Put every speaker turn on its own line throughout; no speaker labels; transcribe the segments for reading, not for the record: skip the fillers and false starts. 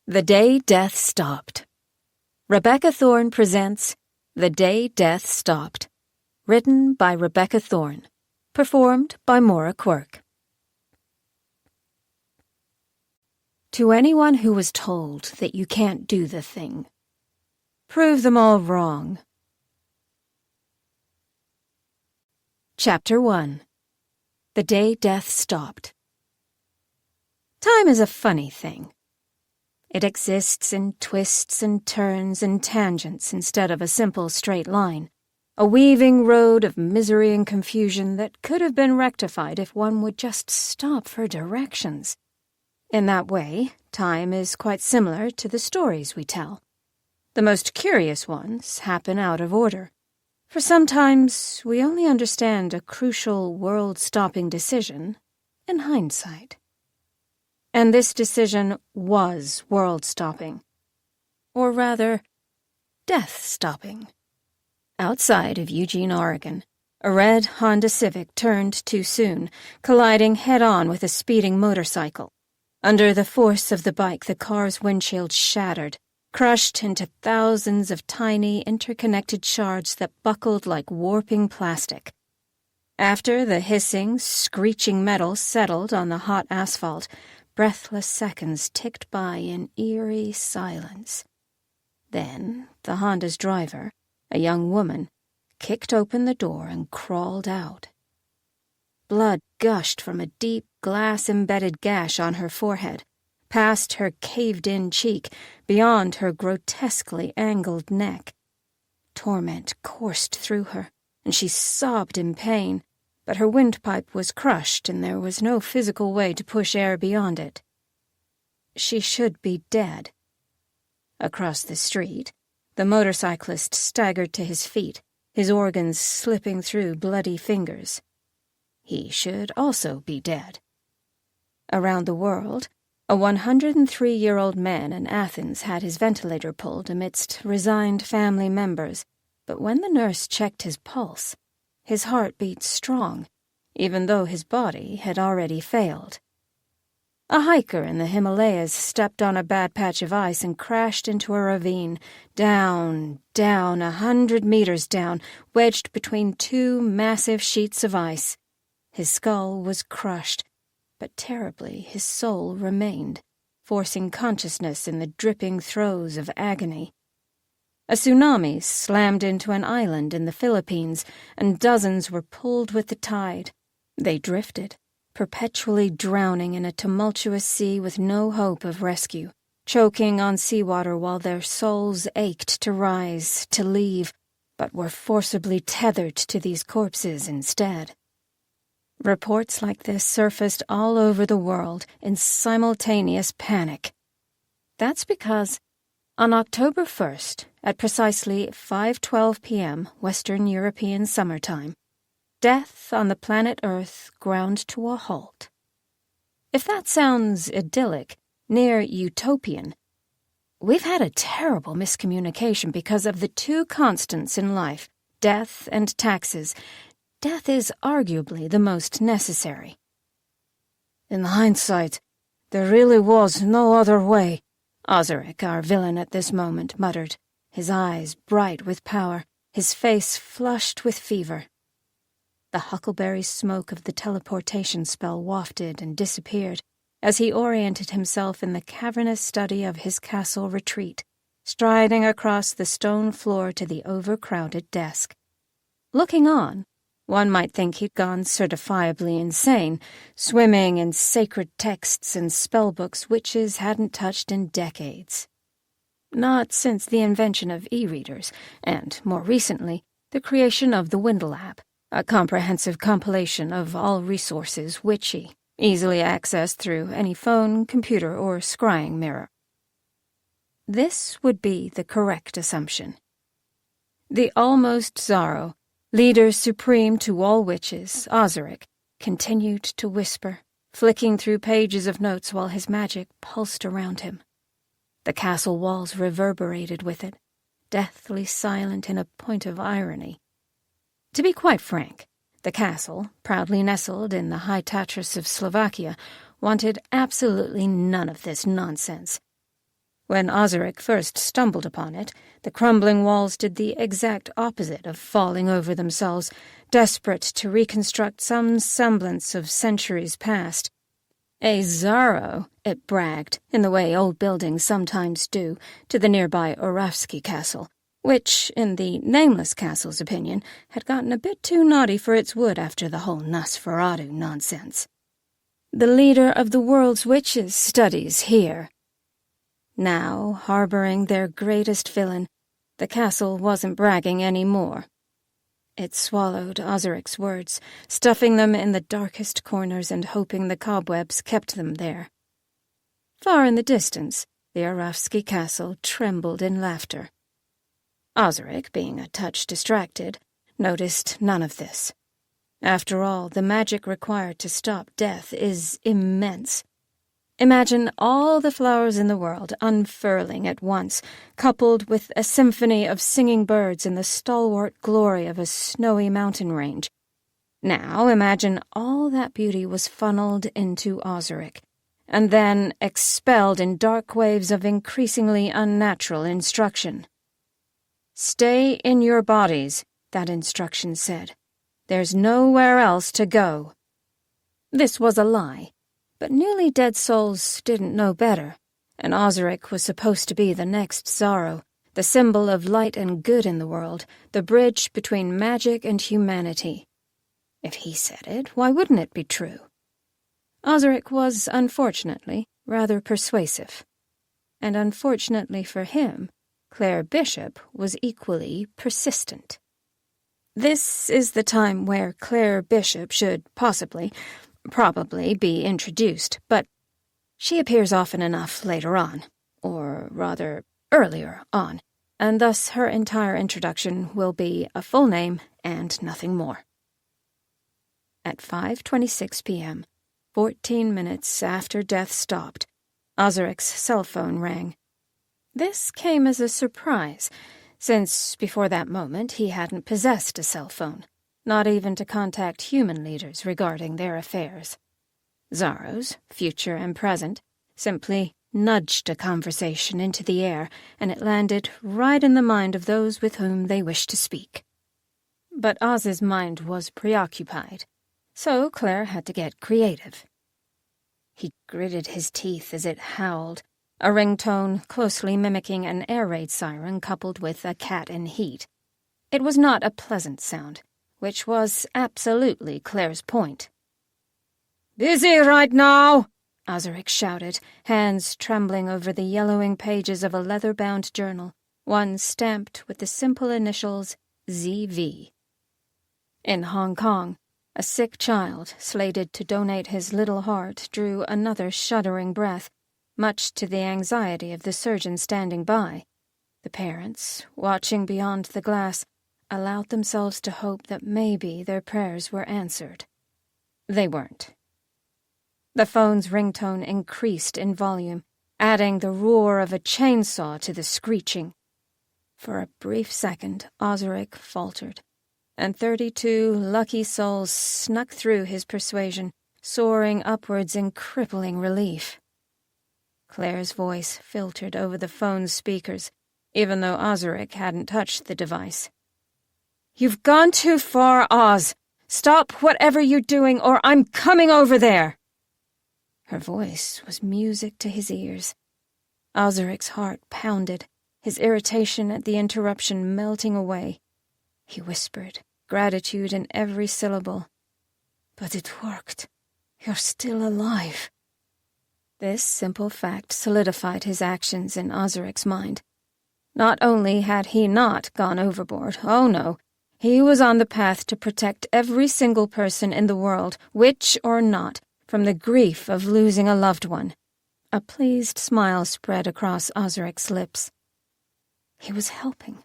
The Day Death Stopped. Rebecca Thorne presents The Day Death Stopped. Written by Rebecca Thorne. Performed by Maura Quirk. To anyone who was told that you can't do the thing, prove them all wrong. Chapter 1. The Day Death Stopped. Time is a funny thing. It exists in twists and turns and tangents instead of a simple straight line, a weaving road of misery and confusion that could have been rectified if one would just stop for directions. In that way, time is quite similar to the stories we tell. The most curious ones happen out of order, for sometimes we only understand a crucial world-stopping decision in hindsight. And this decision was world-stopping. Or rather, death-stopping. Outside of Eugene, Oregon, a red Honda Civic turned too soon, colliding head-on with a speeding motorcycle. Under the force of the bike, the car's windshield shattered, crushed into thousands of tiny, interconnected shards that buckled like warping plastic. After the hissing, screeching metal settled on the hot asphalt, breathless seconds ticked by in eerie silence. Then the Honda's driver, a young woman, kicked open the door and crawled out. Blood gushed from a deep, glass-embedded gash on her forehead, past her caved-in cheek, beyond her grotesquely angled neck. Torment coursed through her, and she sobbed in pain, but her windpipe was crushed and there was no physical way to push air beyond it. She should be dead. Across the street, the motorcyclist staggered to his feet, his organs slipping through bloody fingers. He should also be dead. Around the world, a 103-year-old man in Athens had his ventilator pulled amidst resigned family members, but when the nurse checked his pulse, his heart beat strong, even though his body had already failed. A hiker in the Himalayas stepped on a bad patch of ice and crashed into a ravine, down, 100 meters down, wedged between two massive sheets of ice. His skull was crushed, but terribly his soul remained, forcing consciousness in the dripping throes of agony. A tsunami slammed into an island in the Philippines, and dozens were pulled with the tide. They drifted, perpetually drowning in a tumultuous sea with no hope of rescue, choking on seawater while their souls ached to rise, to leave, but were forcibly tethered to these corpses instead. Reports like this surfaced all over the world in simultaneous panic. That's because on October 1st, at precisely 5:12 p.m. Western European summertime, death on the planet Earth ground to a halt. If that sounds idyllic, near utopian, we've had a terrible miscommunication because of the two constants in life, death and taxes. Death is arguably the most necessary. In hindsight, there really was no other way, Ozarik, our villain at this moment, muttered, his eyes bright with power, his face flushed with fever. The huckleberry smoke of the teleportation spell wafted and disappeared as he oriented himself in the cavernous study of his castle retreat, striding across the stone floor to the overcrowded desk. Looking on, one might think he'd gone certifiably insane, swimming in sacred texts and spellbooks witches hadn't touched in decades. Not since the invention of e-readers, and, more recently, the creation of the Windle app, a comprehensive compilation of all resources witchy, easily accessed through any phone, computer, or scrying mirror. This would be the correct assumption. The almost Zaro, leader supreme to all witches, Ozarik, continued to whisper, flicking through pages of notes while his magic pulsed around him. The castle walls reverberated with it, deathly silent in a point of irony. To be quite frank, the castle, proudly nestled in the High Tatras of Slovakia, wanted absolutely none of this nonsense. When Ozarik first stumbled upon it, the crumbling walls did the exact opposite of falling over themselves, desperate to reconstruct some semblance of centuries past. A Zaro, it bragged, in the way old buildings sometimes do, to the nearby Orafsky castle, which, in the nameless castle's opinion, had gotten a bit too naughty for its wood after the whole Nosferatu nonsense. The leader of the world's witches studies here. Now, harboring their greatest villain, the castle wasn't bragging any more. It swallowed Ozarik's words, stuffing them in the darkest corners and hoping the cobwebs kept them there. Far in the distance, the Orafsky castle trembled in laughter. Ozarik, being a touch distracted, noticed none of this. After all, the magic required to stop death is immense. Imagine all the flowers in the world unfurling at once, coupled with a symphony of singing birds in the stalwart glory of a snowy mountain range. Now imagine all that beauty was funneled into Ozarik, and then expelled in dark waves of increasingly unnatural instruction. "Stay in your bodies," that instruction said. "There's nowhere else to go." This was a lie. But newly dead souls didn't know better, and Ozarik was supposed to be the next Zaro, the symbol of light and good in the world, the bridge between magic and humanity. If he said it, why wouldn't it be true? Ozarik was, unfortunately, rather persuasive. And unfortunately for him, Claire Bishop was equally persistent. This is the time where Claire Bishop should probably be introduced, but she appears often enough later on, or rather earlier on, and thus her entire introduction will be a full name and nothing more. At 5:26 p.m., 14 minutes after death stopped, Ozarik's cell phone rang. This came as a surprise, since before that moment he hadn't possessed a cell phone. Not even to contact human leaders regarding their affairs. Zaro's, future and present, simply nudged a conversation into the air, and it landed right in the mind of those with whom they wished to speak. But Oz's mind was preoccupied, so Claire had to get creative. He gritted his teeth as it howled, a ringtone closely mimicking an air raid siren coupled with a cat in heat. It was not a pleasant sound, which was absolutely Claire's point. "Busy right now!" Ozarik shouted, hands trembling over the yellowing pages of a leather-bound journal, one stamped with the simple initials ZV. In Hong Kong, a sick child, slated to donate his little heart, drew another shuddering breath, much to the anxiety of the surgeon standing by. The parents, watching beyond the glass, allowed themselves to hope that maybe their prayers were answered. They weren't. The phone's ringtone increased in volume, adding the roar of a chainsaw to the screeching. For a brief second, Ozarik faltered, and 32 lucky souls snuck through his persuasion, soaring upwards in crippling relief. Claire's voice filtered over the phone's speakers, even though Ozarik hadn't touched the device. "You've gone too far, Oz. Stop whatever you're doing, or I'm coming over there." Her voice was music to his ears. Ozarik's heart pounded, his irritation at the interruption melting away. He whispered, gratitude in every syllable. "But it worked. You're still alive." This simple fact solidified his actions in Ozarik's mind. Not only had he not gone overboard, oh no, he was on the path to protect every single person in the world, witch or not, from the grief of losing a loved one. A pleased smile spread across Ozarik's lips. He was helping.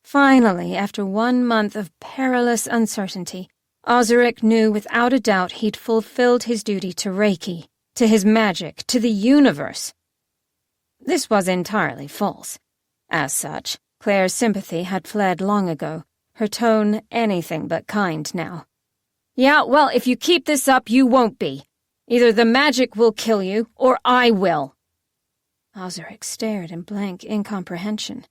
Finally, after 1 month of perilous uncertainty, Ozarik knew without a doubt he'd fulfilled his duty to Reiki, to his magic, to the universe. This was entirely false. As such, Claire's sympathy had fled long ago, her tone anything but kind now. "Yeah, well, if you keep this up, you won't be. Either the magic will kill you, or I will." Ozarik stared in blank incomprehension.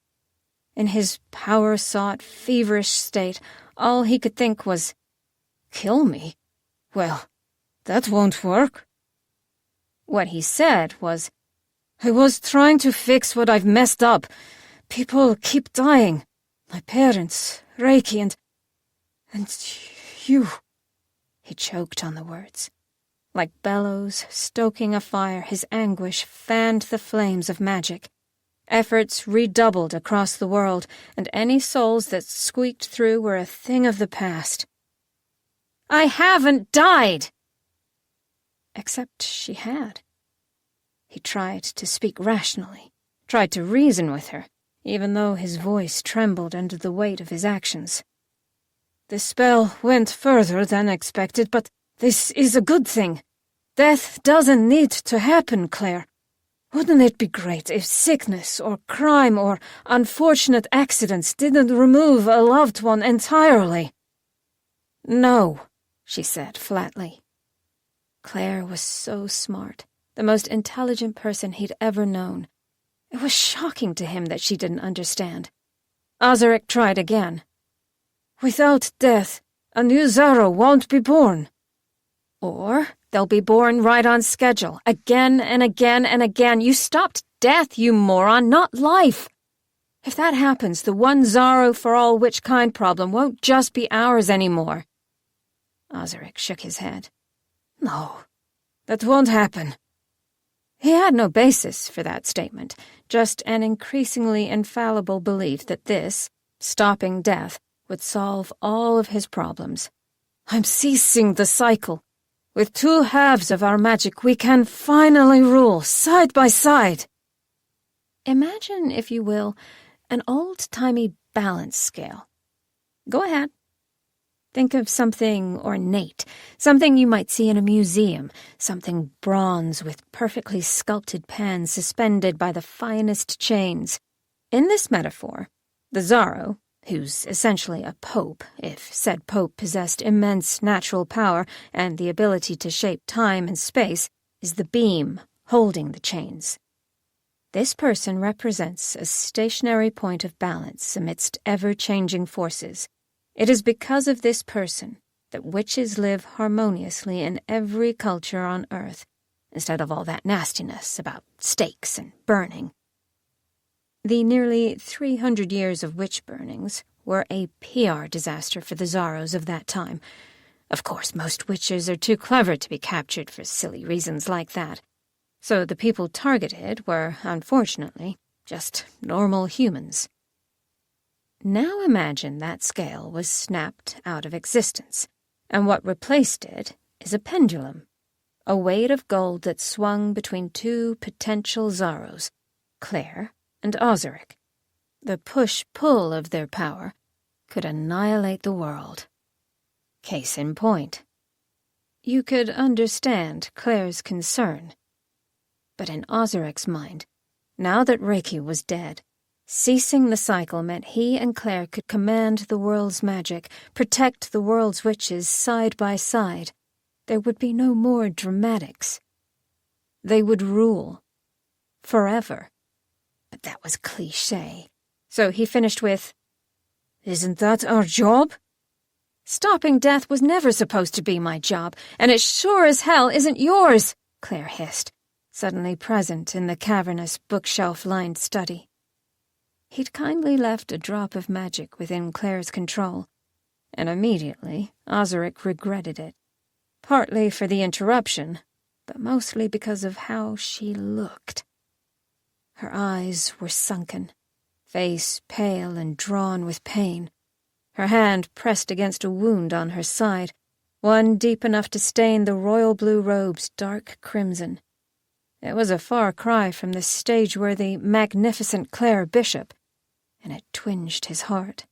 In his power-sought, feverish state, all he could think was, "Kill me? Well, that won't work." What he said was, "I was trying to fix what I've messed up. People keep dying. My parents, Reiki, and you." He choked on the words. Like bellows stoking a fire, his anguish fanned the flames of magic. Efforts redoubled across the world, and any souls that squeaked through were a thing of the past. "I haven't died!" Except she had. He tried to speak rationally, tried to reason with her, even though his voice trembled under the weight of his actions. "The spell went further than expected, but this is a good thing. Death doesn't need to happen, Claire. Wouldn't it be great if sickness or crime or unfortunate accidents didn't remove a loved one entirely?" "No," she said flatly. Claire was so smart, the most intelligent person he'd ever known. It was shocking to him that she didn't understand. Ozarik tried again. "Without death, a new Zaro won't be born." "Or they'll be born right on schedule, again and again and again. You stopped death, you moron, not life. If that happens, the one Zaro for all witch-kind problem won't just be ours anymore." Ozarik shook his head. "No, that won't happen." He had no basis for that statement, just an increasingly infallible belief that this, stopping death, would solve all of his problems. "I'm ceasing the cycle. With two halves of our magic, we can finally rule side by side." Imagine, if you will, an old-timey balance scale. Go ahead. Think of something ornate, something you might see in a museum, something bronze with perfectly sculpted pans suspended by the finest chains. In this metaphor, the Zaro, who's essentially a pope, if said pope possessed immense natural power and the ability to shape time and space, is the beam holding the chains. This person represents a stationary point of balance amidst ever-changing forces. It is because of this person that witches live harmoniously in every culture on Earth, instead of all that nastiness about stakes and burning. The nearly 300 years of witch burnings were a PR disaster for the Zaros of that time. Of course, most witches are too clever to be captured for silly reasons like that. So the people targeted were, unfortunately, just normal humans. Now imagine that scale was snapped out of existence, and what replaced it is a pendulum, a weight of gold that swung between two potential Zaros, Claire and Ozarik. The push-pull of their power could annihilate the world. Case in point. You could understand Claire's concern. But in Ozarik's mind, now that Reiki was dead, ceasing the cycle meant he and Claire could command the world's magic, protect the world's witches side by side. There would be no more dramatics. They would rule. Forever. But that was cliché. So he finished with, "Isn't that our job?" "Stopping death was never supposed to be my job, and it sure as hell isn't yours," Claire hissed, suddenly present in the cavernous bookshelf-lined study. He'd kindly left a drop of magic within Claire's control, and immediately Ozarik regretted it, partly for the interruption, but mostly because of how she looked. Her eyes were sunken, face pale and drawn with pain, her hand pressed against a wound on her side, one deep enough to stain the royal blue robes dark crimson. It was a far cry from the stage-worthy, magnificent Claire Bishop, and it twinged his heart.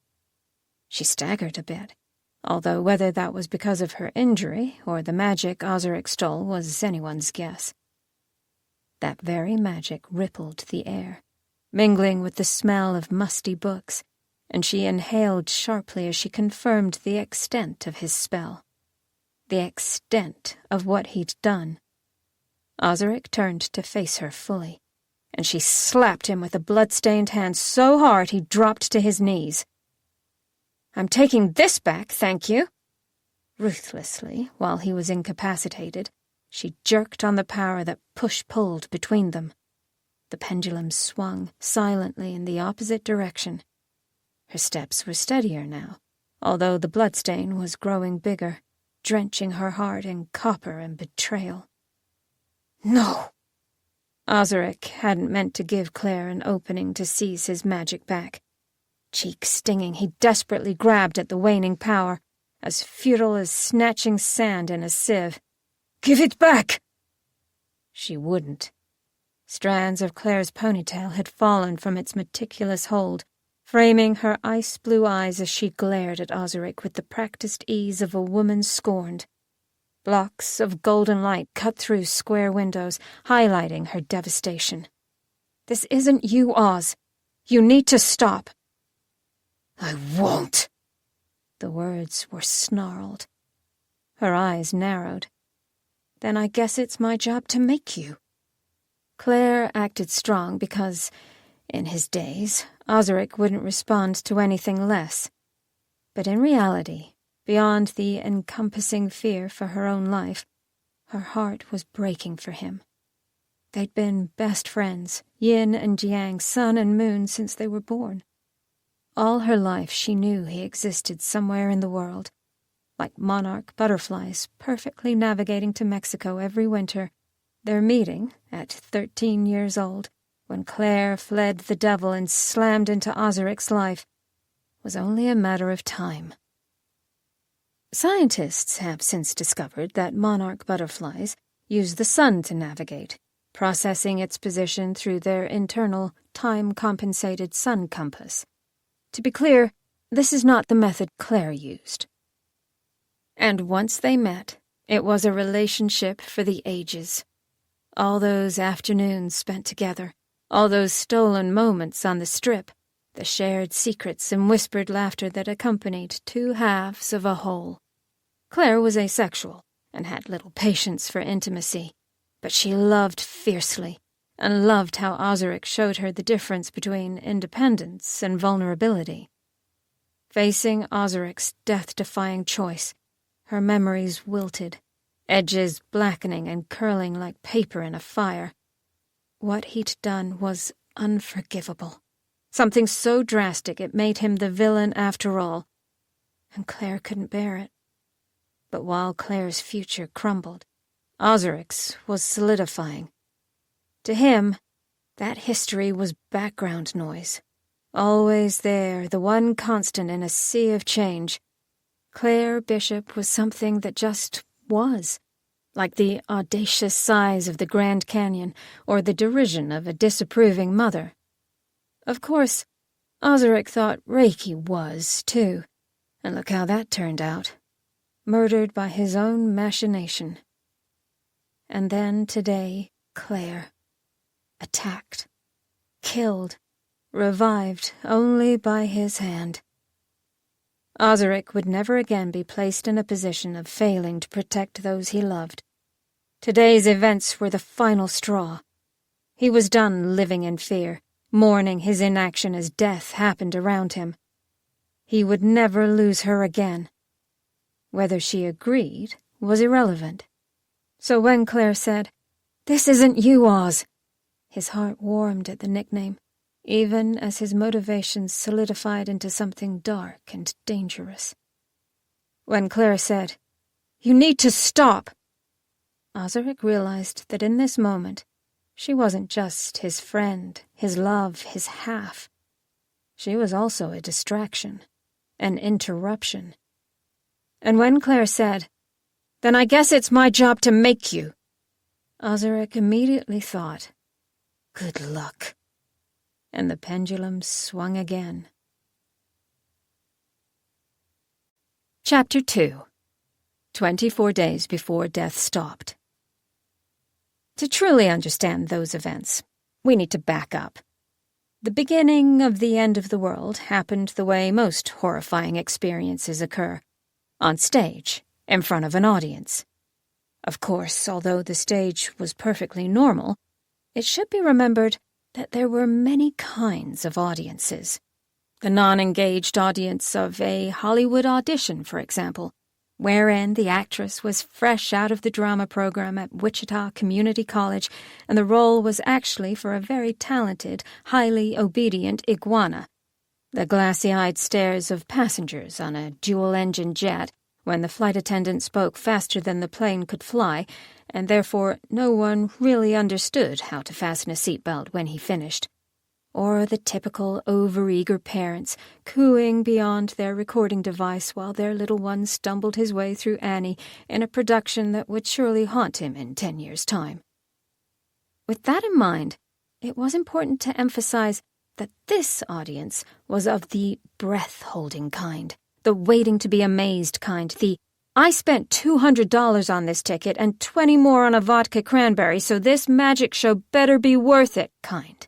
She staggered a bit, although whether that was because of her injury or the magic Ozarik stole was anyone's guess. That very magic rippled the air, mingling with the smell of musty books, and she inhaled sharply as she confirmed the extent of his spell, the extent of what he'd done. Ozarik turned to face her fully, and she slapped him with a blood-stained hand so hard he dropped to his knees. "I'm taking this back, thank you." Ruthlessly, while he was incapacitated, she jerked on the power that push-pulled between them. The pendulum swung silently in the opposite direction. Her steps were steadier now, although the bloodstain was growing bigger, drenching her heart in copper and betrayal. "No!" Ozarik hadn't meant to give Claire an opening to seize his magic back. Cheek stinging, he desperately grabbed at the waning power, as futile as snatching sand in a sieve. "Give it back!" She wouldn't. Strands of Claire's ponytail had fallen from its meticulous hold, framing her ice-blue eyes as she glared at Ozarik with the practiced ease of a woman scorned. Blocks of golden light cut through square windows, highlighting her devastation. "This isn't you, Oz. You need to stop." "I won't." The words were snarled. Her eyes narrowed. "Then I guess it's my job to make you." Claire acted strong because, in his days, Ozarik wouldn't respond to anything less. But in reality, beyond the encompassing fear for her own life, her heart was breaking for him. They'd been best friends, yin and yang, sun and moon, since they were born. All her life she knew he existed somewhere in the world, like monarch butterflies perfectly navigating to Mexico every winter. Their meeting, at 13 years old, when Claire fled the devil and slammed into Ozarik's life, was only a matter of time. Scientists have since discovered that monarch butterflies use the sun to navigate, processing its position through their internal, time-compensated sun compass. To be clear, this is not the method Claire used. And once they met, it was a relationship for the ages. All those afternoons spent together, all those stolen moments on the strip, the shared secrets and whispered laughter that accompanied two halves of a whole. Claire was asexual and had little patience for intimacy, but she loved fiercely, and loved how Ozarik showed her the difference between independence and vulnerability. Facing Ozarik's death-defying choice, her memories wilted, edges blackening and curling like paper in a fire. What he'd done was unforgivable, something so drastic it made him the villain after all, and Claire couldn't bear it. But while Claire's future crumbled, Ozarik's was solidifying. To him, that history was background noise. Always there, the one constant in a sea of change. Claire Bishop was something that just was, like the audacious sighs of the Grand Canyon or the derision of a disapproving mother. Of course, Ozarik thought Reiki was, too, and look how that turned out. Murdered by his own machination. And then today, Claire. Attacked, killed, revived only by his hand. Ozarik would never again be placed in a position of failing to protect those he loved. Today's events were the final straw. He was done living in fear, mourning his inaction as death happened around him. He would never lose her again. Whether she agreed was irrelevant. So when Claire said, "This isn't you, Oz," his heart warmed at the nickname, even as his motivations solidified into something dark and dangerous. When Claire said, "You need to stop," Ozarik realized that in this moment, she wasn't just his friend, his love, his half. She was also a distraction, an interruption. And when Claire said, "Then I guess it's my job to make you," Ozarik immediately thought, "Good luck." And the pendulum swung again. Chapter 2. 24 days before death stopped. To truly understand those events, we need to back up. The beginning of the end of the world happened the way most horrifying experiences occur, on stage, in front of an audience. Of course, although the stage was perfectly normal, it should be remembered that there were many kinds of audiences. The non-engaged audience of a Hollywood audition, for example, wherein the actress was fresh out of the drama program at Wichita Community College, and the role was actually for a very talented, highly obedient iguana. The glassy-eyed stares of passengers on a dual-engine jet when the flight attendant spoke faster than the plane could fly, and therefore no one really understood how to fasten a seatbelt when he finished. Or the typical overeager parents cooing beyond their recording device while their little one stumbled his way through Annie in a production that would surely haunt him in 10 years' time. With that in mind, it was important to emphasize that this audience was of the breath-holding kind, the waiting-to-be-amazed kind, the "I spent $200 on this ticket and 20 more on a vodka cranberry, so this magic show better be worth it" kind.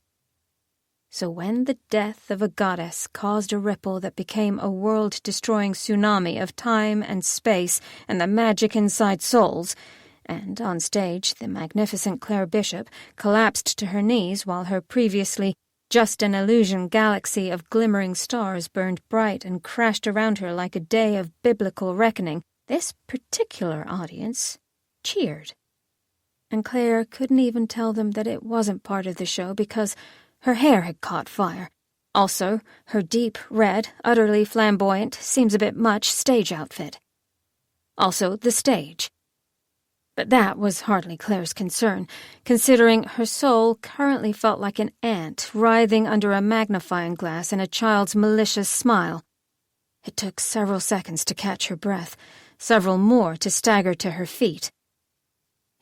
So when the death of a goddess caused a ripple that became a world-destroying tsunami of time and space and the magic inside souls, and on stage the magnificent Claire Bishop collapsed to her knees while her previously just-an-illusion galaxy of glimmering stars burned bright and crashed around her like a day of biblical reckoning, this particular audience cheered. And Claire couldn't even tell them that it wasn't part of the show because her hair had caught fire. Also, her deep red, utterly flamboyant, seems a bit much stage outfit. Also, the stage. But that was hardly Claire's concern, considering her soul currently felt like an ant writhing under a magnifying glass in a child's malicious smile. It took several seconds to catch her breath, several more to stagger to her feet.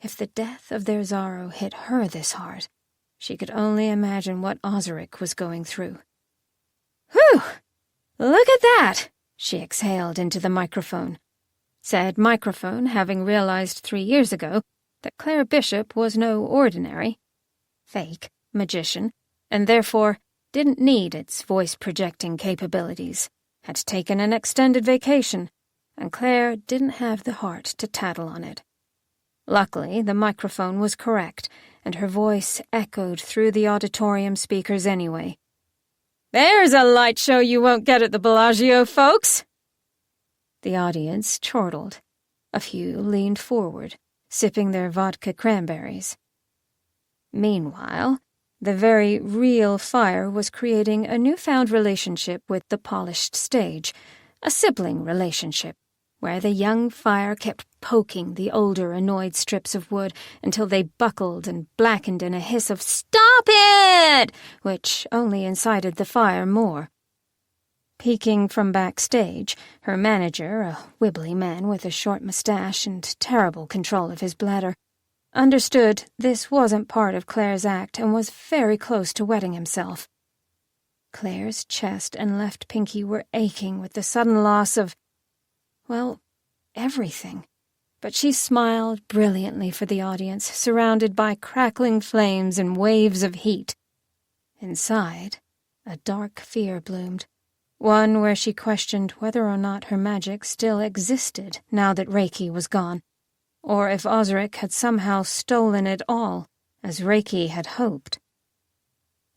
If the death of their Zaro hit her this hard, she could only imagine what Ozarik was going through. "Whew! Look at that!" she exhaled into the microphone. Said microphone having realized 3 years ago that Claire Bishop was no ordinary, fake magician, and therefore didn't need its voice-projecting capabilities, had taken an extended vacation, and Claire didn't have the heart to tattle on it. Luckily, the microphone was correct, and her voice echoed through the auditorium speakers anyway. "There's a light show you won't get at the Bellagio, folks!" The audience chortled. A few leaned forward, sipping their vodka cranberries. Meanwhile, the very real fire was creating a newfound relationship with the polished stage, a sibling relationship, where the young fire kept poking the older, annoyed strips of wood until they buckled and blackened in a hiss of "Stop it!" which only incited the fire more. Peeking from backstage, her manager, a wibbly man with a short mustache and terrible control of his bladder, understood this wasn't part of Claire's act and was very close to wetting himself. Claire's chest and left pinky were aching with the sudden loss of, well, everything. But she smiled brilliantly for the audience, surrounded by crackling flames and waves of heat. Inside, a dark fear bloomed, one where she questioned whether or not her magic still existed now that Reiki was gone, or if Ozarik had somehow stolen it all, as Reiki had hoped.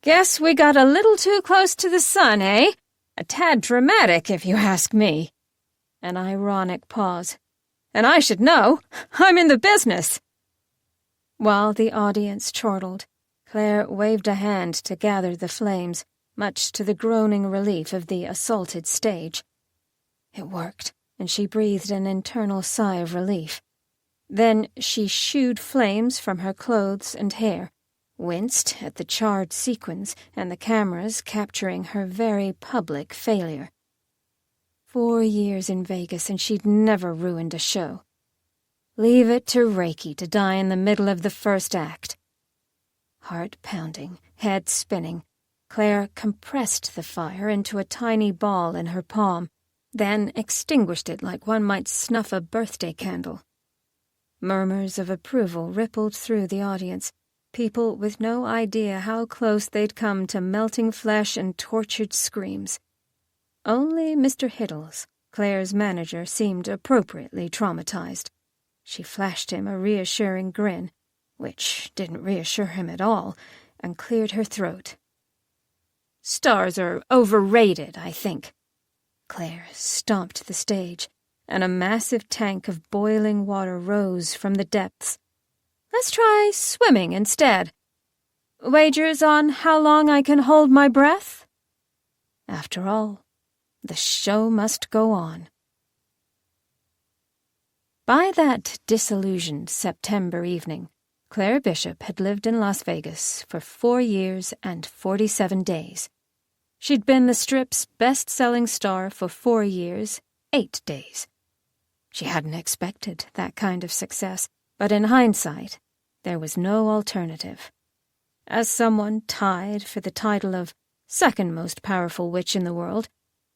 "Guess we got a little too close to the sun, eh? A tad dramatic, if you ask me." An ironic pause. "And I should know. I'm in the business." While the audience chortled, Claire waved a hand to gather the flames, much to the groaning relief of the assaulted stage. It worked, and she breathed an internal sigh of relief. Then she shooed flames from her clothes and hair, winced at the charred sequins and the cameras capturing her very public failure. 4 years in Vegas, and she'd never ruined a show. Leave it to Reiki to die in the middle of the first act. Heart pounding, head spinning, Claire compressed the fire into a tiny ball in her palm, then extinguished it like one might snuff a birthday candle. Murmurs of approval rippled through the audience, people with no idea how close they'd come to melting flesh and tortured screams. Only Mr. Hiddles, Claire's manager, seemed appropriately traumatized. She flashed him a reassuring grin, which didn't reassure him at all, and cleared her throat. "Stars are overrated, I think." Claire stomped the stage, and a massive tank of boiling water rose from the depths. "Let's try swimming instead. Wagers on how long I can hold my breath?" After all, the show must go on. By that disillusioned September evening, Claire Bishop had lived in Las Vegas for 4 years and 47 days. She'd been the strip's best-selling star for 4 years, 8 days. She hadn't expected that kind of success, but in hindsight, there was no alternative. As someone tied for the title of second most powerful witch in the world,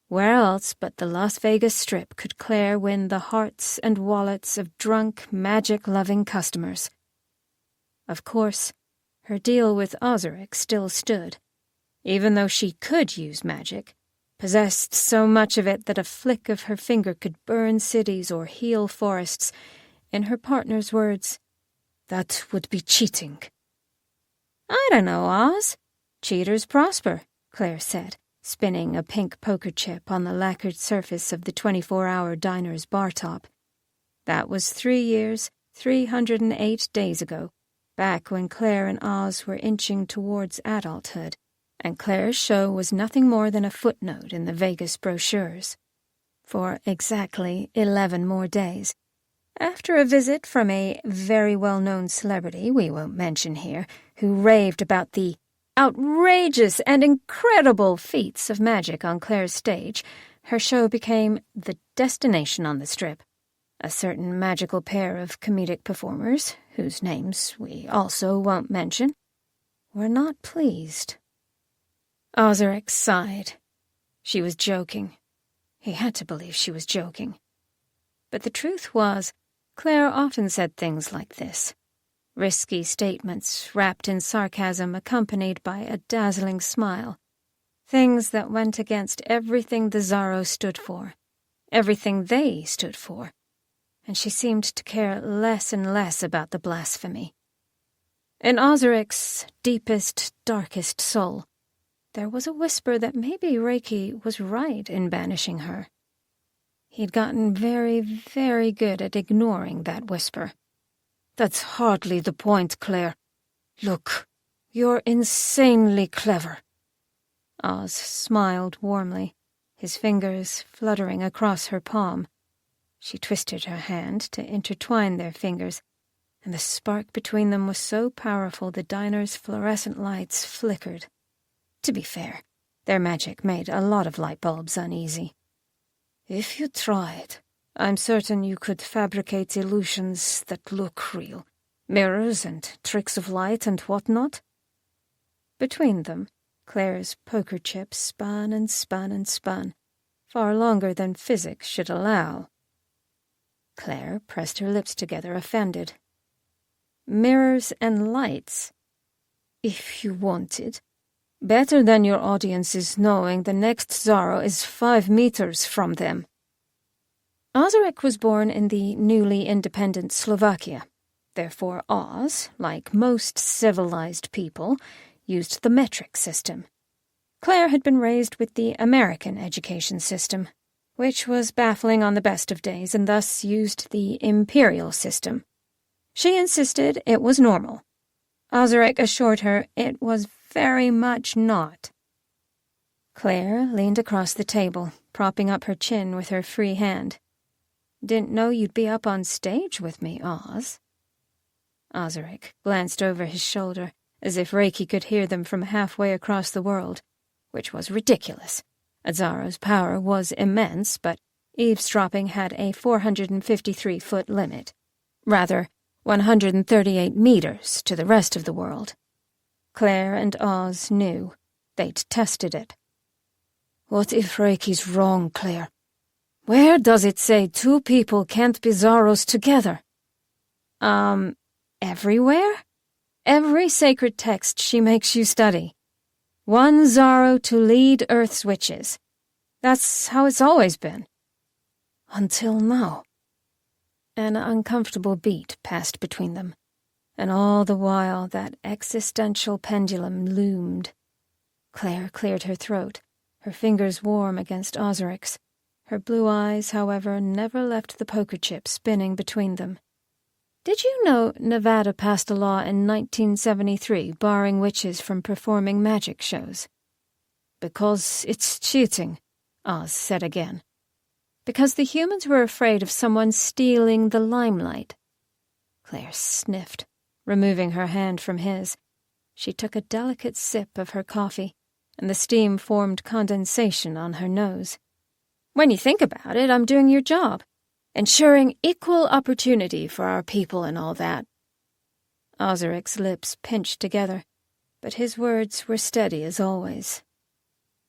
where else but the Las Vegas Strip could Claire win the hearts and wallets of drunk, magic-loving customers? Of course, her deal with Ozarik still stood. Even though she could use magic, possessed so much of it that a flick of her finger could burn cities or heal forests, in her partner's words, "That would be cheating." "I don't know, Oz. Cheaters prosper," Claire said, spinning a pink poker chip on the lacquered surface of the 24-hour diner's bar top. That was 3 years, 308 days ago, back when Claire and Oz were inching towards adulthood, and Claire's show was nothing more than a footnote in the Vegas brochures. For exactly 11 more days, after a visit from a very well-known celebrity we won't mention here, who raved about the outrageous and incredible feats of magic on Claire's stage, her show became the destination on the Strip. A certain magical pair of comedic performers, whose names we also won't mention, were not pleased. Ozarik sighed. She was joking. He had to believe she was joking. But the truth was, Claire often said things like this. Risky statements wrapped in sarcasm accompanied by a dazzling smile. Things that went against everything the Zaro stood for, everything they stood for, and she seemed to care less and less about the blasphemy. In Ozarik's deepest, darkest soul, there was a whisper that maybe Reiki was right in banishing her. He'd gotten very, very good at ignoring that whisper. "That's hardly the point, Claire. Look, you're insanely clever." Oz smiled warmly, his fingers fluttering across her palm. She twisted her hand to intertwine their fingers, and the spark between them was so powerful the diner's fluorescent lights flickered. To be fair, their magic made a lot of light bulbs uneasy. "If you tried, I'm certain you could fabricate illusions that look real, mirrors and tricks of light and whatnot." Between them, Claire's poker chip spun and spun and spun, far longer than physics should allow. Claire pressed her lips together, offended. "Mirrors and lights? If you wanted. Better than your audiences knowing the next Zaro is 5 meters from them." Ozarik was born in the newly independent Slovakia. Therefore Oz, like most civilized people, used the metric system. Claire had been raised with the American education system, which was baffling on the best of days, and thus used the imperial system. She insisted it was normal. Ozarik assured her it was very much not. Claire leaned across the table, propping up her chin with her free hand. "Didn't know you'd be up on stage with me, Oz." Ozarik glanced over his shoulder, as if Reiki could hear them from halfway across the world, which was ridiculous. Zaro's power was immense, but eavesdropping had a 453-foot limit. Rather, 138 meters to the rest of the world. Claire and Oz knew. They'd tested it. "What if Reiki's wrong, Claire? Where does it say 2 people can't be Zaros together?" Everywhere? Every sacred text she makes you study. 1 Zaro to lead Earth's witches. That's how it's always been. Until now. An uncomfortable beat passed between them. and all the while that existential pendulum loomed. Claire cleared her throat, her fingers warm against Ozarik's. Her blue eyes, however, never left the poker chip spinning between them. "Did you know Nevada passed a law in 1973 barring witches from performing magic shows?" "Because it's cheating," Oz said again. "Because the humans were afraid of someone stealing the limelight." Claire sniffed, removing her hand from his. She took a delicate sip of her coffee, and the steam formed condensation on her nose. "When you think about it, I'm doing your job. Ensuring equal opportunity for our people and all that." Ozarik's lips pinched together, but his words were steady as always.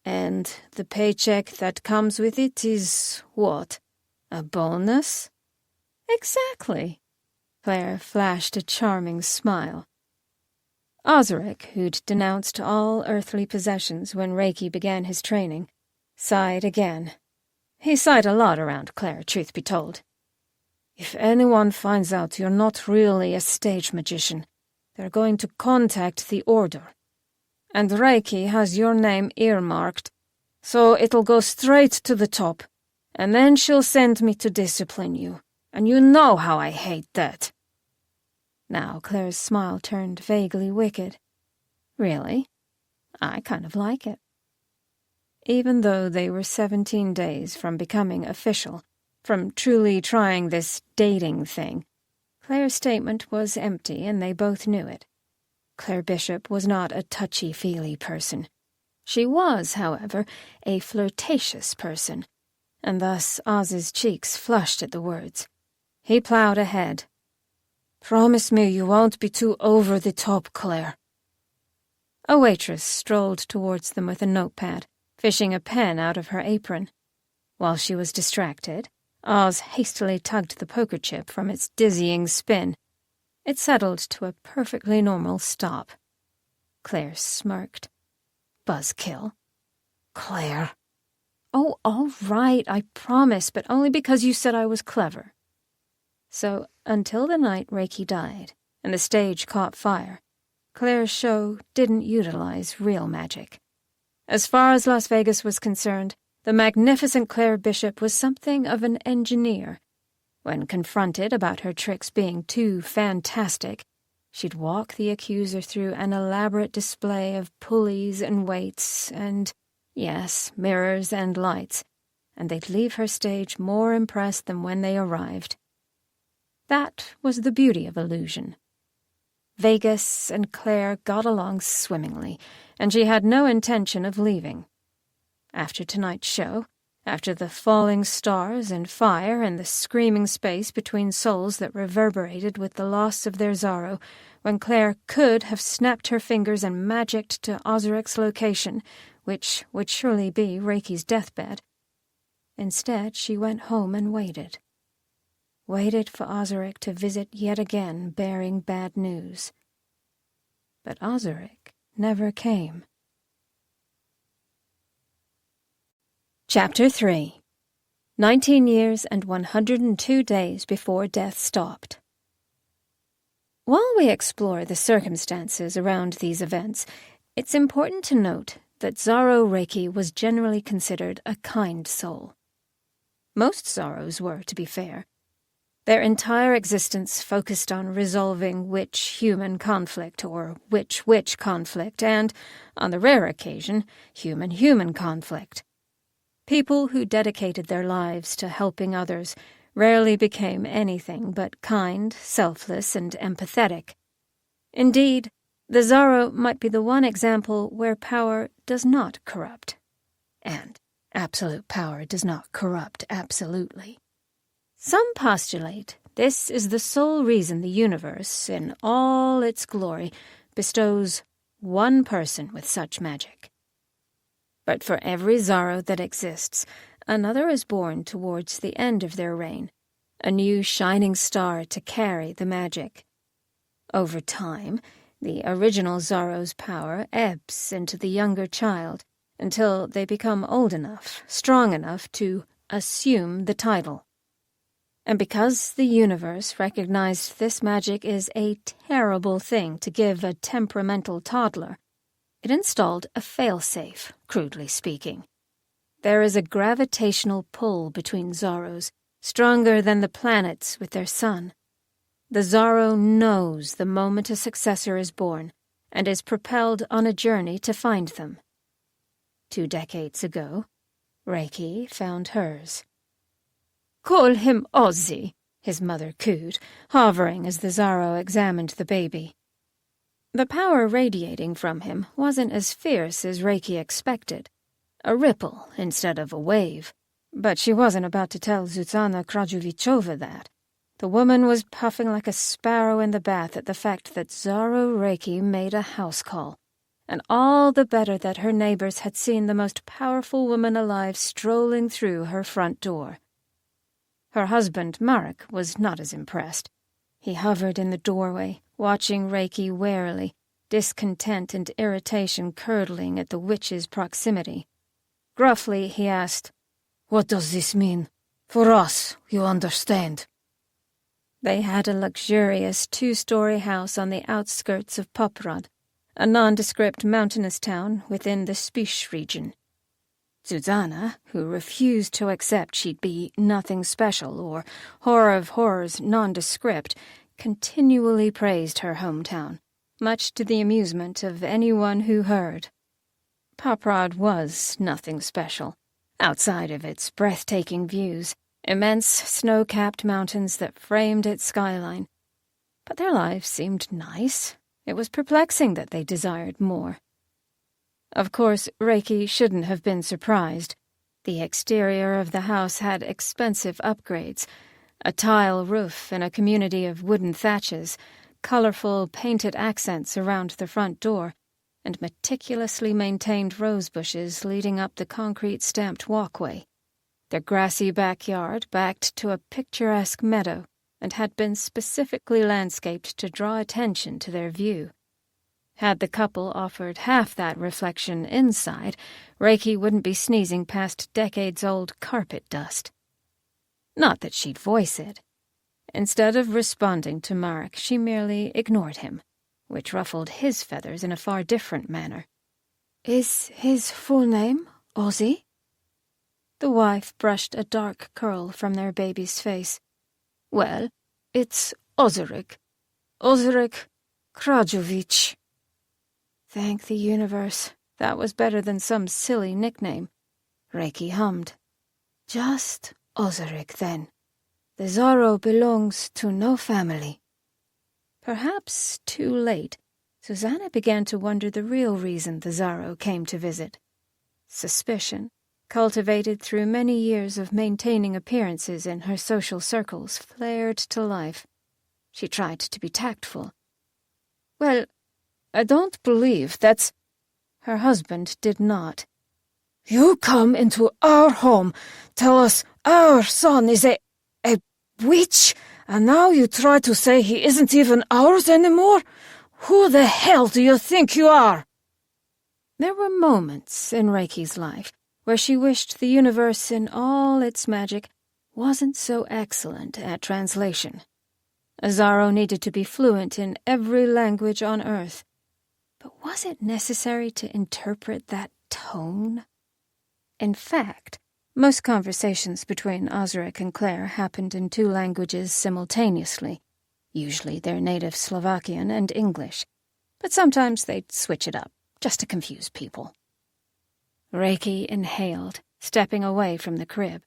"And the paycheck that comes with it is what? A bonus?" "Exactly." Claire flashed a charming smile. Ozarik, who'd denounced all earthly possessions when Reiki began his training, sighed again. He sighed a lot around Claire, truth be told. "If anyone finds out you're not really a stage magician, they're going to contact the Order. And Reiki has your name earmarked, so it'll go straight to the top, and then she'll send me to discipline you, and you know how I hate that." Now Claire's smile turned vaguely wicked. "Really? I kind of like it." Even though they were 17 days from becoming official, from truly trying this dating thing, Claire's statement was empty, and they both knew it. Claire Bishop was not a touchy-feely person. She was, however, a flirtatious person, and thus Oz's cheeks flushed at the words. He plowed ahead. "Promise me you won't be too over the top, Claire." A waitress strolled towards them with a notepad, fishing a pen out of her apron. While she was distracted, Oz hastily tugged the poker chip from its dizzying spin. It settled to a perfectly normal stop. Claire smirked. "Buzzkill." "Claire." "Oh, all right, I promise, but only because you said I was clever." So, until the night Reiki died and the stage caught fire, Claire's show didn't utilize real magic. As far as Las Vegas was concerned, the magnificent Claire Bishop was something of an engineer. When confronted about her tricks being too fantastic, she'd walk the accuser through an elaborate display of pulleys and weights and, yes, mirrors and lights, and they'd leave her stage more impressed than when they arrived. That was the beauty of illusion. Vegas and Claire got along swimmingly, and she had no intention of leaving. After tonight's show, after the falling stars and fire and the screaming space between souls that reverberated with the loss of their Zaro, when Claire could have snapped her fingers and magicked to Ozarik's location, which would surely be Reiki's deathbed. Instead, she went home and waited. Waited for Ozarik to visit yet again bearing bad news. But Ozarik never came. Chapter 3. 19 years and 102 days before death stopped. While we explore the circumstances around these events, it's important to note that Zaro Reiki was generally considered a kind soul. Most Zaros were, to be fair. Their entire existence focused on resolving witch-human conflict or witch-witch conflict and, on the rare occasion, human-human conflict. People who dedicated their lives to helping others rarely became anything but kind, selfless, and empathetic. Indeed, the Zaro might be the one example where power does not corrupt. And absolute power does not corrupt absolutely. Some postulate this is the sole reason the universe, in all its glory, bestows one person with such magic. But for every Zaro that exists, another is born towards the end of their reign, a new shining star to carry the magic. Over time, the original Zaro's power ebbs into the younger child until they become old enough, strong enough to assume the title. And because the universe recognized this magic is a terrible thing to give a temperamental toddler, it installed a failsafe, crudely speaking. There is a gravitational pull between Zaros, stronger than the planets with their sun. The Zaro knows the moment a successor is born and is propelled on a journey to find them. 2 decades ago, Reiki found hers. "Call him Ozzy," his mother cooed, hovering as the Zaro examined the baby. The power radiating from him wasn't as fierce as Reiki expected, a ripple instead of a wave. But she wasn't about to tell Zuzana Krajovichova that. The woman was puffing like a sparrow in the bath at the fact that Zaro Reiki made a house call, and all the better that her neighbors had seen the most powerful woman alive strolling through her front door. Her husband, Marek, was not as impressed. He hovered in the doorway, watching Reiki warily, discontent and irritation curdling at the witch's proximity. Gruffly, he asked, "What does this mean? For us, you understand." They had a luxurious 2-story house on the outskirts of Poprad, a nondescript mountainous town within the Spish region. Zuzana, who refused to accept she'd be nothing special or horror of horrors nondescript, continually praised her hometown, much to the amusement of anyone who heard. Poprad was nothing special, outside of its breathtaking views, immense snow-capped mountains that framed its skyline. But their lives seemed nice. It was perplexing that they desired more. Of course, Reiki shouldn't have been surprised. The exterior of the house had expensive upgrades, a tile roof and a community of wooden thatches, colorful painted accents around the front door, and meticulously maintained rose bushes leading up the concrete-stamped walkway. Their grassy backyard backed to a picturesque meadow and had been specifically landscaped to draw attention to their view. Had the couple offered half that reflection inside, Reiki wouldn't be sneezing past decades-old carpet dust. Not that she'd voice it. Instead of responding to Marek, she merely ignored him, which ruffled his feathers in a far different manner. "Is his full name Ozzy?" The wife brushed a dark curl from their baby's face. "Well, it's Ozarik. Ozarik Krajovich." Thank the universe. That was better than some silly nickname. Reiki hummed. "Just Ozarik, then. The Zaro belongs to no family." Perhaps too late, Susanna began to wonder the real reason the Zaro came to visit. Suspicion, cultivated through many years of maintaining appearances in her social circles, flared to life. She tried to be tactful. "Well, I don't believe that's—" Her husband did not. "You come into our home, tell us our son is a witch, and now you try to say he isn't even ours anymore? Who the hell do you think you are?" There were moments in Reiki's life where she wished the universe in all its magic wasn't so excellent at translation. Zaro needed to be fluent in every language on Earth. But was it necessary to interpret that tone? In fact, most conversations between Ozarik and Claire happened in 2 languages simultaneously, usually their native Slovakian and English, but sometimes they'd switch it up, just to confuse people. Reiki inhaled, stepping away from the crib.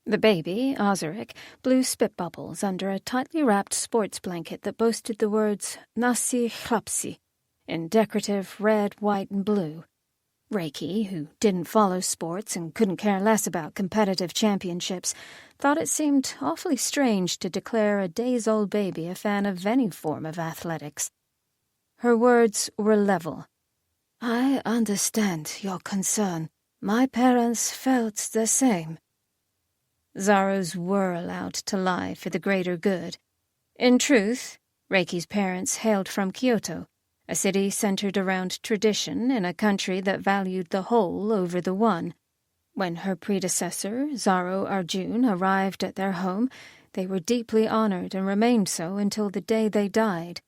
The baby, Ozarik, blew spit bubbles under a tightly wrapped sports blanket that boasted the words "Nasi Chlapsi" in decorative red, white, and blue. Reiki, who didn't follow sports and couldn't care less about competitive championships, thought it seemed awfully strange to declare a days-old baby a fan of any form of athletics. Her words were level. "I understand your concern. My parents felt the same." Zaros were allowed to lie for the greater good. In truth, Reiki's parents hailed from Kyoto, a city centered around tradition in a country that valued the whole over the one. When her predecessor, Zaro Arjun, arrived at their home, they were deeply honored and remained so until the day they died.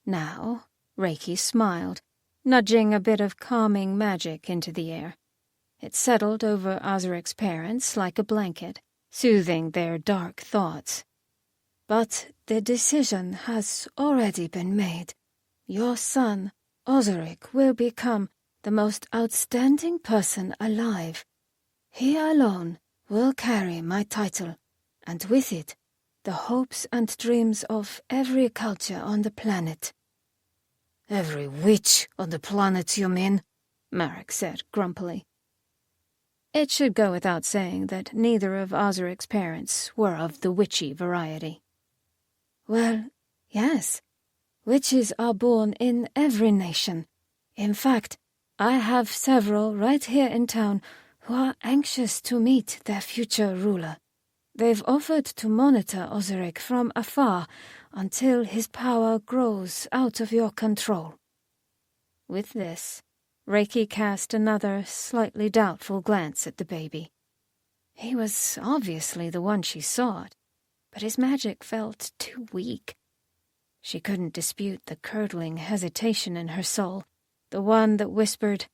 Now, Reiki smiled, nudging a bit of calming magic into the air. It settled over Ozarik's parents like a blanket, soothing their dark thoughts. But the decision has already been made. Your son, Ozarik, will become the most outstanding person alive. He alone will carry my title, and with it, the hopes and dreams of every culture on the planet.
Every witch on the planet, you mean? Marek said grumpily.
It should go without saying that neither of Ozarik's parents were of the witchy variety.
Well, yes. Witches are born in every nation. In fact, I have several right here in town who are anxious to meet their future ruler. They've offered to monitor Ozarik from afar until his power grows out of your control.
With this, Reiki cast another, slightly doubtful glance at the baby. He was obviously the one she sought, but his magic felt too weak. She couldn't dispute the curdling hesitation in her soul, the one that whispered,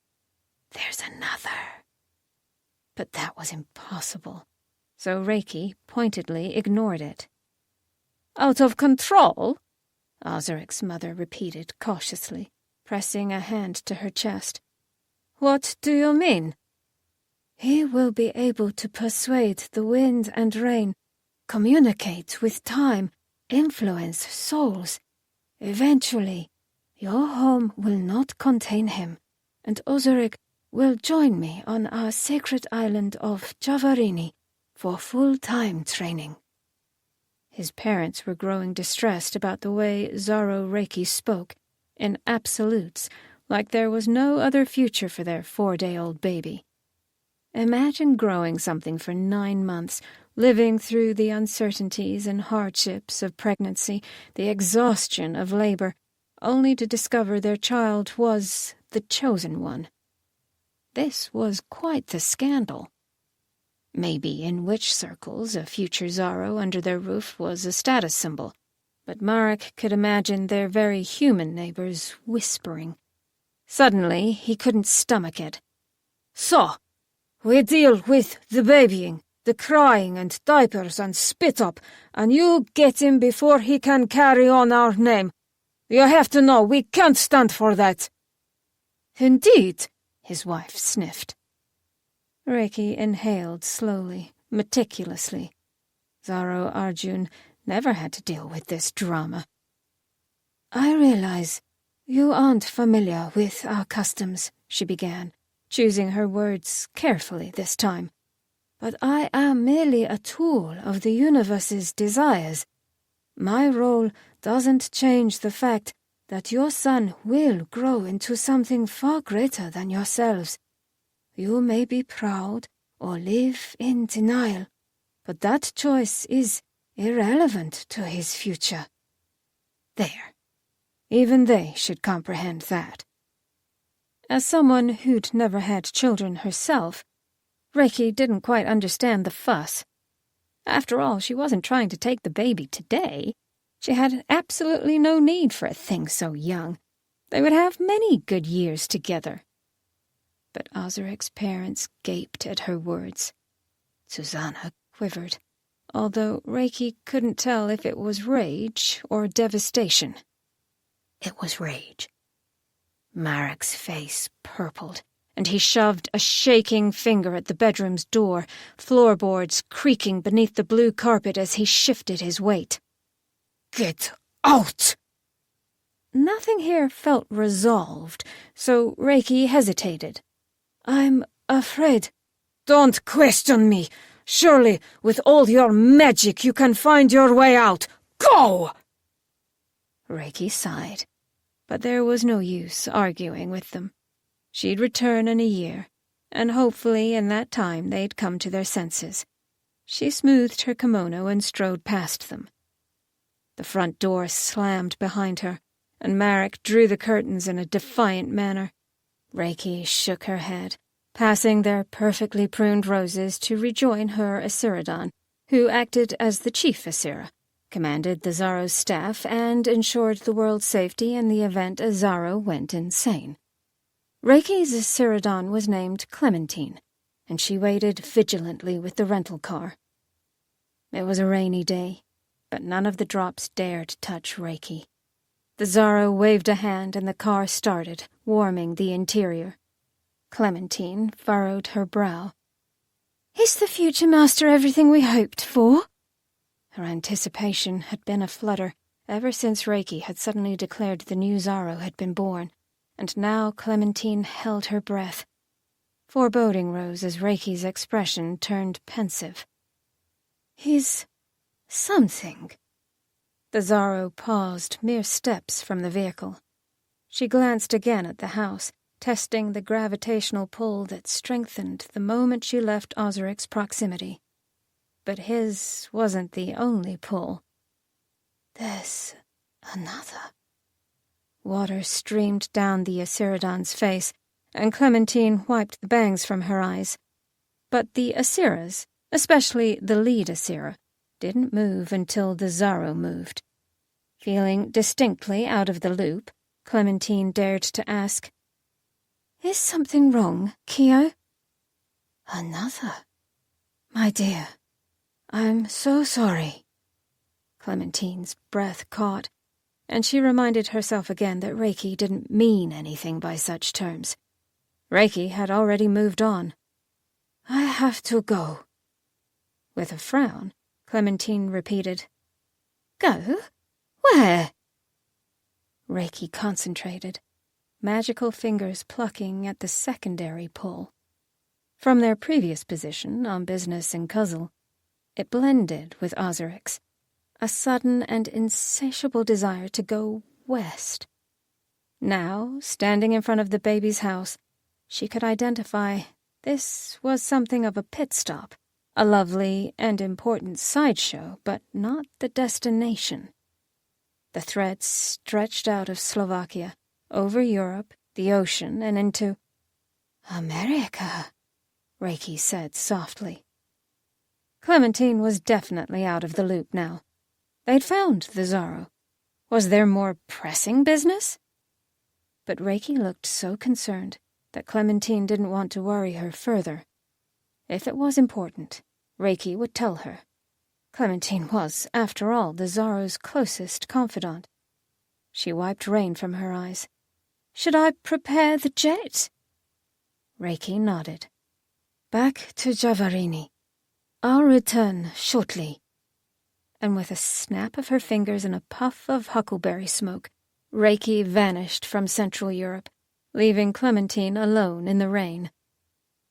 "There's another." But that was impossible, so Reiki pointedly ignored it.
"Out of control?"
Ozarik's mother repeated cautiously, pressing a hand to her chest.
"What do you mean?" "He will be able to persuade the wind and rain, communicate with time, influence souls. Eventually, your home will not contain him, and Ozarik will join me on our sacred island of Javarini for full-time training."
His parents were growing distressed about the way Zaro Reiki spoke, in absolutes, like there was no other future for their 4-day-old baby. Imagine growing something for 9 months, living through the uncertainties and hardships of pregnancy, the exhaustion of labor, only to discover their child was the chosen one. This was quite the scandal. Maybe in witch circles a future Zaro under their roof was a status symbol, but Marek could imagine their very human neighbors whispering. Suddenly, he couldn't stomach it.
"So, we deal with the babying, the crying and diapers and spit-up, and you get him before he can carry on our name. You have to know, we can't stand for that."
"Indeed," his wife sniffed. Reiki inhaled slowly, meticulously. Zaro Arjun never had to deal with this drama.
"I realize you aren't familiar with our customs," she began, choosing her words carefully this time. "But I am merely a tool of the universe's desires. My role doesn't change the fact that your son will grow into something far greater than yourselves. You may be proud or live in denial, but that choice is irrelevant to his future."
There. Even they should comprehend that. As someone who'd never had children herself, Reiki didn't quite understand the fuss. After all, she wasn't trying to take the baby today. She had absolutely no need for a thing so young. They would have many good years together. But Ozarik's parents gaped at her words. Susanna quivered, although Reiki couldn't tell if it was rage or devastation. It was rage. Marek's face purpled, and he shoved a shaking finger at the bedroom's door, floorboards creaking beneath the blue carpet as he shifted his weight.
"Get out!"
Nothing here felt resolved, so Reiki hesitated.
"I'm afraid." "Don't question me. Surely, with all your magic, you can find your way out. Go!"
Reiki sighed, but there was no use arguing with them. She'd return in a year, and hopefully in that time they'd come to their senses. She smoothed her kimono and strode past them. The front door slammed behind her, and Marek drew the curtains in a defiant manner. Reiki shook her head, passing their perfectly pruned roses to rejoin her Asiridon,
who acted as the chief Asira, commanded the Zaro's staff, and ensured the world's safety in the event a Zaro went insane. Reiki's Asiridon was named Clementine, and she waited vigilantly with the rental car. It was a rainy day, but none of the drops dared touch Reiki. The Zaro waved a hand and the car started, warming the interior. Clementine furrowed her brow. "Is the future master everything we hoped for?" Her anticipation had been a flutter ever since Reiki had suddenly declared the new Zaro had been born, and now Clementine held her breath. Foreboding rose as Reiki's expression turned pensive. "He's something." The Zaro paused mere steps from the vehicle. She glanced again at the house, testing the gravitational pull that strengthened the moment she left Ozarik's proximity. But his wasn't the only pull. "There's another." Water streamed down the Asiridon's face, and Clementine wiped the bangs from her eyes. But the Asiras, especially the lead Asira, didn't move until the Zaro moved. Feeling distinctly out of the loop, Clementine dared to ask, "Is something wrong, Kyo?" "Another? My dear, I'm so sorry." Clementine's breath caught, and she reminded herself again that Reiki didn't mean anything by such terms. Reiki had already moved on. "I have to go." With a frown, Clementine repeated, "Go? Where?" Reiki concentrated, magical fingers plucking at the secondary pull. From their previous position on business in Kuzzle, it blended with Ozarik's, a sudden and insatiable desire to go west. Now, standing in front of the baby's house, she could identify this was something of a pit stop, a lovely and important sideshow, but not the destination. The thread stretched out of Slovakia, over Europe, the ocean, and into America, Reiki said softly. Clementine was definitely out of the loop now. They'd found the Zaro. Was there more pressing business? But Reiki looked so concerned that Clementine didn't want to worry her further. If it was important, Reiki would tell her. Clementine was, after all, the Zaro's closest confidant. She wiped rain from her eyes. "Should I prepare the jet?" Reiki nodded. "Back to Javarini. I'll return shortly." And with a snap of her fingers and a puff of huckleberry smoke, Reiki vanished from Central Europe, leaving Clementine alone in the rain.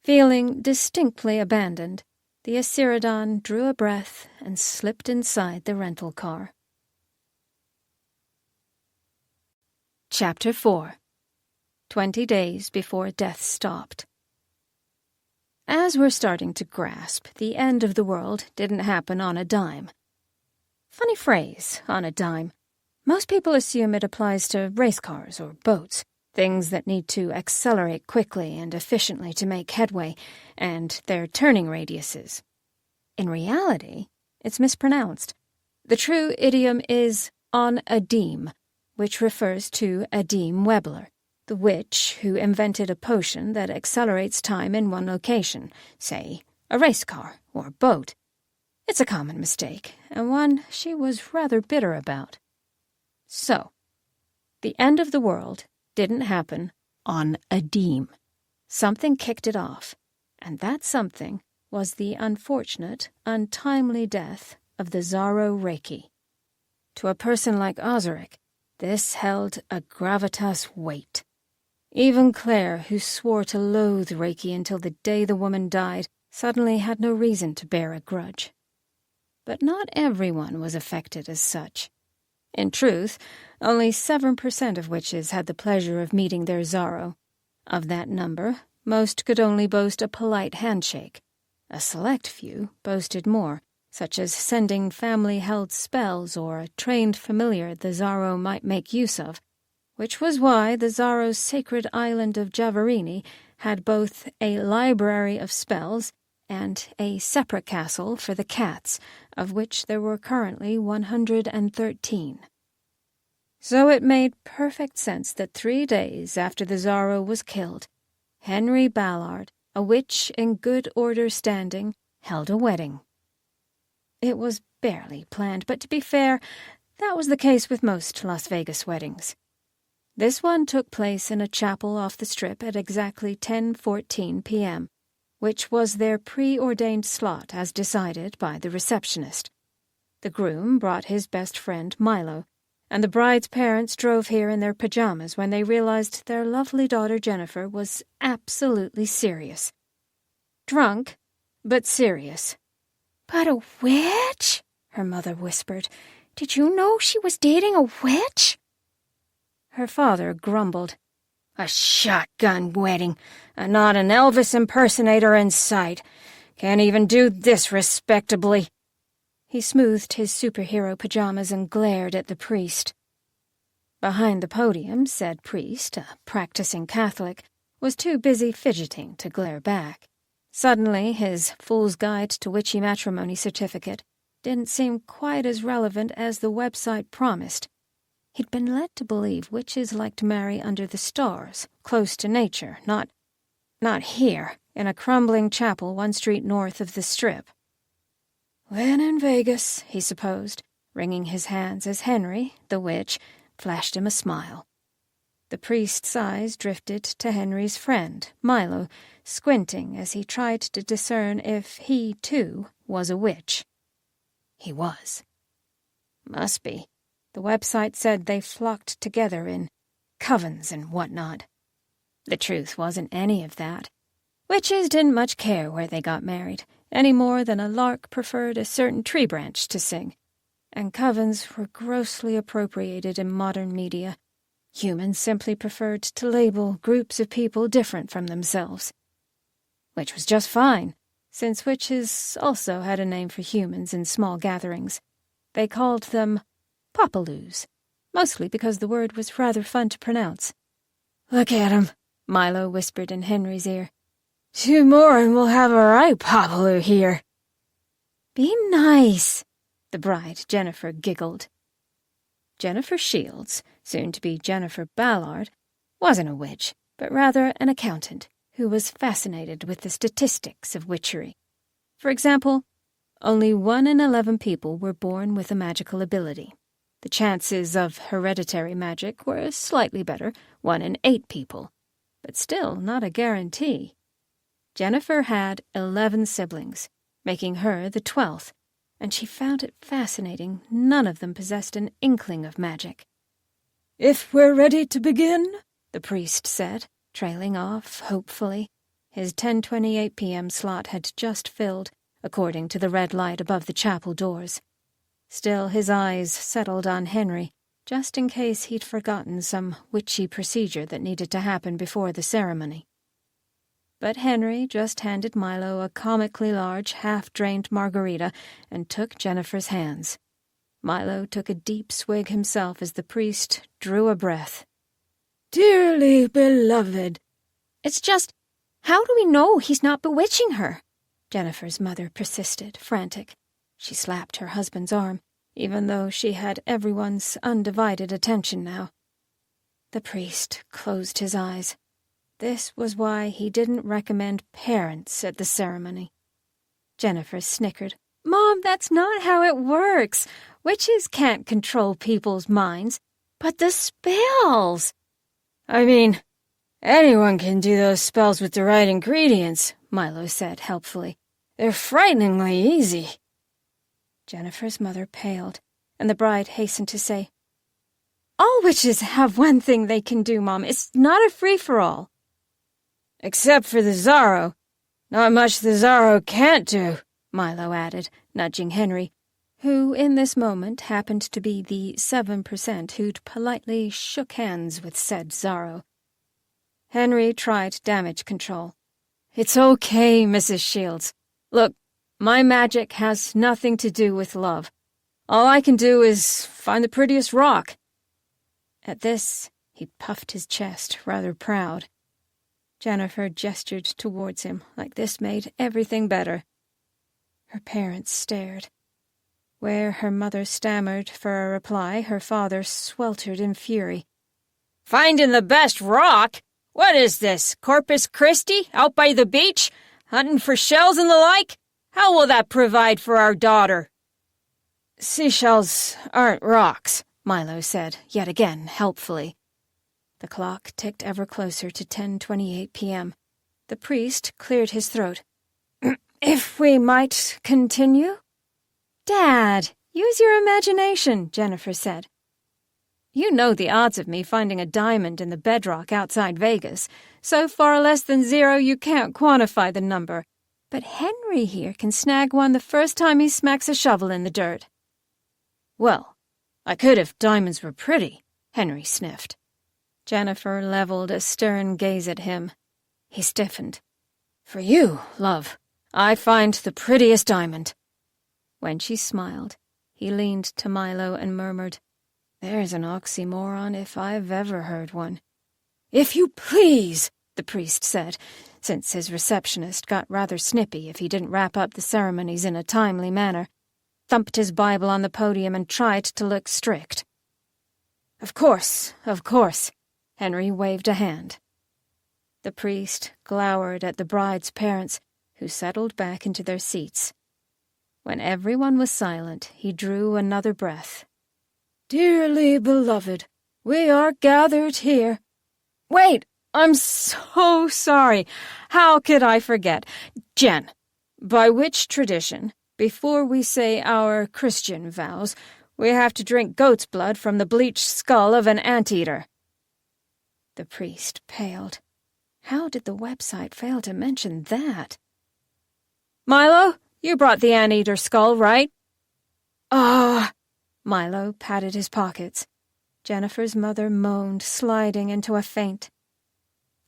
Feeling distinctly abandoned, the Asiridon drew a breath and slipped inside the rental car. Chapter 4. 20 days before death stopped. As we're starting to grasp, the end of the world didn't happen on a dime. Funny phrase, on a dime. Most people assume it applies to race cars or boats, things that need to accelerate quickly and efficiently to make headway, and their turning radiuses. In reality, it's mispronounced. The true idiom is on a dime, which refers to Adim Webbler, the witch who invented a potion that accelerates time in one location, say, a race car or boat. It's a common mistake, and one she was rather bitter about. So, the end of the world didn't happen on a dime. Something kicked it off, and that something was the unfortunate, untimely death of the Zaro Reiki. To a person like Ozarik, this held a gravitas weight. Even Claire, who swore to loathe Reiki until the day the woman died, suddenly had no reason to bear a grudge. But not everyone was affected as such. In truth, only 7% of witches had the pleasure of meeting their Zaro. Of that number, most could only boast a polite handshake. A select few boasted more, such as sending family-held spells or a trained familiar the Zaro might make use of, which was why the Zaro's sacred island of Javarini had both a library of spells
and a separate castle for the cats, of which there were currently 113. So it made perfect sense that 3 days after the Zaro was killed, Henry Ballard, a witch in good order standing, held a wedding. It was barely planned, but to be fair, that was the case with most Las Vegas weddings. This one took place in a chapel off the Strip at exactly 10:14 p.m., which was their preordained slot as decided by the receptionist. The groom brought his best friend, Milo, and the bride's parents drove here in their pajamas when they realized their lovely daughter Jennifer was absolutely serious. Drunk, but serious.
"But a witch?" her mother whispered. "Did you know she was dating a witch?"
Her father grumbled. "A shotgun wedding, and not an Elvis impersonator in sight. Can't even do this respectably." He smoothed his superhero pajamas and glared at the priest. Behind the podium, said priest, a practicing Catholic, was too busy fidgeting to glare back. Suddenly, his Fool's Guide to Witchy Matrimony certificate didn't seem quite as relevant as the website promised. He'd been led to believe witches like to marry under the stars, close to nature, not here, in a crumbling chapel 1 street north of the Strip. When in Vegas, he supposed, wringing his hands as Henry, the witch, flashed him a smile. The priest's eyes drifted to Henry's friend, Milo, squinting as he tried to discern if he, too, was a witch. He was. Must be. The website said they flocked together in covens and whatnot. The truth wasn't any of that. Witches didn't much care where they got married, any more than a lark preferred a certain tree branch to sing. And covens were grossly appropriated in modern media. Humans simply preferred to label groups of people different from themselves. Which was just fine, since witches also had a name for humans in small gatherings. They called them Popaloos, mostly because the word was rather fun to pronounce. "Look at 'em," Milo whispered in Henry's ear. "2 more and we'll have a right Popaloo here." "Be nice," the bride, Jennifer, giggled. Jennifer Shields, soon to be Jennifer Ballard, wasn't a witch, but rather an accountant who was fascinated with the statistics of witchery. For example, only 1 in 11 people were born with a magical ability. The chances of hereditary magic were slightly better, 1 in 8 people, but still not a guarantee. Jennifer had 11 siblings, making her the 12th, and she found it fascinating none of them possessed an inkling of magic. "If we're ready to begin," the priest said, trailing off hopefully. His 10:28 p.m. slot had just filled, according to the red light above the chapel doors. Still, his eyes settled on Henry, just in case he'd forgotten some witchy procedure that needed to happen before the ceremony. But Henry just handed Milo a comically large, half-drained margarita and took Jennifer's hands. Milo took a deep swig himself as the priest drew a breath. "Dearly beloved."
"It's just, how do we know he's not bewitching her?" Jennifer's mother persisted, frantic. She slapped her husband's arm, even though she had everyone's undivided attention now. The priest closed his eyes. This was why he didn't recommend parents at the ceremony. Jennifer snickered. "Mom, that's not how it works. Witches can't control people's minds. But the spells!"
"I mean, anyone can do those spells with the right ingredients," Milo said helpfully. "They're frighteningly easy." Jennifer's mother paled, and the bride hastened to say, "All witches have one thing they can do, Mom. It's not a free-for-all." "Except for the Zaro. Not much the Zaro can't do," Milo added, nudging Henry, who in this moment happened to be the 7% who'd politely shook hands with said Zaro. Henry tried damage control. "It's okay, Mrs. Shields. Look, my magic has nothing to do with love. All I can do is find the prettiest rock." At this, he puffed his chest, rather proud.
Jennifer gestured towards him, like this made everything better. Her parents stared. Where her mother stammered for a reply, her father sweltered in fury.
"Finding the best rock? What is this, Corpus Christi, out by the beach? Hunting for shells and the like? How will that provide for our daughter?"
"Seashells aren't rocks," Milo said, yet again helpfully. The clock ticked ever closer to 10:28 p.m. The priest cleared his throat. "If we might continue?"
"Dad, use your imagination," Jennifer said.
"You know the odds of me finding a diamond in the bedrock outside Vegas. So far less than 0 you can't quantify the number. But Henry here can snag one the first time he smacks a shovel in the dirt." "Well, I could if diamonds were pretty," Henry sniffed. Jennifer leveled a stern gaze at him. He stiffened. "For you, love, I find the prettiest diamond." When she smiled, he leaned to Milo and murmured, "There's an oxymoron if I've ever heard one." "If you please," the priest said, since his receptionist got rather snippy if he didn't wrap up the ceremonies in a timely manner, thumped his Bible on the podium and tried to look strict. Of course," Henry waved a hand. The priest glowered at the bride's parents, who settled back into their seats. When everyone was silent, he drew another breath. "Dearly beloved, we are gathered here—" "Wait, I'm so sorry. How could I forget? Jen, by which tradition, before we say our Christian vows, we have to drink goat's blood from the bleached skull of an anteater?" The priest paled. How did the website fail to mention that? "Milo, you brought the anteater skull, right?" "Ah!" Milo patted his pockets. Jennifer's mother moaned, sliding into a faint.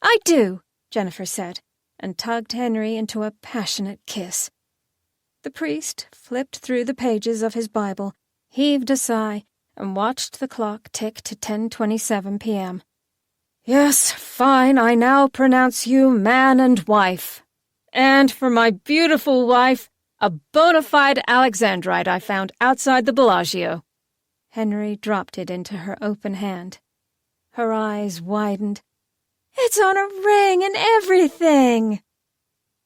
"I do," Jennifer said, and tugged Henry into a passionate kiss. The priest flipped through the pages of his Bible, heaved a sigh, and watched the clock tick to 10:27 p.m. "Yes, fine, I now pronounce you man and wife. And for my beautiful wife, a bona fide Alexandrite I found outside the Bellagio." Henry dropped it into her open hand. Her eyes widened.
"It's on a ring and everything!"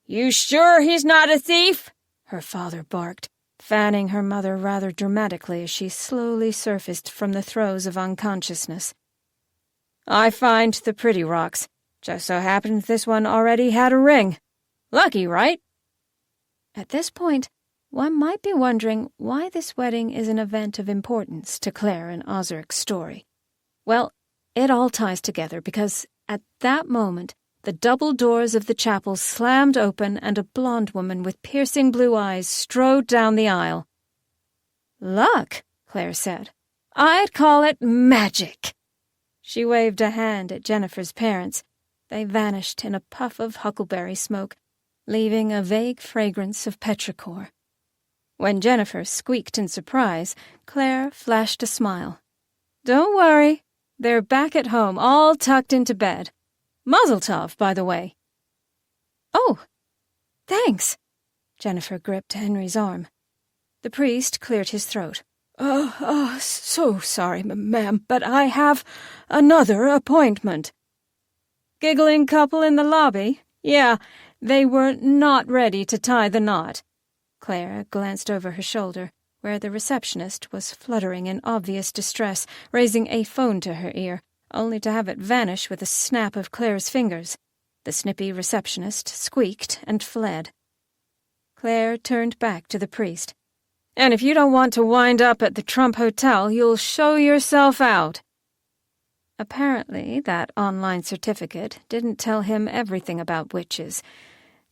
"You sure he's not a thief?"
her father barked, fanning her mother rather dramatically as she slowly surfaced from the throes of unconsciousness. "I find the pretty rocks. Just so happened this one already had a ring. Lucky, right?" At this point, one might be wondering why this wedding is an event of importance to Claire and Ozarik's story. Well, it all ties together because at that moment, the double doors of the chapel slammed open and a blonde woman with piercing blue eyes strode down the aisle. "Luck," Claire said. "I'd call it magic." She waved a hand at Jennifer's parents. They vanished in a puff of huckleberry smoke, leaving a vague fragrance of petrichor. When Jennifer squeaked in surprise, Claire flashed a smile. "Don't worry. They're back at home, all tucked into bed. Mazel tov, by the way." "Oh, thanks." Jennifer gripped Henry's arm. The priest cleared his throat. So sorry, ma'am, but I have another appointment." Giggling couple in the lobby? Yeah, they were not ready to tie the knot. Claire glanced over her shoulder, where the receptionist was fluttering in obvious distress, raising a phone to her ear, only to have it vanish with a snap of Claire's fingers. The snippy receptionist squeaked and fled. Claire turned back to the priest. "And if you don't want to wind up at the Trump Hotel, you'll show yourself out." Apparently, that online certificate didn't tell him everything about witches.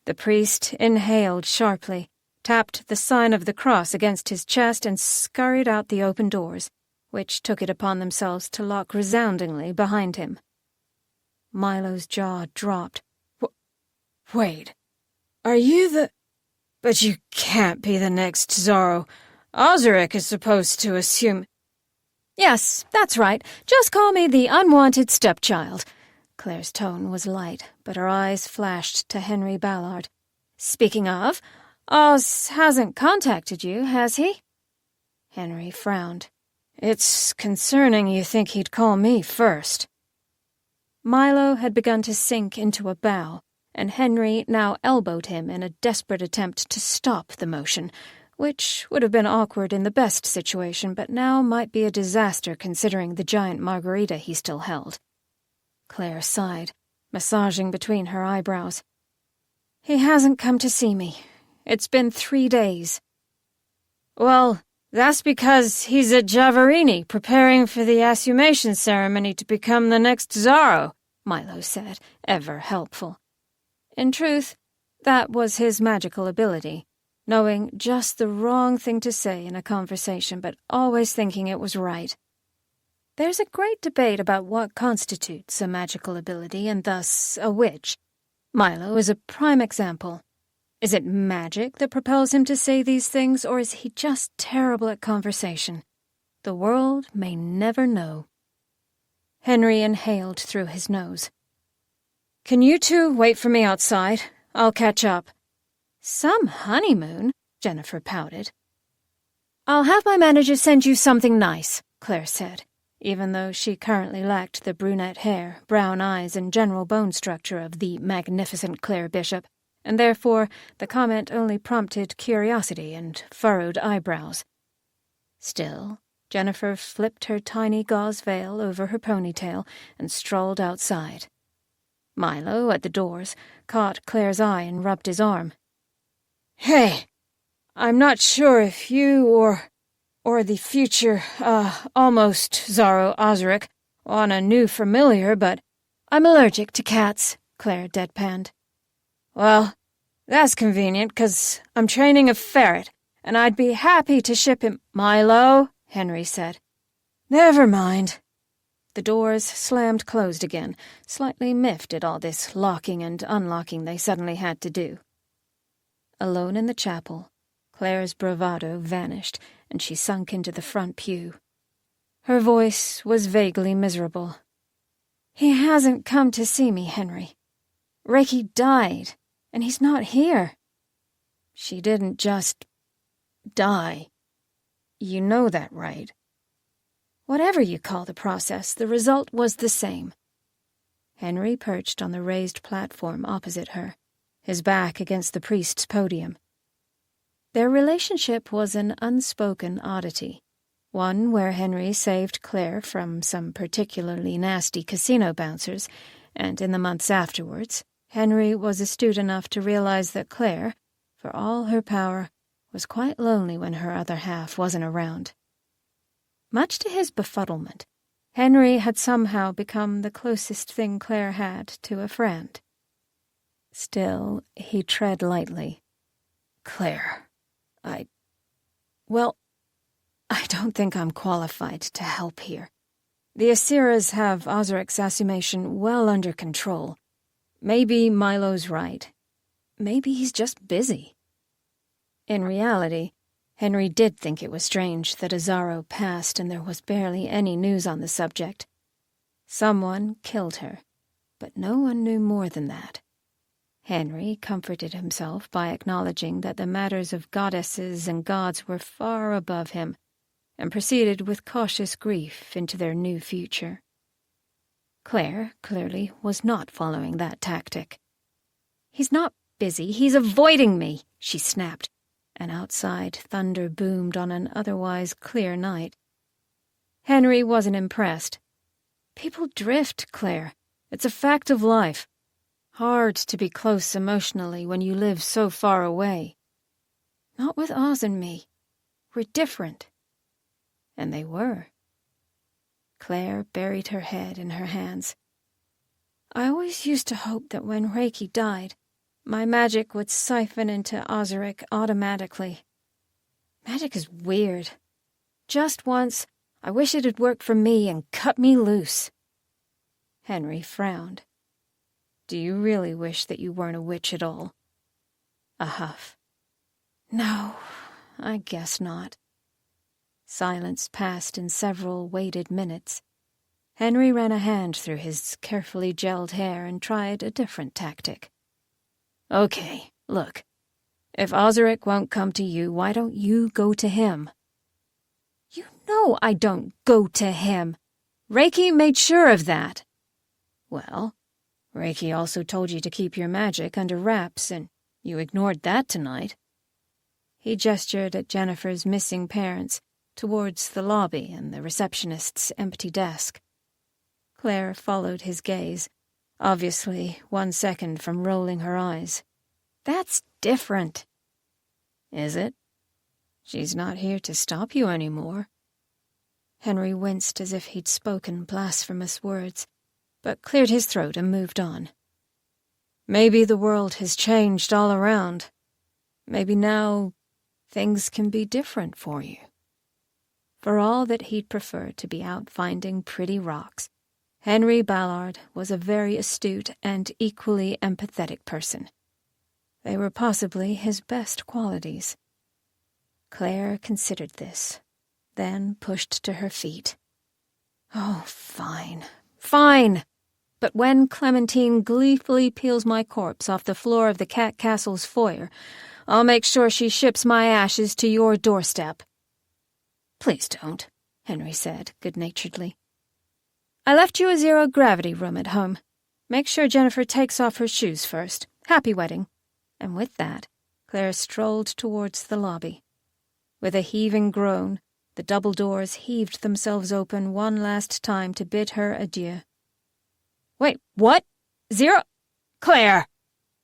The priest inhaled sharply, tapped the sign of the cross against his chest, and scurried out the open doors, which took it upon themselves to lock resoundingly behind him. Milo's jaw dropped. Wait, are you the... But you can't be the next Zaro. Ozarik is supposed to assume... "Yes, that's right. Just call me the unwanted stepchild." Claire's tone was light, but her eyes flashed to Henry Ballard. "Speaking of, Oz hasn't contacted you, has he?" Henry frowned. "It's concerning you think he'd call me first." Milo had begun to sink into a bow, and Henry now elbowed him in a desperate attempt to stop the motion, which would have been awkward in the best situation, but now might be a disaster considering the giant margarita he still held. Claire sighed, massaging between her eyebrows. "He hasn't come to see me. It's been 3 days."
"Well, that's because he's at Javarini, preparing for the assumation ceremony to become the next Zaro,"
Milo said, ever helpful. In truth, that was his magical ability, knowing just the wrong thing to say in a conversation, but always thinking it was right. There's a great debate about what constitutes a magical ability and thus a witch. Milo is a prime example. Is it magic that propels him to say these things, or is he just terrible at conversation? The world may never know. Henry inhaled through his nose.
"Can you two wait for me outside? I'll catch up."
"Some honeymoon," Jennifer pouted. "I'll have my manager send you something nice," Claire said, even though she currently lacked the brunette hair, brown eyes, and general bone structure of the magnificent Claire Bishop, and therefore the comment only prompted curiosity and furrowed eyebrows. Still, Jennifer flipped her tiny gauze veil over her ponytail and strolled outside. Milo, at the doors, caught Claire's eye and rubbed his arm.
"Hey, I'm not sure if you or the future, almost Zaro Ozarik want a new familiar, but—"
"I'm allergic to cats," Claire deadpanned.
"Well, that's convenient, 'cause I'm training a ferret, and I'd be happy to ship him—"
"Milo," Henry said.
"Never mind."
The doors slammed closed again, slightly miffed at all this locking and unlocking they suddenly had to do. Alone in the chapel, Claire's bravado vanished, and she sunk into the front pew. Her voice was vaguely miserable. "He hasn't come to see me, Henry. Reiki died, and he's not here." "She didn't just die. You know that, right?" "Whatever you call the process, the result was the same." Henry perched on the raised platform opposite her, his back against the priest's podium. Their relationship was an unspoken oddity, one where Henry saved Claire from some particularly nasty casino bouncers, and in the months afterwards, Henry was astute enough to realize that Claire, for all her power, was quite lonely when her other half wasn't around. Much to his befuddlement, Henry had somehow become the closest thing Claire had to a friend. Still, he tread lightly. "Claire, I don't think I'm qualified to help here. The Asiras have Ozarik's assumation well under control. Maybe Milo's right. Maybe he's just busy." In reality, Henry did think it was strange that Zaro passed and there was barely any news on the subject. Someone killed her, but no one knew more than that. Henry comforted himself by acknowledging that the matters of goddesses and gods were far above him, and proceeded with cautious grief into their new future. Claire, clearly, was not following that tactic. "He's not busy, he's avoiding me," she snapped, and outside thunder boomed on an otherwise clear night. Henry wasn't impressed. "People drift, Claire. It's a fact of life. Hard to be close emotionally when you live so far away. Not with Oz and me. We're different." And they were. Claire buried her head in her hands. "I always used to hope that when Reiki died, my magic would siphon into Ozarik automatically. Magic is weird. Just once, I wish it had worked for me and cut me loose." Henry frowned. "Do you really wish that you weren't a witch at all?" A huff. "No, I guess not." Silence passed in several weighted minutes.
Henry ran a hand through his carefully gelled hair and tried a different tactic. "Okay, look. If Ozarik won't come to you, why don't you go to him?" "You know I don't go to him. Reiki made sure of that." "Well, Reiki also told you to keep your magic under wraps, and you ignored that tonight." He gestured at Jennifer's missing parents, towards the lobby and the receptionist's empty desk. Claire followed his gaze, obviously 1 second from rolling her eyes. "That's different." "Is it? She's not here to stop you anymore." Henry winced as if he'd spoken blasphemous words, but cleared his throat and moved on. "Maybe the world has changed all around. Maybe now things can be different for you." For all that he'd prefer to be out finding pretty rocks, Henry Ballard was a very astute and equally empathetic person. They were possibly his best qualities. Claire considered this, then pushed to her feet. "Oh, fine, fine! But when Clementine gleefully peels my corpse off the floor of the Cat Castle's foyer, I'll make sure she ships my ashes to your doorstep." "Please don't," Henry said good-naturedly. "I left you a zero-gravity room at home. Make sure Jennifer takes off her shoes first. Happy wedding." And with that, Claire strolled towards the lobby. With a heaving groan, the double doors heaved themselves open one last time to bid her adieu. "Wait, what? Zero? Claire!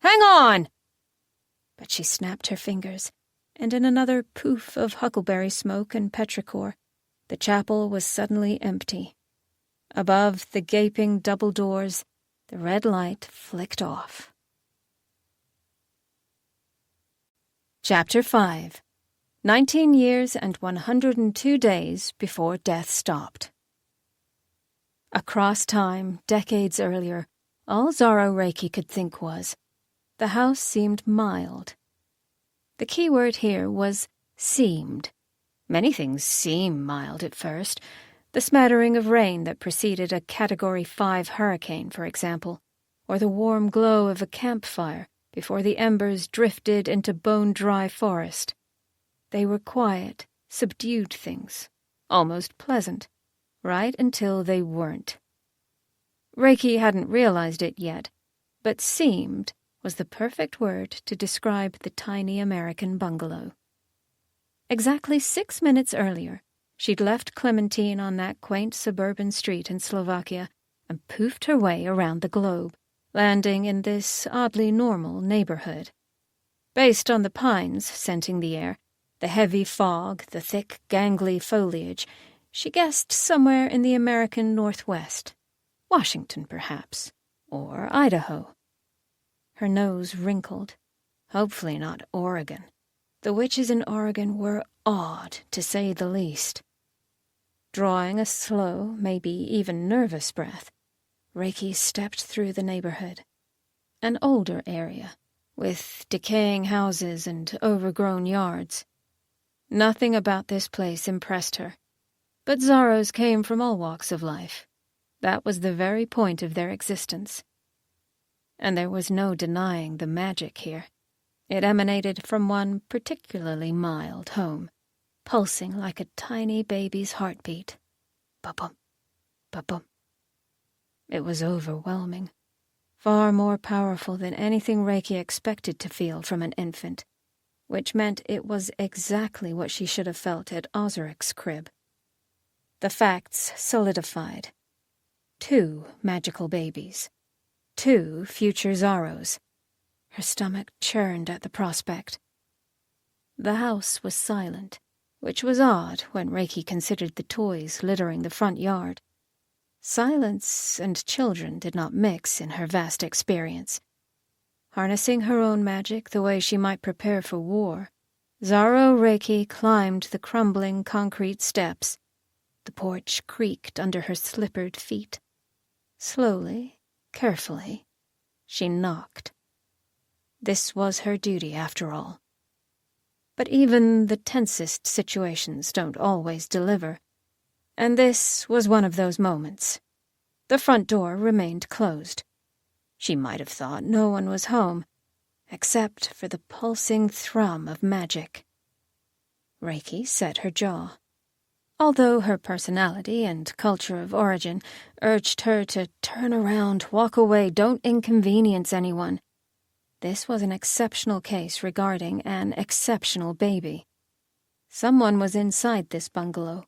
Hang on!" But she snapped her fingers, and in another poof of huckleberry smoke and petrichor, the chapel was suddenly empty. Above the gaping double doors, the red light flicked off. Chapter 5. 19 years and 102 days before death stopped. Across time, decades earlier, all Zaro Reiki could think was, the house seemed mild. The key word here was seemed. Many things seem mild at first. The smattering of rain that preceded a Category 5 hurricane, for example, or the warm glow of a campfire before the embers drifted into bone-dry forest. They were quiet, subdued things, almost pleasant, right until they weren't. Reiki hadn't realized it yet, but seemed was the perfect word to describe the tiny American bungalow. Exactly 6 minutes earlier, she'd left Clementine on that quaint suburban street in Slovakia and poofed her way around the globe, landing in this oddly normal neighborhood. Based on the pines scenting the air, the heavy fog, the thick, gangly foliage, she guessed somewhere in the American Northwest. Washington, perhaps, or Idaho. Her nose wrinkled. Hopefully not Oregon. The witches in Oregon were odd, to say the least. Drawing a slow, maybe even nervous breath, Reiki stepped through the neighborhood. An older area, with decaying houses and overgrown yards. Nothing about this place impressed her, but Zaros came from all walks of life. That was the very point of their existence. And there was no denying the magic here. It emanated from one particularly mild home, pulsing like a tiny baby's heartbeat. Ba-bum, ba-bum. It was overwhelming, far more powerful than anything Reiki expected to feel from an infant, which meant it was exactly what she should have felt at Ozarik's crib. The facts solidified. 2 magical babies. 2 future Zaros. Her stomach churned at the prospect. The house was silent, which was odd when Reiki considered the toys littering the front yard. Silence and children did not mix in her vast experience. Harnessing her own magic the way she might prepare for war, Zaro Reiki climbed the crumbling concrete steps. The porch creaked under her slippered feet. Slowly, carefully, she knocked. This was her duty, after all. But even the tensest situations don't always deliver, and this was one of those moments.
The front door remained closed. She might have thought no one was home, except for the pulsing thrum of magic. Reiki set her jaw. Although her personality and culture of origin urged her to turn around, walk away, don't inconvenience anyone, this was an exceptional case regarding an exceptional baby. Someone was inside this bungalow,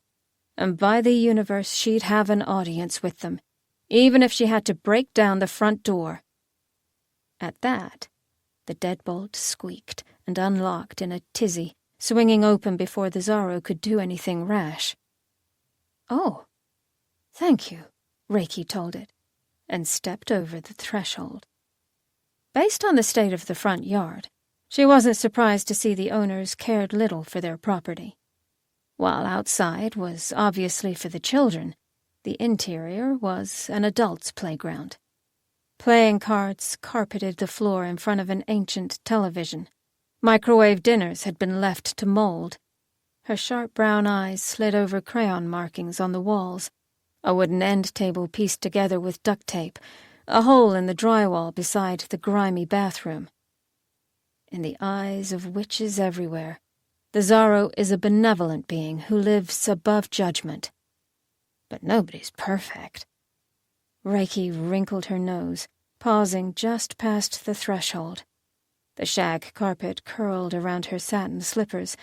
and by the universe she'd have an audience with them, even if she had to break down the front door. At that, the deadbolt squeaked and unlocked in a tizzy, swinging open before the Zaro could do anything rash. "Oh, thank you," Reiki told it, and stepped over the threshold. Based on the state of the front yard, she wasn't surprised to see the owners cared little for their property. While outside was obviously for the children, the interior was an adult's playground. Playing cards carpeted the floor in front of an ancient television. Microwave dinners had been left to mold. Her sharp brown eyes slid over crayon markings on the walls, a wooden end table pieced together with duct tape, a hole in the drywall beside the grimy bathroom. In the eyes of witches everywhere, the Zaro is a benevolent being who lives above judgment. But nobody's perfect. Reiki wrinkled her nose, pausing just past the threshold. The shag carpet curled around her satin slippers,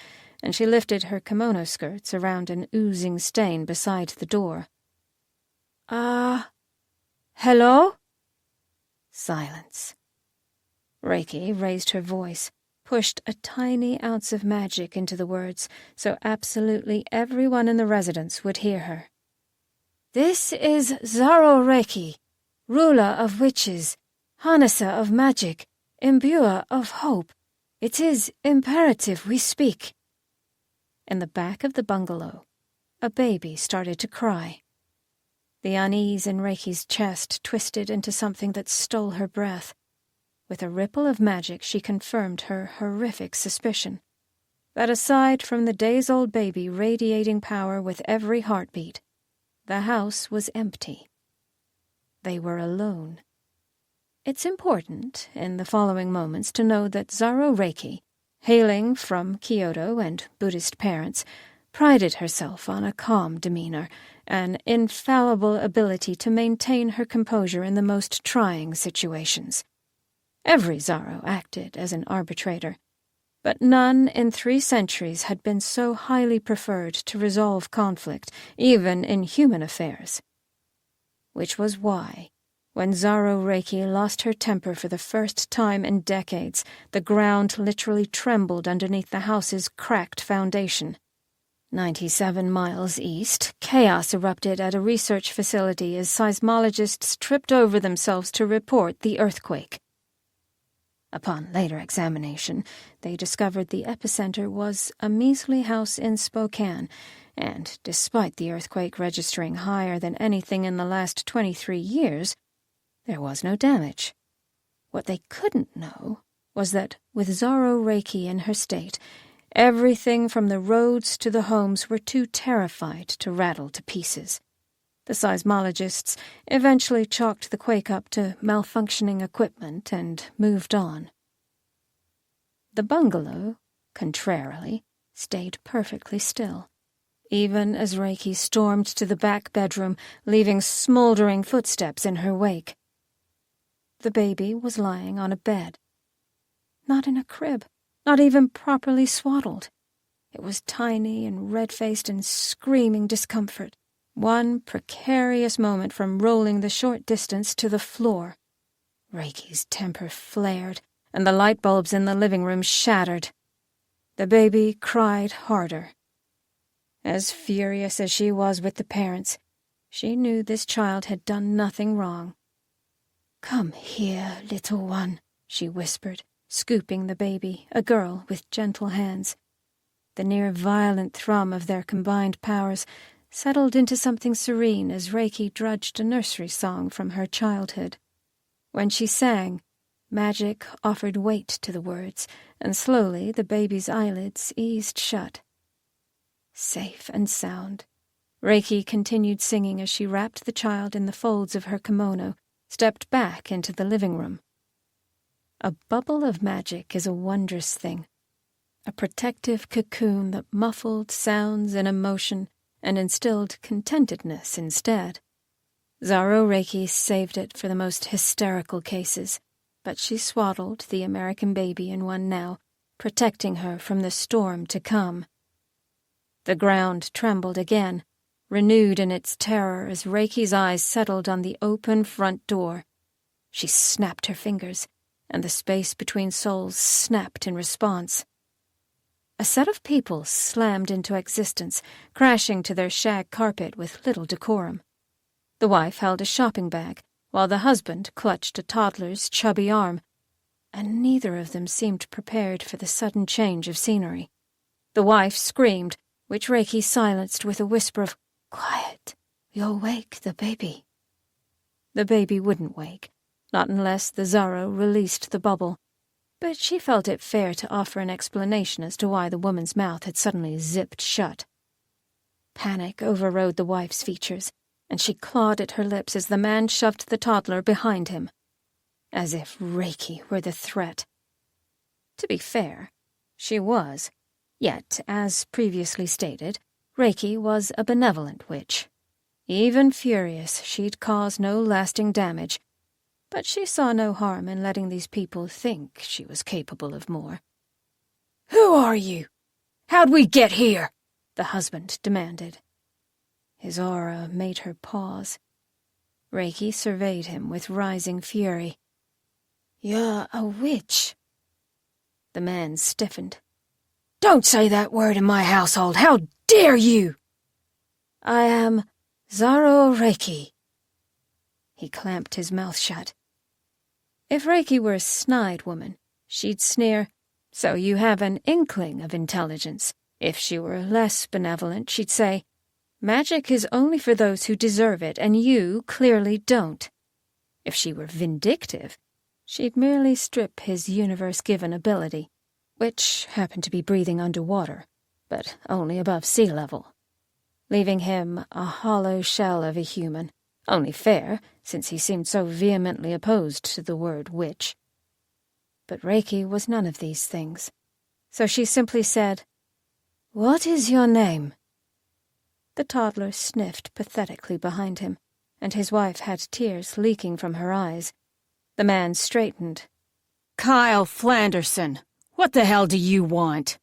and she lifted her kimono skirts around an oozing stain beside the door. Hello?" Silence. Reiki raised her voice, pushed a tiny ounce of magic into the words so absolutely everyone in the residence would hear her. "This is Zaro Reiki, ruler of witches, harnesser of magic, imbuer of hope. It is imperative we speak." In the back of the bungalow, a baby started to cry. The unease in Reiki's chest twisted into something that stole her breath. With a ripple of magic, she confirmed her horrific suspicion that aside from the days-old baby radiating power with every heartbeat, the house was empty. They were alone. It's important, in the following moments, to know that Zaro Reiki, hailing from Kyoto and Buddhist parents, prided herself on a calm demeanor, an infallible ability to maintain her composure in the most trying situations. Every Zaro acted as an arbitrator, but none in 3 centuries had been so highly preferred to resolve conflict, even in human affairs. Which was why, when Zaro Reiki lost her temper for the first time in decades, the ground literally trembled underneath the house's cracked foundation. 97 miles east, chaos erupted at a research facility as seismologists tripped over themselves to report the earthquake. Upon later examination, they discovered the epicenter was a measly house in Spokane, and despite the earthquake registering higher than anything in the last 23 years, there was no damage. What they couldn't know was that, with Zaro Reiki in her state, everything from the roads to the homes were too terrified to rattle to pieces. The seismologists eventually chalked the quake up to malfunctioning equipment and moved on. The bungalow, contrarily, stayed perfectly still, even as Reiki stormed to the back bedroom, leaving smoldering footsteps in her wake. The baby was lying on a bed. Not in a crib, not even properly swaddled. It was tiny and red-faced and screaming discomfort, one precarious moment from rolling the short distance to the floor. Reiki's temper flared, and the light bulbs in the living room shattered. The baby cried harder. As furious as she was with the parents, she knew this child had done nothing wrong. "Come here, little one," she whispered, scooping the baby, a girl, with gentle hands. The near-violent thrum of their combined powers settled into something serene as Reiki drudged a nursery song from her childhood. When she sang, magic offered weight to the words, and slowly the baby's eyelids eased shut. Safe and sound, Reiki continued singing as she wrapped the child in the folds of her kimono, stepped back into the living room. A bubble of magic is a wondrous thing, a protective cocoon that muffled sounds and emotion and instilled contentedness instead. Zaro Reiki saved it for the most hysterical cases, but she swaddled the American baby in one now, protecting her from the storm to come. The ground trembled again, renewed in its terror as Reiki's eyes settled on the open front door. She snapped her fingers, and the space between souls snapped in response. A set of people slammed into existence, crashing to their shag carpet with little decorum. The wife held a shopping bag, while the husband clutched a toddler's chubby arm, and neither of them seemed prepared for the sudden change of scenery. The wife screamed, which Reiki silenced with a whisper of, "Quiet, you'll wake the baby." The baby wouldn't wake, not unless the Zaro released the bubble, but she felt it fair to offer an explanation as to why the woman's mouth had suddenly zipped shut. Panic overrode the wife's features, and she clawed at her lips as the man shoved the toddler behind him, as if Reiki were the threat. To be fair, she was, yet, as previously stated, Reiki was a benevolent witch. Even furious, she'd cause no lasting damage, but she saw no harm in letting these people think she was capable of more.
"Who are you? How'd we get here?"
the husband demanded. His aura made her pause. Reiki surveyed him with rising fury.
"You're a witch."
The man stiffened.
"Don't say that word in my household! How dare you!"
"I am Zaro Reiki." He clamped his mouth shut. If Reiki were a snide woman, she'd sneer, "So you have an inkling of intelligence." If she were less benevolent, she'd say, "Magic is only for those who deserve it, and you clearly don't." If she were vindictive, she'd merely strip his universe-given ability, which happened to be breathing underwater, but only above sea level, leaving him a hollow shell of a human. Only fair, since he seemed so vehemently opposed to the word witch. But Reiki was none of these things, so she simply said, "What is your name?" The toddler sniffed pathetically behind him, and his wife had tears leaking from her eyes. The man straightened.
"Kyle Flanderson, what the hell do you want?"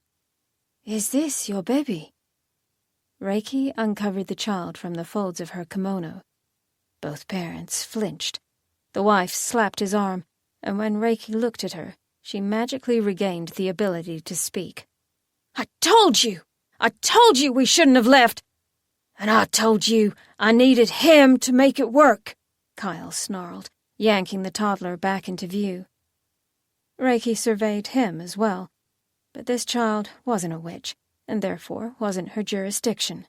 "Is this your baby?" Reiki uncovered the child from the folds of her kimono. Both parents flinched. The wife slapped his arm, and when Reiki looked at her, she magically regained the ability to speak.
I told you we shouldn't have left! And I told you I needed him to make it work,"
Kyle snarled, yanking the toddler back into view. Reiki surveyed him as well, but this child wasn't a witch, and therefore wasn't her jurisdiction.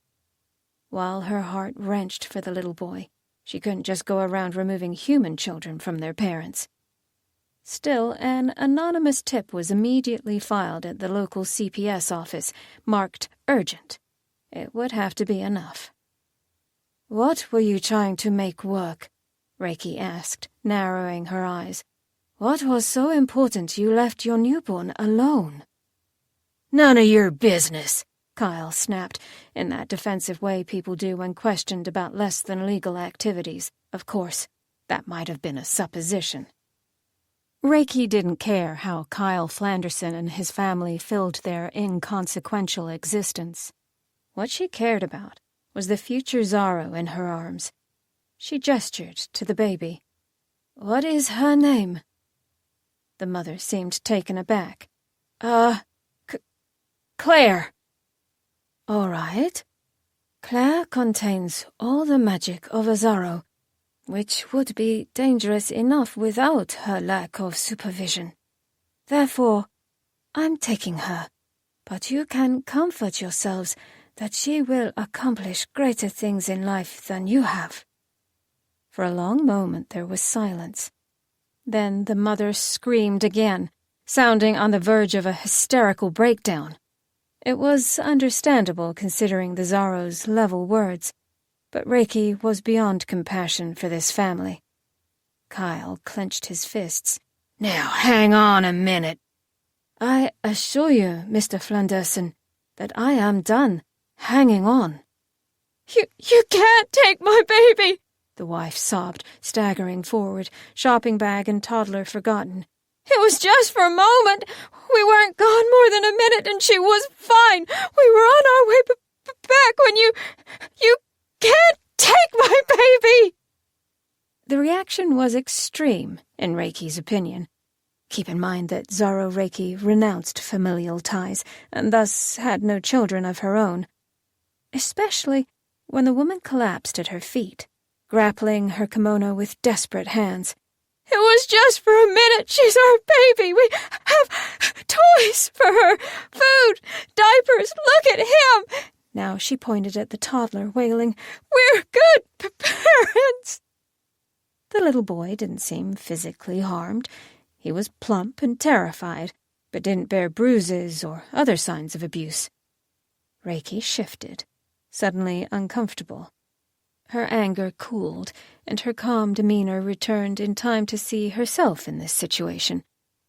While her heart wrenched for the little boy, she couldn't just go around removing human children from their parents. Still, an anonymous tip was immediately filed at the local CPS office, marked urgent. It would have to be enough.
"What were you trying to make work?"
Reiki asked, narrowing her eyes.
"What was so important you left your newborn alone?" "None of your business,"
Kyle snapped, in that defensive way people do when questioned about less than legal activities. Of course, that might have been a supposition. Reiki didn't care how Kyle Flanderson and his family filled their inconsequential existence. What she cared about was the future Zaro in her arms. She gestured to the baby.
"What is her name?"
The mother seemed taken aback.
Claire."
"All right. Claire contains all the magic of a Zaro, which would be dangerous enough without her lack of supervision. Therefore, I'm taking her, but you can comfort yourselves that she will accomplish greater things in life than you have." For a long moment there was silence. Then the mother screamed again, sounding on the verge of a hysterical breakdown. It was understandable considering the Zaro's level words, but Reiki was beyond compassion for this family. Kyle clenched his fists.
Now, hang on a minute.
I assure you, Mr. Flanderson, that I am done hanging on.
You can't take my baby,
the wife sobbed, staggering forward, shopping bag and toddler forgotten.
It was just for a moment. We weren't gone more than a minute and she was fine. We were on our way back when you can't take my baby.
The reaction was extreme, in Reiki's opinion. Keep in mind that Zaro Reiki renounced familial ties and thus had no children of her own, especially when the woman collapsed at her feet, grappling her kimono with desperate hands.
It was just for a minute. She's our baby. We have toys for her, food, diapers. Look at him.
Now she pointed at the toddler, wailing,
We're good parents.
The little boy didn't seem physically harmed. He was plump and terrified, but didn't bear bruises or other signs of abuse. Reiki shifted, suddenly uncomfortable. Her anger cooled, and her calm demeanor returned in time to see herself in this situation,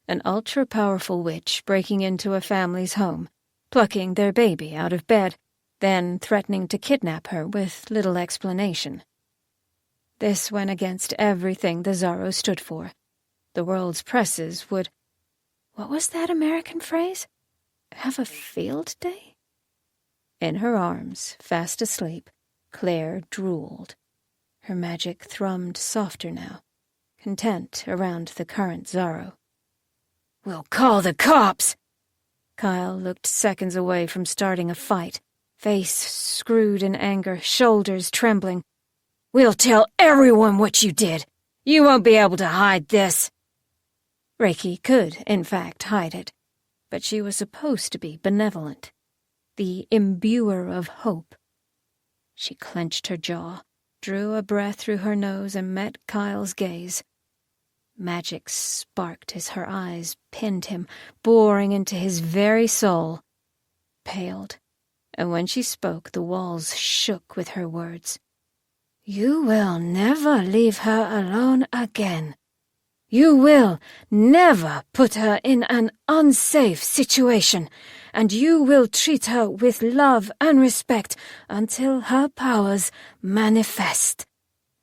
an ultra-powerful witch breaking into a family's home, plucking their baby out of bed, then threatening to kidnap her with little explanation. This went against everything the Zaro stood for. The world's presses would... What was that American phrase? Have a field day? In her arms, fast asleep, Claire drooled. Her magic thrummed softer now, content around the current Zaro.
We'll call the cops!
Kyle looked seconds away from starting a fight, face screwed in anger, shoulders trembling.
We'll tell everyone what you did. You won't be able to hide this.
Reiki could, in fact, hide it, but she was supposed to be benevolent, the imbuer of hope. She clenched her jaw, drew a breath through her nose, and met Kyle's gaze. Magic sparked as her eyes pinned him, boring into his very soul. Paled, and when she spoke, the walls shook with her words. You will never leave her alone again. You will never put her in an unsafe situation, and you will treat her with love and respect until her powers manifest.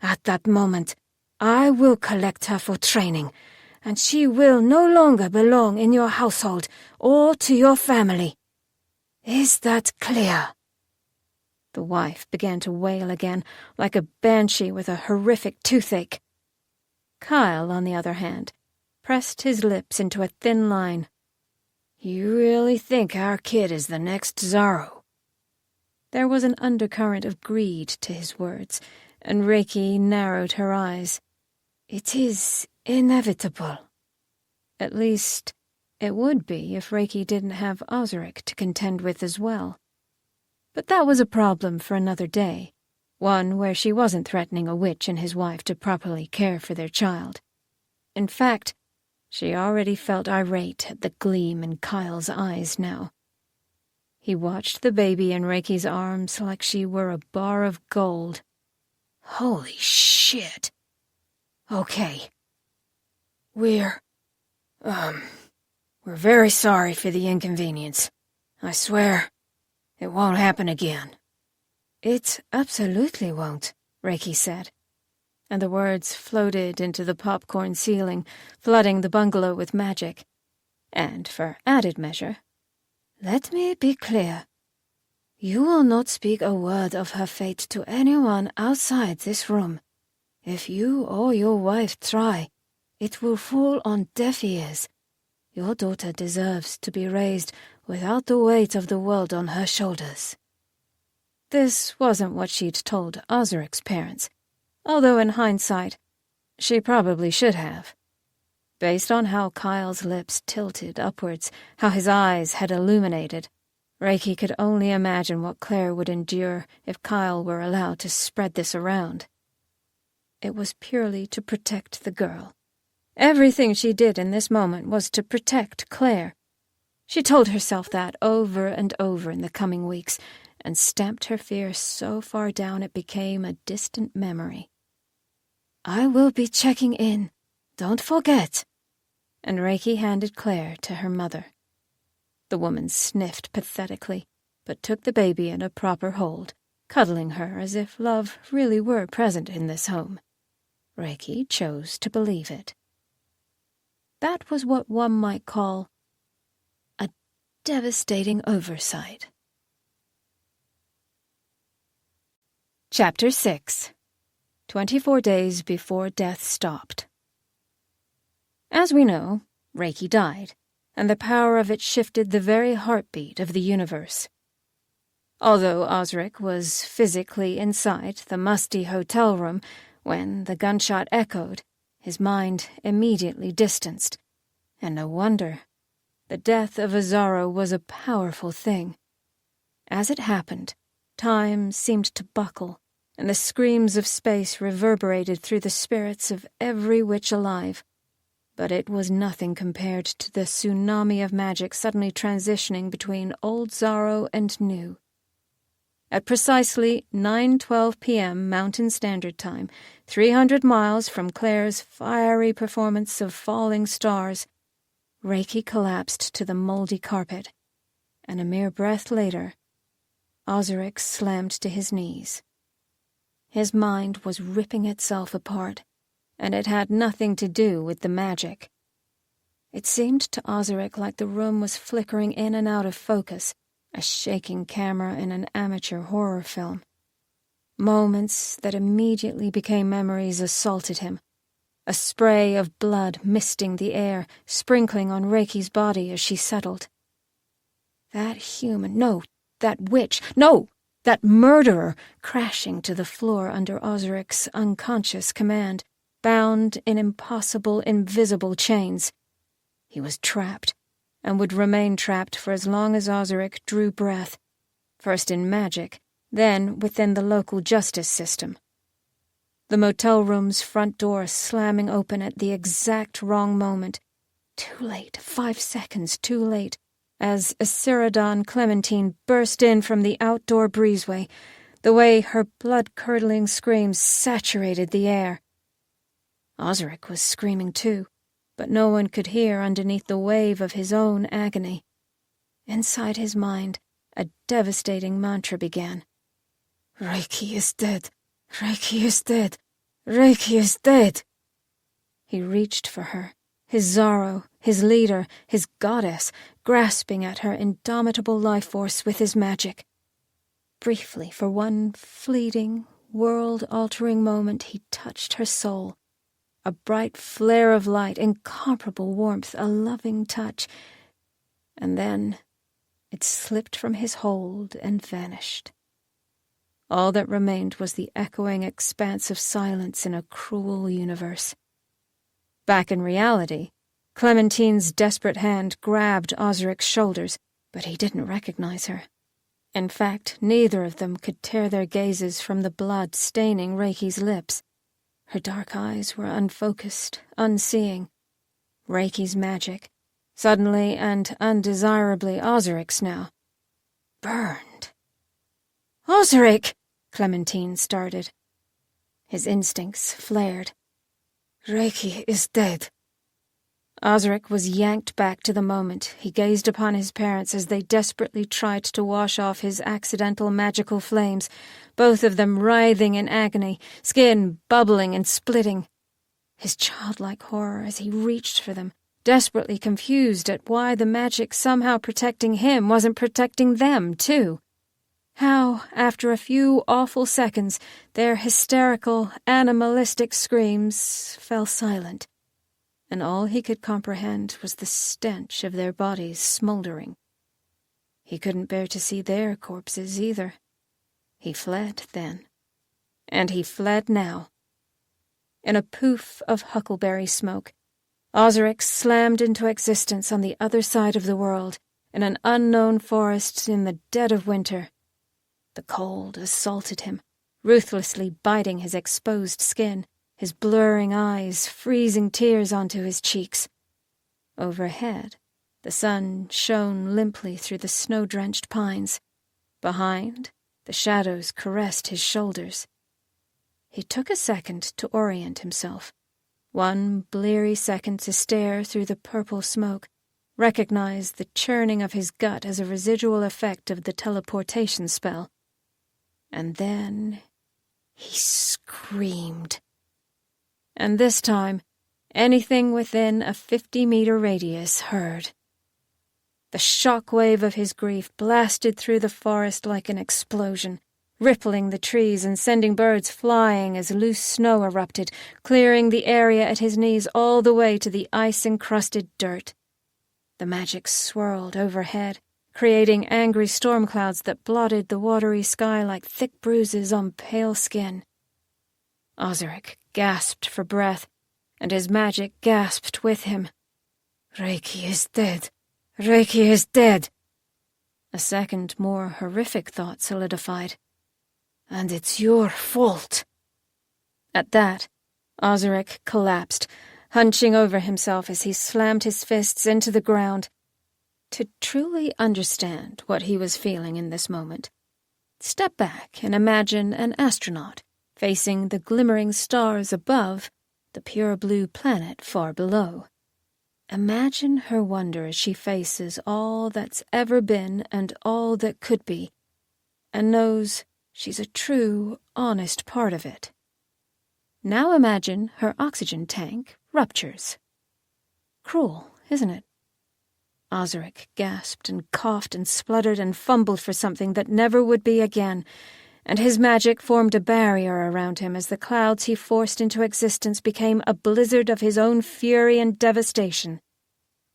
At that moment, I will collect her for training, and she will no longer belong in your household or to your family. Is that clear? The wife began to wail again, like a banshee with a horrific toothache. Kyle, on the other hand, pressed his lips into a thin line.
You really think our kid is the next Zaro?
There was an undercurrent of greed to his words, and Reiki narrowed her eyes.
It is inevitable.
At least, it would be if Reiki didn't have Ozarik to contend with as well. But that was a problem for another day, one where she wasn't threatening a witch and his wife to properly care for their child. In fact, she already felt irate at the gleam in Kyle's eyes now. He watched the baby in Reiki's arms like she were a bar of gold.
Holy shit. Okay. We're very sorry for the inconvenience. I swear, it won't happen again.
It absolutely won't, Reiki said, and the words floated into the popcorn ceiling, flooding the bungalow with magic. And for added measure,
let me be clear. You will not speak a word of her fate to anyone outside this room. If you or your wife try, it will fall on deaf ears. Your daughter deserves to be raised without the weight of the world on her shoulders.
This wasn't what she'd told Ozarik's parents, although in hindsight, she probably should have. Based on how Kyle's lips tilted upwards, how his eyes had illuminated, Reiki could only imagine what Claire would endure if Kyle were allowed to spread this around. It was purely to protect the girl. Everything she did in this moment was to protect Claire. She told herself that over and over in the coming weeks, and stamped her fear so far down it became a distant memory.
"I will be checking in. Don't forget."
And Reiki handed Claire to her mother. The woman sniffed pathetically, but took the baby in a proper hold, cuddling her as if love really were present in this home. Reiki chose to believe it. That was what one might call a devastating oversight. Chapter 6. 24 days before death stopped. As we know, Reiki died, and the power of it shifted the very heartbeat of the universe. Although Ozarik was physically inside the musty hotel room when the gunshot echoed, his mind immediately distanced. And no wonder. The death of Zaro was a powerful thing. As it happened, time seemed to buckle, and the screams of space reverberated through the spirits of every witch alive. But it was nothing compared to the tsunami of magic suddenly transitioning between old Zaro and new. At precisely 9:12 p.m. Mountain Standard Time, 300 miles from Claire's fiery performance of falling stars, Reiki collapsed to the moldy carpet, and a mere breath later, Ozarik slammed to his knees. His mind was ripping itself apart, and it had nothing to do with the magic. It seemed to Ozarik like the room was flickering in and out of focus, a shaking camera in an amateur horror film. Moments that immediately became memories assaulted him, a spray of blood misting the air, sprinkling on Reiki's body as she settled. That human, no, that witch, no, that murderer, crashing to the floor under Ozarik's unconscious command, bound in impossible, invisible chains. He was trapped, and would remain trapped for as long as Ozarik drew breath, first in magic, then within the local justice system. The motel room's front door slamming open at the exact wrong moment, too late, 5 seconds too late, as Esiradon Clementine burst in from the outdoor breezeway, the way her blood-curdling screams saturated the air. Ozarik was screaming too, but no one could hear underneath the wave of his own agony. Inside his mind, a devastating mantra began.
"Reiki is dead. Reiki is dead. Reiki is dead."
He reached for her, his Zaro, his leader, his goddess, grasping at her indomitable life force with his magic. Briefly, for one fleeting, world-altering moment, he touched her soul. A bright flare of light, incomparable warmth, a loving touch. And then it slipped from his hold and vanished. All that remained was the echoing expanse of silence in a cruel universe. Back in reality, Clementine's desperate hand grabbed Ozarik's shoulders, but he didn't recognize her. In fact, neither of them could tear their gazes from the blood staining Reiki's lips. Her dark eyes were unfocused, unseeing. Reiki's magic, suddenly and undesirably Ozarik's now, burned. "Ozarik!" Clementine started. His instincts flared.
"Reiki is dead."
Ozarik was yanked back to the moment. He gazed upon his parents as they desperately tried to wash off his accidental magical flames, both of them writhing in agony, skin bubbling and splitting. His childlike horror as he reached for them, desperately confused at why the magic somehow protecting him wasn't protecting them, too. How, after a few awful seconds, their hysterical, animalistic screams fell silent, and all he could comprehend was the stench of their bodies smoldering. He couldn't bear to see their corpses either. He fled then, and he fled now. In a poof of huckleberry smoke, Ozarik slammed into existence on the other side of the world, in an unknown forest in the dead of winter. The cold assaulted him, ruthlessly biting his exposed skin, his blurring eyes freezing tears onto his cheeks. Overhead, The sun shone limply through the snow-drenched pines. Behind, the shadows caressed his shoulders. He took a second to orient himself. One bleary second to stare through the purple smoke, recognize the churning of his gut as a residual effect of the teleportation spell. And then he screamed. And this time, anything within a 50-meter radius heard. The shock-wave of his grief blasted through the forest like an explosion, rippling the trees and sending birds flying as loose snow erupted, clearing the area at his knees all the way to the ice-encrusted dirt. The magic swirled overhead, creating angry storm clouds that blotted the watery sky like thick bruises on pale skin. Ozarik gasped for breath, and his magic gasped with him. "Reiki is dead! Reiki is dead!" A second, more horrific thought solidified. "And it's your fault." At that, Ozarik collapsed, hunching over himself as he slammed his fists into the ground. To truly understand what he was feeling in this moment, step back and imagine an astronaut facing the glimmering stars above, the pure blue planet far below. Imagine her wonder as she faces all that's ever been and all that could be, and knows she's a true, honest part of it. Now imagine her oxygen tank ruptures. Cruel, isn't it? Ozarik gasped and coughed and spluttered and fumbled for something that never would be again, and his magic formed a barrier around him as the clouds he forced into existence became a blizzard of his own fury and devastation.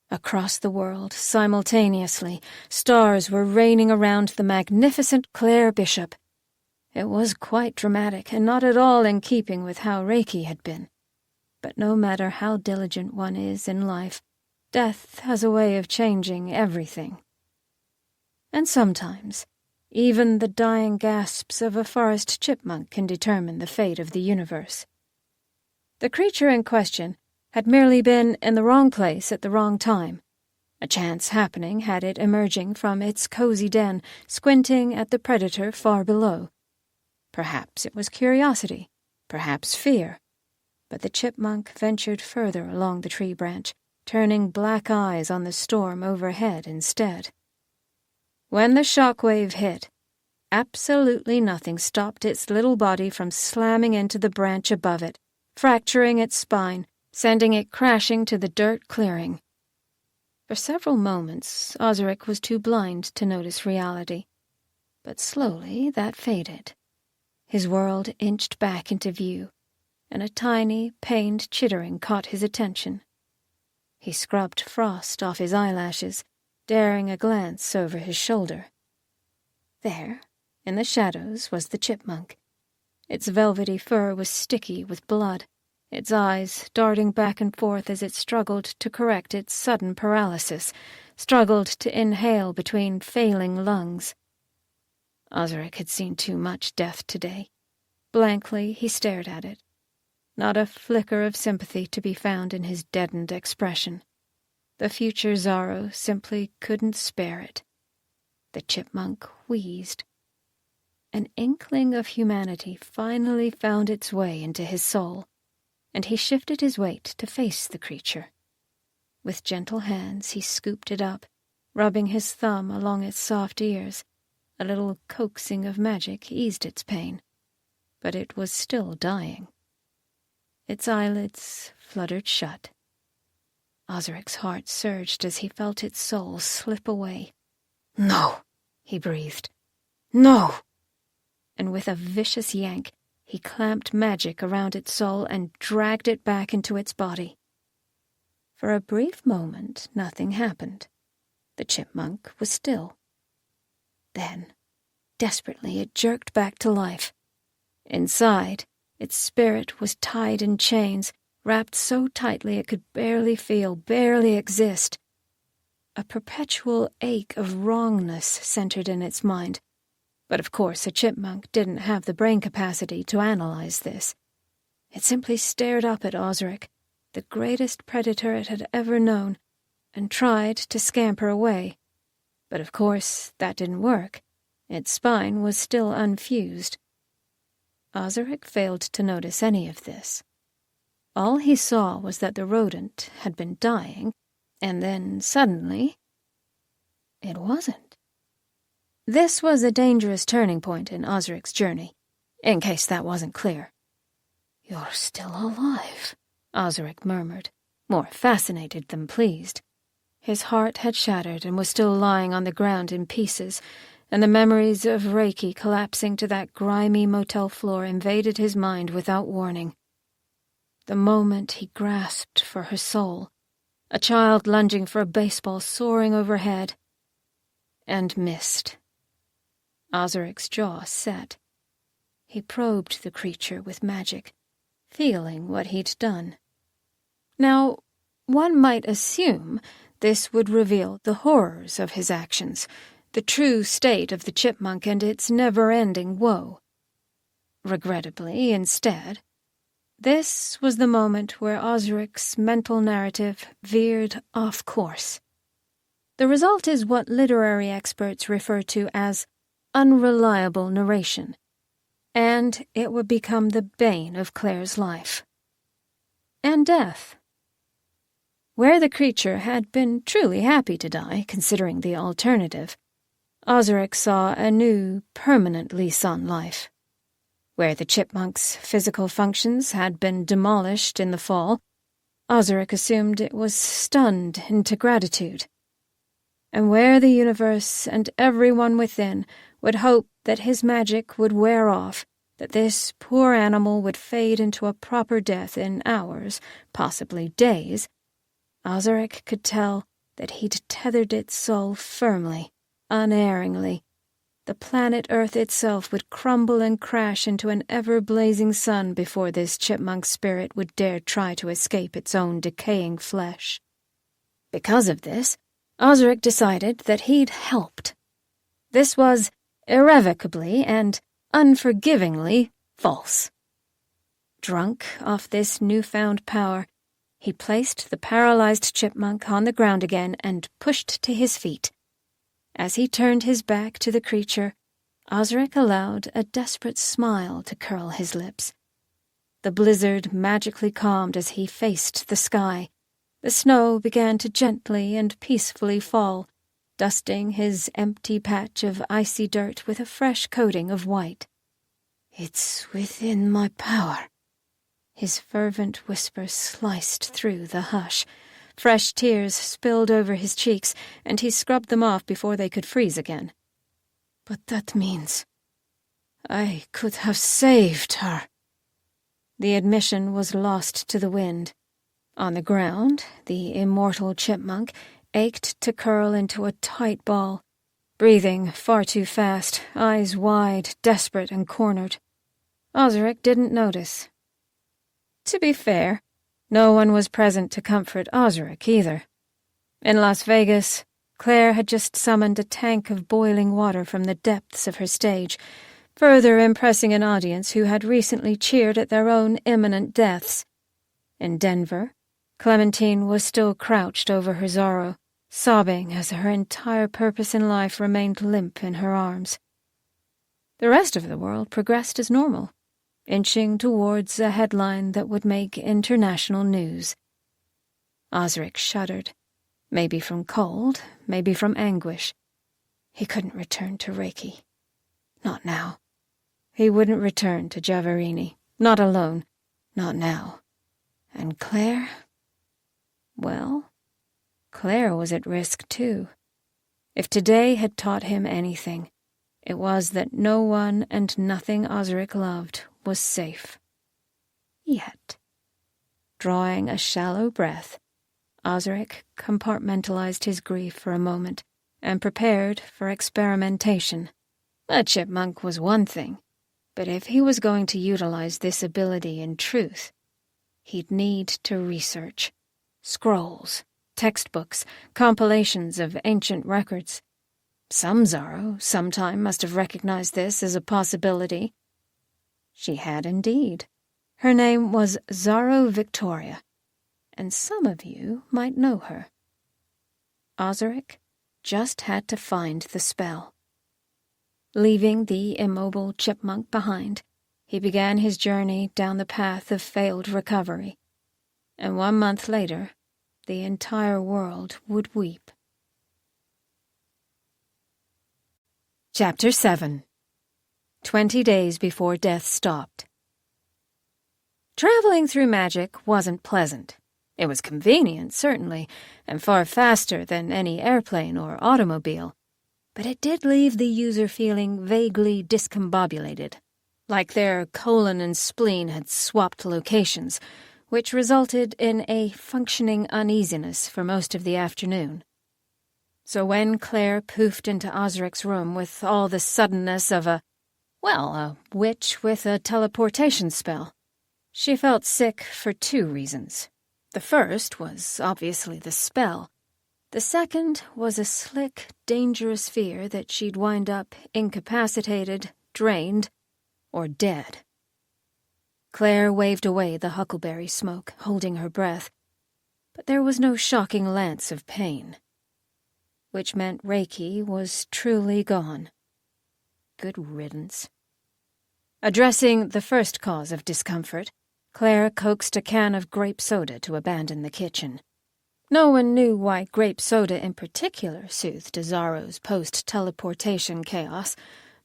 Across the world, simultaneously, stars were raining around the magnificent Claire Bishop. It was quite dramatic and not at all in keeping with how Reiki had been. But no matter how diligent one is in life, death has a way of changing everything. And sometimes, even the dying gasps of a forest chipmunk can determine the fate of the universe. The creature in question had merely been in the wrong place at the wrong time. A chance happening had it emerging from its cozy den, squinting at the predator far below. Perhaps it was curiosity, perhaps fear, but the chipmunk ventured further along the tree branch, turning black eyes on the storm overhead instead. When the shockwave hit, absolutely nothing stopped its little body from slamming into the branch above it, fracturing its spine, sending it crashing to the dirt clearing. For several moments, Ozarik was too blind to notice reality, but slowly that faded. His world inched back into view, and a tiny, pained chittering caught his attention. He scrubbed frost off his eyelashes, daring a glance over his shoulder. There, in the shadows, was the chipmunk. Its velvety fur was sticky with blood, its eyes darting back and forth as it struggled to correct its sudden paralysis, struggled to inhale between failing lungs. Ozarik had seen too much death today. Blankly he stared at it. Not a flicker of sympathy to be found in his deadened expression. The future Zaro simply couldn't spare it. The chipmunk wheezed. An inkling of humanity finally found its way into his soul, and he shifted his weight to face the creature. With gentle hands he scooped it up, rubbing his thumb along its soft ears. A little coaxing of magic eased its pain, but it was still dying. Its eyelids fluttered shut. Ozarik's heart surged as he felt its soul slip away. "No," he breathed. "No!" And with a vicious yank, he clamped magic around its soul and dragged it back into its body. For a brief moment, nothing happened. The chipmunk was still. Then, desperately, it jerked back to life. Inside, its spirit was tied in chains, wrapped so tightly it could barely feel, barely exist. A perpetual ache of wrongness centered in its mind. But of course a chipmunk didn't have the brain capacity to analyze this. It simply stared up at Ozarik, the greatest predator it had ever known, and tried to scamper away. But of course that didn't work. Its spine was still unfused. Ozarik failed to notice any of this. All he saw was that the rodent had been dying, and then suddenly, it wasn't. This was a dangerous turning point in Ozarik's journey, in case that wasn't clear.
"You're still alive,"
Ozarik murmured, more fascinated than pleased. His heart had shattered and was still lying on the ground in pieces, and the memories of Reiki collapsing to that grimy motel floor invaded his mind without warning. The moment he grasped for her soul, a child lunging for a baseball soaring overhead, and missed. Ozarik's jaw set. He probed the creature with magic, feeling what he'd done. Now, one might assume this would reveal the horrors of his actions, the true state of the chipmunk and its never-ending woe. Regrettably, instead, this was the moment where Ozarik's mental narrative veered off course. The result is what literary experts refer to as unreliable narration, and it would become the bane of Claire's life. And death. Where the creature had been truly happy to die, considering the alternative, Ozarik saw a new, permanent lease on life. Where the chipmunk's physical functions had been demolished in the fall, Ozarik assumed it was stunned into gratitude. And where the universe and everyone within would hope that his magic would wear off, that this poor animal would fade into a proper death in hours, possibly days, Ozarik could tell that he'd tethered its soul firmly, unerringly. The planet Earth itself would crumble and crash into an ever-blazing sun before this chipmunk spirit would dare try to escape its own decaying flesh. Because of this, Ozarik decided that he'd helped. This was irrevocably and unforgivingly false. Drunk off this newfound power, he placed the paralyzed chipmunk on the ground again and pushed to his feet. As he turned his back to the creature, Ozarik allowed a desperate smile to curl his lips. The blizzard magically calmed as he faced the sky. The snow began to gently and peacefully fall, dusting his empty patch of icy dirt with a fresh coating of white.
"It's within my power."
His fervent whisper sliced through the hush. Fresh tears spilled over his cheeks, and he scrubbed them off before they could freeze again.
"But that means I could have saved her."
The admission was lost to the wind. On the ground, the immortal chipmunk ached to curl into a tight ball, breathing far too fast, eyes wide, desperate and cornered. Ozarik didn't notice. To be fair, no one was present to comfort Ozarik either. In Las Vegas, Claire had just summoned a tank of boiling water from the depths of her stage, further impressing an audience who had recently cheered at their own imminent deaths. In Denver, Clementine was still crouched over her Zaro, sobbing as her entire purpose in life remained limp in her arms. The rest of the world progressed as normal, inching towards a headline that would make international news. Ozarik shuddered, maybe from cold, maybe from anguish. He couldn't return to Reiki. Not now. He wouldn't return to Giavarini. Not alone. Not now. And Claire? Well, Claire was at risk too. If today had taught him anything, it was that no one and nothing Ozarik loved was safe. Yet. Drawing a shallow breath, Ozarik compartmentalized his grief for a moment and prepared for experimentation. A chipmunk was one thing, but if he was going to utilize this ability in truth, he'd need to research. Scrolls, textbooks, compilations of ancient records. Some Zaro sometime must have recognized this as a possibility. She had indeed. Her name was Zaro Victoria, and some of you might know her. Ozarik just had to find the spell. Leaving the immobile chipmunk behind, he began his journey down the path of failed recovery, and 1 month later, the entire world would weep.
Chapter 7. 20 days before death stopped. Traveling through magic wasn't pleasant. It was convenient, certainly, and far faster than any airplane or automobile, but it did leave the user feeling vaguely discombobulated, like their colon and spleen had swapped locations, which resulted in a functioning uneasiness for most of the afternoon. So when Claire poofed into Ozarik's room with all the suddenness of a witch with a teleportation spell, she felt sick for 2 reasons. The first was obviously the spell. The second was a slick, dangerous fear that she'd wind up incapacitated, drained, or dead. Claire waved away the huckleberry smoke, holding her breath, but there was no shocking lance of pain, which meant Reiki was truly gone. Good riddance. Addressing the first cause of discomfort, Claire coaxed a can of grape soda to abandon the kitchen. No one knew why grape soda in particular soothed Zaro's post-teleportation chaos,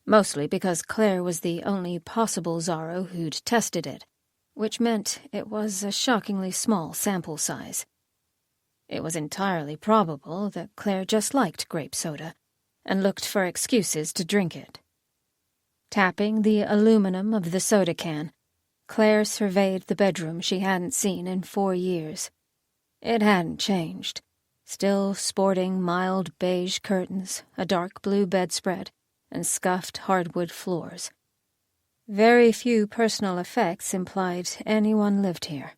mostly because Claire was the only possible Zaro who'd tested it, which meant it was a shockingly small sample size. It was entirely probable that Claire just liked grape soda and looked for excuses to drink it. Tapping the aluminum of the soda can, Claire surveyed the bedroom she hadn't seen in 4 years. It hadn't changed, still sporting mild beige curtains, a dark blue bedspread, and scuffed hardwood floors. Very few personal effects implied anyone lived here.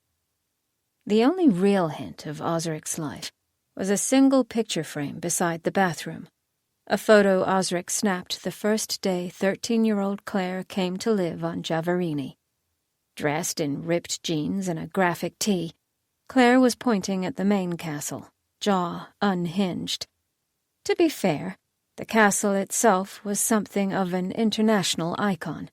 The only real hint of Ozarik's life was a single picture frame beside the bathroom, a photo Ozarik snapped the first day 13-year-old Claire came to live on Javarini. Dressed in ripped jeans and a graphic tee, Claire was pointing at the main castle, jaw unhinged. To be fair, the castle itself was something of an international icon.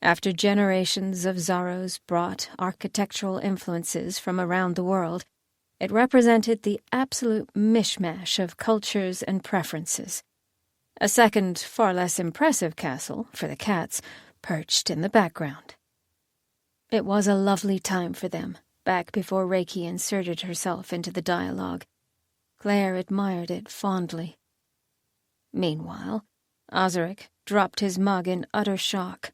After generations of Zaros brought architectural influences from around the world, it represented the absolute mishmash of cultures and preferences. A second, far less impressive castle, for the cats, perched in the background. It was a lovely time for them, back before Reiki inserted herself into the dialogue. Claire admired it fondly. Meanwhile, Ozarik dropped his mug in utter shock.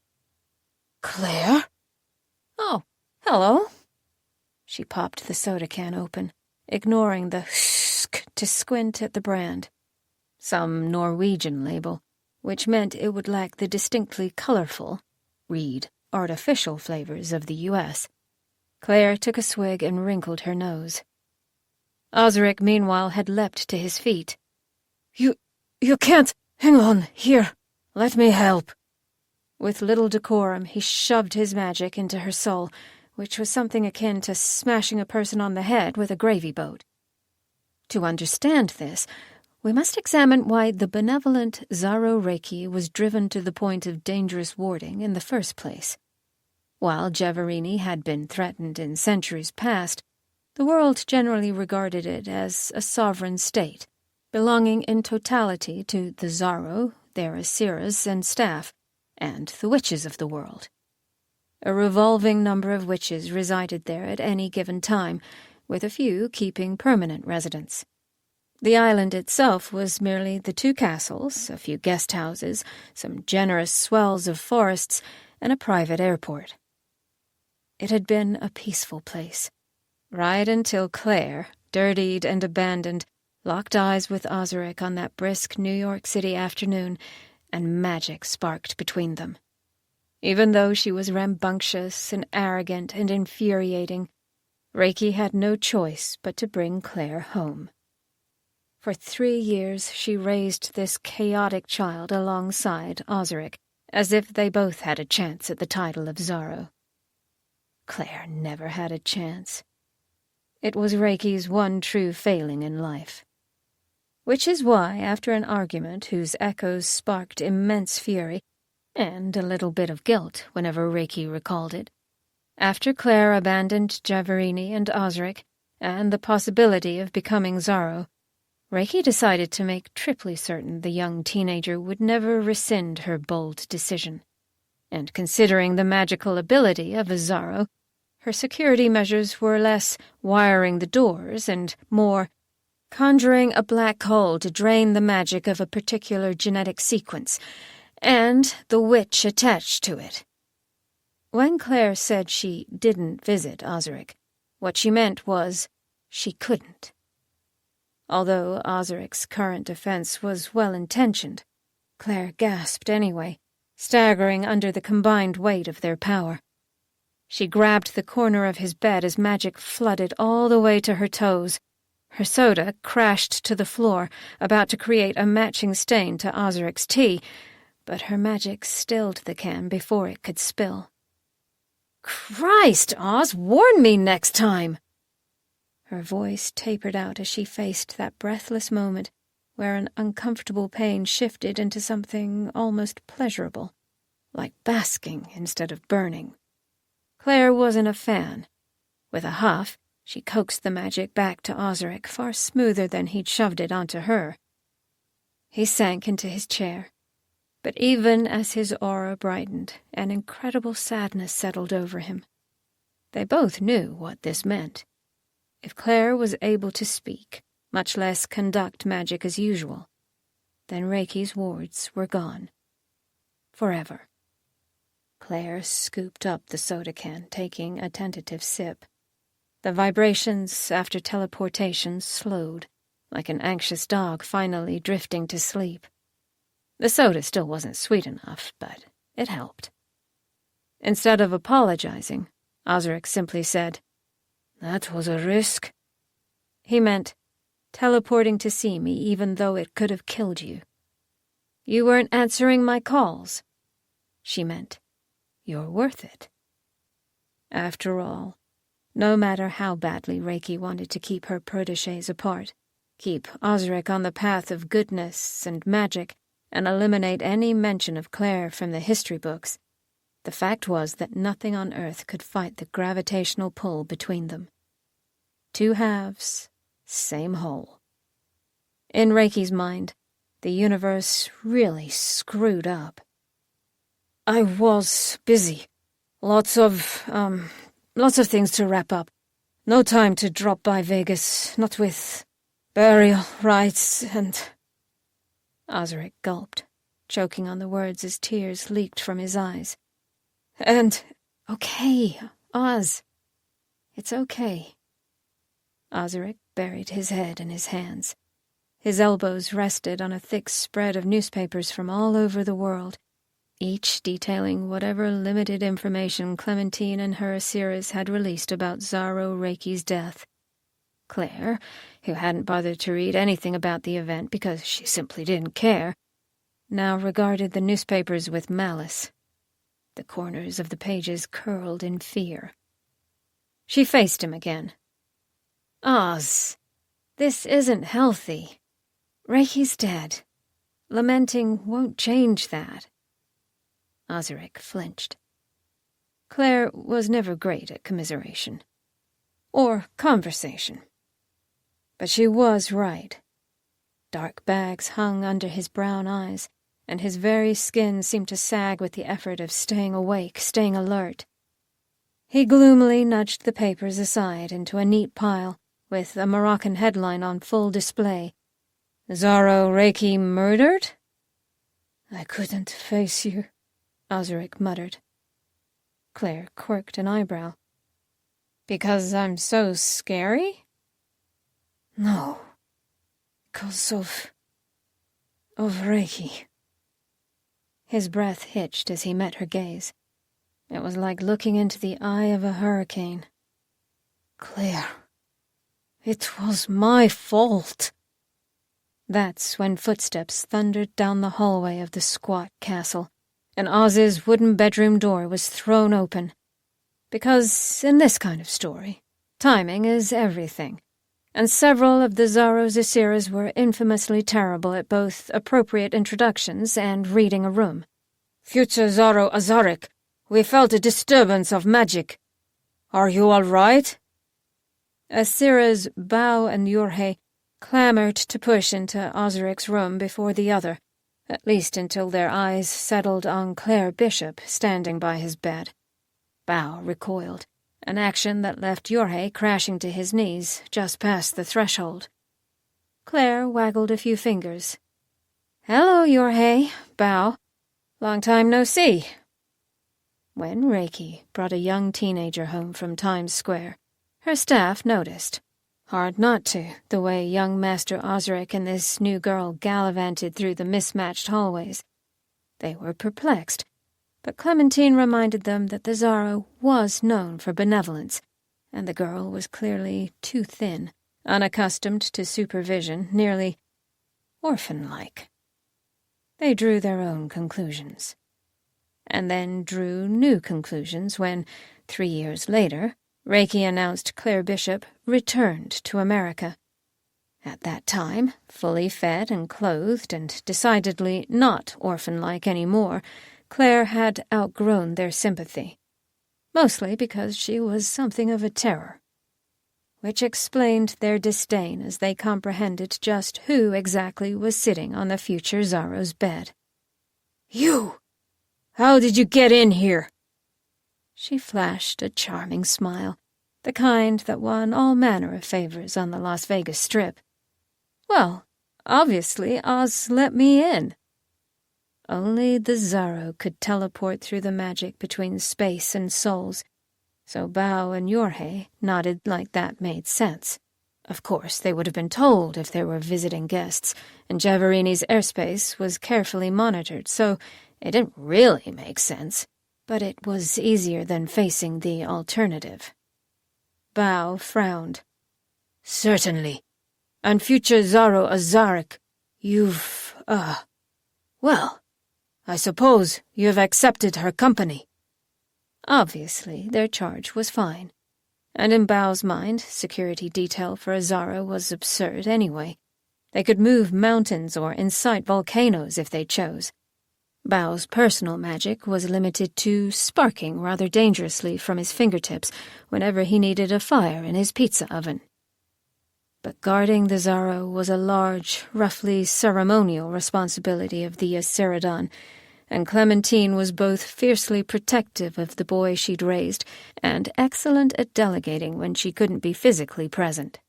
Claire?
Oh, hello. She popped the soda can open, ignoring the sk to squint at the brand. Some Norwegian label, which meant it would lack the distinctly colorful, read artificial flavors of the U.S. Claire took a swig and wrinkled her nose. Ozarik, meanwhile, had leapt to his feet.
You can't. Hang on, here. Let me help.
With little decorum, he shoved his magic into her soul, which was something akin to smashing a person on the head with a gravy boat. To understand this, we must examine why the benevolent Zaro Reiki was driven to the point of dangerous warding in the first place. While Javarini had been threatened in centuries past, the world generally regarded it as a sovereign state, belonging in totality to the Zaro, their Asiras and staff, and the witches of the world. A revolving number of witches resided there at any given time, with a few keeping permanent residence. The island itself was merely the 2 castles, a few guest houses, some generous swells of forests, and a private airport. It had been a peaceful place, right until Claire, dirtied and abandoned, locked eyes with Ozarik on that brisk New York City afternoon, and magic sparked between them. Even though she was rambunctious and arrogant and infuriating, Reiki had no choice but to bring Claire home. For 3 years she raised this chaotic child alongside Ozarik, as if they both had a chance at the title of Zaro. Claire never had a chance. It was Reiki's one true failing in life. Which is why, after an argument whose echoes sparked immense fury, and a little bit of guilt whenever Reiki recalled it, after Claire abandoned Giavarini and Ozarik, and the possibility of becoming Zaro, Reiki decided to make triply certain the young teenager would never rescind her bold decision. And considering the magical ability of a Zaro, her security measures were less wiring the doors and more conjuring a black hole to drain the magic of a particular genetic sequence, and the witch attached to it. When Claire said she didn't visit Ozarik, what she meant was she couldn't. Although Ozarik's current defense was well-intentioned, Claire gasped anyway, staggering under the combined weight of their power. She grabbed the corner of his bed as magic flooded all the way to her toes. Her soda crashed to the floor, about to create a matching stain to Ozarik's tea, but her magic stilled the can before it could spill. "Christ, Oz, warn me next time!" Her voice tapered out as she faced that breathless moment where an uncomfortable pain shifted into something almost pleasurable, like basking instead of burning. Claire wasn't a fan. With a huff, she coaxed the magic back to Ozarik far smoother than he'd shoved it onto her. He sank into his chair, but even as his aura brightened, an incredible sadness settled over him. They both knew what this meant. If Claire was able to speak, much less conduct magic as usual, then Reiki's wards were gone. Forever. Claire scooped up the soda can, taking a tentative sip. The vibrations after teleportation slowed, like an anxious dog finally drifting to sleep. The soda still wasn't sweet enough, but it helped. Instead of apologizing, Ozarik simply said, "That was a risk." He meant, teleporting to see me even though it could have killed you. "You weren't answering my calls." She meant, "You're worth it." After all, no matter how badly Reiki wanted to keep her protégés apart, keep Ozarik on the path of goodness and magic, and eliminate any mention of Claire from the history books, the fact was that nothing on Earth could fight the gravitational pull between them. Two halves, same whole. In Reiki's mind, the universe really screwed up. "I was busy. Lots of things to wrap up. No time to drop by Vegas, not with burial rites and..." Ozarik gulped, choking on the words as tears leaked from his eyes. "And, okay, Oz. It's okay." Ozarik buried his head in his hands. His elbows rested on a thick spread of newspapers from all over the world, each detailing whatever limited information Clementine and her Asiras had released about Zaro Reiki's death. Claire, who hadn't bothered to read anything about the event because she simply didn't care, now regarded the newspapers with malice. The corners of the pages curled in fear. She faced him again. "Oz, this isn't healthy. Reiki's dead. Lamenting won't change that." Ozarik flinched. Claire was never great at commiseration. Or conversation. But she was right. Dark bags hung under his brown eyes, and his very skin seemed to sag with the effort of staying awake, staying alert. He gloomily nudged the papers aside into a neat pile, with a Moroccan headline on full display. "Zaro Reiki murdered?" "I couldn't face you," Ozarik muttered. Claire quirked an eyebrow. "Because I'm so scary?" "No. Because of Reiki." His breath hitched as he met her gaze. It was like looking into the eye of a hurricane. "Claire, it was my fault." That's when footsteps thundered down the hallway of the squat castle, and Oz's wooden bedroom door was thrown open. Because in this kind of story, timing is everything.
and several of the Zaro's Asiras were infamously terrible at both appropriate introductions and reading a room.
"Future Zaro Ozarik, we felt a disturbance of magic. Are you all right?"
Asira's Bao and Yorhe clamored to push into Ozarik's room before the other, at least until their eyes settled on Claire Bishop standing by his bed. Bao recoiled, an action that left Yorhe crashing to his knees just past the threshold. Claire waggled a few fingers. "Hello, Yorhe, Bao. Long time no see." When Reiki brought a young teenager home from Times Square, her staff noticed. Hard not to, the way young Master Ozarik and this new girl gallivanted through the mismatched hallways. They were perplexed, but Clementine reminded them that the Zaro was known for benevolence, and the girl was clearly too thin, unaccustomed to supervision, nearly orphan-like. They drew their own conclusions. And then drew new conclusions when, 3 years later, Reiki announced Claire Bishop returned to America. At that time, fully fed and clothed and decidedly not orphan-like anymore, Claire had outgrown their sympathy, mostly because she was something of a terror, which explained their disdain as they comprehended just who exactly was sitting on the future Zaro's bed.
"You! How did you get in here?"
She flashed a charming smile, the kind that won all manner of favors on the Las Vegas Strip. "Well, obviously Oz let me in." Only the Zaro could teleport through the magic between space and souls, so Bao and Yorhe nodded like that made sense. Of course, they would have been told if there were visiting guests, and Giavarini's airspace was carefully monitored, so it didn't really make sense. But it was easier than facing the alternative. Bao frowned.
"Certainly. And future Zaro Ozarik, well, I suppose you have accepted her company."
Obviously, their charge was fine. And in Bao's mind, security detail for a Zaro was absurd anyway. They could move mountains or incite volcanoes if they chose. Bao's personal magic was limited to sparking rather dangerously from his fingertips whenever he needed a fire in his pizza oven. But guarding the Zaro was a large, roughly ceremonial responsibility of the Asiridon, and Clementine was both fiercely protective of the boy she'd raised and excellent at delegating when she couldn't be physically present.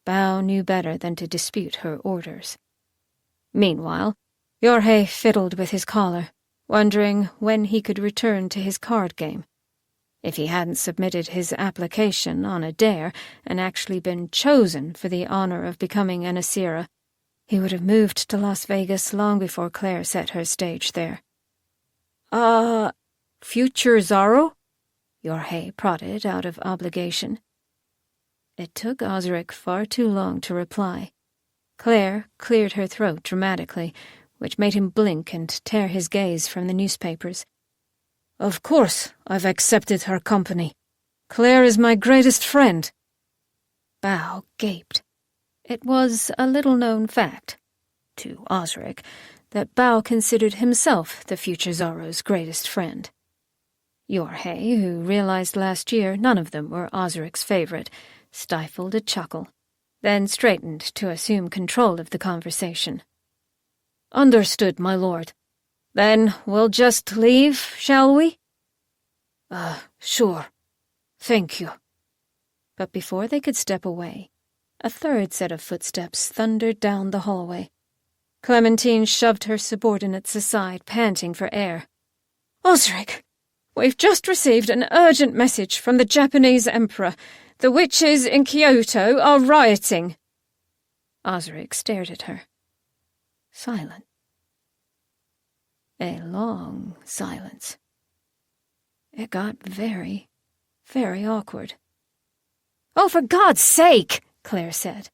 Bao knew better than to dispute her orders. Meanwhile, Yorhe fiddled with his collar, wondering when he could return to his card game. If he hadn't submitted his application on a dare and actually been chosen for the honor of becoming an Asira, he would have moved to Las Vegas long before Claire set her stage there.
Future Zaro?"
Yorhe prodded out of obligation. It took Ozarik far too long to reply. Claire cleared her throat dramatically, which made him blink and tear his gaze from the newspapers.
"Of course I've accepted her company. Claire is my greatest friend."
Bao gaped. It was a little-known fact, to Ozarik, that Bao considered himself the future Zaro's greatest friend. Yorhe, who realized last year none of them were Ozarik's favorite, stifled a chuckle, then straightened to assume control of the conversation.
"Understood, my lord. Then we'll just leave, shall we?" Sure. Thank you."
But before they could step away, a third set of footsteps thundered down the hallway. Clementine shoved her subordinates aside, panting for air.
"Ozarik, we've just received an urgent message from the Japanese emperor. The witches in Kyoto are rioting."
Ozarik stared at her. Silent. A long silence. It got very, very awkward.
"Oh, for God's sake!" Claire said.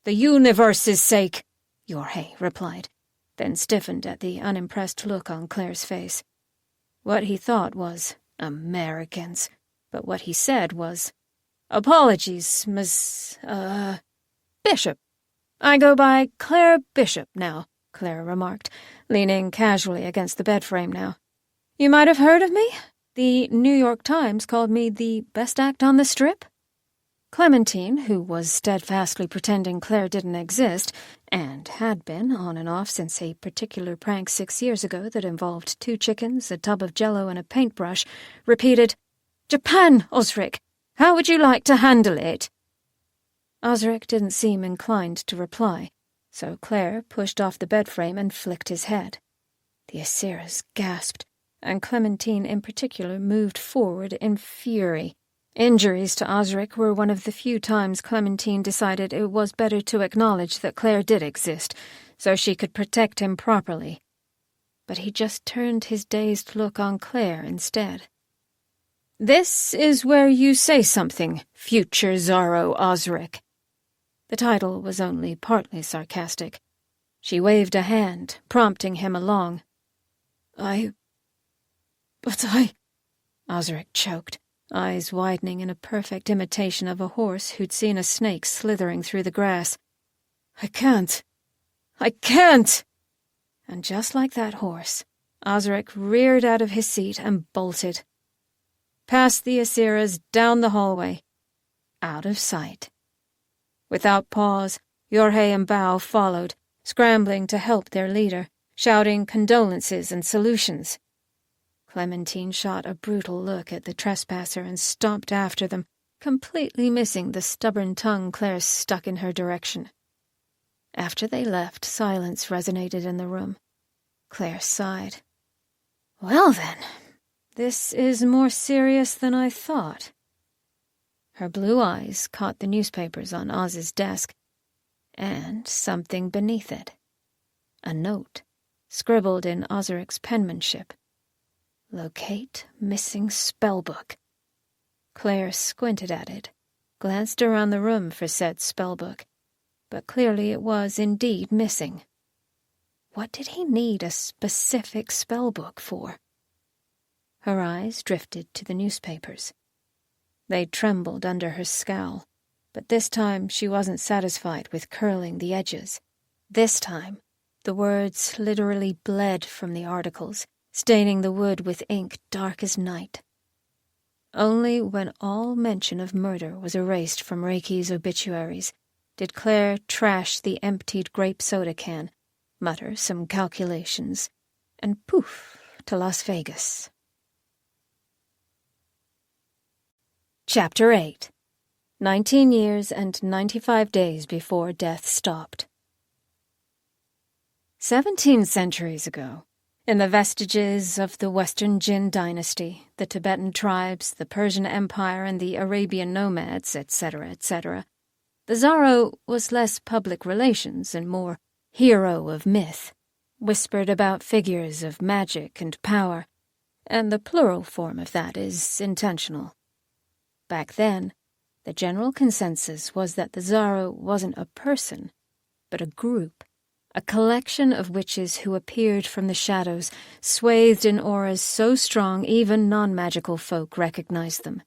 "The universe's sake," Yorhe replied, then stiffened at the unimpressed look on Claire's face. What he thought was, Americans, but what he said was, Apologies, Bishop. I go by Claire Bishop now, Claire remarked, leaning casually against the bed frame now. You might have heard of me. The New York Times called me the best act on the strip. Clementine, who was steadfastly pretending Claire didn't exist, and had been on and off since a particular prank 6 years ago that involved 2 chickens, a tub of Jell-O, and a paintbrush, repeated, "Japan, Ozarik! How would you like to handle it?" Ozarik didn't seem inclined to reply, so Claire pushed off the bed frame and flicked his head. The Asiras gasped, and Clementine in particular moved forward in fury. Injuries to Ozarik were one of the few times Clementine decided it was better to acknowledge that Claire did exist, so she could protect him properly. But he just turned his dazed look on Claire instead. "This is where you say something, future Zaro Ozarik." The title was only partly sarcastic. She waved a hand, prompting him along. But I... Ozarik choked, eyes widening in a perfect imitation of a horse who'd seen a snake slithering through the grass. I can't! And just like that horse, Ozarik reared out of his seat and bolted. Past the Asiras, down the hallway, out of sight. Without pause, Yorhe and Bao followed, scrambling to help their leader, shouting condolences and solutions. Clementine shot a brutal look at the trespasser and stomped after them, completely missing the stubborn tongue Claire stuck in her direction. After they left, silence resonated in the room. Claire sighed. "Well then, this is more serious than I thought." Her blue eyes caught the newspapers on Oz's desk, and something beneath it. A note, scribbled in Ozarik's penmanship. Locate missing spellbook. Claire squinted at it, glanced around the room for said spellbook, but clearly it was indeed missing. What did he need a specific spellbook for? Her eyes drifted to the newspapers. They trembled under her scowl, but this time she wasn't satisfied with curling the edges. This time, the words literally bled from the articles, staining the wood with ink dark as night. Only when all mention of murder was erased from Reiki's obituaries did Claire trash the emptied grape soda can, mutter some calculations, and poof to Las Vegas. Chapter 8. 19 years and 95 days before death stopped. 17 centuries ago, in the vestiges of the Western Jin dynasty, the Tibetan tribes, the Persian Empire, and the Arabian nomads, etc., the Zaro was less public relations and more hero of myth, whispered about figures of magic and power, and the plural form of that is intentional. Back then, the general consensus was that the Zaro wasn't a person, but a group. A collection of witches who appeared from the shadows, swathed in auras so strong even non-magical folk recognized them.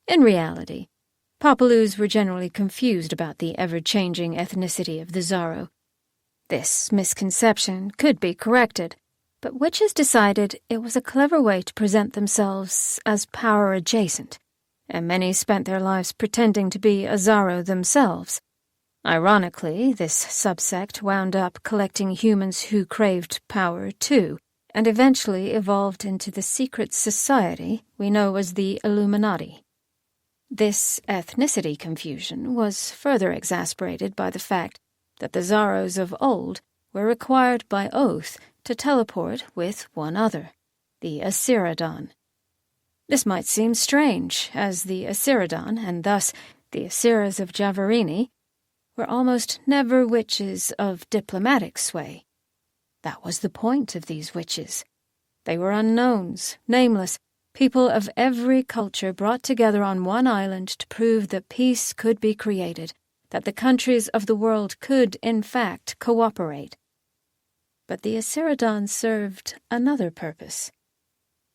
In reality, Papaloos were generally confused about the ever-changing ethnicity of the Zaro. This misconception could be corrected, but witches decided it was a clever way to present themselves as power-adjacent, and many spent their lives pretending to be a Zaro themselves. Ironically, this subsect wound up collecting humans who craved power too, and eventually evolved into the secret society we know as the Illuminati. This ethnicity confusion was further exasperated by the fact that the Zaros of old were required by oath to teleport with one other, the Asiradon. This might seem strange, as the Asiradon, and thus the Asiras of Javarini, were almost never witches of diplomatic sway. That was the point of these witches. They were unknowns, nameless, people of every culture brought together on one island to prove that peace could be created, that the countries of the world could, in fact, cooperate. But the Asiradon served another purpose,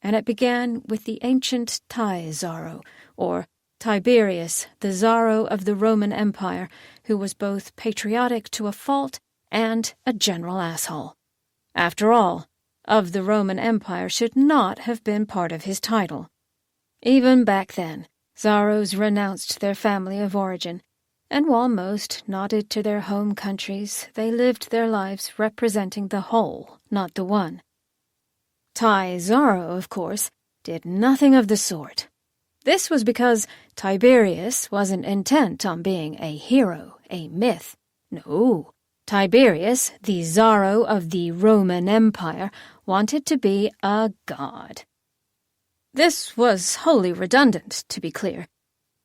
and it began with the ancient Tai Zaro, or Tiberius, the Zaro of the Roman Empire, who was both patriotic to a fault and a general asshole. After all, of the Roman Empire should not have been part of his title. Even back then, Zaros renounced their family of origin, and while most nodded to their home countries, they lived their lives representing the whole, not the one. Zaro, of course, did nothing of the sort. This was because Tiberius wasn't intent on being a hero, a myth. No, Tiberius, the Zaro of the Roman Empire, wanted to be a god. This was wholly redundant, to be clear.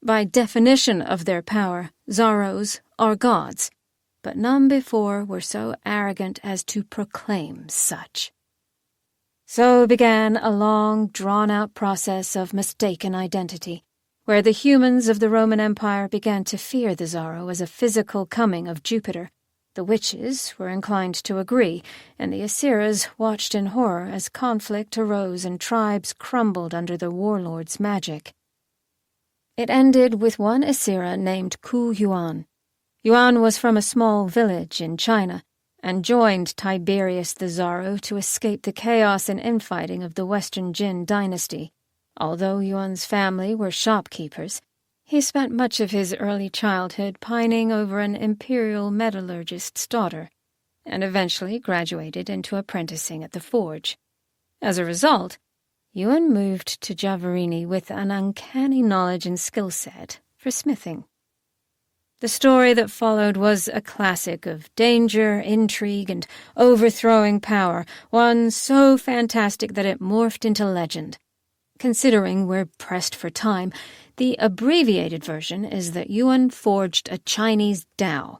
By definition of their power, Zaros are gods, but none before were so arrogant as to proclaim such. So began a long, drawn-out process of mistaken identity, where the humans of the Roman Empire began to fear the Zaro as a physical coming of Jupiter. The witches were inclined to agree, and the Asiras watched in horror as conflict arose and tribes crumbled under the warlord's magic. It ended with one Asira named Ku Yuan. Yuan was from a small village in China, and joined Tiberius the Zaro to escape the chaos and infighting of the Western Jin dynasty. Although Yuan's family were shopkeepers, he spent much of his early childhood pining over an imperial metallurgist's daughter, and eventually graduated into apprenticing at the forge. As a result, Yuan moved to Javarini with an uncanny knowledge and skill set for smithing. The story that followed was a classic of danger, intrigue, and overthrowing power, one so fantastic that it morphed into legend. Considering we're pressed for time, the abbreviated version is that Yuan forged a Chinese dao,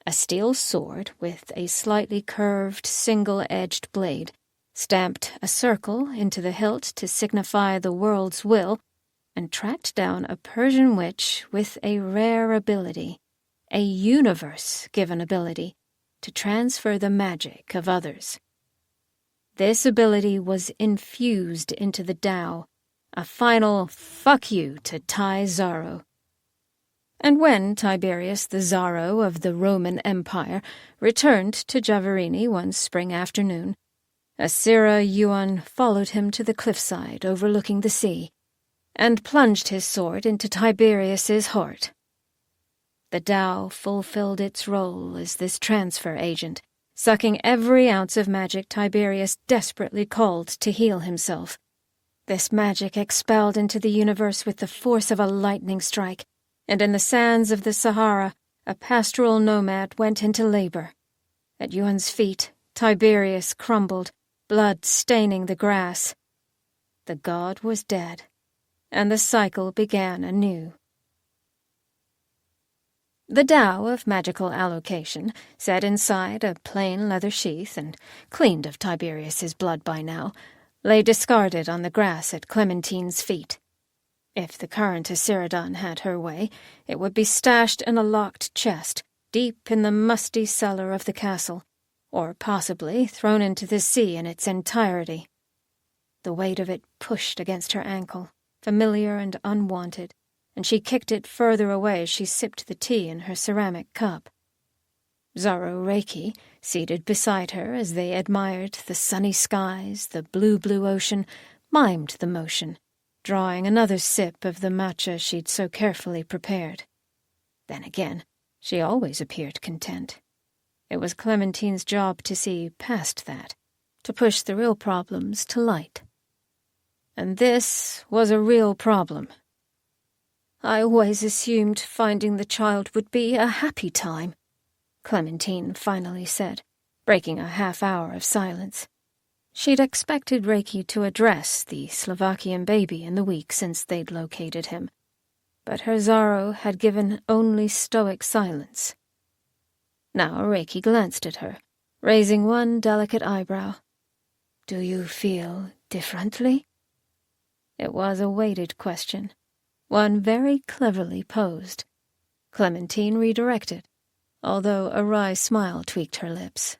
a steel sword with a slightly curved, single-edged blade, stamped a circle into the hilt to signify the world's will, and tracked down a Persian witch with a rare ability, a universe-given ability, to transfer the magic of others. This ability was infused into the Tao, a final fuck you to Zaro. And when Tiberius the Zaro of the Roman Empire returned to Javarini one spring afternoon, Asira Yuan followed him to the cliffside overlooking the sea, and plunged his sword into Tiberius's heart. The Tao fulfilled its role as this transfer agent, sucking every ounce of magic Tiberius desperately called to heal himself. This magic expelled into the universe with the force of a lightning strike, and in the sands of the Sahara, a pastoral nomad went into labor. At Yuan's feet, Tiberius crumbled, blood staining the grass. The god was dead, and the cycle began anew. The Tao of magical allocation, set inside a plain leather sheath and cleaned of Tiberius's blood by now, lay discarded on the grass at Clementine's feet. If the current Asiridon had her way, it would be stashed in a locked chest, deep in the musty cellar of the castle, or possibly thrown into the sea in its entirety. The weight of it pushed against her ankle, familiar and unwanted, and she kicked it further away as she sipped the tea in her ceramic cup. Zaro Reiki, seated beside her as they admired the sunny skies, the blue ocean, mimed the motion, drawing another sip of the matcha she'd so carefully prepared. Then again, she always appeared content. It was Clementine's job to see past that, to push the real problems to light. And this was a real problem. "I always assumed finding the child would be a happy time," Clementine finally said, breaking a half-hour of silence. She'd expected Reiki to address the Slovakian baby in the week since they'd located him, but her Zaro had given only stoic silence. Now Reiki glanced at her, raising one delicate eyebrow. "Do you feel differently?" It was a weighted question, one very cleverly posed. Clementine redirected, although a wry smile tweaked her lips.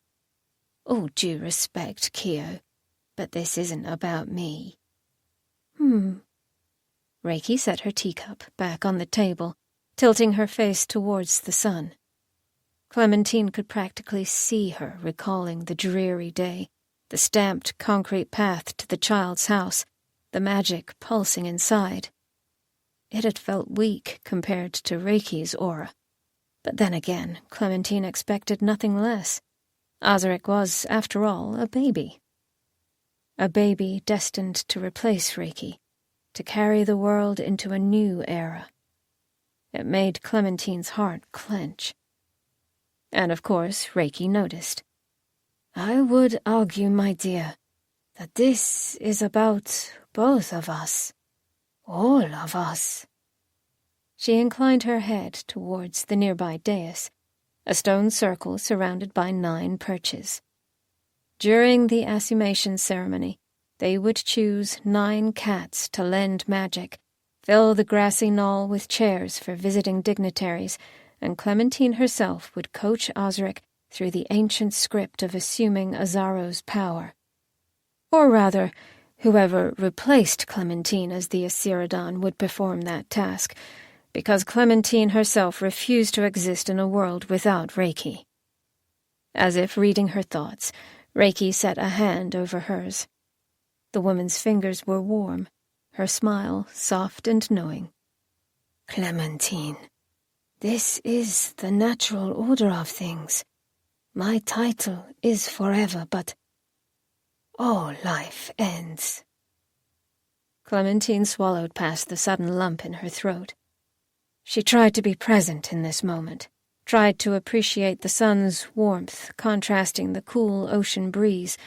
"All due respect, Kyo, but this isn't about me." Reiki set her teacup back on the table, tilting her face towards the sun. Clementine could practically see her recalling the dreary day, the stamped concrete path to the child's house, the magic pulsing inside. It had felt weak compared to Reiki's aura. But then again, Clementine expected nothing less. Ozarik was, after all, a baby. A baby destined to replace Reiki, to carry the world into a new era. It made Clementine's heart clench. And of course, Reiki noticed.
I would argue, my dear, that this is about both of us. All of us.
She inclined her head towards the nearby dais, a stone circle surrounded by 9 perches. During the assumation ceremony, they would choose 9 cats to lend magic, fill the grassy knoll with chairs for visiting dignitaries, and Clementine herself would coach Ozarik through the ancient script of assuming Zaro's power. Or rather, whoever replaced Clementine as the Asiridon would perform that task, because Clementine herself refused to exist in a world without Reiki. As if reading her thoughts, Reiki set a hand over hers. The woman's fingers were warm, her smile soft and knowing.
Clementine, this is the natural order of things. My title is forever, but all life ends.
Clementine swallowed past the sudden lump in her throat. She tried to be present in this moment, tried to appreciate the sun's warmth contrasting the cool ocean breeze,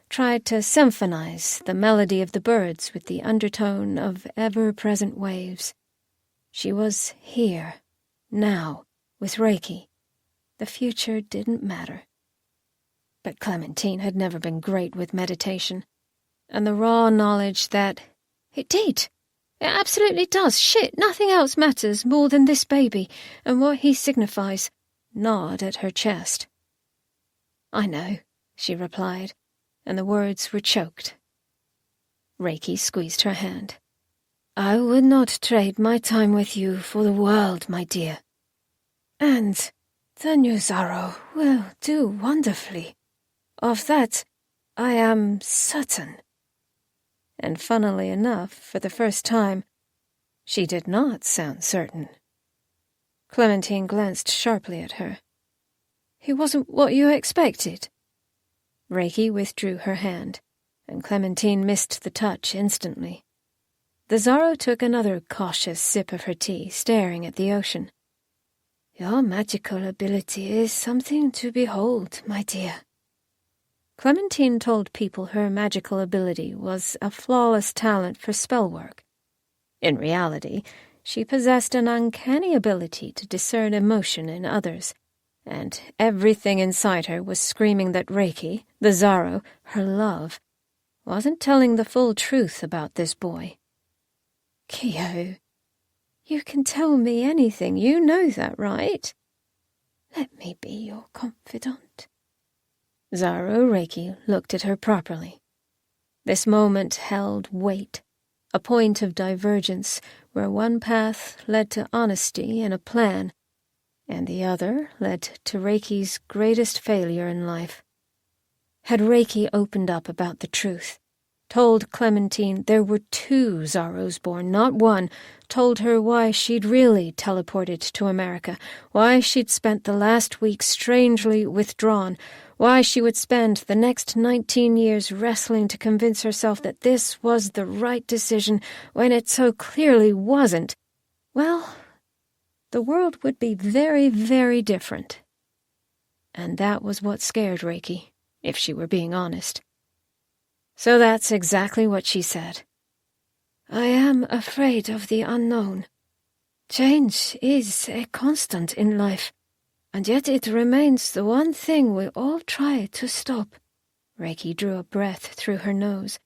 tried to symphonize the melody of the birds with the undertone of ever-present waves. She was here, now, with Reiki. The future didn't matter. But Clementine had never been great with meditation, and the raw knowledge that it did. It absolutely does. Shit, nothing else matters more than this baby and what he signifies, gnawed at her chest. I know, she replied, and the words were choked. Reiki squeezed her hand.
I would not trade my time with you for the world, my dear. And the new Zaro will do wonderfully. Of that, I am certain.
And funnily enough, for the first time, she did not sound certain. Clementine glanced sharply at her. He wasn't what you expected. Reiki withdrew her hand, and Clementine missed the touch instantly. The Zaro took another cautious sip of her tea, staring at the ocean.
Your magical ability is something to behold, my dear.
Clementine told people her magical ability was a flawless talent for spell work. In reality, she possessed an uncanny ability to discern emotion in others, and everything inside her was screaming that Reiki, the Zaro, her love, wasn't telling the full truth about this boy.
Kyo,
you can tell me anything, you know that, right?
Let me be your confidant.
Zaro Reiki looked at her properly. This moment held weight, a point of divergence where one path led to honesty and a plan, and the other led to Reiki's greatest failure in life. Had Reiki opened up about the truth, told Clementine there were 2 Zaros born, not one, told her why she'd really teleported to America, why she'd spent the last week strangely withdrawn, why she would spend the next 19 years wrestling to convince herself that this was the right decision when it so clearly wasn't, well, the world would be very, very different. And that was what scared Reiki, if she were being honest. So that's exactly what she said.
I am afraid of the unknown. Change is a constant in life, and yet it remains the one thing we all try to stop.
Reiki drew a breath through her nose,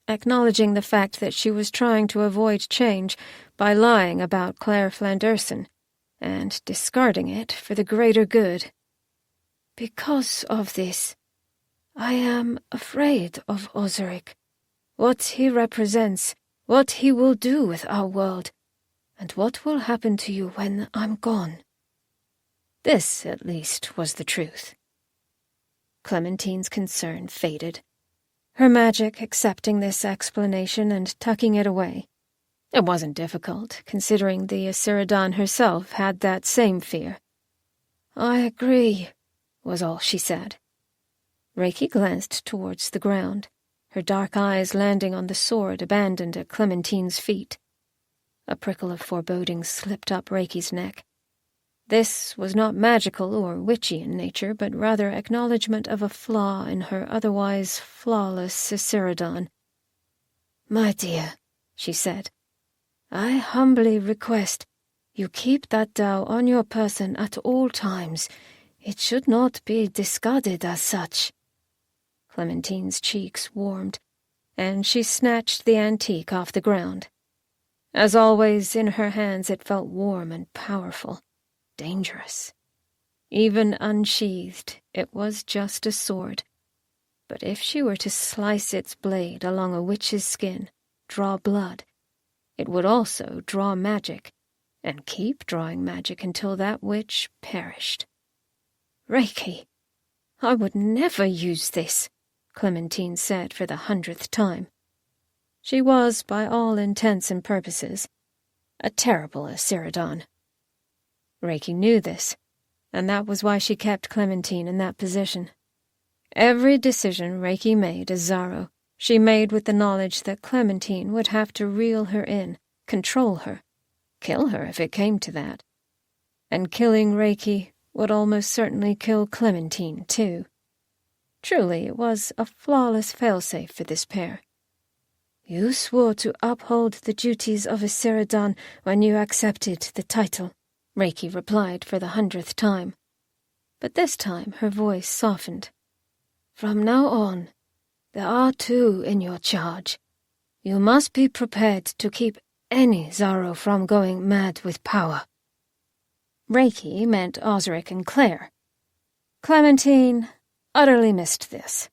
acknowledging the fact that she was trying to avoid change by lying about Claire Flanderson, and discarding it for the greater good.
Because of this, I am afraid of Ozarik, what he represents, what he will do with our world, and what will happen to you when I'm gone. This, at least, was the truth.
Clementine's concern faded, her magic accepting this explanation and tucking it away. It wasn't difficult, considering the Asiridon herself had that same fear.
I agree,
was all she said. Reiki glanced towards the ground, her dark eyes landing on the sword abandoned at Clementine's feet. A prickle of foreboding slipped up Reiki's neck. This was not magical or witchy in nature, but rather acknowledgement of a flaw in her otherwise flawless Asiridon.
My dear, she said, I humbly request you keep that Tao on your person at all times. It should not be discarded as such.
Clementine's cheeks warmed, and she snatched the antique off the ground. As always, in her hands it felt warm and powerful, dangerous. Even unsheathed, it was just a sword. But if she were to slice its blade along a witch's skin, draw blood, it would also draw magic, and keep drawing magic until that witch perished.
Reiki, I would never use this, Clementine said for the 100th time.
She was, by all intents and purposes, a terrible Asiridon. Reiki knew this, and that was why she kept Clementine in that position. Every decision Reiki made as Zaro, she made with the knowledge that Clementine would have to reel her in, control her, kill her if it came to that. And killing Reiki would almost certainly kill Clementine, too. Truly, it was a flawless failsafe for this pair.
You swore to uphold the duties of Asiridon when you accepted the title,
Reiki replied for the 100th time. But this time her voice softened.
From now on, there are 2 in your charge. You must be prepared to keep any Zaro from going mad with power.
Reiki meant Ozarik and Claire. Clementine utterly missed this.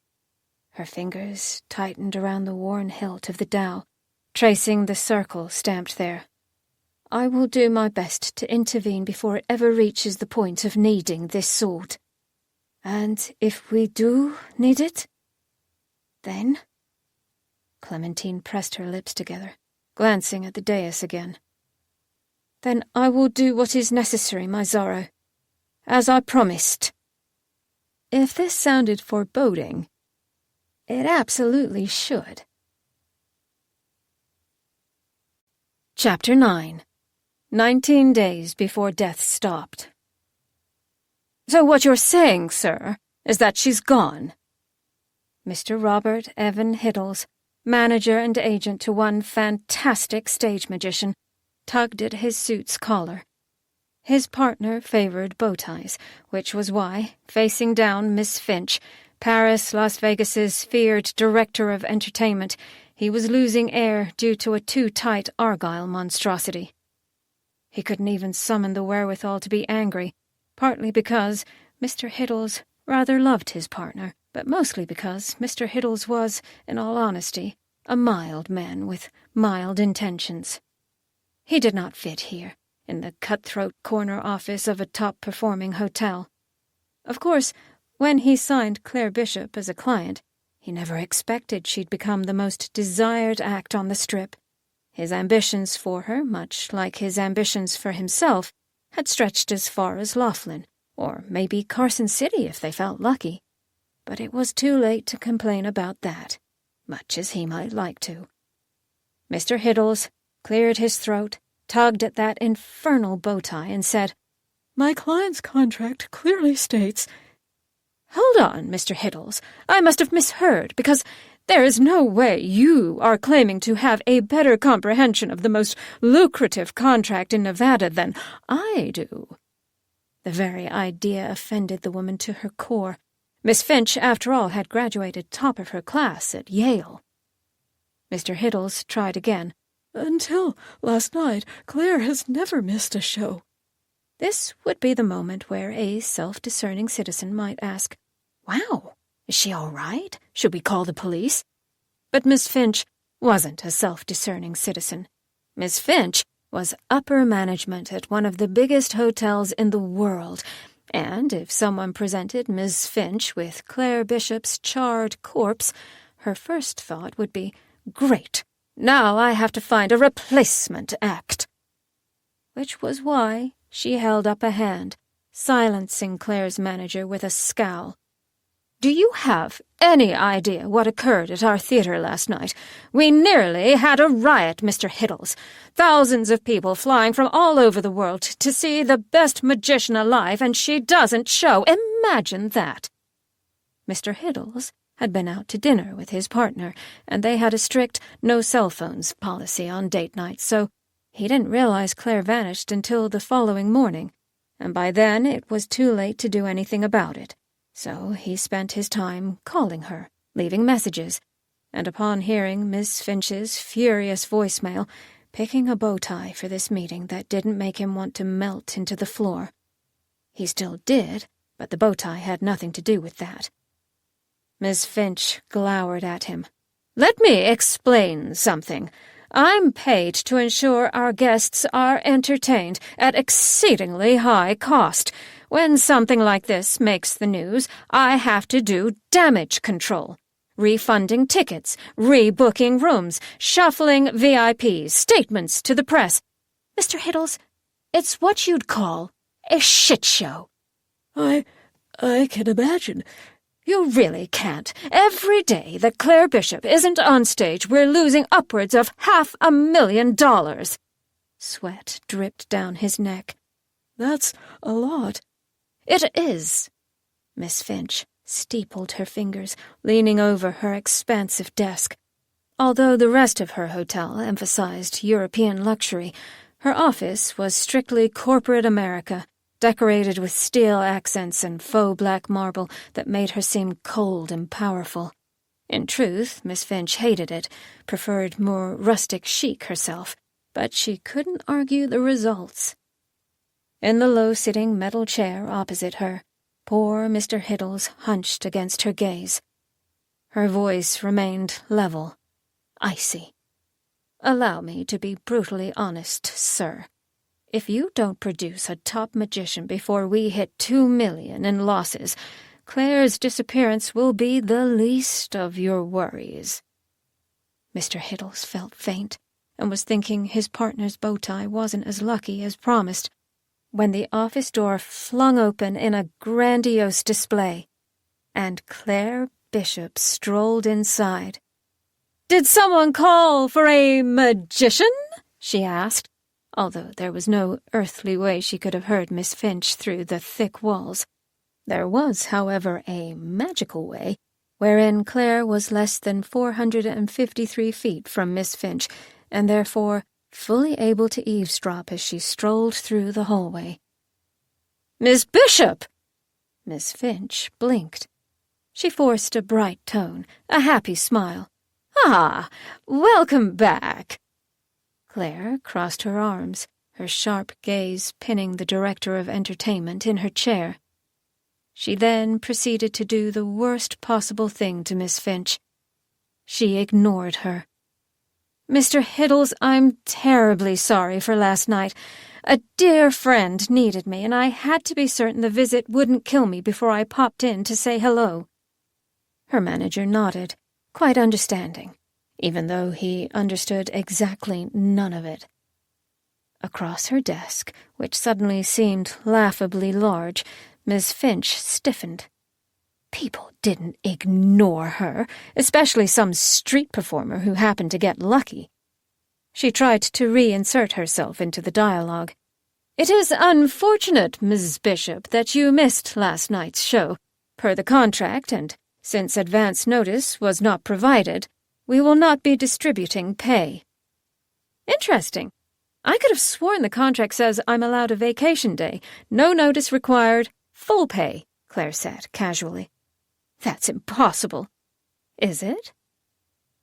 Her fingers tightened around the worn hilt of the dowel, tracing the circle stamped there. I will do my best to intervene before it ever reaches the point of needing this sword.
And if we do need it, then?
Clementine pressed her lips together, glancing at the dais again. Then I will do what is necessary, my Zaro, as I promised. If this sounded foreboding, it absolutely should. Chapter 9. 19 days before death stopped. So what you're saying, sir, is that she's gone? Mr. Robert Evan Hiddles, manager and agent to one fantastic stage magician, tugged at his suit's collar. His partner favored bow ties, which was why, facing down Miss Finch, Paris, Las Vegas's feared director of entertainment, he was losing air due to a too-tight Argyle monstrosity. He couldn't even summon the wherewithal to be angry, partly because Mr. Hiddles rather loved his partner, but mostly because Mr. Hiddles was, in all honesty, a mild man with mild intentions. He did not fit here, in the cutthroat corner office of a top-performing hotel. Of course, when he signed Claire Bishop as a client, he never expected she'd become the most desired act on the strip. His ambitions for her, much like his ambitions for himself, had stretched as far as Laughlin, or maybe Carson City if they felt lucky. But it was too late to complain about that, much as he might like to. Mr. Hiddles cleared his throat, tugged at that infernal bow tie, and said, "My client's contract clearly states—" "Hold on, Mr. Hiddles. I must have misheard, because there is no way you are claiming to have a better comprehension of the most lucrative contract in Nevada than I do." The very idea offended the woman to her core. Miss Finch, after all, had graduated top of her class at Yale. Mr. Hiddles tried again. "Until last night, Claire has never missed a show." This would be the moment where a self-discerning citizen might ask, "Wow, is she all right? Should we call the police?" But Miss Finch wasn't a self-discerning citizen. Miss Finch was upper management at one of the biggest hotels in the world, and if someone presented Miss Finch with Claire Bishop's charred corpse, her first thought would be, "Great, now I have to find a replacement act." Which was why she held up a hand, silencing Claire's manager with a scowl. "Do you have any idea what occurred at our theater last night? We nearly had a riot, Mr. Hiddles. Thousands of people flying from all over the world to see the best magician alive, and she doesn't show. Imagine that." Mr. Hiddles had been out to dinner with his partner, and they had a strict no-cell-phones policy on date nights, so he didn't realize Claire vanished until the following morning, and by then it was too late to do anything about it. So he spent his time calling her, leaving messages, and upon hearing Miss Finch's furious voicemail, picking a bow tie for this meeting that didn't make him want to melt into the floor. He still did, but the bow tie had nothing to do with that. Miss Finch glowered at him. "Let me explain something. I'm paid to ensure our guests are entertained at exceedingly high cost. When something like this makes the news, I have to do damage control. Refunding tickets, rebooking rooms, shuffling VIPs, statements to the press. Mr. Hiddles, it's what you'd call a shit show."
I can imagine.
"You really can't. Every day that Claire Bishop isn't on stage, we're losing upwards of $500,000. Sweat dripped down his neck.
That's a lot.
"It is." Miss Finch steepled her fingers, leaning over her expansive desk. Although the rest of her hotel emphasized European luxury, her office was strictly corporate America, decorated with steel accents and faux black marble that made her seem cold and powerful. In truth, Miss Finch hated it, preferred more rustic chic herself, but she couldn't argue the results. In the low-sitting metal chair opposite her, poor Mr. Hiddles hunched against her gaze. Her voice remained level, icy. "Allow me to be brutally honest, sir. If you don't produce a top magician before we hit $2 million in losses, Claire's disappearance will be the least of your worries." Mr. Hiddles felt faint, and was thinking his partner's bow tie wasn't as lucky as promised, when the office door flung open in a grandiose display, and Claire Bishop strolled inside. "Did someone call for a magician?" she asked, although there was no earthly way she could have heard Miss Finch through the thick walls. There was, however, a magical way, wherein Claire was less than 453 feet from Miss Finch, and therefore fully able to eavesdrop as she strolled through the hallway. "Miss Bishop!" Miss Finch blinked. She forced a bright tone, a happy smile. "Ah, welcome back." Claire crossed her arms, her sharp gaze pinning the director of entertainment in her chair. She then proceeded to do the worst possible thing to Miss Finch. She ignored her. "Mr. Hiddles, I'm terribly sorry for last night. A dear friend needed me, and I had to be certain the visit wouldn't kill me before I popped in to say hello." Her manager nodded, quite understanding, even though he understood exactly none of it. Across her desk, which suddenly seemed laughably large, Miss Finch stiffened. People didn't ignore her, especially some street performer who happened to get lucky. She tried to reinsert herself into the dialogue. "It is unfortunate, Mrs. Bishop, that you missed last night's show. Per the contract, and since advance notice was not provided, we will not be distributing pay." "Interesting. I could have sworn the contract says I'm allowed a vacation day. No notice required. Full pay," Claire said casually. "That's impossible." "Is it?"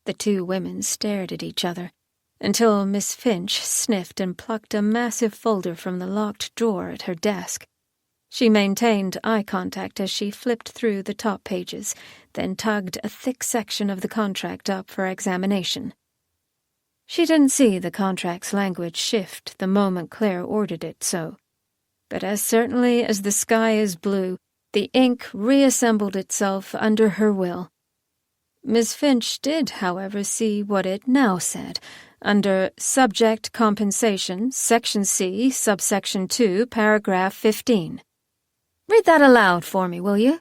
The two women stared at each other, until Miss Finch sniffed and plucked a massive folder from the locked drawer at her desk. She maintained eye contact as she flipped through the top pages, then tugged a thick section of the contract up for examination. She didn't see the contract's language shift the moment Claire ordered it so, but as certainly as the sky is blue, the ink reassembled itself under her will. Miss Finch did, however, see what it now said, under Subject Compensation, Section C, Subsection 2, Paragraph 15. "Read that aloud for me, will you?"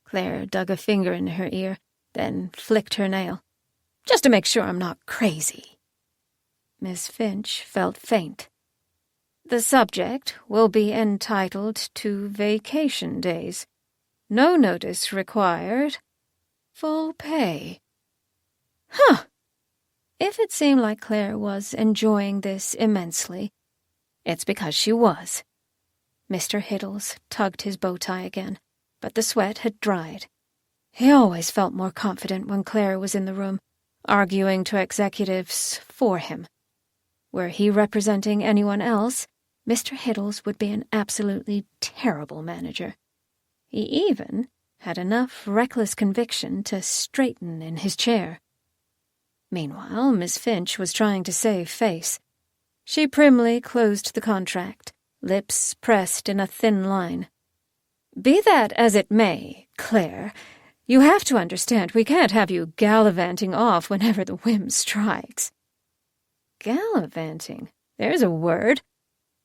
Claire dug a finger in her ear, then flicked her nail. "Just to make sure I'm not crazy." Miss Finch felt faint. "The subject will be entitled to vacation days. No notice required. Full pay." Huh! If it seemed like Claire was enjoying this immensely, it's because she was. Mr. Hiddles tugged his bow tie again, but the sweat had dried. He always felt more confident when Claire was in the room, arguing to executives for him. Were he representing anyone else, Mr. Hiddles would be an absolutely terrible manager. He even had enough reckless conviction to straighten in his chair. Meanwhile, Miss Finch was trying to save face. She primly closed the contract, lips pressed in a thin line. "Be that as it may, Claire, you have to understand we can't have you gallivanting off whenever the whim strikes." Gallivanting? There's a word.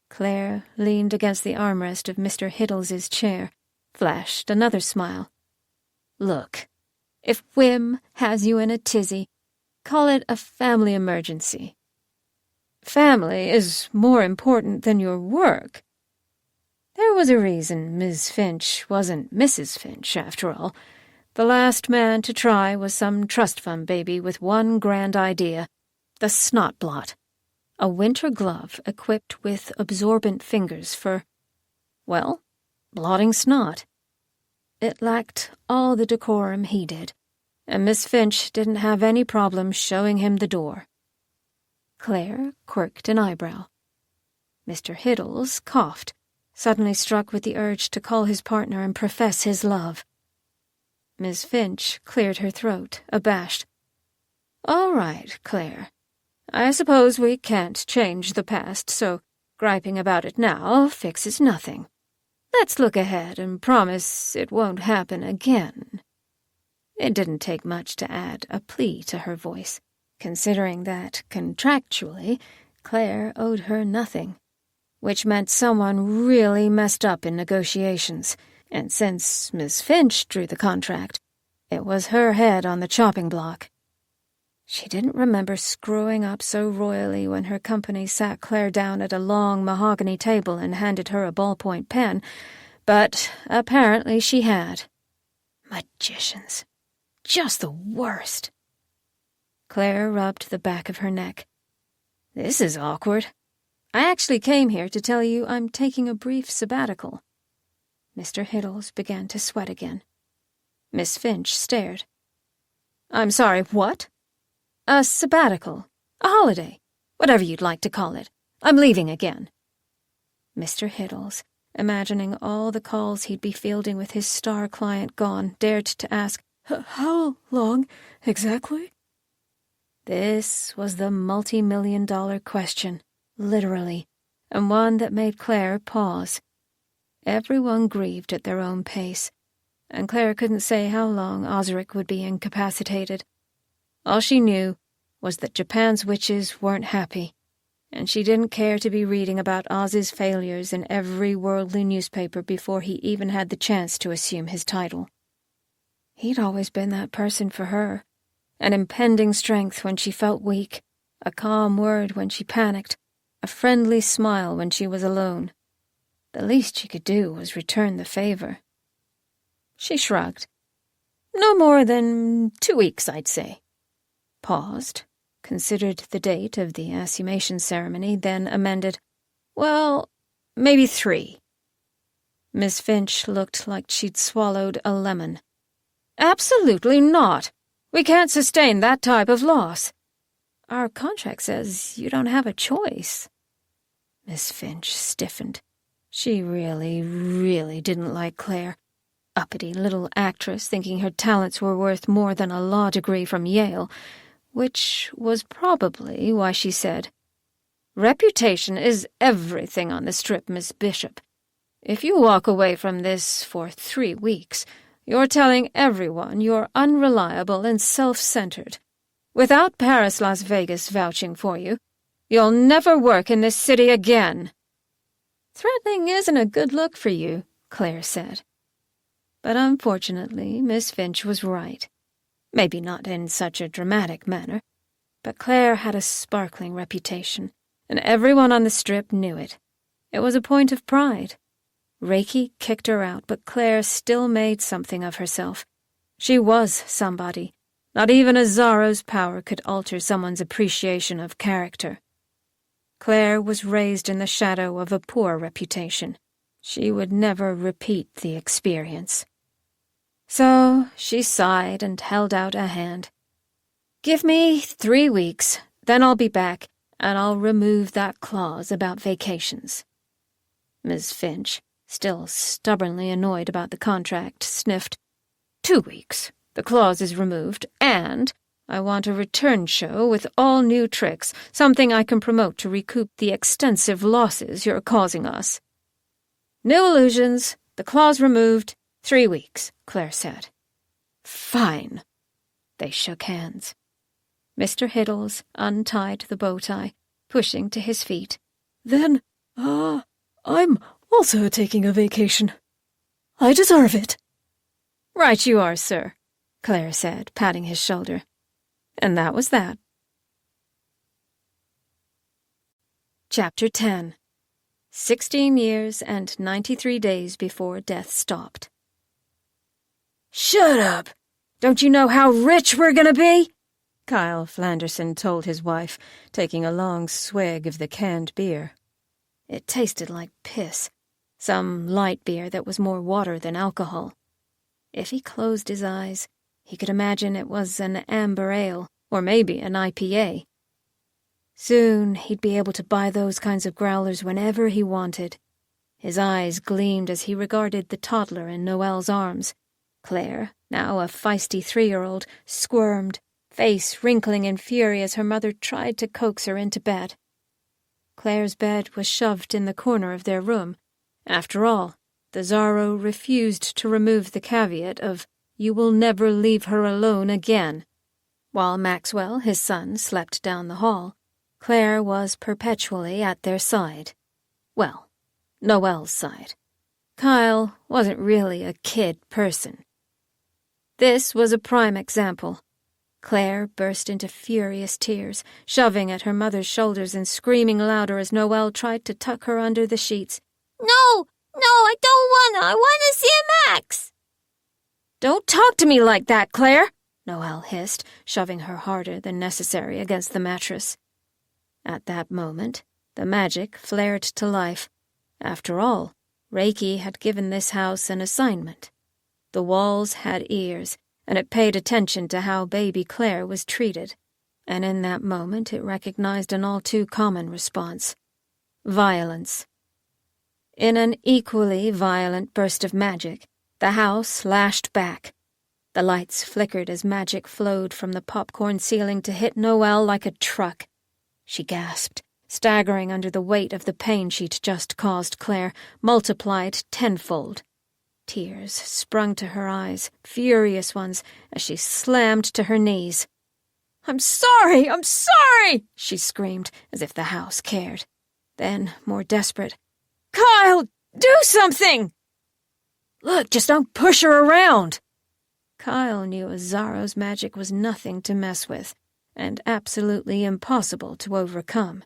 Claire leaned against the armrest of Mr. Hiddles's chair, flashed another smile. "Look, if whim has you in a tizzy, call it a family emergency. Family is more important than your work. There was a reason Miss Finch wasn't Mrs. Finch, after all. The last man to try was some trust fund baby with one grand idea, the snot blot. A winter glove equipped with absorbent fingers for, well, blotting snot. It lacked all the decorum he did, and Miss Finch didn't have any problem showing him the door." Claire quirked an eyebrow. Mr. Hiddles coughed, suddenly struck with the urge to call his partner and profess his love. Miss Finch cleared her throat, abashed. "All right, Claire. I suppose we can't change the past, so griping about it now fixes nothing. Let's look ahead and promise it won't happen again." It didn't take much to add a plea to her voice, considering that, contractually, Claire owed her nothing, which meant someone really messed up in negotiations, and since Miss Finch drew the contract, it was her head on the chopping block. She didn't remember screwing up so royally when her company sat Claire down at a long mahogany table and handed her a ballpoint pen, but apparently she had. Magicians. Just the worst. Claire rubbed the back of her neck. "This is awkward. I actually came here to tell you I'm taking a brief sabbatical." Mr. Hiddles began to sweat again. Miss Finch stared. "I'm sorry, what?" "A sabbatical. A holiday. Whatever you'd like to call it. I'm leaving again." Mr. Hiddles, imagining all the calls he'd be fielding with his star client gone, dared to ask, "How long, exactly?" This was the multi-million-dollar question, literally, and one that made Claire pause. Everyone grieved at their own pace, and Claire couldn't say how long Ozarik would be incapacitated. All she knew was that Japan's witches weren't happy, and she didn't care to be reading about Oz's failures in every worldly newspaper before he even had the chance to assume his title. He'd always been that person for her, an impending strength when she felt weak, a calm word when she panicked, a friendly smile when she was alone. The least she could do was return the favor. She shrugged. "No more than 2 weeks, I'd say." Paused, considered the date of the assumation ceremony, then amended, "Well, maybe 3. Miss Finch looked like she'd swallowed a lemon. "Absolutely not. We can't sustain that type of loss. Our contract says you don't have a choice." Miss Finch stiffened. She really, really didn't like Claire. Uppity little actress thinking her talents were worth more than a law degree from Yale. which was probably why she said, "Reputation is everything on the Strip, Miss Bishop. If you walk away from this for 3 weeks, you're telling everyone you're unreliable and self-centered. Without Paris Las Vegas vouching for you, you'll never work in this city again." "Threatening isn't a good look for you," Claire said. But unfortunately, Miss Finch was right. Maybe not in such a dramatic manner, but Claire had a sparkling reputation, and everyone on the Strip knew it. It was a point of pride. Reiki kicked her out, but Claire still made something of herself. She was somebody. Not even a Zaro's power could alter someone's appreciation of character. Claire was raised in the shadow of a poor reputation. She would never repeat the experience. So she sighed and held out a hand. "Give me 3 weeks, then I'll be back, and I'll remove that clause about vacations." Miss Finch, still stubbornly annoyed about the contract, sniffed. 2 weeks. The clause is removed, and I want a return show with all new tricks, something I can promote to recoup the extensive losses you're causing us." "New illusions, the clause removed, 3 weeks, Claire said. "Fine." They shook hands. Mr. Hiddles untied the bow tie, pushing to his feet.
"Then, I'm also taking a vacation. I deserve it."
"Right you are, sir," Claire said, patting his shoulder. And that was that. Chapter 10. 16 years and 93 days before death stopped.
"Shut up! Don't you know how rich we're gonna be?"
Kyle Flanderson told his wife, taking a long swig of the canned beer. It tasted like piss, some light beer that was more water than alcohol. If he closed his eyes, he could imagine it was an amber ale, or maybe an IPA. Soon he'd be able to buy those kinds of growlers whenever he wanted. His eyes gleamed as he regarded the toddler in Noelle's arms. Claire, now a feisty 3-year-old, squirmed, face wrinkling in fury as her mother tried to coax her into bed. Claire's bed was shoved in the corner of their room. After all, the Zaro refused to remove the caveat of, "You will never leave her alone again." While Maxwell, his son, slept down the hall, Claire was perpetually at their side. Well, Noelle's side. Kyle wasn't really a kid person. This was a prime example. Claire burst into furious tears, shoving at her mother's shoulders and screaming louder as Noelle tried to tuck her under the sheets.
No, I don't wanna. I wanna see Max.
"Don't talk to me like that, Claire," Noelle hissed, shoving her harder than necessary against the mattress. At that moment, the magic flared to life. After all, Reiki had given this house an assignment. The walls had ears, and it paid attention to how baby Claire was treated, and in that moment it recognized an all-too-common response. Violence. In an equally violent burst of magic, the house lashed back. The lights flickered as magic flowed from the popcorn ceiling to hit Noelle like a truck. She gasped, staggering under the weight of the pain she'd just caused Claire, multiplied tenfold. Tears sprung to her eyes, furious ones, as she slammed to her knees. I'm sorry, she screamed, as if the house cared. Then, more desperate, "Kyle, do something!" "Look, just don't push her around!" Kyle knew Zaro's magic was nothing to mess with, and absolutely impossible to overcome.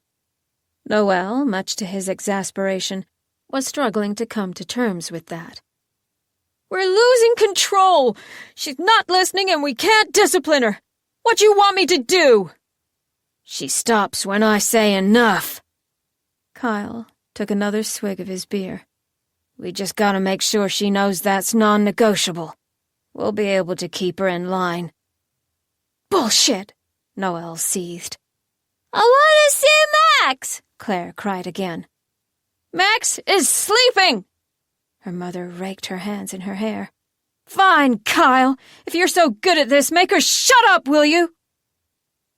Noelle, much to his exasperation, was struggling to come to terms with that. "We're losing control! She's not listening and we can't discipline her! What do you want me to do?" "She stops when I say enough." Kyle took another swig of his beer. "We just gotta make sure she knows that's non-negotiable. We'll be able to keep her in line." "Bullshit!" Noelle seethed.
I want to see Max,
Claire cried again. "Max is sleeping!" Her mother raked her hands in her hair. "Fine, Kyle! If you're so good at this, make her shut up, will you?"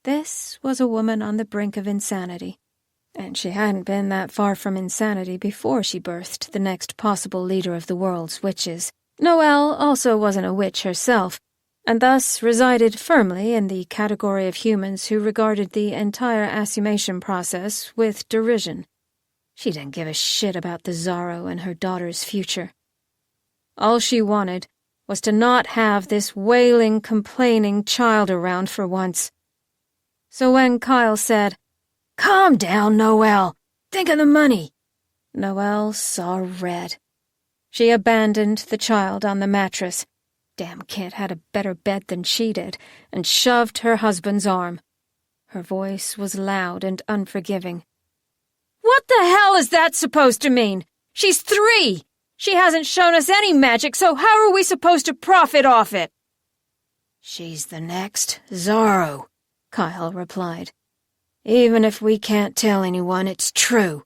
This was a woman on the brink of insanity, and she hadn't been that far from insanity before she birthed the next possible leader of the world's witches. Noelle also wasn't a witch herself, and thus resided firmly in the category of humans who regarded the entire assumation process with derision. She didn't give a shit about the Zaro and her daughter's future. All she wanted was to not have this wailing, complaining child around for once. So when Kyle said, "Calm down, Noelle. Think of the money," Noelle saw red. She abandoned the child on the mattress. Damn kid had a better bed than she did, and shoved her husband's arm. Her voice was loud and unforgiving. "What the hell is that supposed to mean? She's 3! She hasn't shown us any magic, so how are we supposed to profit off it?" "She's the next Zaro," Kyle replied. "Even if we can't tell anyone, it's true.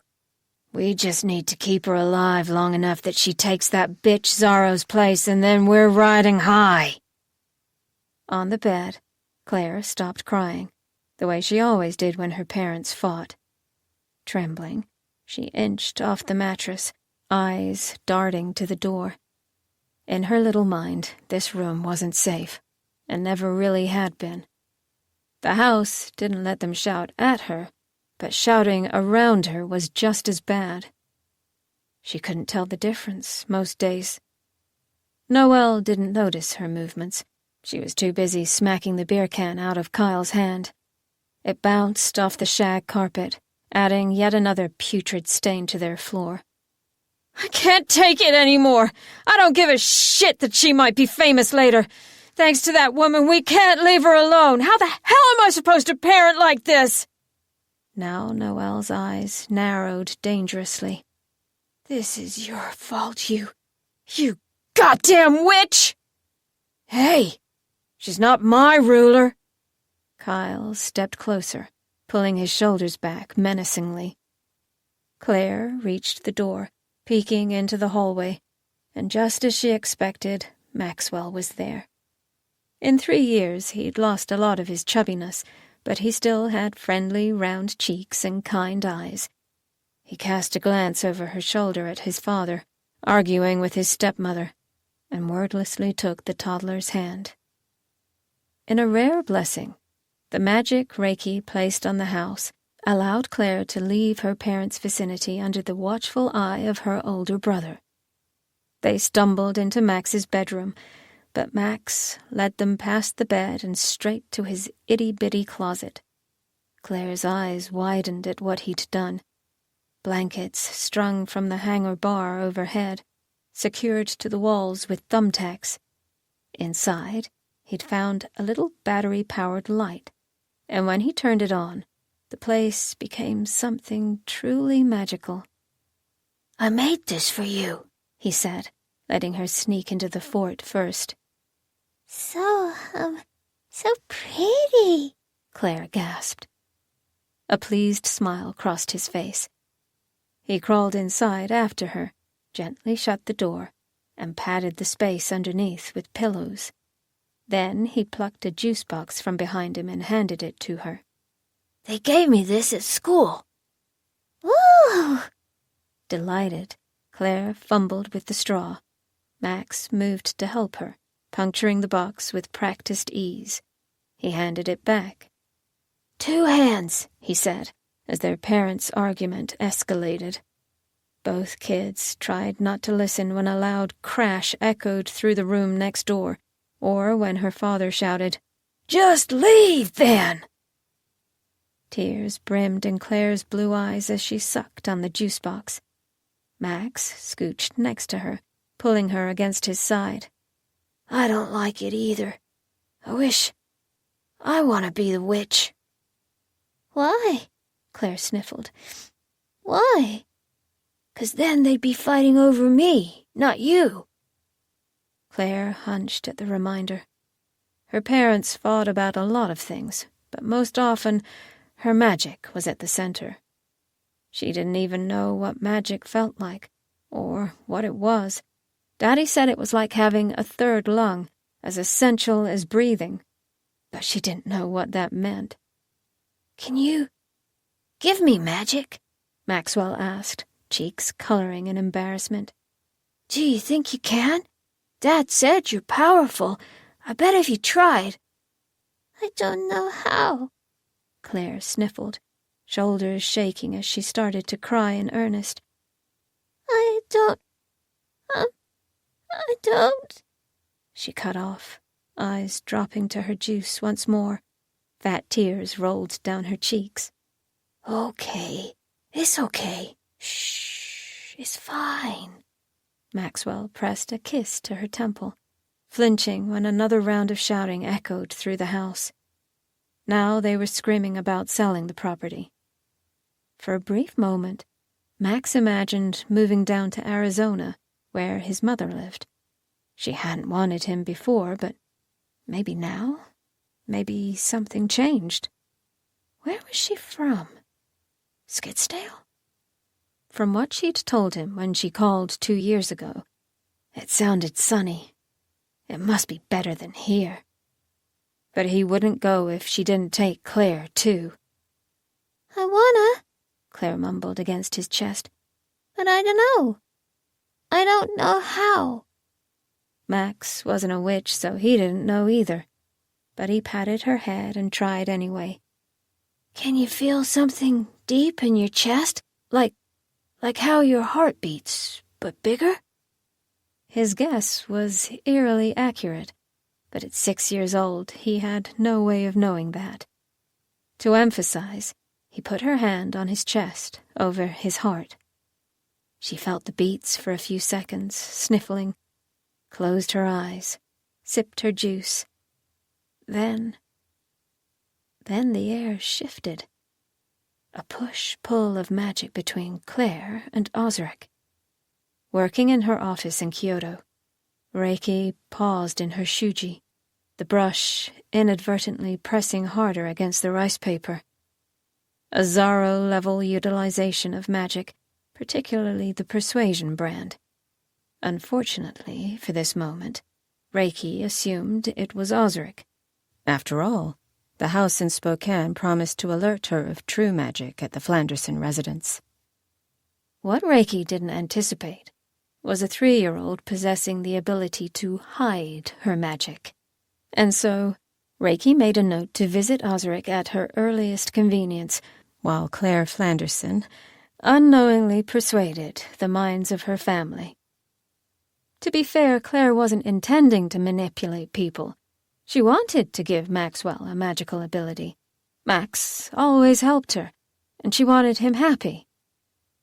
We just need to keep her alive long enough that she takes that bitch Zaro's place, and then we're riding high." On the bed, Claire stopped crying, the way she always did when her parents fought. Trembling, she inched off the mattress, eyes darting to the door. In her little mind, this room wasn't safe, and never really had been. The house didn't let them shout at her, but shouting around her was just as bad. She couldn't tell the difference most days. Noelle didn't notice her movements. She was too busy smacking the beer can out of Kyle's hand. It bounced off the shag carpet, adding yet another putrid stain to their floor. "I can't take it anymore. I don't give a shit that she might be famous later. Thanks to that woman, we can't leave her alone. How the hell am I supposed to parent like this?" Now Noelle's eyes narrowed dangerously. "This is your fault, you goddamn witch!" "Hey, she's not my ruler." Kyle stepped closer, pulling his shoulders back menacingly. Claire reached the door, peeking into the hallway, and just as she expected, Maxwell was there. In 3 years, he'd lost a lot of his chubbiness, but he still had friendly, round cheeks and kind eyes. He cast a glance over her shoulder at his father, arguing with his stepmother, and wordlessly took the toddler's hand. In a rare blessing, the magic Reiki placed on the house allowed Claire to leave her parents' vicinity under the watchful eye of her older brother. They stumbled into Max's bedroom, but Max led them past the bed and straight to his itty-bitty closet. Claire's eyes widened at what he'd done. Blankets strung from the hanger bar overhead, secured to the walls with thumbtacks. Inside, he'd found a little battery-powered light, and when he turned it on, the place became something truly magical. "I made this for you," he said, letting her sneak into the fort first.
So pretty,"
Claire gasped. A pleased smile crossed his face. He crawled inside after her, gently shut the door, and padded the space underneath with pillows. Then he plucked a juice box from behind him and handed it to her.
"They gave me this at school."
"Ooh!"
Delighted, Claire fumbled with the straw. Max moved to help her, puncturing the box with practiced ease. He handed it back.
"2 hands,"
he said, as their parents' argument escalated. Both kids tried not to listen when a loud crash echoed through the room next door, or when her father shouted, "Just leave, then!" Tears brimmed in Claire's blue eyes as she sucked on the juice box. Max scooched next to her, pulling her against his side.
"I don't like it either. I want to be the witch."
"Why?"
Claire sniffled.
"Why?"
"'Cause then they'd be fighting over me, not you."
Claire hunched at the reminder. Her parents fought about a lot of things, but most often her magic was at the center. She didn't even know what magic felt like, or what it was. Daddy said it was like having a third lung, as essential as breathing, but she didn't know what that meant.
Can you give me magic? Maxwell asked, cheeks coloring in embarrassment. Do you think you can? Dad said you're powerful. I bet if you tried.
I don't know how.
Claire sniffled, shoulders shaking as she started to cry in earnest.
I don't.
She cut off, eyes dropping to her juice once more. Fat tears rolled down her cheeks.
Okay, it's okay. Shh, it's fine.
Maxwell pressed a kiss to her temple, flinching when another round of shouting echoed through the house. Now they were screaming about selling the property. For a brief moment, Max imagined moving down to Arizona, where his mother lived. She hadn't wanted him before, but maybe now? Maybe something changed. Where was she from? Skitsdale? From what she'd told him when she called 2 years ago, it sounded sunny. It must be better than here. But he wouldn't go if she didn't take Claire, too.
I wanna,
Claire mumbled against his chest.
but I don't know. I don't know how.
Max wasn't a witch, so he didn't know either. But he patted her head and tried anyway.
Can you feel something deep in your chest? Like how your heart beats, but bigger?
His guess was eerily accurate, but at 6 years old he had no way of knowing that. To emphasize, he put her hand on his chest, over his heart. She felt the beats for a few seconds, sniffling, closed her eyes, sipped her juice. Then the air shifted. A push-pull of magic between Claire and Ozarik. Working in her office in Kyoto, Reiki paused in her shuji, the brush inadvertently pressing harder against the rice paper. A Zaro-level utilization of magic, particularly the persuasion brand. Unfortunately, for this moment, Reiki assumed it was Ozarik. After all, the house in Spokane promised to alert her of true magic at the Flanderson residence. What Reiki didn't anticipate was a 3-year-old possessing the ability to hide her magic. And so, Reiki made a note to visit Ozarik at her earliest convenience, while Claire Flanderson unknowingly persuaded the minds of her family. To be fair, Claire wasn't intending to manipulate people. She wanted to give Maxwell a magical ability. Max always helped her, and she wanted him happy.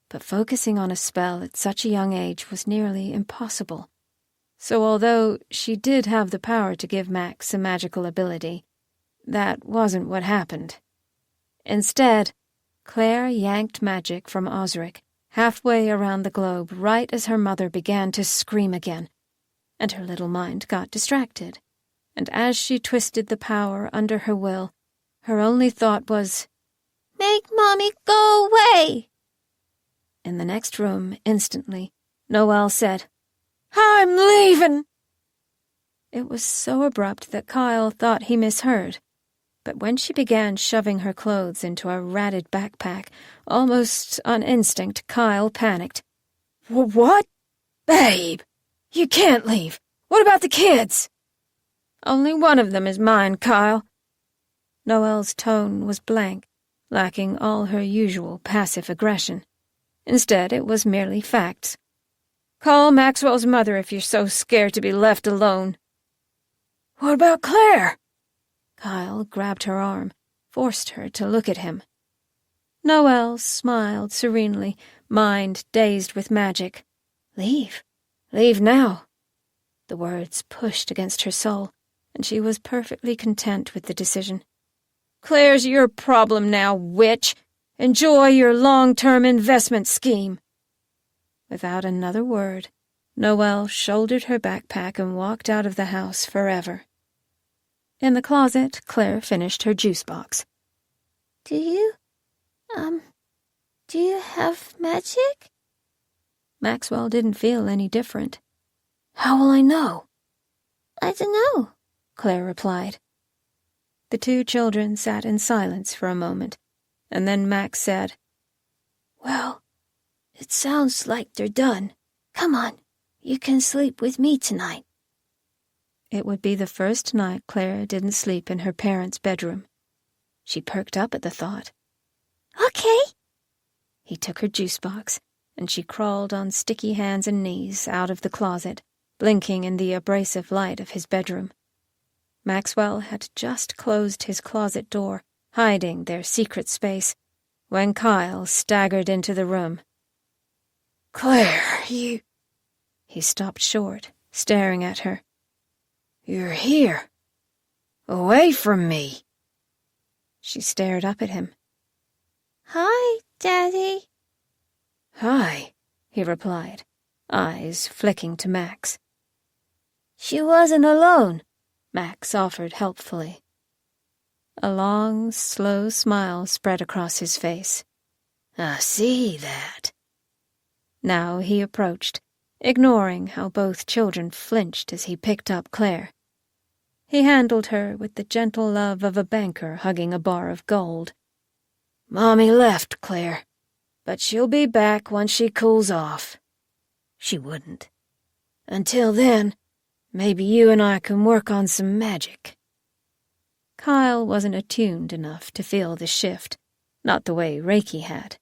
But focusing on a spell at such a young age was nearly impossible. So although she did have the power to give Max a magical ability, that wasn't what happened. Instead, Claire yanked magic from Ozarik halfway around the globe right as her mother began to scream again, and her little mind got distracted. And as she twisted the power under her will, her only thought was,
Make Mommy go away!
In the next room, instantly, Noelle said, I'm leaving! It was so abrupt that Kyle thought he misheard. But when she began shoving her clothes into a ratted backpack, almost on instinct, Kyle panicked.
What? Babe, you can't leave. What about the kids?
Only one of them is mine, Kyle. Noelle's tone was blank, lacking all her usual passive aggression. Instead, it was merely facts. Call Maxwell's mother if you're so scared to be left alone.
What about Claire?
Kyle grabbed her arm, forced her to look at him. Noelle smiled serenely, mind dazed with magic. Leave. Leave now. The words pushed against her soul, and she was perfectly content with the decision. Claire's your problem now, witch. Enjoy your long-term investment scheme. Without another word, Noelle shouldered her backpack and walked out of the house forever. In the closet, Claire finished her juice box.
Do you have magic?
Maxwell didn't feel any different.
How will I know?
I don't know,
Claire replied.
The two children sat in silence for a moment, and then Max said,
"Well, it sounds like they're done. Come on, you can sleep with me tonight."
It would be the first night Claire didn't sleep in her parents' bedroom. She perked up at the thought.
Okay.
He took her juice box, and she crawled on sticky hands and knees out of the closet, blinking in the abrasive light of his bedroom. Maxwell had just closed his closet door, hiding their secret space, when Kyle staggered into the room.
"Claire, you..."
He stopped short, staring at her.
"You're here. Away from me."
She stared up at him.
Hi, Daddy.
"Hi," he replied, eyes flicking to Max.
"She wasn't alone," Max offered helpfully.
A long, slow smile spread across his face.
"I see that."
Now he approached, ignoring how both children flinched as he picked up Claire. He handled her with the gentle love of a banker hugging a bar of gold.
"Mommy left, Claire, but she'll be back once she cools off." She wouldn't. "Until then, maybe you and I can work on some magic."
Kyle wasn't attuned enough to feel the shift, not the way Reiki had.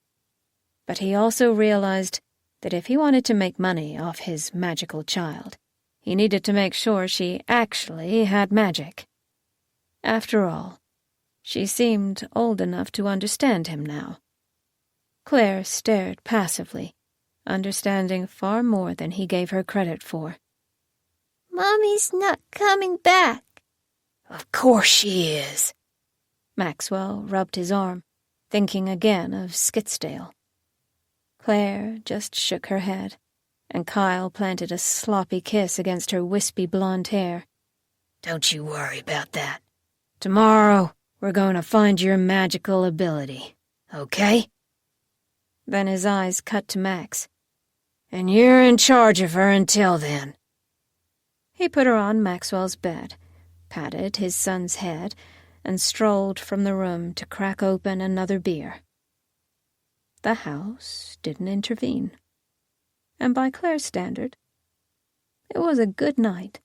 But he also realized that if he wanted to make money off his magical child, he needed to make sure she actually had magic. After all, she seemed old enough to understand him now. Claire stared passively, understanding far more than he gave her credit for.
Mommy's not coming back.
"Of course she is."
Maxwell rubbed his arm, thinking again of Skitsdale. Claire just shook her head, and Kyle planted a sloppy kiss against her wispy blonde hair.
"Don't you worry about that. Tomorrow, we're going to find your magical ability, okay?"
Then his eyes cut to Max.
"And you're in charge of her until then."
He put her on Maxwell's bed, patted his son's head, and strolled from the room to crack open another beer. The house didn't intervene, and by Claire's standard, it was a good night.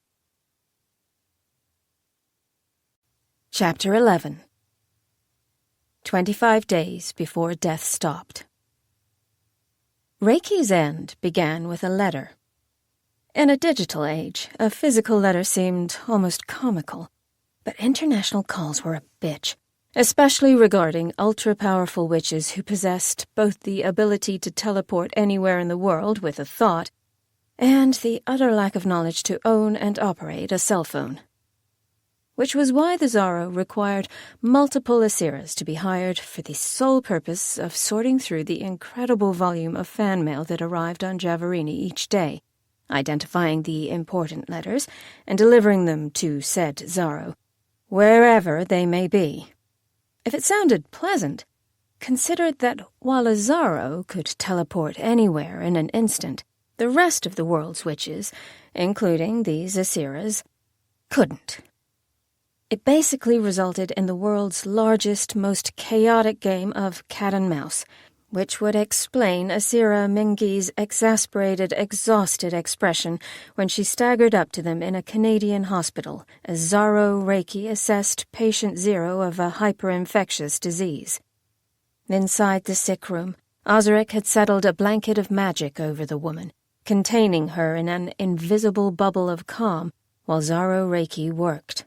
Chapter 11. 25 days before death stopped. Reiki's end began with a letter. In a digital age, a physical letter seemed almost comical, but international calls were a bitch, especially regarding ultra-powerful witches who possessed both the ability to teleport anywhere in the world with a thought and the utter lack of knowledge to own and operate a cell phone. Which was why the Zaro required multiple Asiras to be hired for the sole purpose of sorting through the incredible volume of fan mail that arrived on Javarini each day, identifying the important letters and delivering them to said Zaro, wherever they may be. If it sounded pleasant, consider that while a Zaro could teleport anywhere in an instant, the rest of the world's witches, including these Asiras, couldn't. It basically resulted in the world's largest, most chaotic game of cat and mouse, which would explain Asira Mingi's exasperated, exhausted expression when she staggered up to them in a Canadian hospital as Zaro Reiki assessed patient 0 of a hyper-infectious disease. Inside the sick room, Ozarik had settled a blanket of magic over the woman, containing her in an invisible bubble of calm while Zaro Reiki worked.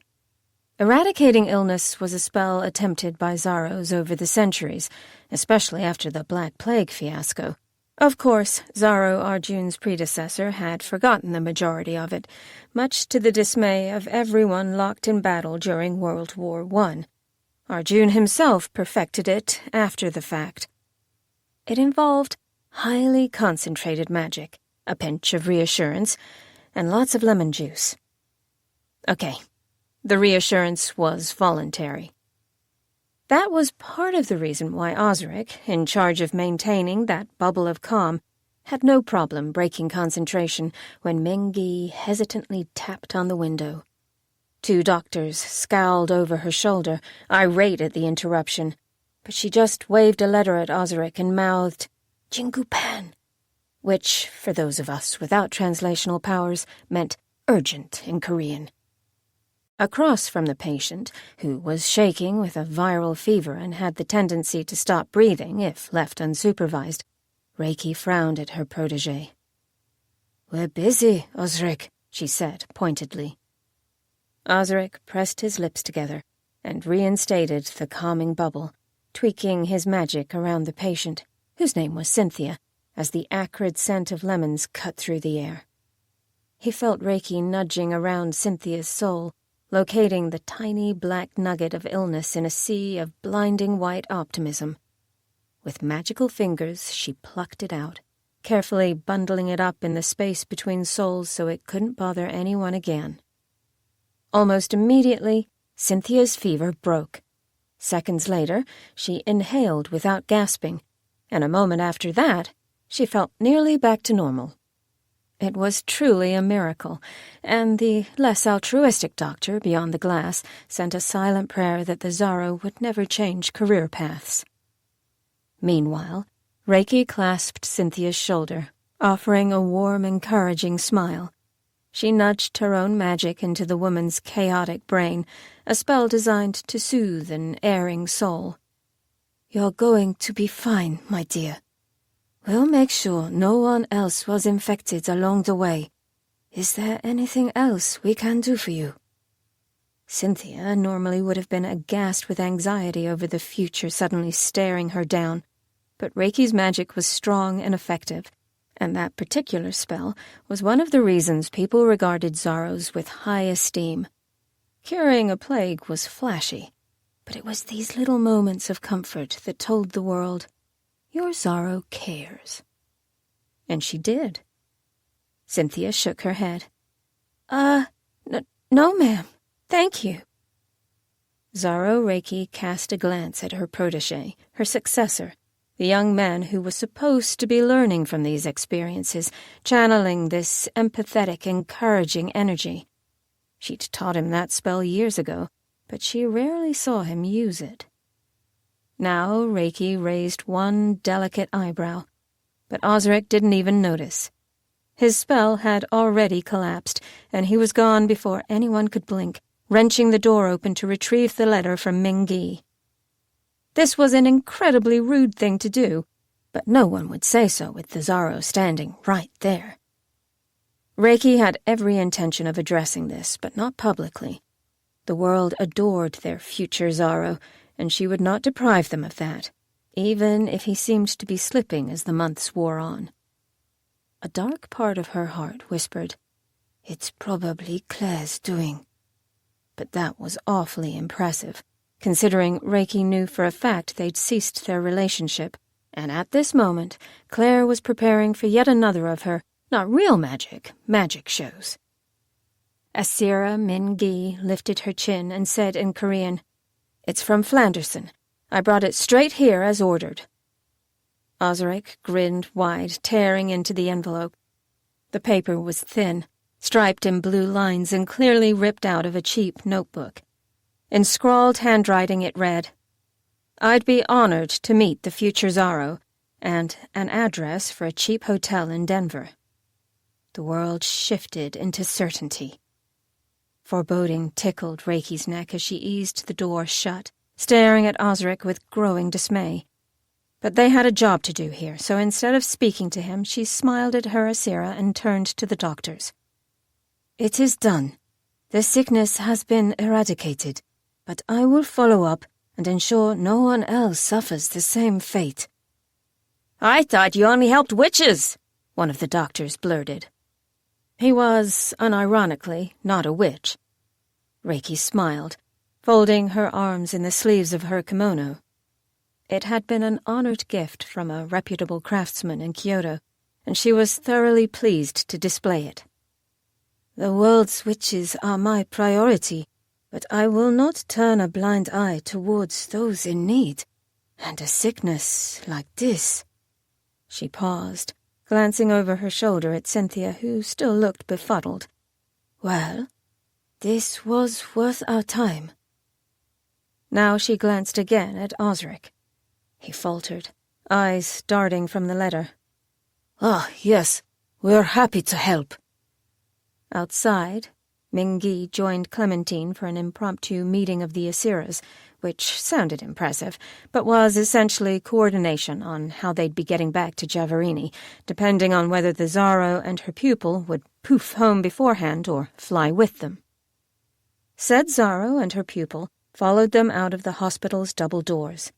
Eradicating illness was a spell attempted by Zaros over the centuries, especially after the Black Plague fiasco. Of course, Zaro Arjun's predecessor had forgotten the majority of it, much to the dismay of everyone locked in battle during World War I. Arjun himself perfected it after the fact. It involved highly concentrated magic, a pinch of reassurance, and lots of lemon juice. Okay. The reassurance was voluntary. That was part of the reason why Ozarik, in charge of maintaining that bubble of calm, had no problem breaking concentration when Mingi hesitantly tapped on the window.
2 doctors scowled over her shoulder, irate at the interruption, but she just waved a letter at Ozarik and mouthed, "Jingupan," which, for those of us without translational powers, meant urgent in Korean. Across from the patient, who was shaking with a viral fever and had the tendency to stop breathing if left unsupervised, Reiki frowned at her protégé. "We're busy, Ozarik," she said pointedly. Ozarik pressed his lips together and reinstated the calming bubble, tweaking his magic around the patient, whose name was Cynthia, as the acrid scent of lemons cut through the air. He felt Reiki nudging around Cynthia's soul, locating the tiny black nugget of illness in a sea of blinding white optimism. With magical fingers, she plucked it out, carefully bundling it up in the space between souls so it couldn't bother anyone again. Almost immediately, Cynthia's fever broke. Seconds later, she inhaled without gasping, and a moment after that, she felt nearly back to normal. It was truly a miracle, and the less altruistic doctor beyond the glass sent a silent prayer that the Zaro would never change career paths. Meanwhile, Reiki clasped Cynthia's shoulder, offering a warm, encouraging smile. She nudged her own magic into the woman's chaotic brain, a spell designed to soothe an erring soul.
"You're going to be fine, my dear. We'll make sure no one else was infected along the way. Is there anything else we can do for you?"
Cynthia normally would have been aghast with anxiety over the future suddenly staring her down, but Reiki's magic was strong and effective, and that particular spell was one of the reasons people regarded Zaro's with high esteem. Curing a plague was flashy, but it was these little moments of comfort that told the world, "Your Zaro cares." And she did. Cynthia shook her head.
No, ma'am. Thank you."
Zaro Reiki cast a glance at her protégé, her successor, the young man who was supposed to be learning from these experiences, channeling this empathetic, encouraging energy. She'd taught him that spell years ago, but she rarely saw him use it. Now Reiki raised one delicate eyebrow, but Ozarik didn't even notice. His spell had already collapsed, and he was gone before anyone could blink, wrenching the door open to retrieve the letter from Ming-Gi. This was an incredibly rude thing to do, but no one would say so with the Zaro standing right there. Reiki had every intention of addressing this, but not publicly. The world adored their future Zaro, and she would not deprive them of that, even if he seemed to be slipping as the months wore on. A dark part of her heart whispered,
"It's probably Claire's doing."
But that was awfully impressive, considering Reiki knew for a fact they'd ceased their relationship, and at this moment, Claire was preparing for yet another of her, not real magic shows. Asira Min-Gi lifted her chin and said in Korean, "It's from Flanderson. I brought it straight here as ordered." Ozarik grinned wide, tearing into the envelope. The paper was thin, striped in blue lines and clearly ripped out of a cheap notebook. In scrawled handwriting it read, "I'd be honored to meet the future Zaro," and an address for a cheap hotel in Denver. The world shifted into certainty. Foreboding tickled Reiki's neck as she eased the door shut, staring at Ozarik with growing dismay. But they had a job to do here, so instead of speaking to him, she smiled at her Asira and turned to the doctors.
"It is done. The sickness has been eradicated, but I will follow up and ensure no one else suffers the same fate."
"I thought you only helped witches," one of the doctors blurted. He was, unironically, not a witch. Reiki smiled, folding her arms in the sleeves of her kimono. It had been an honored gift from a reputable craftsman in Kyoto, and she was thoroughly pleased to display it.
"The world's witches are my priority, but I will not turn a blind eye towards those in need. And a sickness like this."
She paused, glancing over her shoulder at Cynthia, who still looked befuddled.
"Well, this was worth our time.
Now she glanced again at Ozarik. He faltered, eyes darting from the letter.
Ah, yes, we're happy to help.
Outside, Mingi joined Clementine for an impromptu meeting of the Asiras, which sounded impressive, but was essentially coordination on how they'd be getting back to Javarini, depending on whether the Zaro and her pupil would poof home beforehand or fly with them. Said Zaro and her pupil followed them out of the hospital's double doors.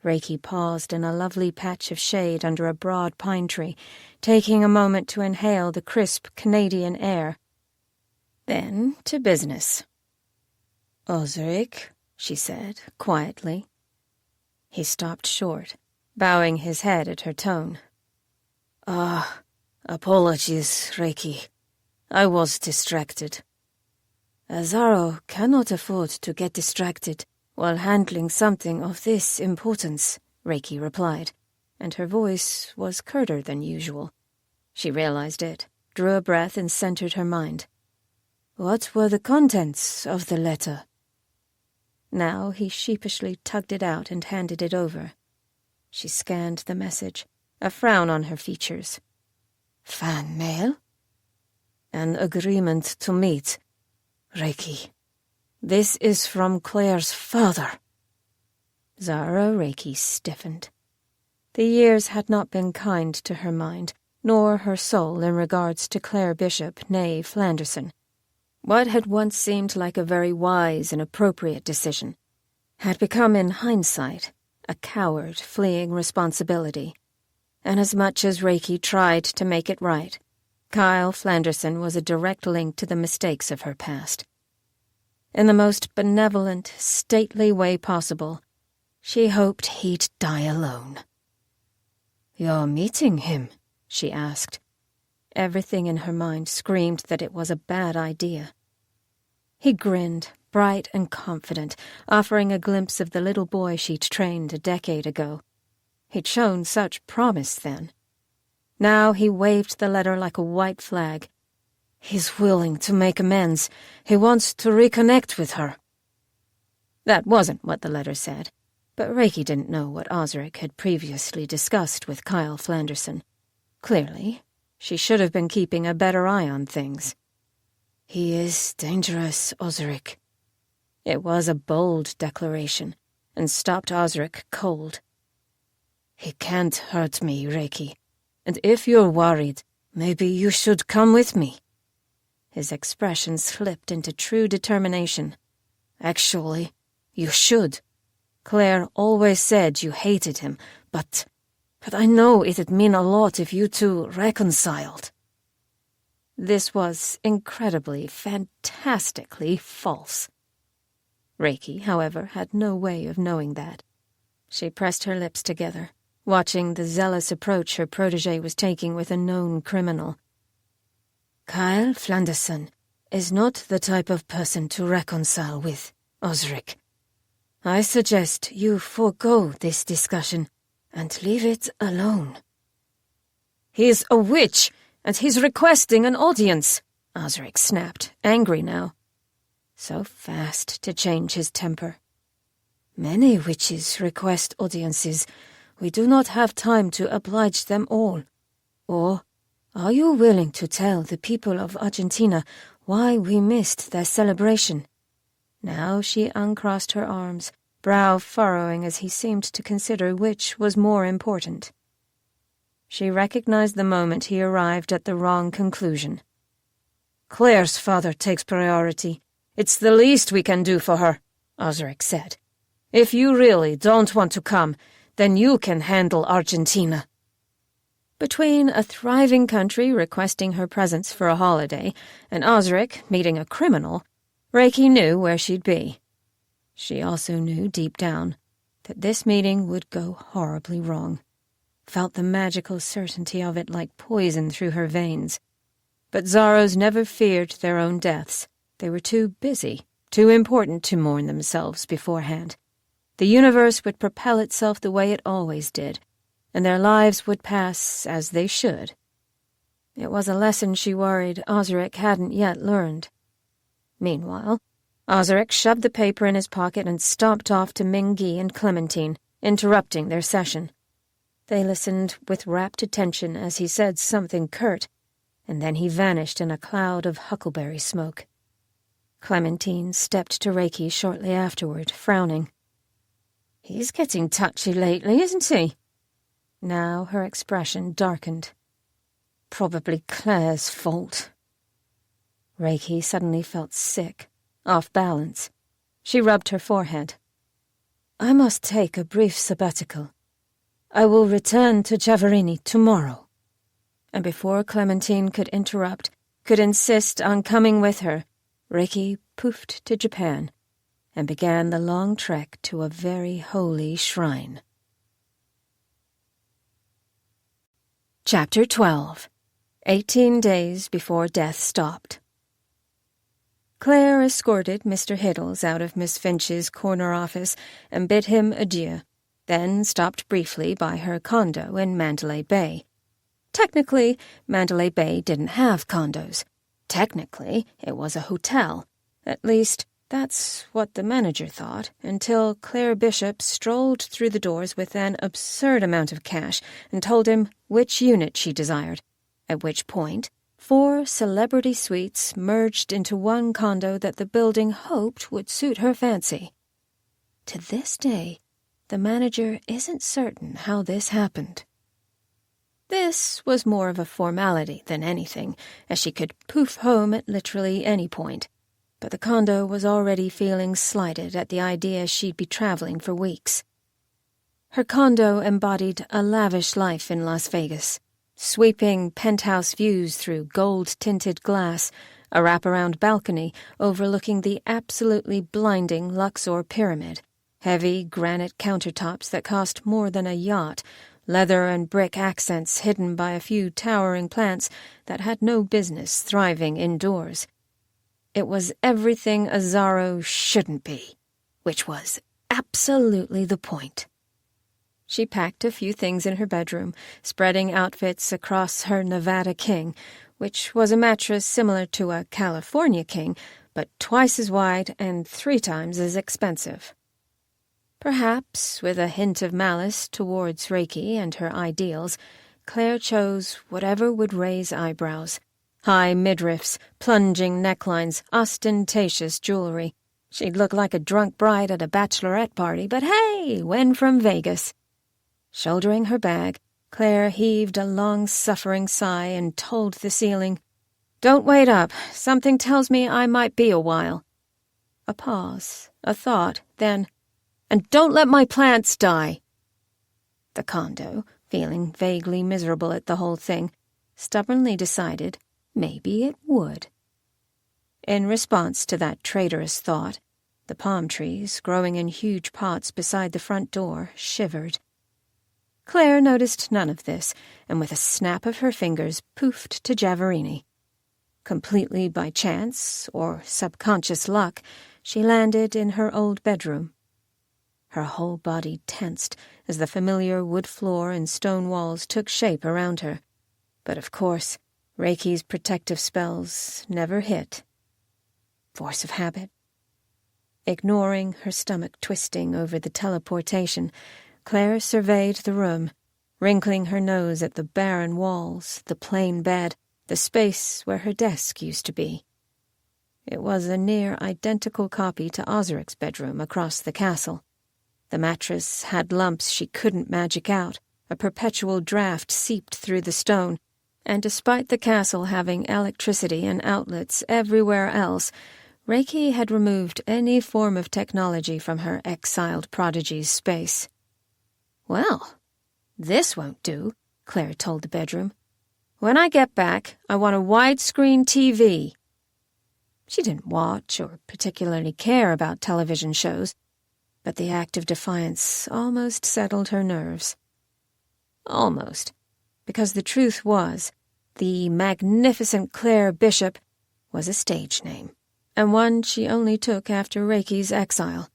Reiki paused in a lovely patch of shade under a broad pine tree, taking a moment to inhale the crisp Canadian air. Then to business.
Ozarik,
she said, quietly. He stopped short, bowing his head at her tone.
Apologies, Reiki. I was distracted. Zaro cannot afford to get distracted while handling something of this importance,
Reiki replied, and her voice was curter than usual. She realized it, drew a breath, and centered her mind.
What were the contents of the letter?
Now he sheepishly tugged it out and handed it over. She scanned the message, a frown on her features.
Fan mail? An agreement to meet. Reiki, this is from Claire's father.
Zaro Reiki stiffened. The years had not been kind to her mind, nor her soul in regards to Claire Bishop, née Flanderson. What had once seemed like a very wise and appropriate decision had become, in hindsight, a coward fleeing responsibility. And as much as Reiki tried to make it right, Kyle Flanderson was a direct link to the mistakes of her past. In the most benevolent, stately way possible, she hoped he'd die alone.
"You're meeting him?"
she asked. Everything in her mind screamed that it was a bad idea. He grinned, bright and confident, offering a glimpse of the little boy she'd trained a decade ago. He'd shown such promise then. Now he waved the letter like a white flag.
He's willing to make amends. He wants to reconnect with her.
That wasn't what the letter said, but Reiki didn't know what Ozarik had previously discussed with Kyle Flanderson. Clearly, she should have been keeping a better eye on things.
He is dangerous, Ozarik.
It was a bold declaration, and stopped Ozarik cold.
He can't hurt me, Reiki. And if you're worried, maybe you should come with me.
His expression slipped into true determination.
Actually, you should. Claire always said you hated him, but I know it'd mean a lot if you two reconciled.
This was incredibly, fantastically false. Reiki, however, had no way of knowing that. She pressed her lips together, watching the zealous approach her protégé was taking with a known criminal.
Kyle Flanderson is not the type of person to reconcile with, Ozarik. I suggest you forego this discussion and leave it alone.
He's a witch, and he's requesting an audience, Ozarik snapped, angry now. So fast to change his temper.
Many witches request audiences. We do not have time to oblige them all. Or are you willing to tell the people of Argentina why we missed their celebration?
Now she uncrossed her arms, brow furrowing as he seemed to consider which was more important. She recognized the moment he arrived at the wrong conclusion.
Claire's father takes priority. It's the least we can do for her, Ozarik said. If you really don't want to come, then you can handle Argentina.
Between a thriving country requesting her presence for a holiday and Ozarik meeting a criminal, Reiki knew where she'd be. She also knew deep down that this meeting would go horribly wrong. Felt the magical certainty of it like poison through her veins. But Zaros never feared their own deaths. They were too busy, too important to mourn themselves beforehand. The universe would propel itself the way it always did, and their lives would pass as they should. It was a lesson she worried Ozarik hadn't yet learned. Meanwhile, Ozarik shoved the paper in his pocket and stomped off to Mingy and Clementine, interrupting their session. They listened with rapt attention as he said something curt, and then he vanished in a cloud of huckleberry smoke. Clementine stepped to Reiki shortly afterward, frowning. "He's getting touchy lately, isn't he?" Now her expression darkened. "Probably Claire's fault." Reiki suddenly felt sick, off balance. She rubbed her forehead. "I must take a brief sabbatical. I will return to Giavarini tomorrow." And before Clementine could interrupt, could insist on coming with her, Reiki poofed to Japan and began the long trek to a very holy shrine. Chapter 12. 18 days before death stopped. Claire escorted Mr. Hiddles out of Miss Finch's corner office and bid him adieu, then stopped briefly by her condo in Mandalay Bay. Technically, Mandalay Bay didn't have condos. Technically, it was a hotel. At least, that's what the manager thought, until Claire Bishop strolled through the doors with an absurd amount of cash and told him which unit she desired, at which point 4 celebrity suites merged into one condo that the building hoped would suit her fancy. To this day, the manager isn't certain how this happened. This was more of a formality than anything, as she could poof home at literally any point, but the condo was already feeling slighted at the idea she'd be traveling for weeks. Her condo embodied a lavish life in Las Vegas. Sweeping penthouse views through gold-tinted glass, a wraparound balcony overlooking the absolutely blinding Luxor Pyramid, heavy granite countertops that cost more than a yacht, leather and brick accents hidden by a few towering plants that had no business thriving indoors. It was everything a Zaro shouldn't be, which was absolutely the point. She packed a few things in her bedroom, spreading outfits across her Nevada King, which was a mattress similar to a California King, but twice as wide and 3 times as expensive. Perhaps, with a hint of malice towards Reiki and her ideals, Claire chose whatever would raise eyebrows. High midriffs, plunging necklines, ostentatious jewelry. She'd look like a drunk bride at a bachelorette party, but hey, when from Vegas. Shouldering her bag, Claire heaved a long-suffering sigh and told the ceiling, "Don't wait up. Something tells me I might be a while." A pause, a thought, then, "And don't let my plants die." The condo, feeling vaguely miserable at the whole thing, stubbornly decided maybe it would. In response to that traitorous thought, the palm trees, growing in huge pots beside the front door, shivered. Claire noticed none of this, and with a snap of her fingers poofed to Giavarini. Completely by chance, or subconscious luck, she landed in her old bedroom. Her whole body tensed as the familiar wood floor and stone walls took shape around her. But of course, Reiki's protective spells never hit. Force of habit. Ignoring her stomach twisting over the teleportation, Claire surveyed the room, wrinkling her nose at the barren walls, the plain bed, the space where her desk used to be. It was a near-identical copy to Ozarik's bedroom across the castle. The mattress had lumps she couldn't magic out, a perpetual draft seeped through the stone, and despite the castle having electricity and outlets everywhere else, Reiki had removed any form of technology from her exiled prodigy's space. "Well, this won't do," Claire told the bedroom. "When I get back, I want a widescreen TV." She didn't watch or particularly care about television shows, but the act of defiance almost settled her nerves. Almost, because the truth was, the magnificent Claire Bishop was a stage name, and one she only took after Reiki's exile.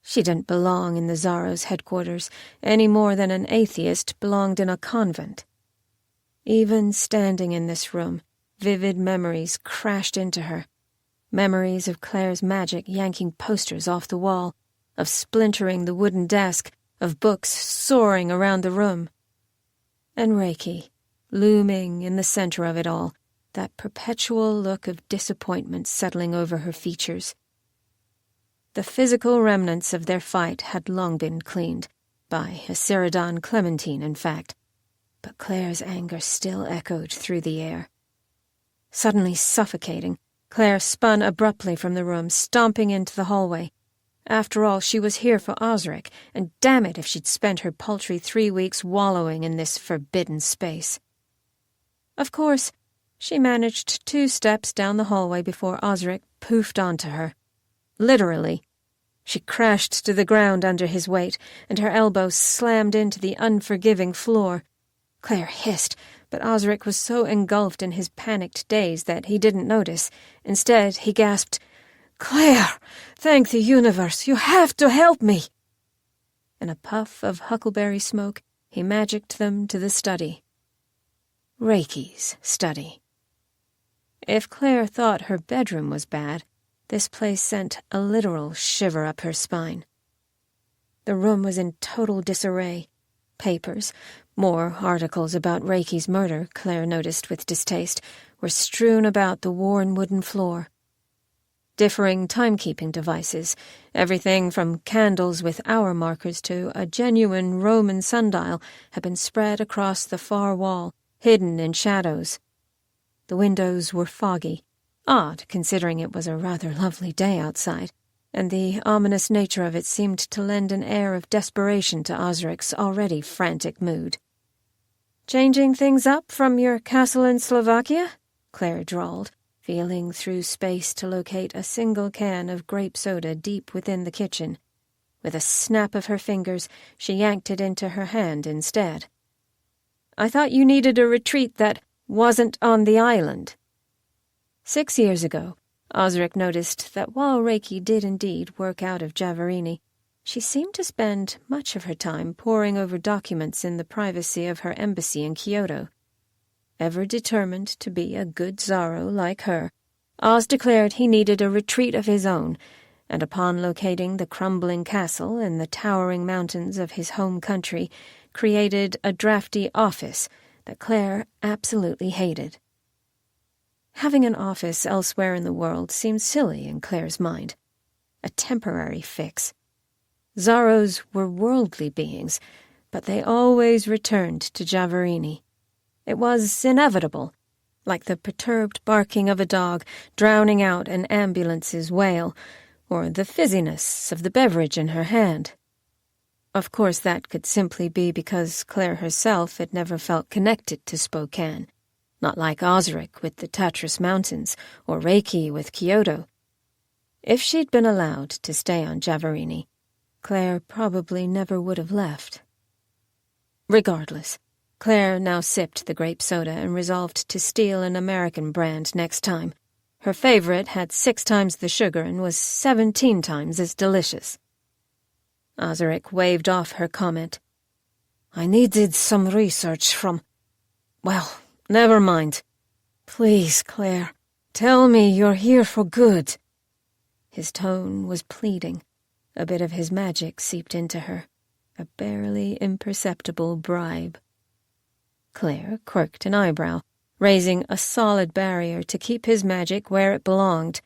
She didn't belong in the Zaro's headquarters any more than an atheist belonged in a convent. Even standing in this room, vivid memories crashed into her. Memories of Claire's magic yanking posters off the wall, of splintering the wooden desk, of books soaring around the room. And Reiki, looming in the center of it all, that perpetual look of disappointment settling over her features. The physical remnants of their fight had long been cleaned, by a Ceridon Clementine, in fact, but Claire's anger still echoed through the air. Suddenly suffocating, Claire spun abruptly from the room, stomping into the hallway. After all, she was here for Ozarik, and damn it if she'd spent her paltry 3 weeks wallowing in this forbidden space. Of course, she managed 2 steps down the hallway before Ozarik poofed onto her. Literally. She crashed to the ground under his weight, and her elbow slammed into the unforgiving floor. Claire hissed, but Ozarik was so engulfed in his panicked daze that he didn't notice. Instead, he gasped, "Claire, thank the universe, you have to help me!" In a puff of huckleberry smoke, he magicked them to the study. Reiki's study. If Claire thought her bedroom was bad, this place sent a literal shiver up her spine. The room was in total disarray. Papers, more articles about Reiki's murder, Claire noticed with distaste, were strewn about the worn wooden floor. Differing timekeeping devices, everything from candles with hour markers to a genuine Roman sundial, had been spread across the far wall, hidden in shadows. The windows were foggy, odd considering it was a rather lovely day outside, and the ominous nature of it seemed to lend an air of desperation to Ozarik's already frantic mood. "Changing things up from your castle in Slovakia?" Claire drawled, feeling through space to locate a single can of grape soda deep within the kitchen. With a snap of her fingers, she yanked it into her hand instead. "I thought you needed a retreat that wasn't on the island." 6 years ago, Ozarik noticed that while Reiki did indeed work out of Javarini, she seemed to spend much of her time poring over documents in the privacy of her embassy in Kyoto. Ever determined to be a good Zaro like her, Oz declared he needed a retreat of his own, and upon locating the crumbling castle in the towering mountains of his home country, created a drafty office that Claire absolutely hated. Having an office elsewhere in the world seemed silly in Claire's mind. A temporary fix. Zaros were worldly beings, but they always returned to Javarini. It was inevitable, like the perturbed barking of a dog drowning out an ambulance's wail, or the fizziness of the beverage in her hand. Of course, that could simply be because Claire herself had never felt connected to Spokane, not like Ozarik with the Tatras Mountains, or Reiki with Kyoto. If she'd been allowed to stay on Javarini, Claire probably never would have left. Regardless, Claire now sipped the grape soda and resolved to steal an American brand next time. Her favorite had 6 times the sugar and was 17 times as delicious. Ozarik waved off her comment. "I needed some research from... Well, never mind. Please, Claire, tell me you're here for good." His tone was pleading. A bit of his magic seeped into her, a barely imperceptible bribe. Claire quirked an eyebrow, raising a solid barrier to keep his magic where it belonged.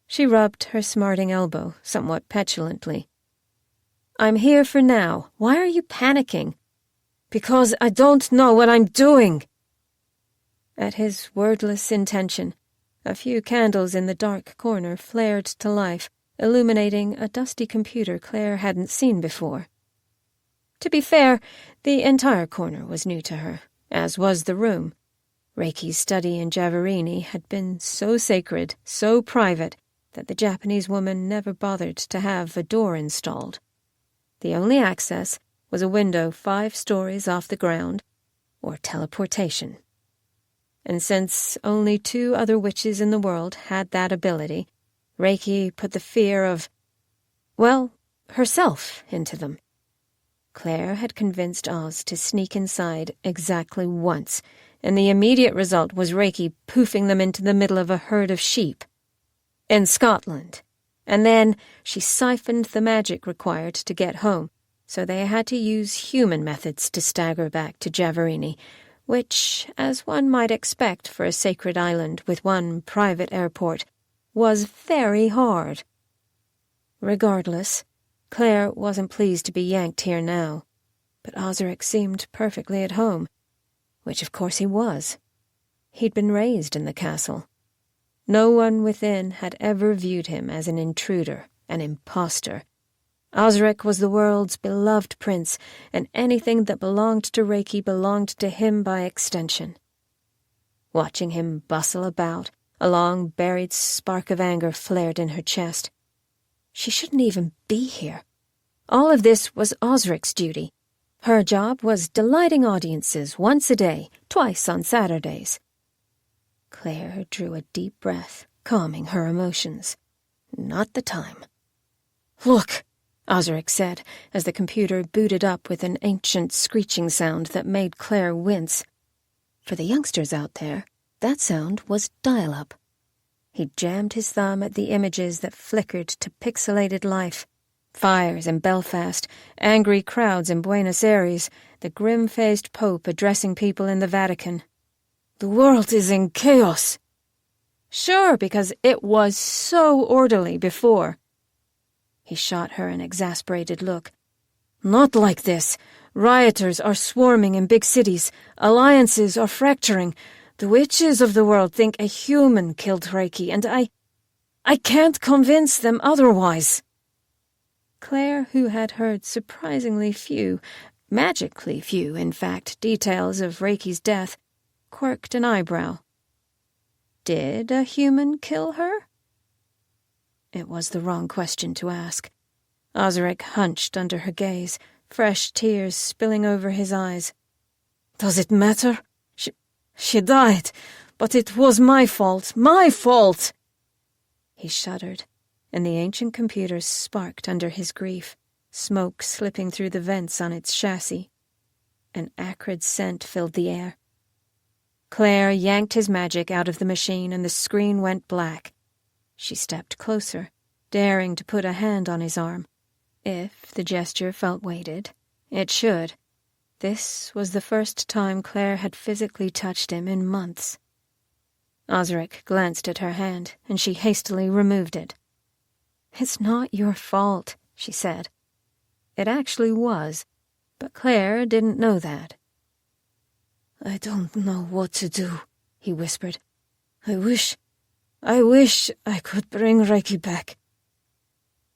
She rubbed her smarting elbow somewhat petulantly. "I'm here for now. Why are you panicking?" "Because I don't know what I'm doing." At his wordless intention, a few candles in the dark corner flared to life, illuminating a dusty computer Claire hadn't seen before. To be fair, the entire corner was new to her, as was the room. Reiki's study in Javarini had been so sacred, so private, that the Japanese woman never bothered to have a door installed. The only access was a window 5 stories off the ground, or teleportation. And since only 2 other witches in the world had that ability, Reiki put the fear of, well, herself into them. Claire had convinced Oz to sneak inside exactly once, and the immediate result was Reiki poofing them into the middle of a herd of sheep. in Scotland. And then she siphoned the magic required to get home, so they had to use human methods to stagger back to Javarini, which, as one might expect for a sacred island with one private airport, was very hard. Regardless, Claire wasn't pleased to be yanked here now, but Ozarik seemed perfectly at home, which of course he was. He'd been raised in the castle. No one within had ever viewed him as an intruder, an impostor. Ozarik was the world's beloved prince, and anything that belonged to Reiki belonged to him by extension. Watching him bustle about, a long buried spark of anger flared in her chest. She shouldn't even be here. All of this was Ozarik's duty. Her job was delighting audiences once a day, twice on Saturdays. Claire drew a deep breath, calming her emotions. Not the time. "Look," Ozarik said, as the computer booted up with an ancient screeching sound that made Claire wince. For the youngsters out there, that sound was dial-up. He jammed his thumb at the images that flickered to pixelated life. Fires in Belfast, angry crowds in Buenos Aires, the grim-faced Pope addressing people in the Vatican. "The world is in chaos." "Sure, because it was so orderly before." He shot her an exasperated look. "Not like this. Rioters are swarming in big cities. Alliances are fracturing. The witches of the world think a human killed Reiki, and I can't convince them otherwise." Claire, who had heard surprisingly few, magically few, in fact, details of Reiki's death, quirked an eyebrow. Did a human kill her? It was the wrong question to ask. Ozarik hunched under her gaze, fresh tears spilling over his eyes. "Does it matter? She died, but it was my fault, my fault!" He shuddered, and the ancient computer sparked under his grief, smoke slipping through the vents on its chassis. An acrid scent filled the air. Claire yanked his magic out of the machine, and the screen went black. She stepped closer, daring to put a hand on his arm. If the gesture felt weighted, it should. This was the first time Claire had physically touched him in months. Ozarik glanced at her hand, and she hastily removed it. "It's not your fault," she said. It actually was, but Claire didn't know that. "I don't know what to do," he whispered. I wish I could bring Reiki back."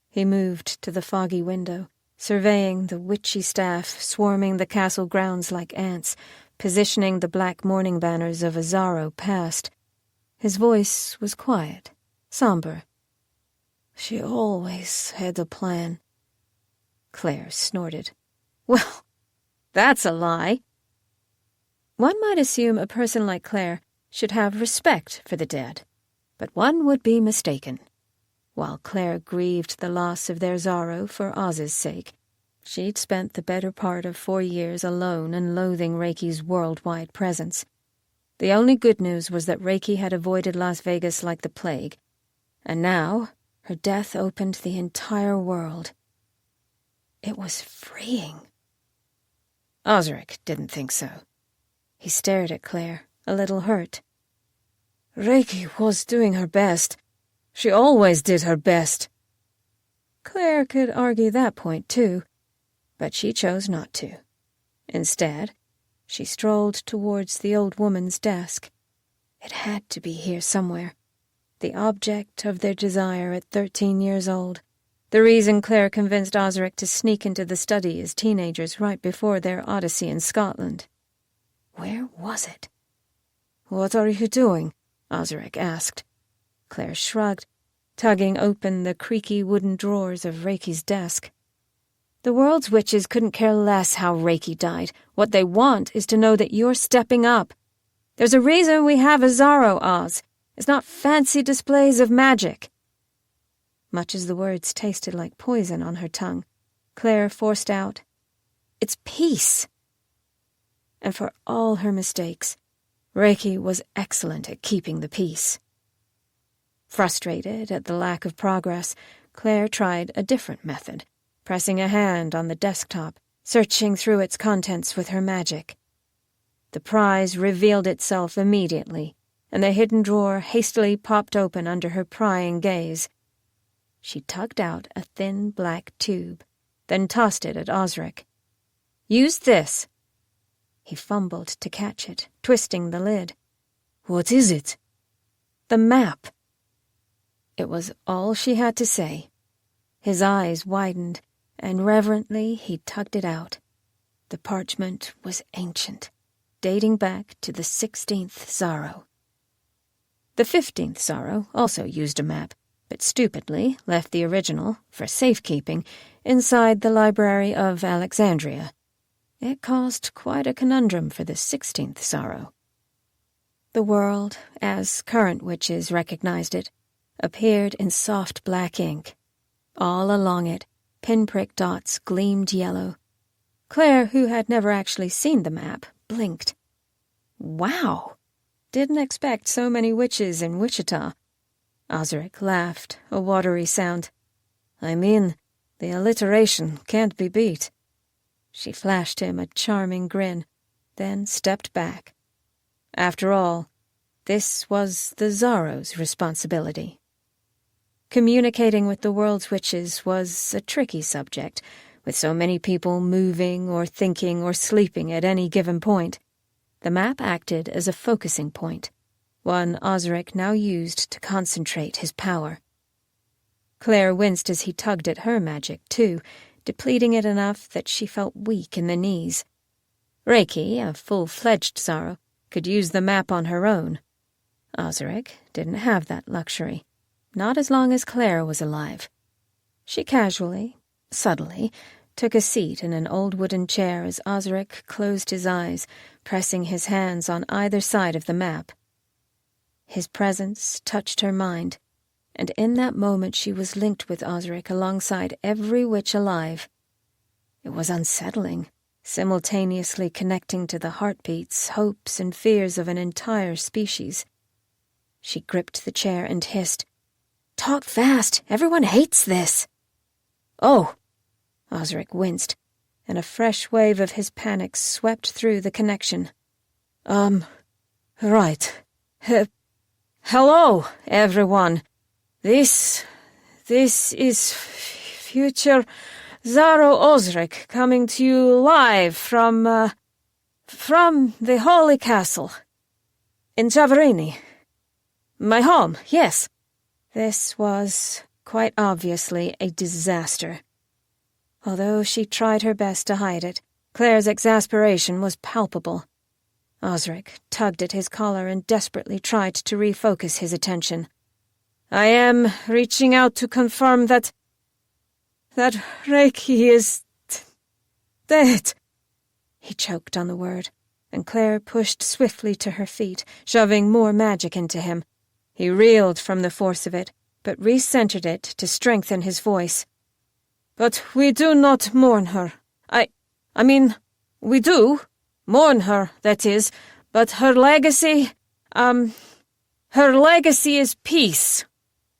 He moved to the foggy window, surveying the witchy staff swarming the castle grounds like ants, positioning the black mourning banners of Zaro past. His voice was quiet, somber. "She always had a plan." Claire snorted. "Well, that's a lie." One might assume a person like Claire should have respect for the dead, but one would be mistaken. While Claire grieved the loss of their Zaro for Oz's sake, she'd spent the better part of 4 years alone and loathing Reiki's worldwide presence. The only good news was that Reiki had avoided Las Vegas like the plague, and now her death opened the entire world. It was freeing. Ozarik didn't think so. He stared at Claire, a little hurt. "Reiki was doing her best. She always did her best." Claire could argue that point, too, but she chose not to. Instead, she strolled towards the old woman's desk. It had to be here somewhere. The object of their desire at 13 years old. The reason Claire convinced Ozarik to sneak into the study as teenagers right before their odyssey in Scotland. Where was it? "What are you doing?" Ozarik asked. Claire shrugged, tugging open the creaky wooden drawers of Reiki's desk. "The world's witches couldn't care less how Reiki died. What they want is to know that you're stepping up. There's a reason we have a Zaro, Oz. It's not fancy displays of magic." Much as the words tasted like poison on her tongue, Claire forced out, "It's peace." And for all her mistakes, Reiki was excellent at keeping the peace. Frustrated at the lack of progress, Claire tried a different method, pressing a hand on the desktop, searching through its contents with her magic. The prize revealed itself immediately, and the hidden drawer hastily popped open under her prying gaze. She tugged out a thin black tube, then tossed it at Ozarik. "Use this." He fumbled to catch it, twisting the lid.
"What is it?"
"The map." It was all she had to say. His eyes widened, and reverently he tugged it out. The parchment was ancient, dating back to the 16th Zaro. The 15th Zaro also used a map, but stupidly left the original, for safekeeping, inside the Library of Alexandria. It caused quite a conundrum for the 16th Zaro. The world, as current witches recognized it, appeared in soft black ink. All along it, pinprick dots gleamed yellow. Claire, who had never actually seen the map, blinked. "Wow! Didn't expect so many witches in Wichita." Ozarik laughed, a watery sound.
"I mean, the alliteration can't be beat."
She flashed him a charming grin, then stepped back. After all, this was the Zaro's responsibility. Communicating with the world's witches was a tricky subject, with so many people moving or thinking or sleeping at any given point. The map acted as a focusing point, one Ozarik now used to concentrate his power. Claire winced as he tugged at her magic, too, depleting it enough that she felt weak in the knees. Reiki, a full-fledged Zaro, could use the map on her own. Ozarik didn't have that luxury, not as long as Claire was alive. She casually, subtly, took a seat in an old wooden chair as Ozarik closed his eyes, pressing his hands on either side of the map. His presence touched her mind, and in that moment she was linked with Ozarik alongside every witch alive. It was unsettling, simultaneously connecting to the heartbeats, hopes, and fears of an entire species. She gripped the chair and hissed, "Talk fast! Everyone hates this!" "Oh!" Ozarik winced, and a fresh wave of his panic swept through the connection.
Right. Hello, everyone. This is future Zaro Ozarik coming to you live from the Holy Castle in Javarini. My home, yes."
This was, quite obviously, a disaster. Although she tried her best to hide it, Claire's exasperation was palpable. Ozarik tugged at his collar and desperately tried to refocus his attention.
"I am reaching out to confirm that Reiki is dead."
He choked on the word, and Claire pushed swiftly to her feet, shoving more magic into him. He reeled from the force of it, but recentered it to strengthen his voice.
"But we do not mourn her. I mean, we do mourn her, that is, but her legacy is peace.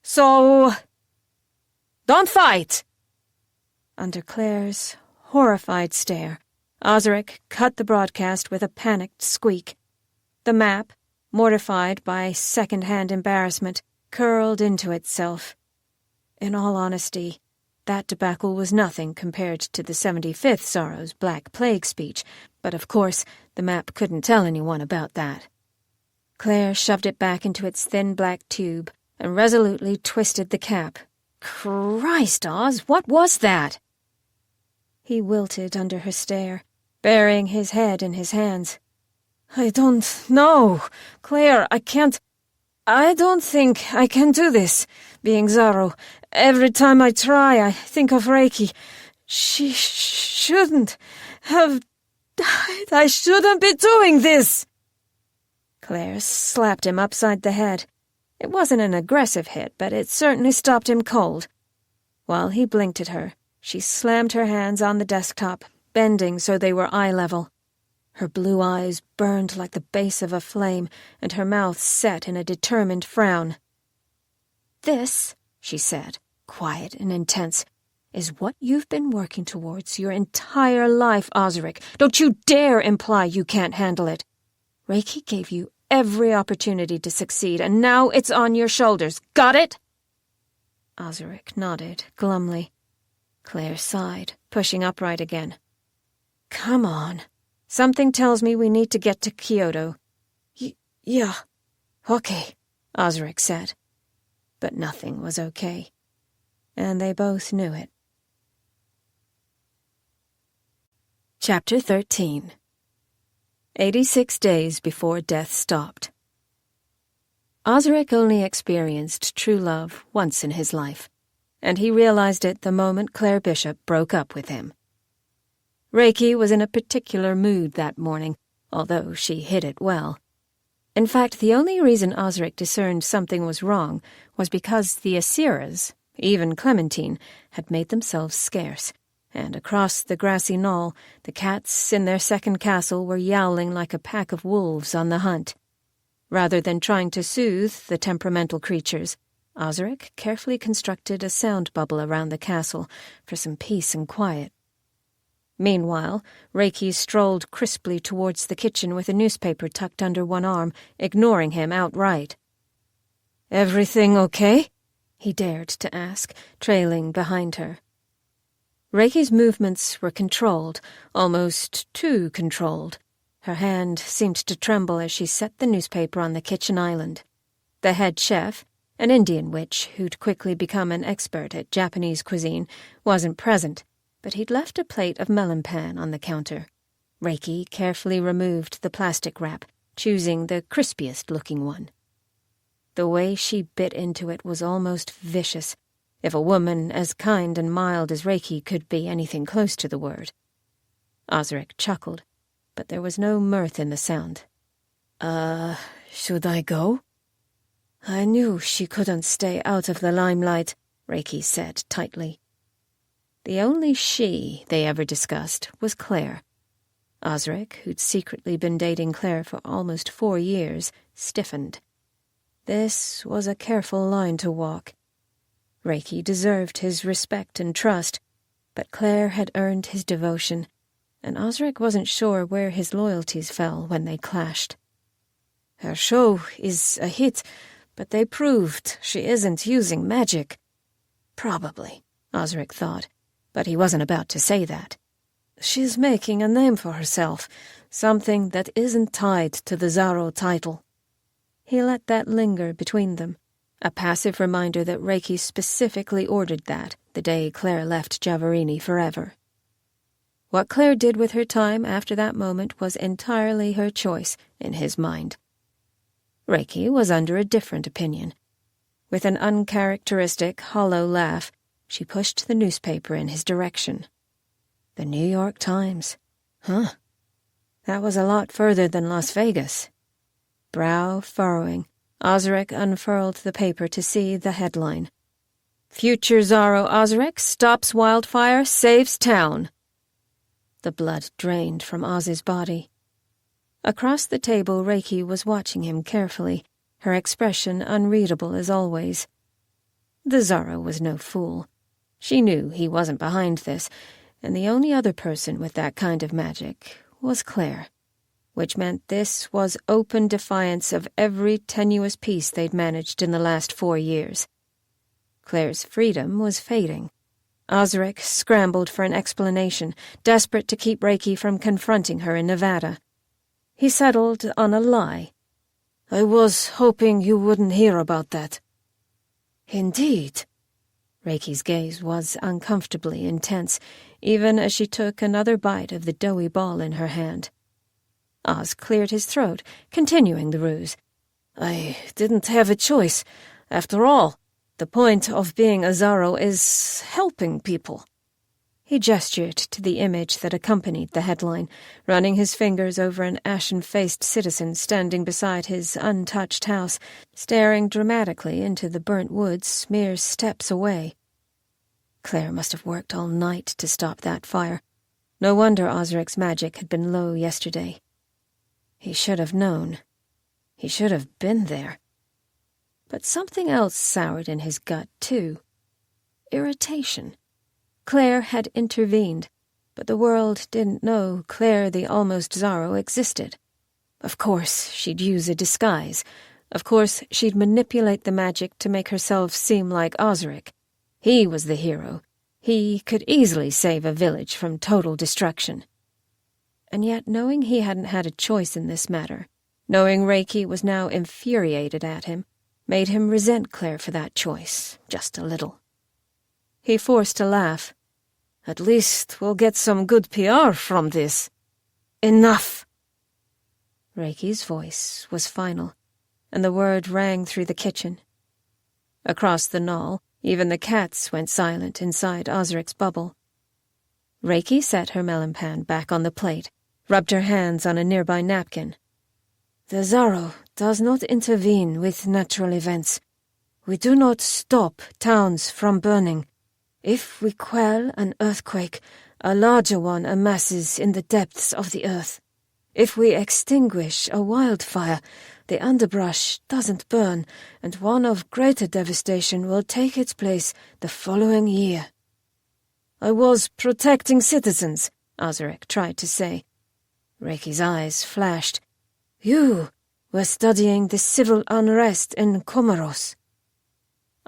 So, don't fight."
Under Claire's horrified stare, Ozarik cut the broadcast with a panicked squeak. The map, mortified by second-hand embarrassment, curled into itself. In all honesty, that debacle was nothing compared to the 75th Zaro's Black Plague speech, but of course the map couldn't tell anyone about that. Claire shoved it back into its thin black tube and resolutely twisted the cap.
"Christ, Oz, what was that?"
He wilted under her stare, burying his head in his hands.
"I don't know. Claire, I don't think I can do this, being Zaro. Every time I try, I think of Reiki. She shouldn't have died. I shouldn't be doing this."
Claire slapped him upside the head. It wasn't an aggressive hit, but it certainly stopped him cold. While he blinked at her, she slammed her hands on the desktop, bending so they were eye level. Her blue eyes burned like the base of a flame, and her mouth set in a determined frown. this," she said, quiet and intense, "is what you've been working towards your entire life, Ozarik. Don't you dare imply you can't handle it. Reiki gave you every opportunity to succeed, and now it's on your shoulders. Got it?" Ozarik nodded glumly. Claire sighed, pushing upright again. "Come on. Something tells me we need to get to Kyoto." Yeah, okay," Ozarik said. But nothing was okay, and they both knew it. Chapter 13. 86 days before death stopped. Ozarik only experienced true love once in his life, and he realized it the moment Claire Bishop broke up with him. Reiki was in a particular mood that morning, although she hid it well. In fact, the only reason Ozarik discerned something was wrong was because the Asiras, even Clementine, had made themselves scarce, and across the grassy knoll, the cats in their second castle were yowling like a pack of wolves on the hunt. Rather than trying to soothe the temperamental creatures, Ozarik carefully constructed a sound bubble around the castle for some peace and quiet. Meanwhile, Reiki strolled crisply towards the kitchen with a newspaper tucked under one arm, ignoring him outright. "Everything okay?" he dared to ask, trailing behind her. Reiki's movements were controlled, almost too controlled. Her hand seemed to tremble as she set the newspaper on the kitchen island. The head chef, an Indian witch who'd quickly become an expert at Japanese cuisine, wasn't present, but he'd left a plate of melon pan on the counter. Reiki carefully removed the plastic wrap, choosing the crispiest-looking one. The way she bit into it was almost vicious, if a woman as kind and mild as Reiki could be anything close to the word. Ozarik chuckled, but there was no mirth in the sound. Should I go?" "I knew she couldn't stay out of the limelight," Reiki said tightly. The only she they ever discussed was Claire. Ozarik, who'd secretly been dating Claire for almost 4 years, stiffened. This was a careful line to walk. Reiki deserved his respect and trust, but Claire had earned his devotion, and Ozarik wasn't sure where his loyalties fell when they clashed. "Her show is a hit, but they proved she isn't using magic." Probably, Ozarik thought, but he wasn't about to say that. "She's making a name for herself, something that isn't tied to the Zaro title." He let that linger between them, a passive reminder that Reiki specifically ordered that the day Claire left Javarini forever. What Claire did with her time after that moment was entirely her choice, in his mind. Reiki was under a different opinion. With an uncharacteristic, hollow laugh, she pushed the newspaper in his direction. The New York Times. Huh. That was a lot further than Las Vegas. Brow furrowing, Ozarik unfurled the paper to see the headline. "Future Zaro Ozarik stops wildfire, saves town." The blood drained from Oz's body. Across the table, Reiki was watching him carefully, her expression unreadable as always. The Zaro was no fool. She knew he wasn't behind this, and the only other person with that kind of magic was Claire, which meant this was open defiance of every tenuous piece they'd managed in the last 4 years. Claire's freedom was fading. Ozarik scrambled for an explanation, desperate to keep Reiki from confronting her in Nevada. He settled on a lie. "I was hoping you wouldn't hear about that." "Indeed?" Reiki's gaze was uncomfortably intense, even as she took another bite of the doughy ball in her hand. Oz cleared his throat, continuing the ruse. "I didn't have a choice. After all, the point of being a Zaro is helping people." He gestured to the image that accompanied the headline, running his fingers over an ashen-faced citizen standing beside his untouched house, staring dramatically into the burnt woods mere steps away. Claire must have worked all night to stop that fire. No wonder Ozarik's magic had been low yesterday. He should have known. He should have been there.
But something else soured in his gut, too. Irritation. Claire had intervened, but the world didn't know Claire the almost Zaro existed. Of course she'd use a disguise. Of course she'd manipulate the magic to make herself seem like Ozarik. He was the hero. He could easily save a village from total destruction. And yet, knowing he hadn't had a choice in this matter, knowing Reiki was now infuriated at him, made him resent Claire for that choice, just a little. He forced a laugh.
At least we'll get some good PR from this. Enough!
Reiki's voice was final, and the word rang through the kitchen. Across the knoll, even the cats went silent inside Ozarik's bubble. Reiki set her melon pan back on the plate, rubbed her hands on a nearby napkin.
The Zaro does not intervene with natural events. We do not stop towns from burning. If we quell an earthquake, a larger one amasses in the depths of the earth. If we extinguish a wildfire, the underbrush doesn't burn, and one of greater devastation will take its place the following year. I was protecting citizens, Ozarik tried to say. Reiki's eyes flashed. You were studying the civil unrest in Comoros.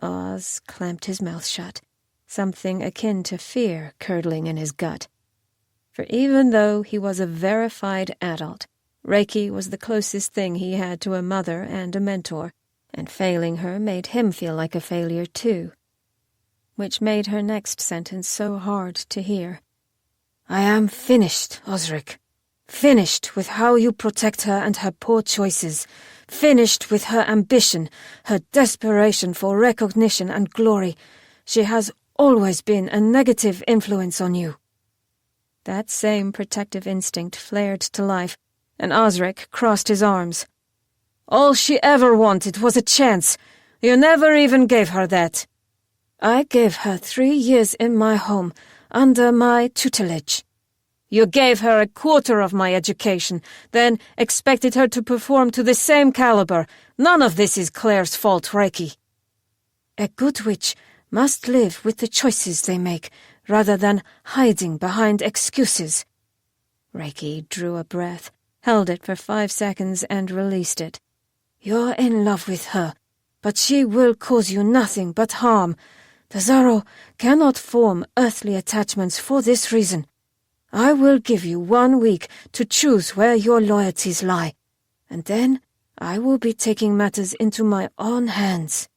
Oz clamped his mouth shut, something akin to fear curdling in his gut. For even though he was a verified adult, Reiki was the closest thing he had to a mother and a mentor, and failing her made him feel like a failure too. Which made her next sentence so hard to hear.
I am finished, Ozarik. Finished with how you protect her and her poor choices. Finished with her ambition, her desperation for recognition and glory. She has always been a negative influence on you.
That same protective instinct flared to life, and Ozarik crossed his arms.
All she ever wanted was a chance. You never even gave her that. I gave her 3 years in my home, under my tutelage. You gave her a quarter of my education, then expected her to perform to the same caliber. None of this is Claire's fault, Reiki. A good witch must live with the choices they make, rather than hiding behind excuses.
Reiki drew a breath, held it for 5 seconds, and released it.
You're in love with her, but she will cause you nothing but harm. The Zaro cannot form earthly attachments for this reason. I will give you 1 week to choose where your loyalties lie, and then I will be taking matters into my own hands.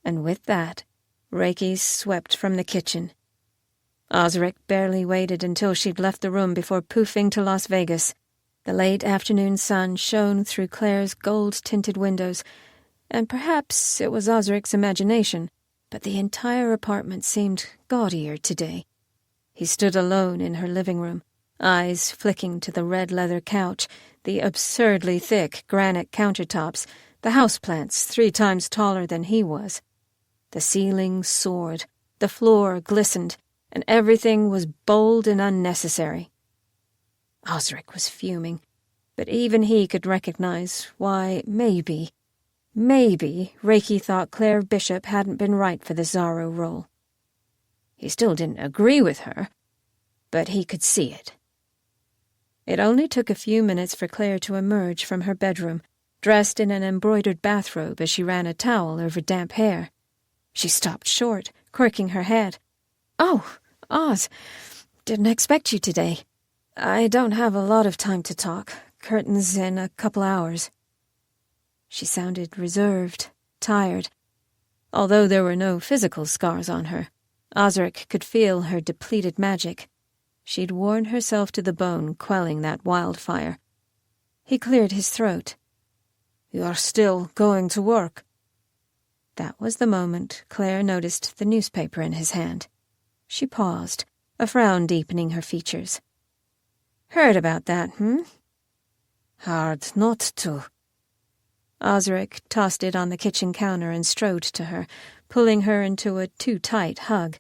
And with that, Reiki swept from the kitchen. Ozarik barely waited until she'd left the room before poofing to Las Vegas. The late afternoon sun shone through Claire's gold-tinted windows, and perhaps it was Ozarik's imagination, but the entire apartment seemed gaudier today. He stood alone in her living room, eyes flicking to the red leather couch, the absurdly thick granite countertops, the houseplants 3 times taller than he was. The ceiling soared, the floor glistened, and everything was bold and unnecessary. Ozarik was fuming, but even he could recognize why maybe Reiki thought Claire Bishop hadn't been right for the Zaro role. He still didn't agree with her, but he could see it. It only took a few minutes for Claire to emerge from her bedroom, dressed in an embroidered bathrobe as she ran a towel over damp hair. She stopped short, quirking her head.
Oh, Oz, didn't expect you today. I don't have a lot of time to talk. Curtains in a couple hours.
She sounded reserved, tired. Although there were no physical scars on her, Ozarik could feel her depleted magic. She'd worn herself to the bone quelling that wildfire. He cleared his throat.
You're still going to work?
That was the moment Claire noticed the newspaper in his hand. She paused, a frown deepening her features. Heard about that,
Hard not to.
Ozarik tossed it on the kitchen counter and strode to her, pulling her into a too-tight hug.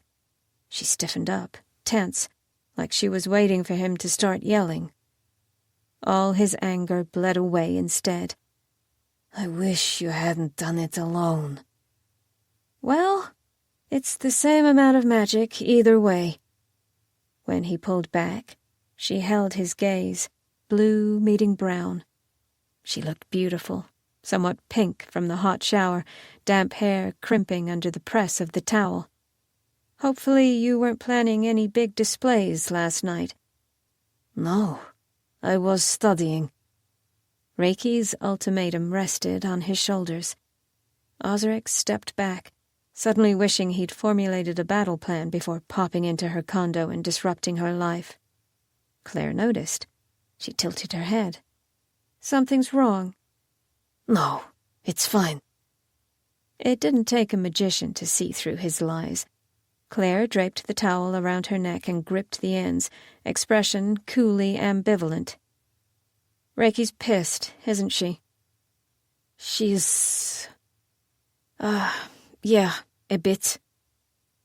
She stiffened up, tense, like she was waiting for him to start yelling. All his anger bled away instead.
I wish you hadn't done it alone.
Well, it's the same amount of magic either way. When he pulled back, she held his gaze, blue meeting brown. She looked beautiful, somewhat pink from the hot shower, damp hair crimping under the press of the towel. Hopefully you weren't planning any big displays last night.
No, I was studying.
Reiki's ultimatum rested on his shoulders. Ozarik stepped back, suddenly wishing he'd formulated a battle plan before popping into her condo and disrupting her life. Claire noticed. She tilted her head. Something's wrong.
No, it's fine.
It didn't take a magician to see through his lies. Claire draped the towel around her neck and gripped the ends, expression coolly ambivalent. Reiki's pissed, isn't she?
She's... yeah, a bit.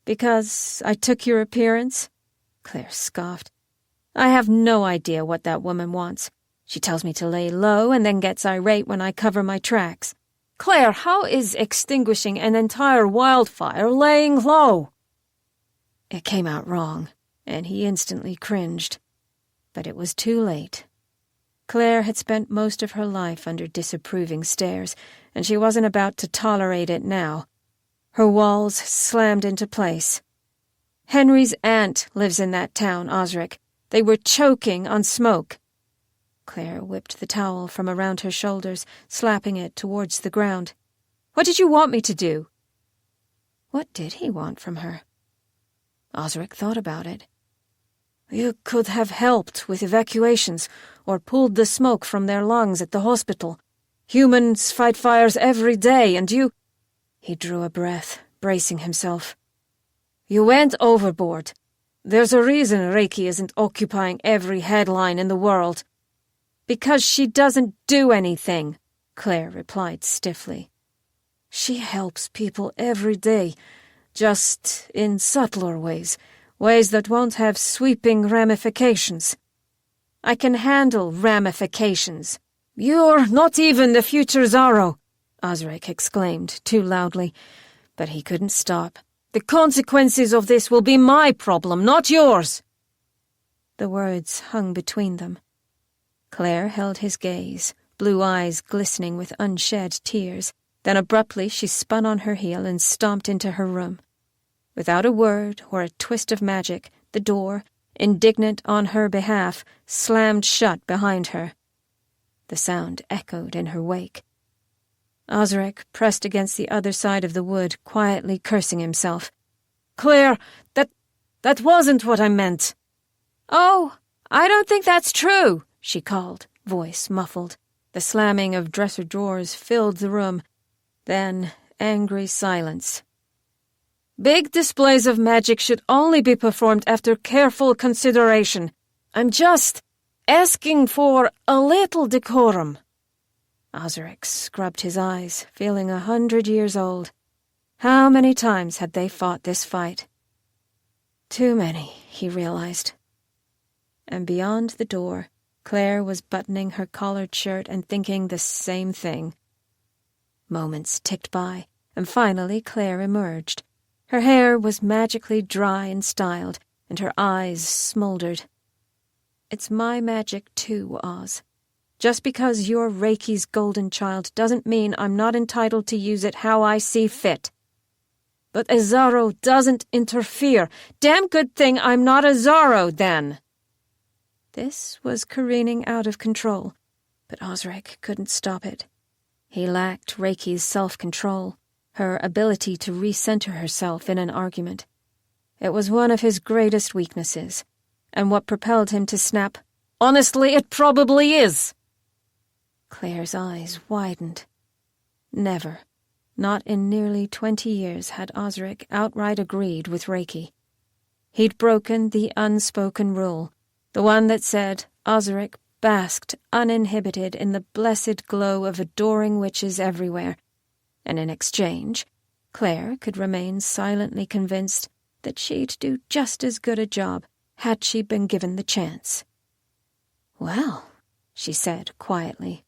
Because I took your appearance? Claire scoffed. I have no idea what that woman wants. She tells me to lay low and then gets irate when I cover my tracks. Claire, how is extinguishing an entire wildfire laying low? It came out wrong, and he instantly cringed. But it was too late. Claire had spent most of her life under disapproving stares, and she wasn't about to tolerate it now. Her walls slammed into place. Henry's aunt lives in that town, Ozarik. They were choking on smoke. Claire whipped the towel from around her shoulders, slapping it towards the ground. What did you want me to do? What did he want from her? Ozarik thought about it. You could have helped with evacuations, or pulled the smoke from their lungs at the hospital. Humans fight fires every day, and you... He drew a breath, bracing himself. You went overboard. There's a reason Reiki isn't occupying every headline in the world. Because she doesn't do anything, Claire replied stiffly. She helps people every day, just in subtler ways that won't have sweeping ramifications. I can handle ramifications. You're not even the future Zaro, Ozarik exclaimed too loudly, but he couldn't stop. The consequences of this will be my problem, not yours. The words hung between them. Claire held his gaze, blue eyes glistening with unshed tears. Then abruptly she spun on her heel and stomped into her room. Without a word or a twist of magic, the door, indignant on her behalf, slammed shut behind her. The sound echoed in her wake. Ozarik pressed against the other side of the wood, quietly cursing himself. Claire, that wasn't what I meant. Oh, I don't think that's true, she called, voice muffled. The slamming of dresser drawers filled the room. Then angry silence. Big displays of magic should only be performed after careful consideration. I'm just asking for a little decorum. Ozarik scrubbed his eyes, feeling 100 years old. How many times had they fought this fight? Too many, he realized. And beyond the door, Claire was buttoning her collared shirt and thinking the same thing. Moments ticked by, and finally Claire emerged. Her hair was magically dry and styled, and her eyes smoldered. It's my magic too, Oz. Just because you're Reiki's golden child doesn't mean I'm not entitled to use it how I see fit. But a Zaro doesn't interfere. Damn good thing I'm not a Zaro, then. This was careening out of control, but Ozarik couldn't stop it. He lacked Reiki's self-control, her ability to recenter herself in an argument. It was one of his greatest weaknesses, and what propelled him to snap, "Honestly, it probably is!" Claire's eyes widened. Never, not in nearly 20 years, had Ozarik outright agreed with Reiki. He'd broken the unspoken rule, the one that said Ozarik basked uninhibited in the blessed glow of adoring witches everywhere, and in exchange, Claire could remain silently convinced that she'd do just as good a job had she been given the chance. Well, she said quietly.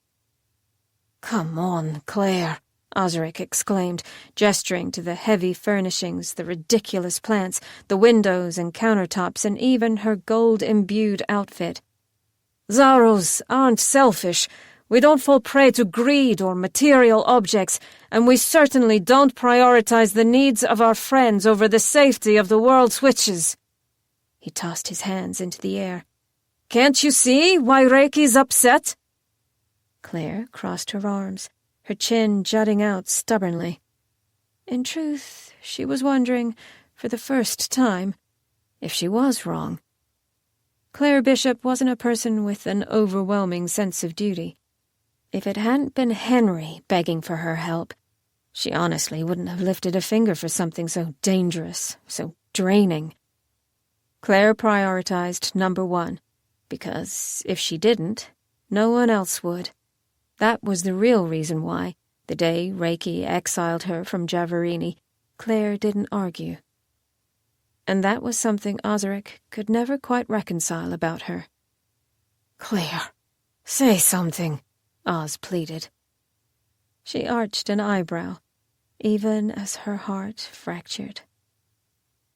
"Come on, Claire," Ozarik exclaimed, gesturing to the heavy furnishings, the ridiculous plants, the windows and countertops, and even her gold-imbued outfit. "Zaros aren't selfish. We don't fall prey to greed or material objects, and we certainly don't prioritize the needs of our friends over the safety of the world's witches." He tossed his hands into the air. "Can't you see why Reiki's upset?" Claire crossed her arms, her chin jutting out stubbornly. In truth, she was wondering, for the first time, if she was wrong. Claire Bishop wasn't a person with an overwhelming sense of duty. If it hadn't been Henry begging for her help, she honestly wouldn't have lifted a finger for something so dangerous, so draining. Claire prioritized number one, because if she didn't, no one else would. That was the real reason why, the day Reiki exiled her from Javarini, Claire didn't argue. And that was something Ozarik could never quite reconcile about her. "Claire, say something," Oz pleaded. She arched an eyebrow, even as her heart fractured.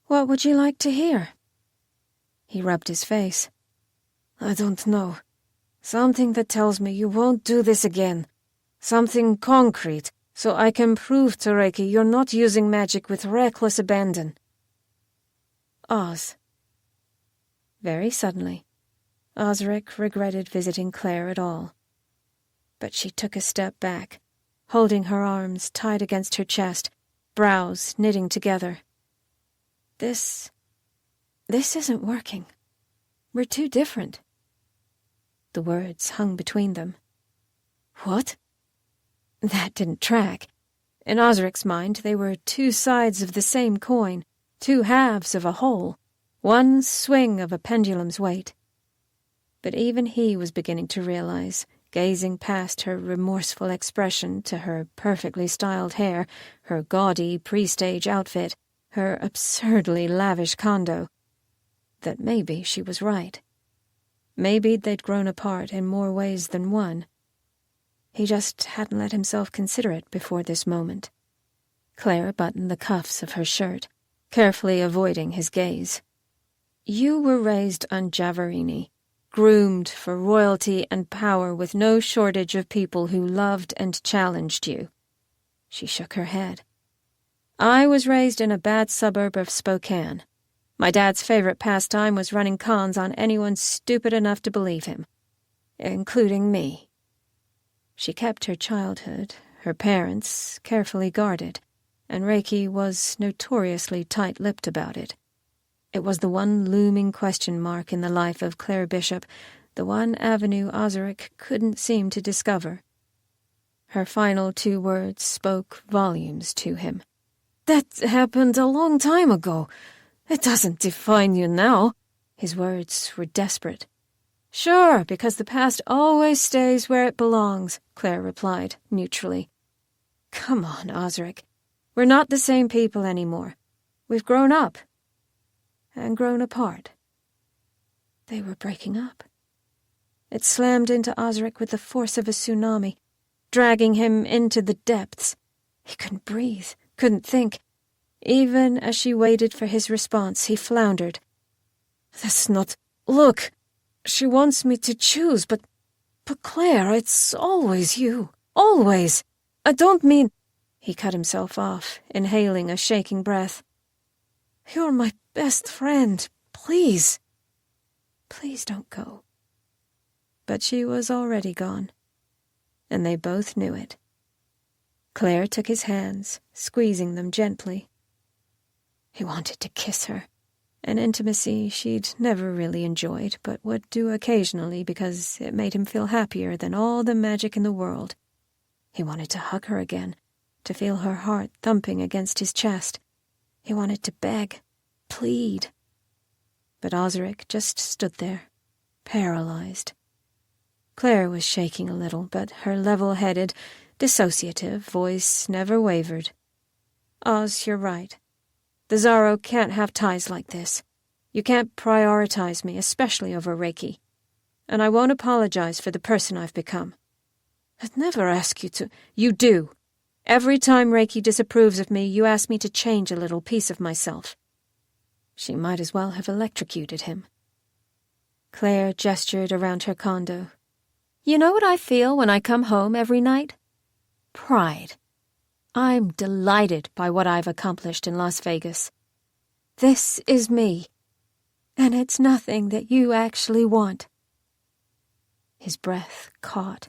"What would you like to hear?" He rubbed his face. "I don't know. Something that tells me you won't do this again. Something concrete, so I can prove to Reiki you're not using magic with reckless abandon." Oz. Very suddenly, Ozarik regretted visiting Claire at all. But she took a step back, holding her arms tight against her chest, brows knitting together. This isn't working. We're too different." The words hung between them. "What?" That didn't track. In Ozarik's mind, they were two sides of the same coin, two halves of a whole, one swing of a pendulum's weight. But even he was beginning to realize, gazing past her remorseful expression to her perfectly styled hair, her gaudy pre-stage outfit, her absurdly lavish condo, that maybe she was right. Maybe they'd grown apart in more ways than one. He just hadn't let himself consider it before this moment. Claire buttoned the cuffs of her shirt, carefully avoiding his gaze. "You were raised on Javarini, groomed for royalty and power with no shortage of people who loved and challenged you." She shook her head. "I was raised in a bad suburb of Spokane. My dad's favorite pastime was running cons on anyone stupid enough to believe him, including me." She kept her childhood, her parents, carefully guarded, and Reiki was notoriously tight-lipped about it. It was the one looming question mark in the life of Claire Bishop, the one avenue Ozarik couldn't seem to discover. Her final two words spoke volumes to him. "That happened a long time ago. It doesn't define you now." His words were desperate. "Sure, because the past always stays where it belongs," Claire replied, neutrally. "Come on, Ozarik. We're not the same people anymore. We've grown up. And grown apart." They were breaking up. It slammed into Ozarik with the force of a tsunami, dragging him into the depths. He couldn't breathe, couldn't think. Even as she waited for his response, he floundered. "That's not... Look, she wants me to choose, but Claire, it's always you. Always. I don't mean..." He cut himself off, inhaling a shaking breath. "You're my best friend. Please. Please don't go." But she was already gone, and they both knew it. Claire took his hands, squeezing them gently. He wanted to kiss her, an intimacy she'd never really enjoyed, but would do occasionally because it made him feel happier than all the magic in the world. He wanted to hug her again, to feel her heart thumping against his chest. He wanted to beg, plead. But Ozarik just stood there, paralyzed. Claire was shaking a little, but her level-headed, dissociative voice never wavered. "Oz, you're right. The Zaro can't have ties like this. You can't prioritize me, especially over Reiki. And I won't apologize for the person I've become. I'd never ask you to— You do. Every time Reiki disapproves of me, you ask me to change a little piece of myself. She might as well have electrocuted him. Claire gestured around her condo. You know what I feel when I come home every night? Pride. I'm delighted by what I've accomplished in Las Vegas. This is me, and it's nothing that you actually want. His breath caught.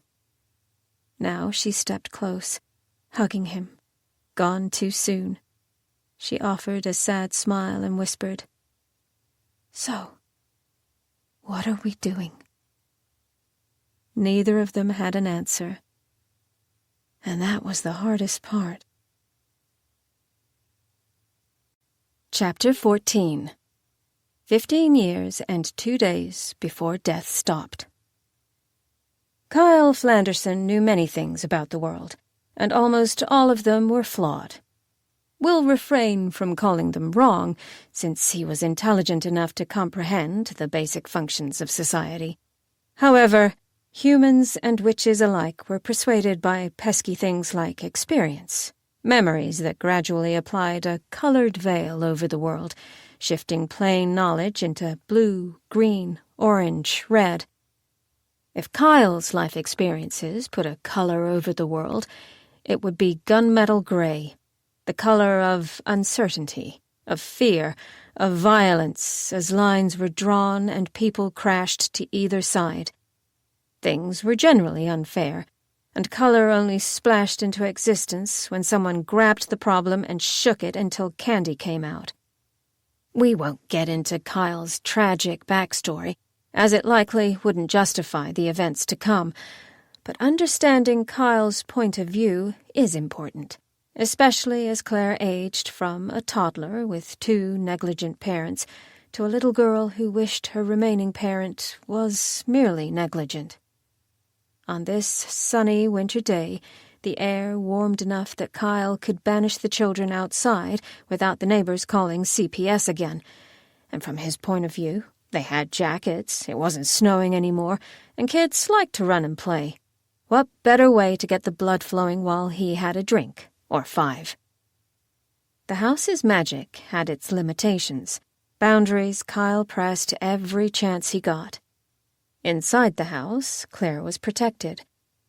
Now she stepped close, hugging him. Gone too soon. She offered a sad smile and whispered, So, what are we doing? Neither of them had an answer. And that was the hardest part. Chapter 14. 15 years and 2 days before death stopped. Kyle Flanderson knew many things about the world, and almost all of them were flawed. We'll refrain from calling them wrong, since he was intelligent enough to comprehend the basic functions of society. However, humans and witches alike were persuaded by pesky things like experience, memories that gradually applied a colored veil over the world, shifting plain knowledge into blue, green, orange, red. If Kyle's life experiences put a color over the world, it would be gunmetal gray, the color of uncertainty, of fear, of violence, as lines were drawn and people crashed to either side. Things were generally unfair, and color only splashed into existence when someone grabbed the problem and shook it until candy came out. We won't get into Kyle's tragic backstory, as it likely wouldn't justify the events to come, but understanding Kyle's point of view is important, especially as Claire aged from a toddler with 2 negligent parents to a little girl who wished her remaining parent was merely negligent. On this sunny winter day, the air warmed enough that Kyle could banish the children outside without the neighbors calling CPS again, and from his point of view, they had jackets, it wasn't snowing anymore, and kids liked to run and play. What better way to get the blood flowing while he had a drink, or 5? The house's magic had its limitations, boundaries Kyle pressed every chance he got. Inside the house, Claire was protected,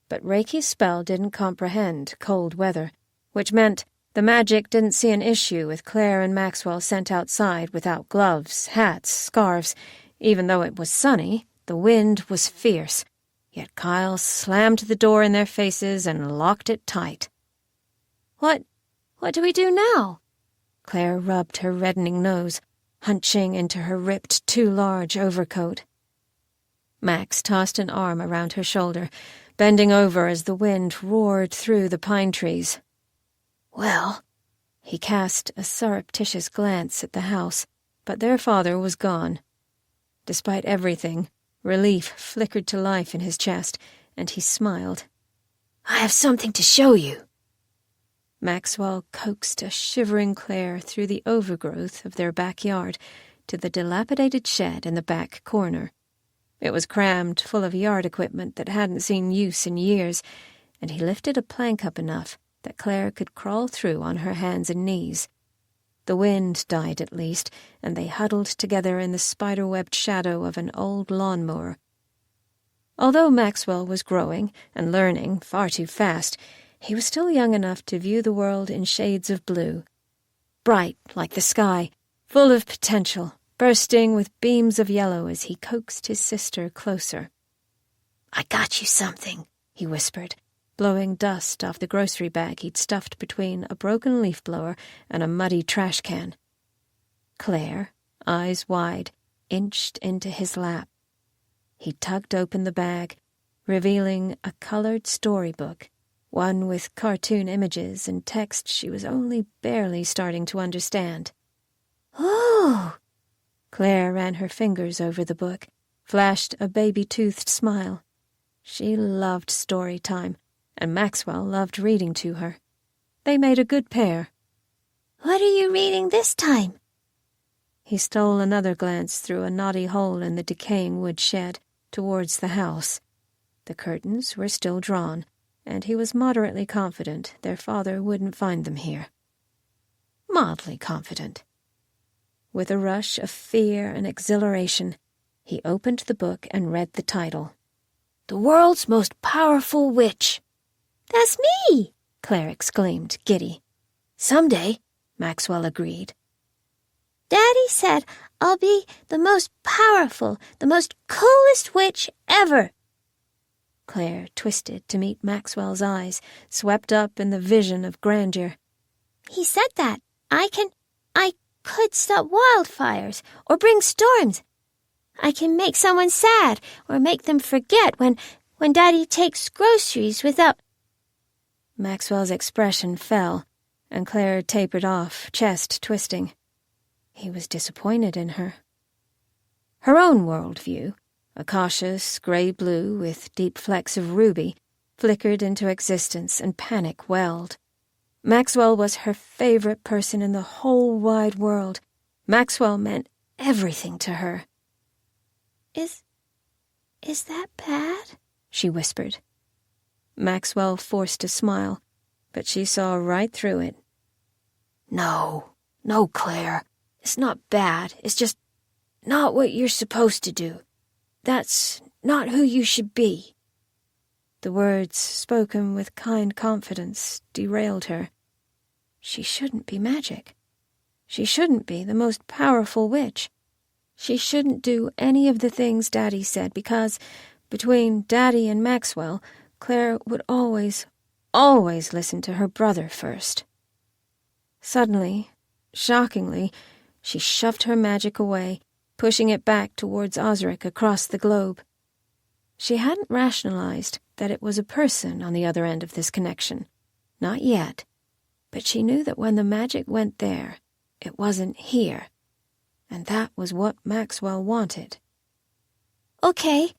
but Reiki's spell didn't comprehend cold weather, which meant the magic didn't see an issue with Claire and Maxwell sent outside without gloves, hats, scarves. Even though it was sunny, the wind was fierce, yet Kyle slammed the door in their faces and locked it tight. What do we do now? Claire rubbed her reddening nose, hunching into her ripped, too large overcoat. Max tossed an arm around her shoulder, bending over as the wind roared through the pine trees. Well, he cast a surreptitious glance at the house, but their father was gone. Despite everything, relief flickered to life in his chest, and he smiled. I have something to show you. Maxwell coaxed a shivering Claire through the overgrowth of their backyard to the dilapidated shed in the back corner. It was crammed full of yard equipment that hadn't seen use in years, and he lifted a plank up enough that Claire could crawl through on her hands and knees. The wind died at least, and they huddled together in the spider-webbed shadow of an old lawnmower. Although Maxwell was growing and learning far too fast, he was still young enough to view the world in shades of blue. Bright like the sky, full of potential, bursting with beams of yellow as he coaxed his sister closer. I got you something, he whispered, blowing dust off the grocery bag he'd stuffed between a broken leaf blower and a muddy trash can. Claire, eyes wide, inched into his lap. He tugged open the bag, revealing a colored storybook, one with cartoon images and text she was only barely starting to understand. Oh! Claire ran her fingers over the book, flashed a baby-toothed smile. She loved story time, and Maxwell loved reading to her. They made a good pair.
What are you reading this time?
He stole another glance through a knotty hole in the decaying wood shed, towards the house. The curtains were still drawn,
and he was moderately confident their father wouldn't find them here. Mildly confident. With a rush of fear and exhilaration, he opened the book and read the title.
The World's Most Powerful Witch.
That's me!
Claire exclaimed, giddy.
Someday,
Maxwell agreed.
Daddy said I'll be the most powerful, the most coolest witch ever.
Claire twisted to meet Maxwell's eyes, swept up in the vision of grandeur.
He said that I could stop wildfires or bring storms. I can make someone sad or make them forget when Daddy takes groceries without...
Maxwell's expression fell, and Claire tapered off, chest twisting. He was disappointed in her. Her own worldview, a cautious grey-blue with deep flecks of ruby, flickered into existence and panic welled. Maxwell was her favorite person in the whole wide world. Maxwell meant everything to her.
Is that bad?
She whispered. Maxwell forced a smile, but she saw right through it.
No, Claire. It's not bad. It's just not what you're supposed to do. That's not who you should be.
The words, spoken with kind confidence, derailed her. She shouldn't be magic. She shouldn't be the most powerful witch. She shouldn't do any of the things Daddy said because, between Daddy and Maxwell, Claire would always listen to her brother first. Suddenly, shockingly, she shoved her magic away, pushing it back towards Ozarik across the globe. She hadn't rationalized that it was a person on the other end of this connection. Not yet. But she knew that when the magic went there, it wasn't here. And that was what Maxwell wanted.
Okay,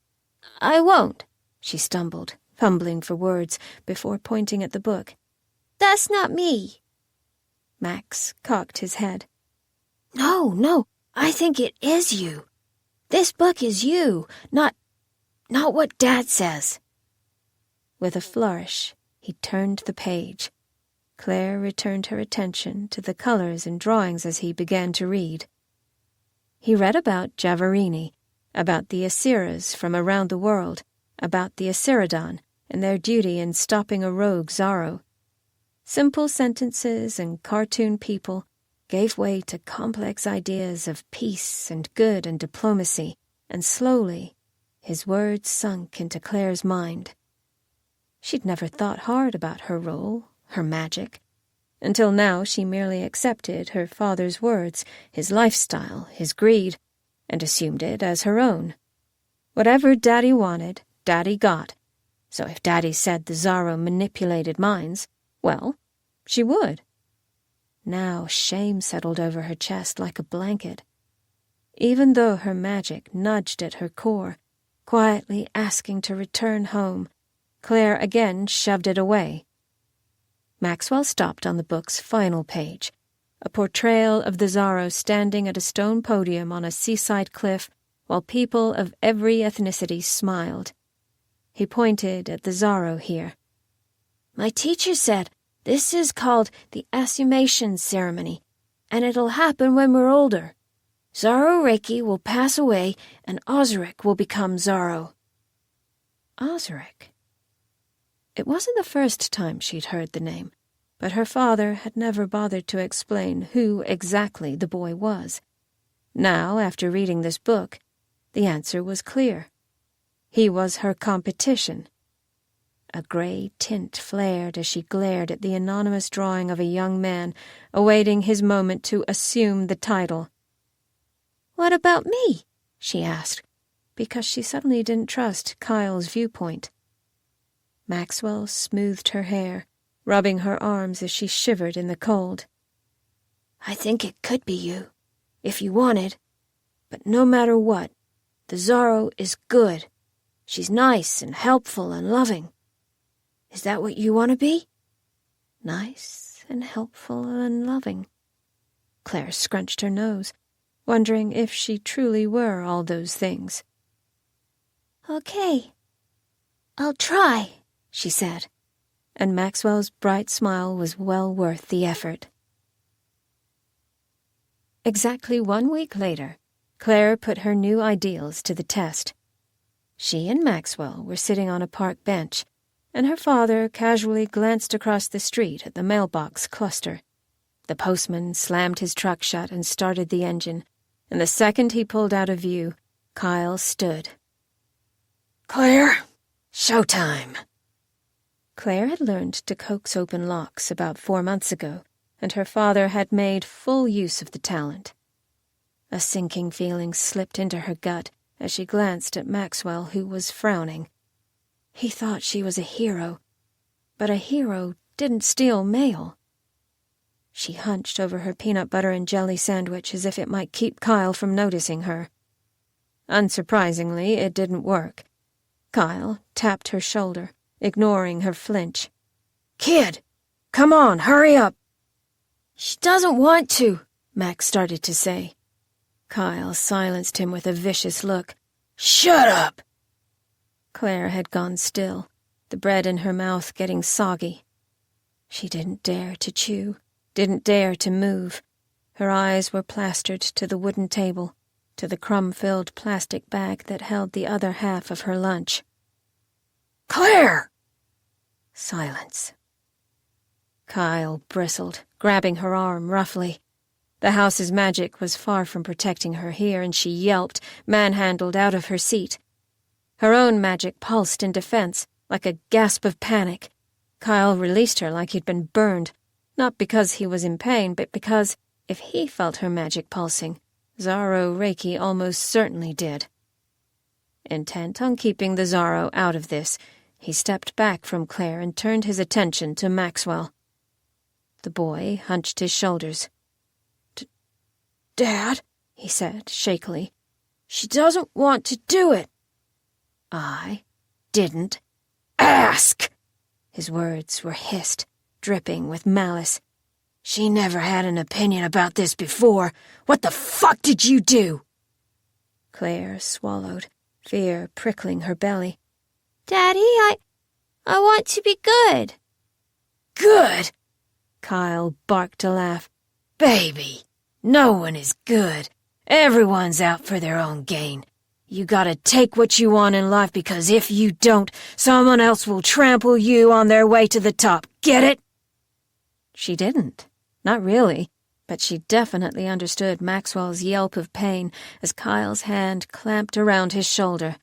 I won't,
she stumbled, fumbling for words before pointing at the book.
That's not me.
Max cocked his head.
No, I think it is you. This book is you, not what Dad says.
With a flourish, he turned the page. Claire returned her attention to the colors and drawings as he began to read. He read about Javarini, about the Asiras from around the world, about the Asiridon and their duty in stopping a rogue Zaro. Simple sentences and cartoon people gave way to complex ideas of peace and good and diplomacy, and slowly his words sunk into Claire's mind. She'd never thought hard about her role, her magic. Until now she merely accepted her father's words, his lifestyle, his greed, and assumed it as her own. Whatever Daddy wanted, Daddy got. So if Daddy said the Zaro manipulated minds, well, she would. Now shame settled over her chest like a blanket. Even though her magic nudged at her core, quietly asking to return home, Claire again shoved it away. Maxwell stopped on the book's final page, a portrayal of the Zaro standing at a stone podium on a seaside cliff while people of every ethnicity smiled. He pointed at the Zaro here.
My teacher said this is called the Assumation Ceremony, and it'll happen when we're older. Zaro Reiki will pass away, and Ozarik will become Zaro.
Ozarik? It wasn't the first time she'd heard the name, but her father had never bothered to explain who exactly the boy was. Now, after reading this book, the answer was clear. He was her competition. A gray tint flared as she glared at the anonymous drawing of a young man awaiting his moment to assume the title.
What about me?
She asked, because she suddenly didn't trust Kyle's viewpoint. Maxwell smoothed her hair, rubbing her arms as she shivered in the cold.
I think it could be you, if you wanted. But no matter what, the Zaro is good. She's nice and helpful and loving. Is that what you want to be?
Nice and helpful and loving. Claire scrunched her nose, wondering if she truly were all those things.
Okay, I'll try,
she said.
and Maxwell's bright smile was well worth the effort. Exactly 1 week later, Claire put her new ideals to the test. She and Maxwell were sitting on a park bench, and her father casually glanced across the street at the mailbox cluster. The postman slammed his truck shut and started the engine, and the second he pulled out of view, Kyle stood.
"Claire, showtime."
Claire had learned to coax open locks about 4 months ago, and her father had made full use of the talent. A sinking feeling slipped into her gut as she glanced at Maxwell, who was frowning. He thought she was a hero, but a hero didn't steal mail. She hunched over her peanut butter and jelly sandwich as if it might keep Kyle from noticing her. Unsurprisingly, it didn't work. Kyle tapped her shoulder, ignoring her flinch.
"Kid, come on, hurry up."
"She doesn't want to," Max started to say. Kyle silenced him with a vicious look.
"Shut up!"
Claire had gone still, the bread in her mouth getting soggy. She didn't dare to chew, didn't dare to move. Her eyes were plastered to the wooden table, to the crumb-filled plastic bag that held the other half of her lunch.
"Claire!"
Silence. Kyle bristled, grabbing her arm roughly. The house's magic was far from protecting her here, and she yelped, manhandled out of her seat. Her own magic pulsed in defense, like a gasp of panic. Kyle released her like he'd been burned, not because he was in pain, but because, if he felt her magic pulsing, Zaro Reiki almost certainly did. Intent on keeping the Zaro out of this, he stepped back from Claire and turned his attention to Maxwell. The boy hunched his shoulders.
"Dad,"
he said shakily,
"she doesn't want to do it."
"I didn't
ask."
His words were hissed, dripping with malice.
"She never had an opinion about this before. What the fuck did you do?"
Claire swallowed, fear prickling her belly.
Daddy, I want to be good.
"Good?"
Kyle barked a laugh.
"Baby, no one is good. Everyone's out for their own gain. You gotta take what you want in life, because if you don't, someone else will trample you on their way to the top. Get it?"
She didn't. Not really. But she definitely understood Maxwell's yelp of pain as Kyle's hand clamped around his shoulder.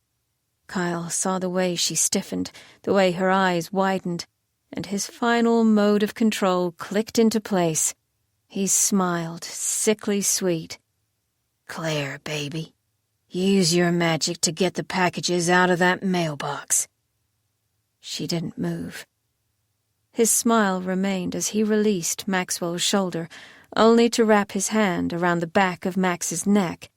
Kyle saw the way she stiffened, the way her eyes widened, and his final mode of control clicked into place. He smiled, sickly sweet.
"Claire, baby, use your magic to get the packages out of that mailbox."
She didn't move. His smile remained as he released Maxwell's shoulder, only to wrap his hand around the back of Max's neck.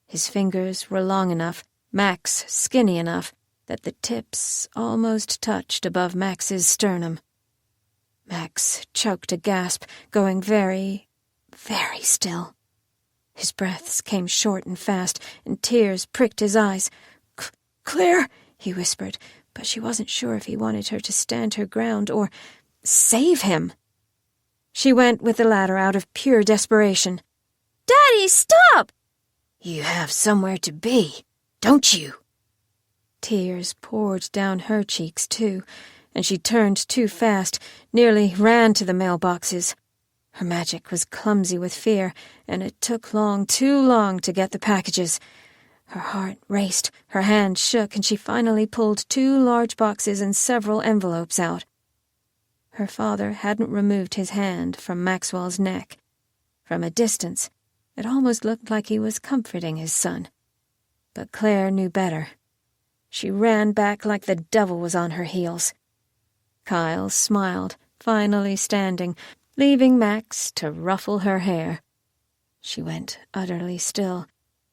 His fingers were long enough, Max skinny enough, that the tips almost touched above Max's sternum. Max choked a gasp, going very, very still. His breaths came short and fast, and tears pricked his eyes.
"Claire,"
he whispered, but she wasn't sure if he wanted her to stand her ground or save him. She went with the ladder out of pure desperation.
Daddy, stop!
"You have somewhere to be, don't you?"
Tears poured down her cheeks, too, and she turned too fast, nearly ran to the mailboxes. Her magic was clumsy with fear, and it took too long to get the packages. Her heart raced, her hand shook, and she finally pulled 2 large boxes and several envelopes out. Her father hadn't removed his hand from Maxwell's neck. From a distance, it almost looked like he was comforting his son. But Claire knew better. She ran back like the devil was on her heels. Kyle smiled, finally standing, leaving Max to ruffle her hair. She went utterly still,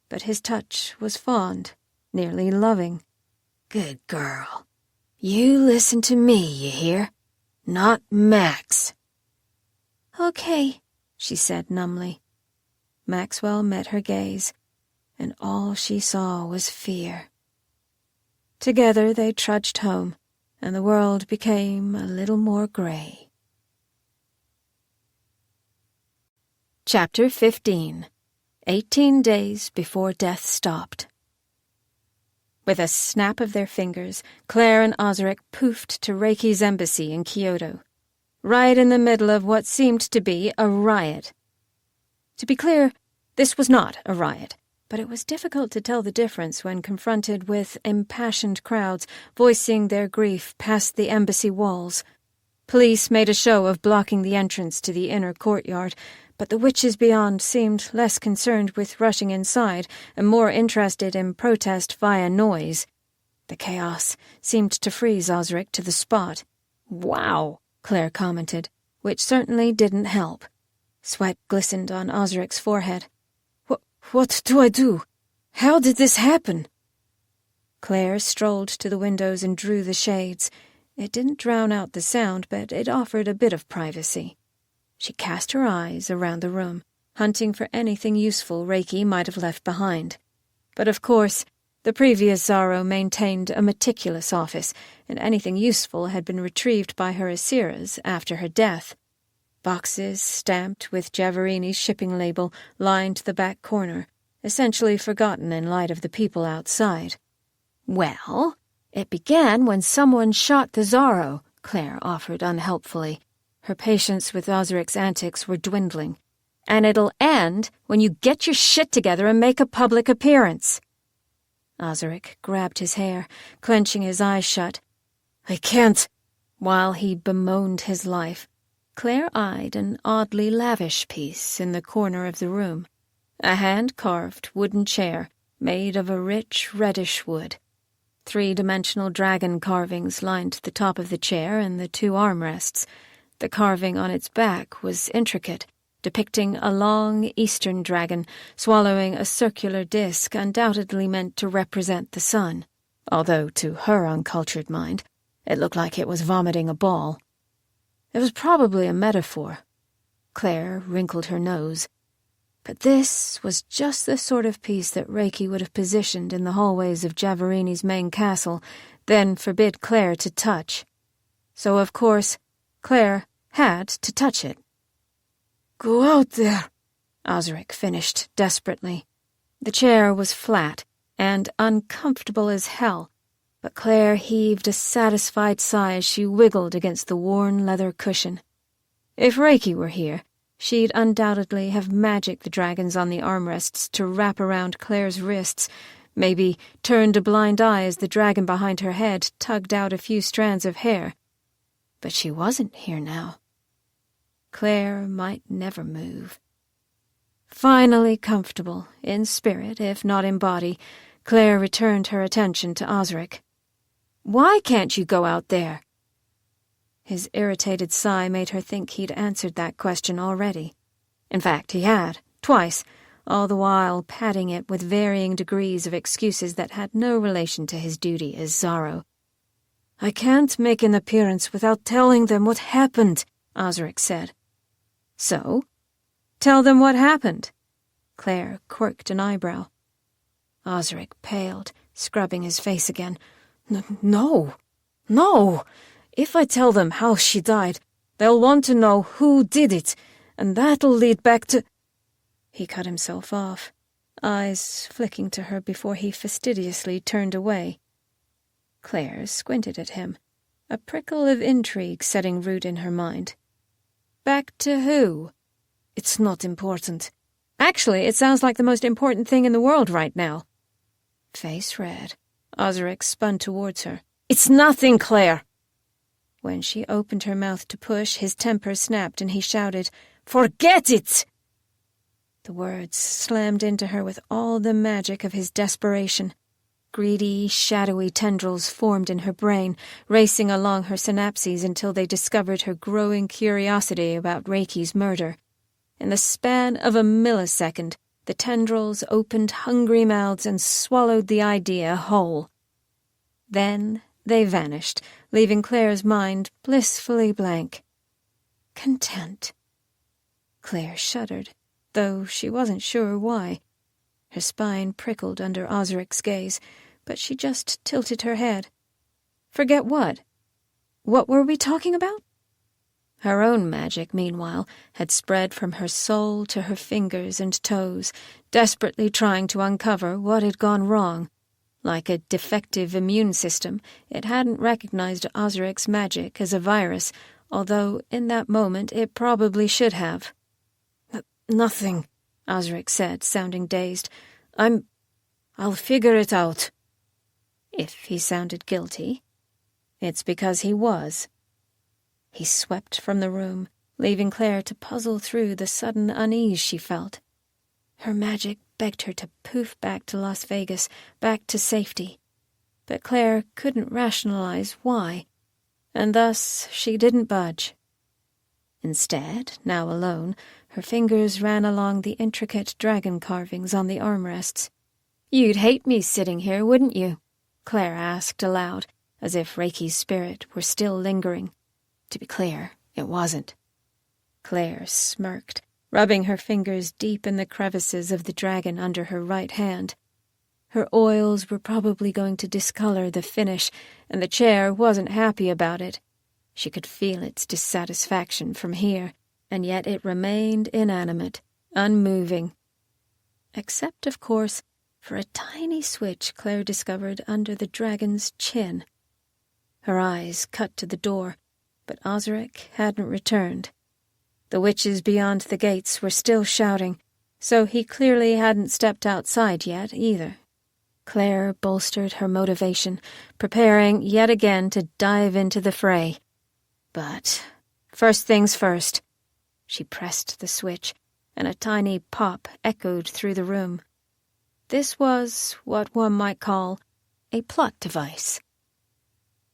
but his touch was fond, nearly loving.
"Good girl. You listen to me, you hear? Not Max."
Okay,
she said numbly. Maxwell met her gaze, and all she saw was fear. Together they trudged home,
and the world became a little more grey. Chapter 15. 18 days before death stopped. With a snap of their fingers, Claire and Ozarik poofed to Reiki's embassy in Kyoto, right in the middle of what seemed to be a riot. To be clear, this was not a riot, but it was difficult to tell the difference when confronted with impassioned crowds voicing their grief past the embassy walls. Police made a show of blocking the entrance to the inner courtyard, but the witches beyond seemed less concerned with rushing inside and more interested in protest via noise. The chaos seemed to freeze Ozarik to the spot. "Wow," Claire commented, which certainly didn't help. Sweat glistened on Ozarik's forehead. What do I do? How did this happen?" Claire strolled to the windows and drew the shades. It didn't drown out the sound, but it offered a bit of privacy. She cast her eyes around the room, hunting for anything useful Reiki might have left behind. But of course, the previous Zaro maintained a meticulous office, and anything useful had been retrieved by her Asiras after her death. Boxes stamped with Giavarini's shipping label lined the back corner, essentially forgotten in light of the people outside. "Well, it began when someone shot the Zaro," Claire offered unhelpfully. Her patience with Ozarik's antics were dwindling. "And it'll end when you get your shit together and make a public appearance." Ozarik grabbed his hair, clenching his eyes shut. "I can't." While he bemoaned his life, Claire eyed an oddly lavish piece in the corner of the room, a hand-carved wooden chair made of a rich reddish wood. 3-dimensional dragon carvings lined the top of the chair and the 2 armrests. The carving on its back was intricate, depicting a long eastern dragon swallowing a circular disc undoubtedly meant to represent the sun, although to her uncultured mind, it looked like it was vomiting a ball. It was probably a metaphor. Claire wrinkled her nose. But this was just the sort of piece that Reiki would have positioned in the hallways of Giavarini's main castle, then forbid Claire to touch. So, of course, Claire had to touch it. "Go out there," Ozarik finished desperately. The chair was flat and uncomfortable as hell, but Claire heaved a satisfied sigh as she wiggled against the worn leather cushion. If Reiki were here, she'd undoubtedly have magicked the dragons on the armrests to wrap around Claire's wrists, maybe turned a blind eye as the dragon behind her head tugged out a few strands of hair. But she wasn't here now. Claire might never move. Finally comfortable, in spirit if not in body, Claire returned her attention to Ozarik. "Why can't you go out there?" His irritated sigh made her think he'd answered that question already. In fact, he had, twice, all the while padding it with varying degrees of excuses that had no relation to his duty as Zaro. "I can't make an appearance without telling them what happened," Ozarik said. "So? Tell them what happened." Claire quirked an eyebrow. Ozarik paled, scrubbing his face again. No. If I tell them how she died, they'll want to know who did it, and that'll lead back to—" He cut himself off, eyes flicking to her before he fastidiously turned away. Claire squinted at him, a prickle of intrigue setting root in her mind. "Back to who?" "It's not important." "Actually, it sounds like the most important thing in the world right now." Face red, Ozarik spun towards her. "It's nothing, Claire!" When she opened her mouth to push, his temper snapped and he shouted, "Forget it!" The words slammed into her with all the magic of his desperation. Greedy, shadowy tendrils formed in her brain, racing along her synapses until they discovered her growing curiosity about Reiki's murder. In the span of a millisecond, the tendrils opened hungry mouths and swallowed the idea whole. Then they vanished, leaving Claire's mind blissfully blank. Content. Claire shuddered, though she wasn't sure why. Her spine prickled under Ozarik's gaze, but she just tilted her head. "Forget what?"
What were we talking about? Her own magic, meanwhile, had spread from her soul to her fingers and toes, desperately trying to uncover what had gone wrong. Like a defective immune system, it hadn't recognized Ozarik's magic as a virus, although in that moment it probably should have. Nothing, Ozarik said, sounding dazed. I'll figure it out. If he sounded guilty, it's because he was. He swept from the room, leaving Claire to puzzle through the sudden unease she felt. Her magic begged her to poof back to Las Vegas, back to safety. But Claire couldn't rationalize why, and thus she didn't budge. Instead, now alone, her fingers ran along the intricate dragon carvings on the armrests. "You'd hate me sitting here, wouldn't you?" Claire asked aloud, as if Reiki's spirit were still lingering. To be clear, it wasn't. Claire smirked, rubbing her fingers deep in the crevices of the dragon under her right hand. Her oils were probably going to discolor the finish, and the chair wasn't happy about it. She could feel its dissatisfaction from here, and yet it remained inanimate, unmoving. Except, of course, for a tiny switch Claire discovered under the dragon's chin. Her eyes cut to the door, but Ozarik hadn't returned. The witches beyond the gates were still shouting, so he clearly hadn't stepped outside yet either. Claire bolstered her motivation, preparing yet again to dive into the fray. But first things first. She pressed the switch, and a tiny pop echoed through the room. This was what one might call a plot device.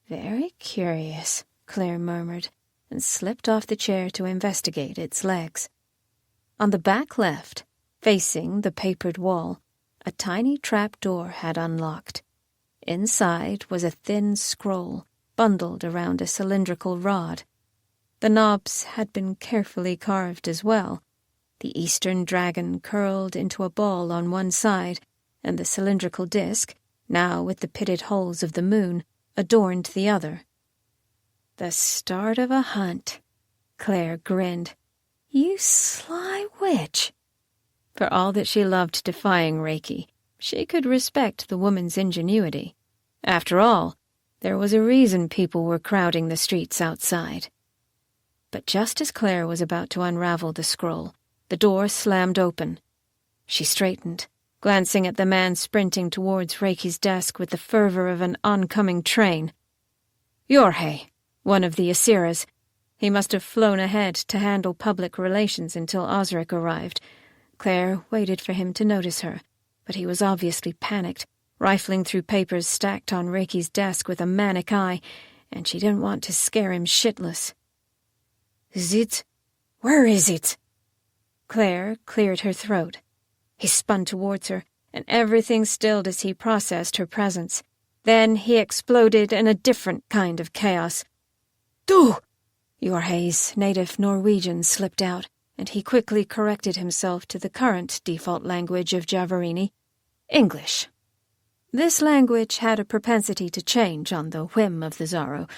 "Very curious," Claire murmured, and slipped off the chair to investigate its legs. On the back left, facing the papered wall, a tiny trap door had unlocked. Inside was a thin scroll, bundled around a cylindrical rod. The knobs had been carefully carved as well. The eastern dragon curled into a ball on one side, and the cylindrical disc, now with the pitted holes of the moon, adorned the other. "The start of a hunt," Claire grinned. "You sly witch." For all that she loved defying Reiki, she could respect the woman's ingenuity. After all, there was a reason people were crowding the streets outside. But just as Claire was about to unravel the scroll, the door slammed open. She straightened, glancing at the man sprinting towards Reiki's desk with the fervor of an oncoming train. Yorhei, one of the Asiras. He must have flown ahead to handle public relations until Ozarik arrived. Claire waited for him to notice her, but he was obviously panicked, rifling through papers stacked on Reiki's desk with a manic eye, and she didn't want to scare him shitless. "Is it? Where is it?" Claire cleared her throat. He spun towards her, and everything stilled as he processed her presence. Then he exploded in a different kind of chaos. "Do!" Yorhei's native Norwegian slipped out, and he quickly corrected himself to the current default language of Javarini, English. This language had a propensity to change on the whim of the Zaro.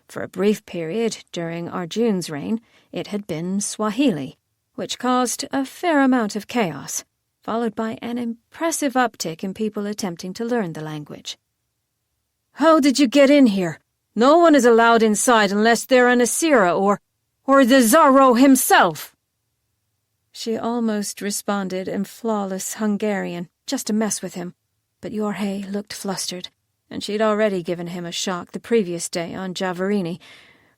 For a brief period during Arjun's reign, it had been Swahili, which caused a fair amount of chaos, followed by an impressive uptick in people attempting to learn the language. "How did you get in here? No one is allowed inside unless they're an Asira or the Zaro himself." She almost responded in flawless Hungarian, just to mess with him, but Yorhei looked flustered, and she'd already given him a shock the previous day on Javarini.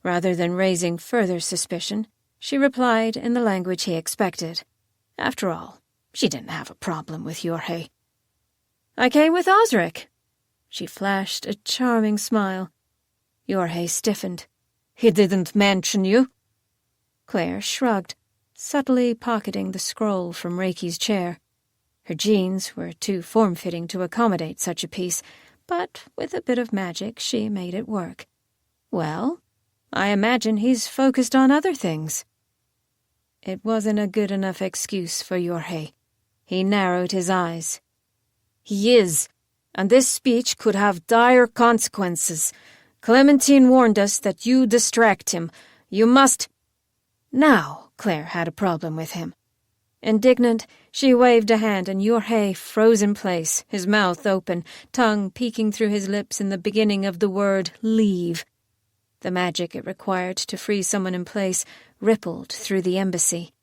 Rather than raising further suspicion, she replied in the language he expected. After all, she didn't have a problem with Yorhei. "I came with Ozarik." She flashed a charming smile. Yorhei stiffened. "He didn't mention you." Claire shrugged, subtly pocketing the scroll from Reiki's chair. Her jeans were too form-fitting to accommodate such a piece, but with a bit of magic she made it work. "Well, I imagine he's focused on other things." It wasn't a good enough excuse for Yorhei. He narrowed his eyes. "He is, and this speech could have dire consequences. Clementine warned us that you distract him. You must—" Now Claire had a problem with him. Indignant, she waved a hand, and Jorge froze in place, his mouth open, tongue peeking through his lips in the beginning of the word leave. The magic it required to freeze someone in place rippled through the embassy.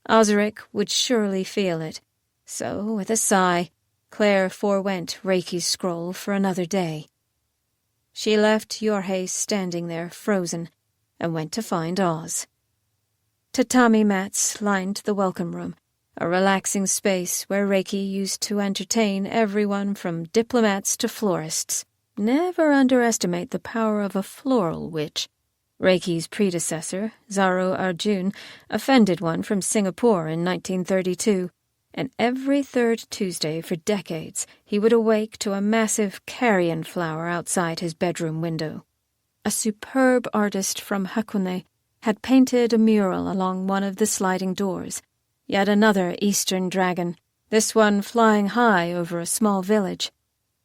Ozarik would surely feel it. So, with a sigh, Claire forewent Reiki's scroll for another day. She left Jorge standing there, frozen, and went to find Oz. Tatami mats lined the welcome room, a relaxing space where Reiki used to entertain everyone from diplomats to florists. Never underestimate the power of a floral witch. Reiki's predecessor, Zaro Arjun, offended one from Singapore in 1932, and every third Tuesday for decades he would awake to a massive carrion flower outside his bedroom window. A superb artist from Hakone had painted a mural along one of the sliding doors, yet another Eastern dragon, this one flying high over a small village.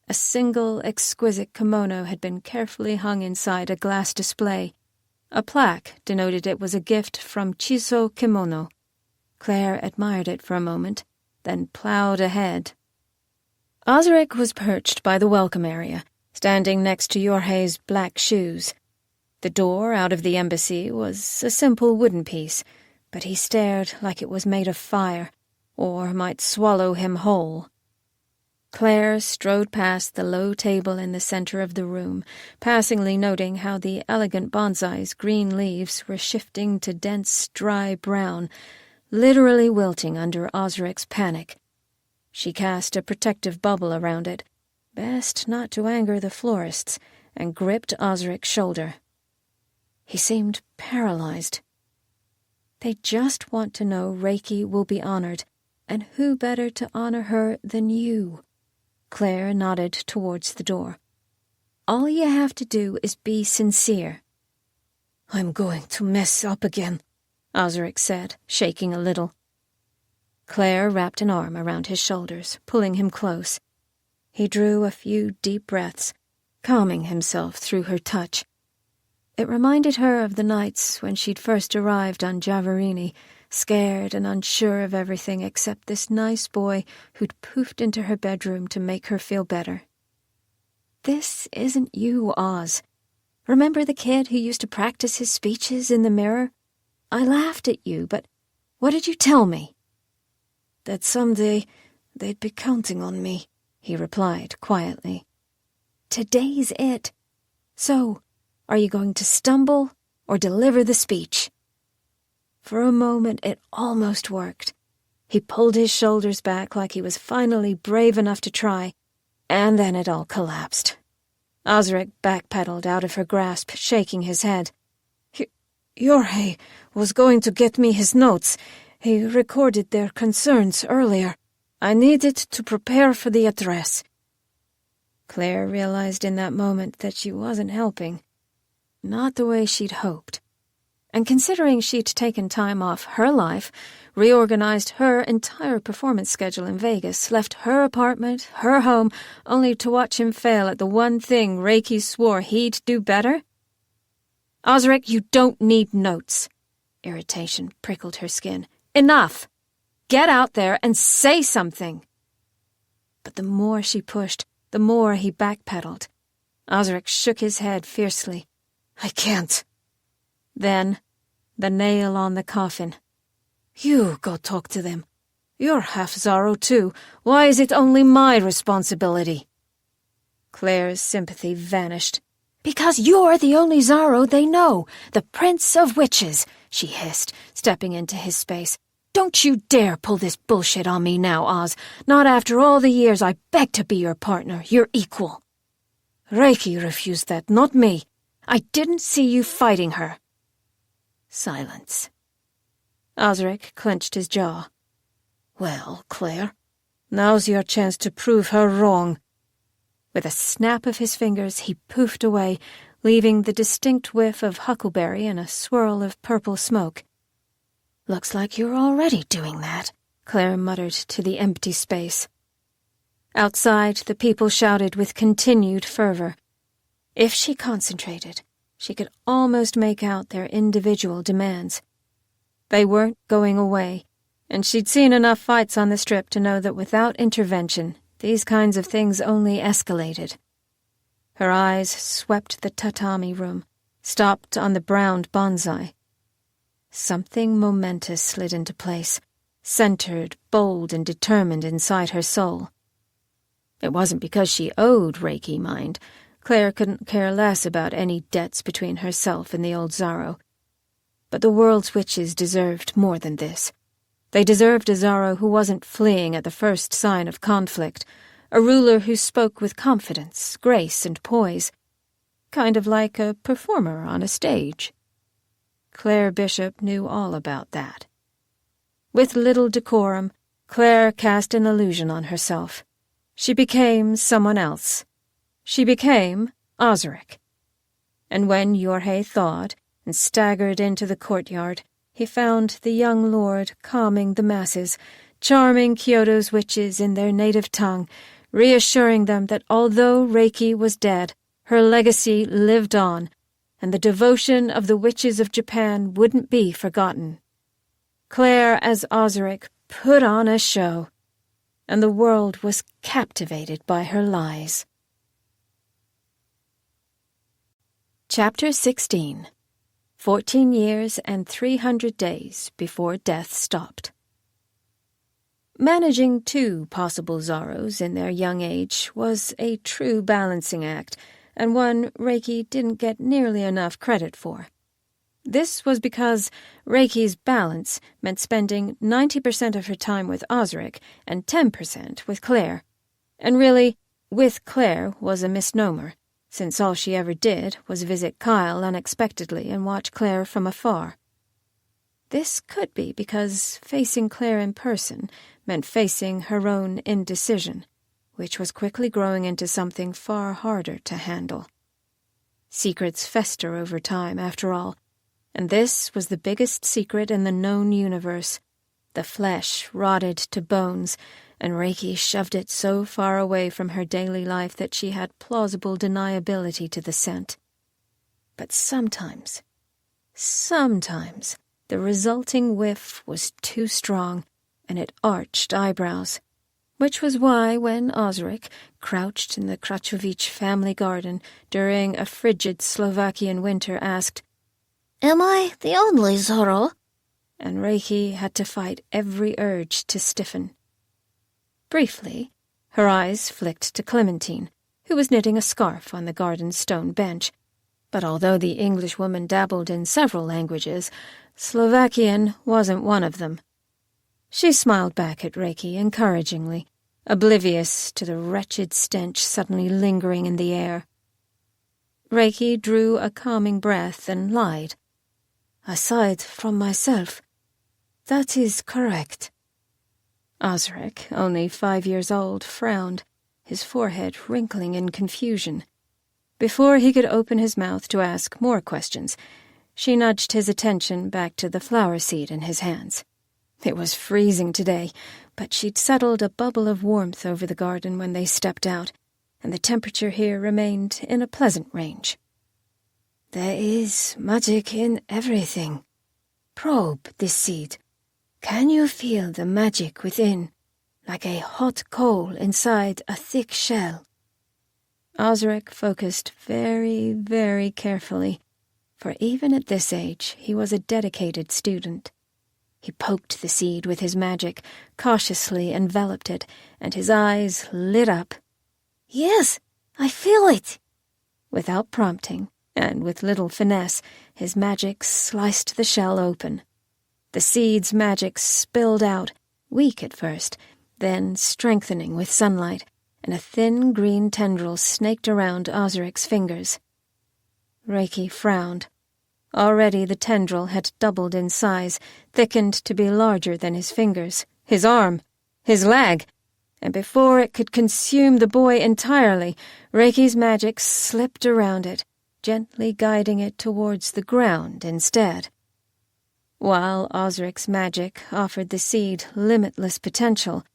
A single exquisite kimono had been carefully hung inside a glass display. A plaque denoted it was a gift from Chiso Kimono. Claire admired it for a moment, then plowed ahead. Ozarik was perched by the welcome area, standing next to Jorge's black shoes. The door out of the embassy was a simple wooden piece, but he stared like it was made of fire, or might swallow him whole. Claire strode past the low table in the center of the room, passingly noting how the elegant bonsai's green leaves were shifting to dense, dry brown, literally wilting under Ozarik's panic. She cast a protective bubble around it, best not to anger the florists, and gripped Ozarik's shoulder. He seemed paralyzed. They just want to know Reiki will be honored, and who better to honor her than you? Claire nodded towards the door. All you have to do is be sincere. I'm going to mess up again, Ozarik said, shaking a little. Claire wrapped an arm around his shoulders, pulling him close. He drew a few deep breaths, calming himself through her touch. It reminded her of the nights when she'd first arrived on Javarini, scared and unsure of everything except this nice boy who'd poofed into her bedroom to make her feel better. This isn't you, Oz. Remember the kid who used to practice his speeches in the mirror? I laughed at you, but what did you tell me? That someday they'd be counting on me, he replied quietly. Today's it. So, are you going to stumble or deliver the speech? For a moment, it almost worked. He pulled his shoulders back like he was finally brave enough to try, and then it all collapsed. Ozarik backpedaled out of her grasp, shaking his head. Jorge was going to get me his notes. He recorded their concerns earlier. I needed to prepare for the address. Claire realized in that moment that she wasn't helping. Not the way she'd hoped. And considering she'd taken time off her life, reorganized her entire performance schedule in Vegas, left her apartment, her home, only to watch him fail at the one thing Reiki swore he'd do better? Ozarik, you don't need notes. Irritation prickled her skin. Enough! Get out there and say something! But the more she pushed, the more he backpedaled. Ozarik shook his head fiercely. I can't. Then, the nail on the coffin. You go talk to them. You're half Zaro, too. Why is it only my responsibility? Claire's sympathy vanished. Because you're the only Zaro they know, the Prince of Witches, she hissed, stepping into his space. Don't you dare pull this bullshit on me now, Oz. Not after all the years I begged to be your partner, your equal. Reiki refused that, not me. I didn't see you fighting her. Silence. Ozarik clenched his jaw. Well, Claire, now's your chance to prove her wrong. With a snap of his fingers, he poofed away, leaving the distinct whiff of huckleberry and a swirl of purple smoke. Looks like you're already doing that, Claire muttered to the empty space. Outside, the people shouted with continued fervor.
If she concentrated, she could almost make out their individual demands. They weren't going away, and she'd seen enough fights on the Strip to know that without intervention, these kinds of things only escalated. Her eyes swept the tatami room, stopped on the browned bonsai. Something momentous slid into place, centered, bold, and determined inside her soul. It wasn't because she owed Reiki, mind. Claire couldn't care less about any debts between herself and the old Zaro. But the world's witches deserved more than this. They deserved a Zaro who wasn't fleeing at the first sign of conflict, a ruler who spoke with confidence, grace, and poise, kind of like a performer on a stage. Claire Bishop knew all about that. With little decorum, Claire cast an illusion on herself. She became someone else. She became Ozarik. And when Yorhei thawed and staggered into the courtyard, he found the young lord calming the masses, charming Kyoto's witches in their native tongue, reassuring them that although Reiki was dead, her legacy lived on, and the devotion of the witches of Japan wouldn't be forgotten. Claire, as Ozarik, put on a show, and the world was captivated by her lies. Chapter 16. 14 years and 300 days before death stopped. Managing 2 possible Zaros in their young age was a true balancing act, and one Reiki didn't get nearly enough credit for. This was because Reiki's balance meant spending 90% of her time with Ozarik and 10% with Claire. And really, with Claire was a misnomer, since all she ever did was visit Kyle unexpectedly and watch Claire from afar. This could be because facing Claire in person meant facing her own indecision, which was quickly growing into something far harder to handle. Secrets fester over time, after all, and this was the biggest secret in the known universe. The flesh rotted to bones, and Reiki shoved it so far away from her daily life that she had plausible deniability to the scent. But sometimes, the resulting whiff was too strong, and it arched eyebrows, which was why when Ozarik crouched in the Krachovich family garden during a frigid Slovakian winter asked,
"Am I the only Zaro?"
and Reiki had to fight every urge to stiffen. Briefly, her eyes flicked to Clementine, who was knitting a scarf on the garden's stone bench, but although the Englishwoman dabbled in several languages, Slovakian wasn't one of them. She smiled back at Reiki encouragingly, oblivious to the wretched stench suddenly lingering in the air. Reiki drew a calming breath and lied. "Aside from myself, that is correct." Ozarik, only 5 years old, frowned, his forehead wrinkling in confusion. Before he could open his mouth to ask more questions, she nudged his attention back to the flower seed in his hands. It was freezing today, but she'd settled a bubble of warmth over the garden when they stepped out, and the temperature here remained in a pleasant range.
"There is magic in everything. Probe this seed. Can you feel the magic within, like a hot coal inside a thick shell?"
Ozarik focused very, very carefully, for even at this age he was a dedicated student. He poked the seed with his magic, cautiously enveloped it, and his eyes lit up.
"Yes, I feel it."
Without prompting, and with little finesse, his magic sliced the shell open. The seed's magic spilled out, weak at first, then strengthening with sunlight, and a thin green tendril snaked around Ozarik's fingers. Reiki frowned. Already the tendril had doubled in size, thickened to be larger than his fingers, his arm, his leg, and before it could consume the boy entirely, Reiki's magic slipped around it, gently guiding it towards the ground instead. While Ozarik's magic offered the seed limitless potential,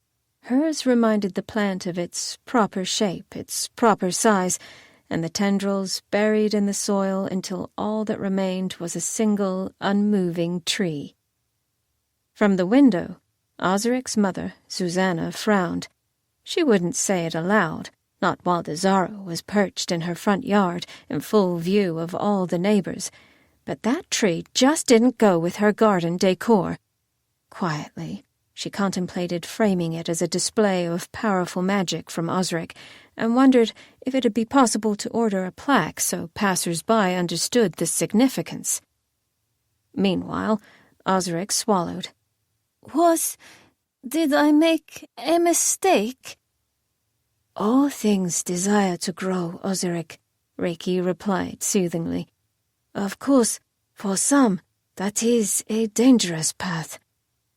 hers reminded the plant of its proper shape, its proper size,
and the tendrils buried in the soil until all that remained was a single, unmoving tree. From the window, Ozarik's mother, Susanna, frowned. She wouldn't say it aloud, not while the Zaro was perched in her front yard in full view of all the neighbors, but that tree just didn't go with her garden decor. Quietly, she contemplated framing it as a display of powerful magic from Ozarik, and wondered if it'd be possible to order a plaque so passers-by understood the significance. Meanwhile, Ozarik swallowed.
Did I make a mistake?
All things desire to grow, Ozarik, Reiki replied soothingly. Of course, for some, that is a dangerous path.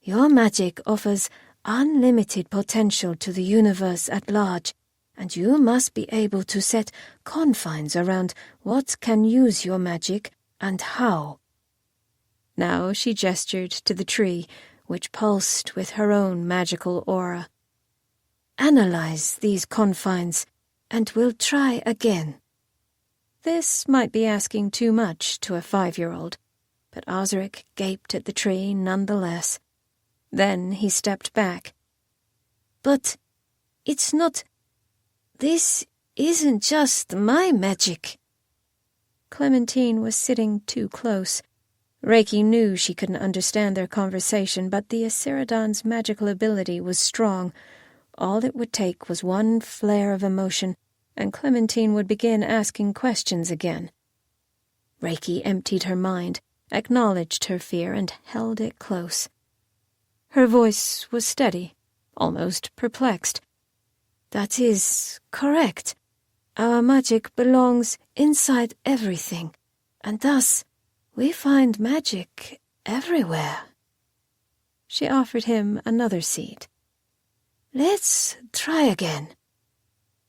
Your magic offers unlimited potential to the universe at large, and you must be able to set confines around what can use your magic and how.
Now she gestured to the tree, which pulsed with her own magical aura.
Analyze these confines, and we'll try again.
This might be asking too much to a 5-year-old, but Ozarik gaped at the tree nonetheless. Then he stepped back.
But it's not... This isn't just my magic.
Clementine was sitting too close. Reiki knew she couldn't understand their conversation, but the Asiridon's magical ability was strong. All it would take was one flare of emotion, and Clementine would begin asking questions again. Reiki emptied her mind, acknowledged her fear, and held it close. Her voice was steady, almost perplexed.
That is correct. Our magic belongs inside everything, and thus we find magic everywhere.
She offered him another seat.
Let's try again.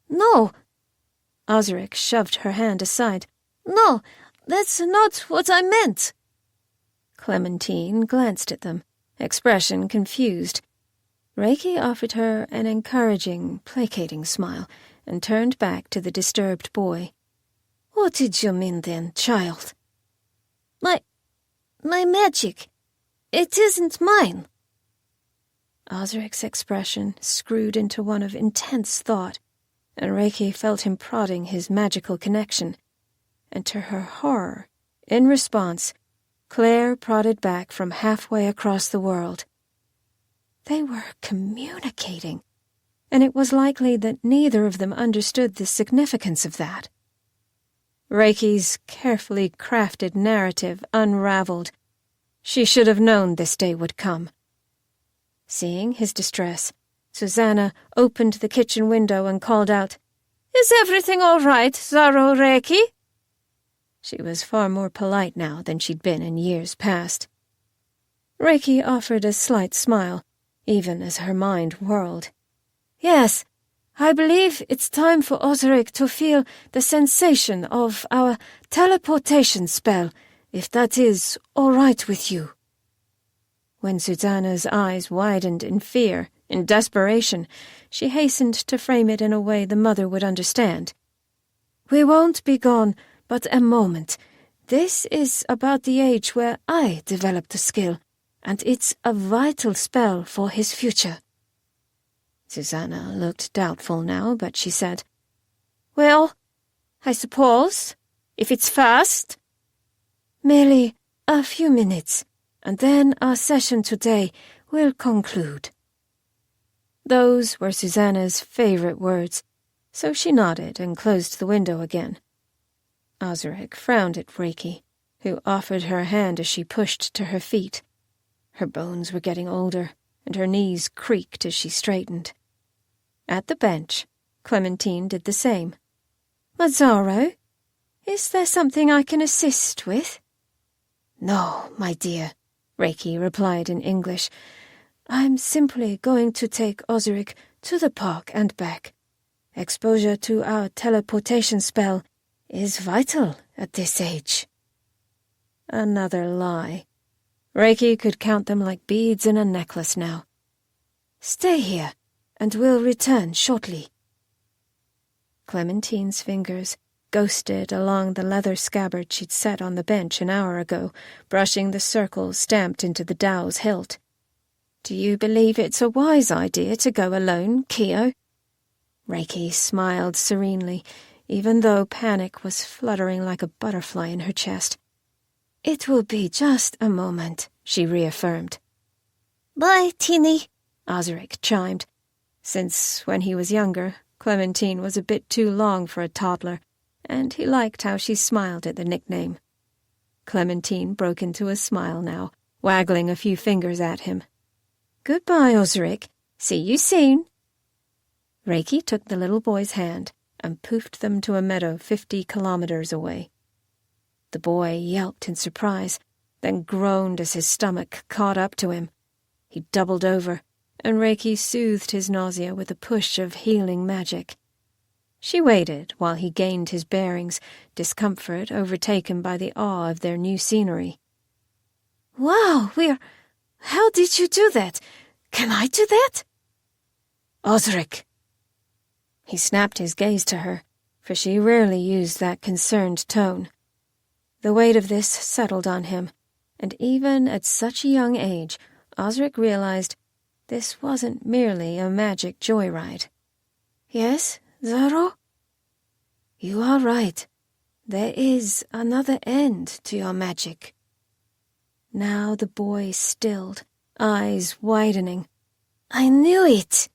No!
Ozarik shoved her hand aside.
No, that's not what I meant.
Clementine glanced at them, expression confused. Reiki offered her an encouraging, placating smile, and turned back to the disturbed boy.
What did you mean then, child? My magic. It isn't mine.
Ozarik's expression screwed into one of intense thought, and Reiki felt him prodding his magical connection. And to her horror, in response, Claire prodded back from halfway across the world. They were communicating, and it was likely that neither of them understood the significance of that. Reiki's carefully crafted narrative unraveled. She should have known this day would come. Seeing his distress, Susanna opened the kitchen window and called out,
"Is everything all right, Zaro Reiki?"
She was far more polite now than she'd been in years past. Reiki offered a slight smile, even as her mind whirled.
"Yes, I believe it's time for Ozarik to feel the sensation of our teleportation spell, if that is all right with you."
When Susanna's eyes widened in fear, in desperation, she hastened to frame it in a way the mother would understand.
"We won't be gone but a moment. This is about the age where I developed the skill, and it's a vital spell for his future."
Susanna looked doubtful now, but she said,
"Well, I suppose, if it's fast."
"Merely a few minutes, and then our session today will conclude."
Those were Susanna's favorite words, so she nodded and closed the window again. Ozarik frowned at Reiki, who offered her a hand as she pushed to her feet. Her bones were getting older, and her knees creaked as she straightened. At the bench, Clementine did the same.
"Zaro, is there something I can assist with?"
"No, my dear," Reiki replied in English. "I'm simply going to take Ozarik to the park and back. Exposure to our teleportation spell is vital at this age."
Another lie. Reiki could count them like beads in a necklace now.
"Stay here, and we'll return shortly."
Clementine's fingers ghosted along the leather scabbard she'd set on the bench an hour ago, brushing the circles stamped into the dow's hilt. "Do you believe it's a wise idea to go alone, Keo?" Reiki smiled serenely, even though panic was fluttering like a butterfly in her chest.
"It will be just a moment," she reaffirmed.
"Bye, Teeny,"
Ozarik chimed. Since when he was younger, Clementine was a bit too long for a toddler, and he liked how she smiled at the nickname. Clementine broke into a smile now, waggling a few fingers at him. "Goodbye, Ozarik. See you soon." Reiki took the little boy's hand and poofed them to a meadow 50 kilometers away. The boy yelped in surprise, then groaned as his stomach caught up to him. He doubled over, and Reiki soothed his nausea with a push of healing magic. She waited while he gained his bearings, discomfort overtaken by the awe of their new scenery.
"Wow, how did you do that? Can I do that?"
"Ozarik!" He snapped his gaze to her, for she rarely used that concerned tone. The weight of this settled on him, and even at such a young age, Ozarik realized this wasn't merely a magic joyride.
"Yes, Zaro? You are right. There is another end to your magic."
Now the boy stilled, eyes widening.
"I knew it!"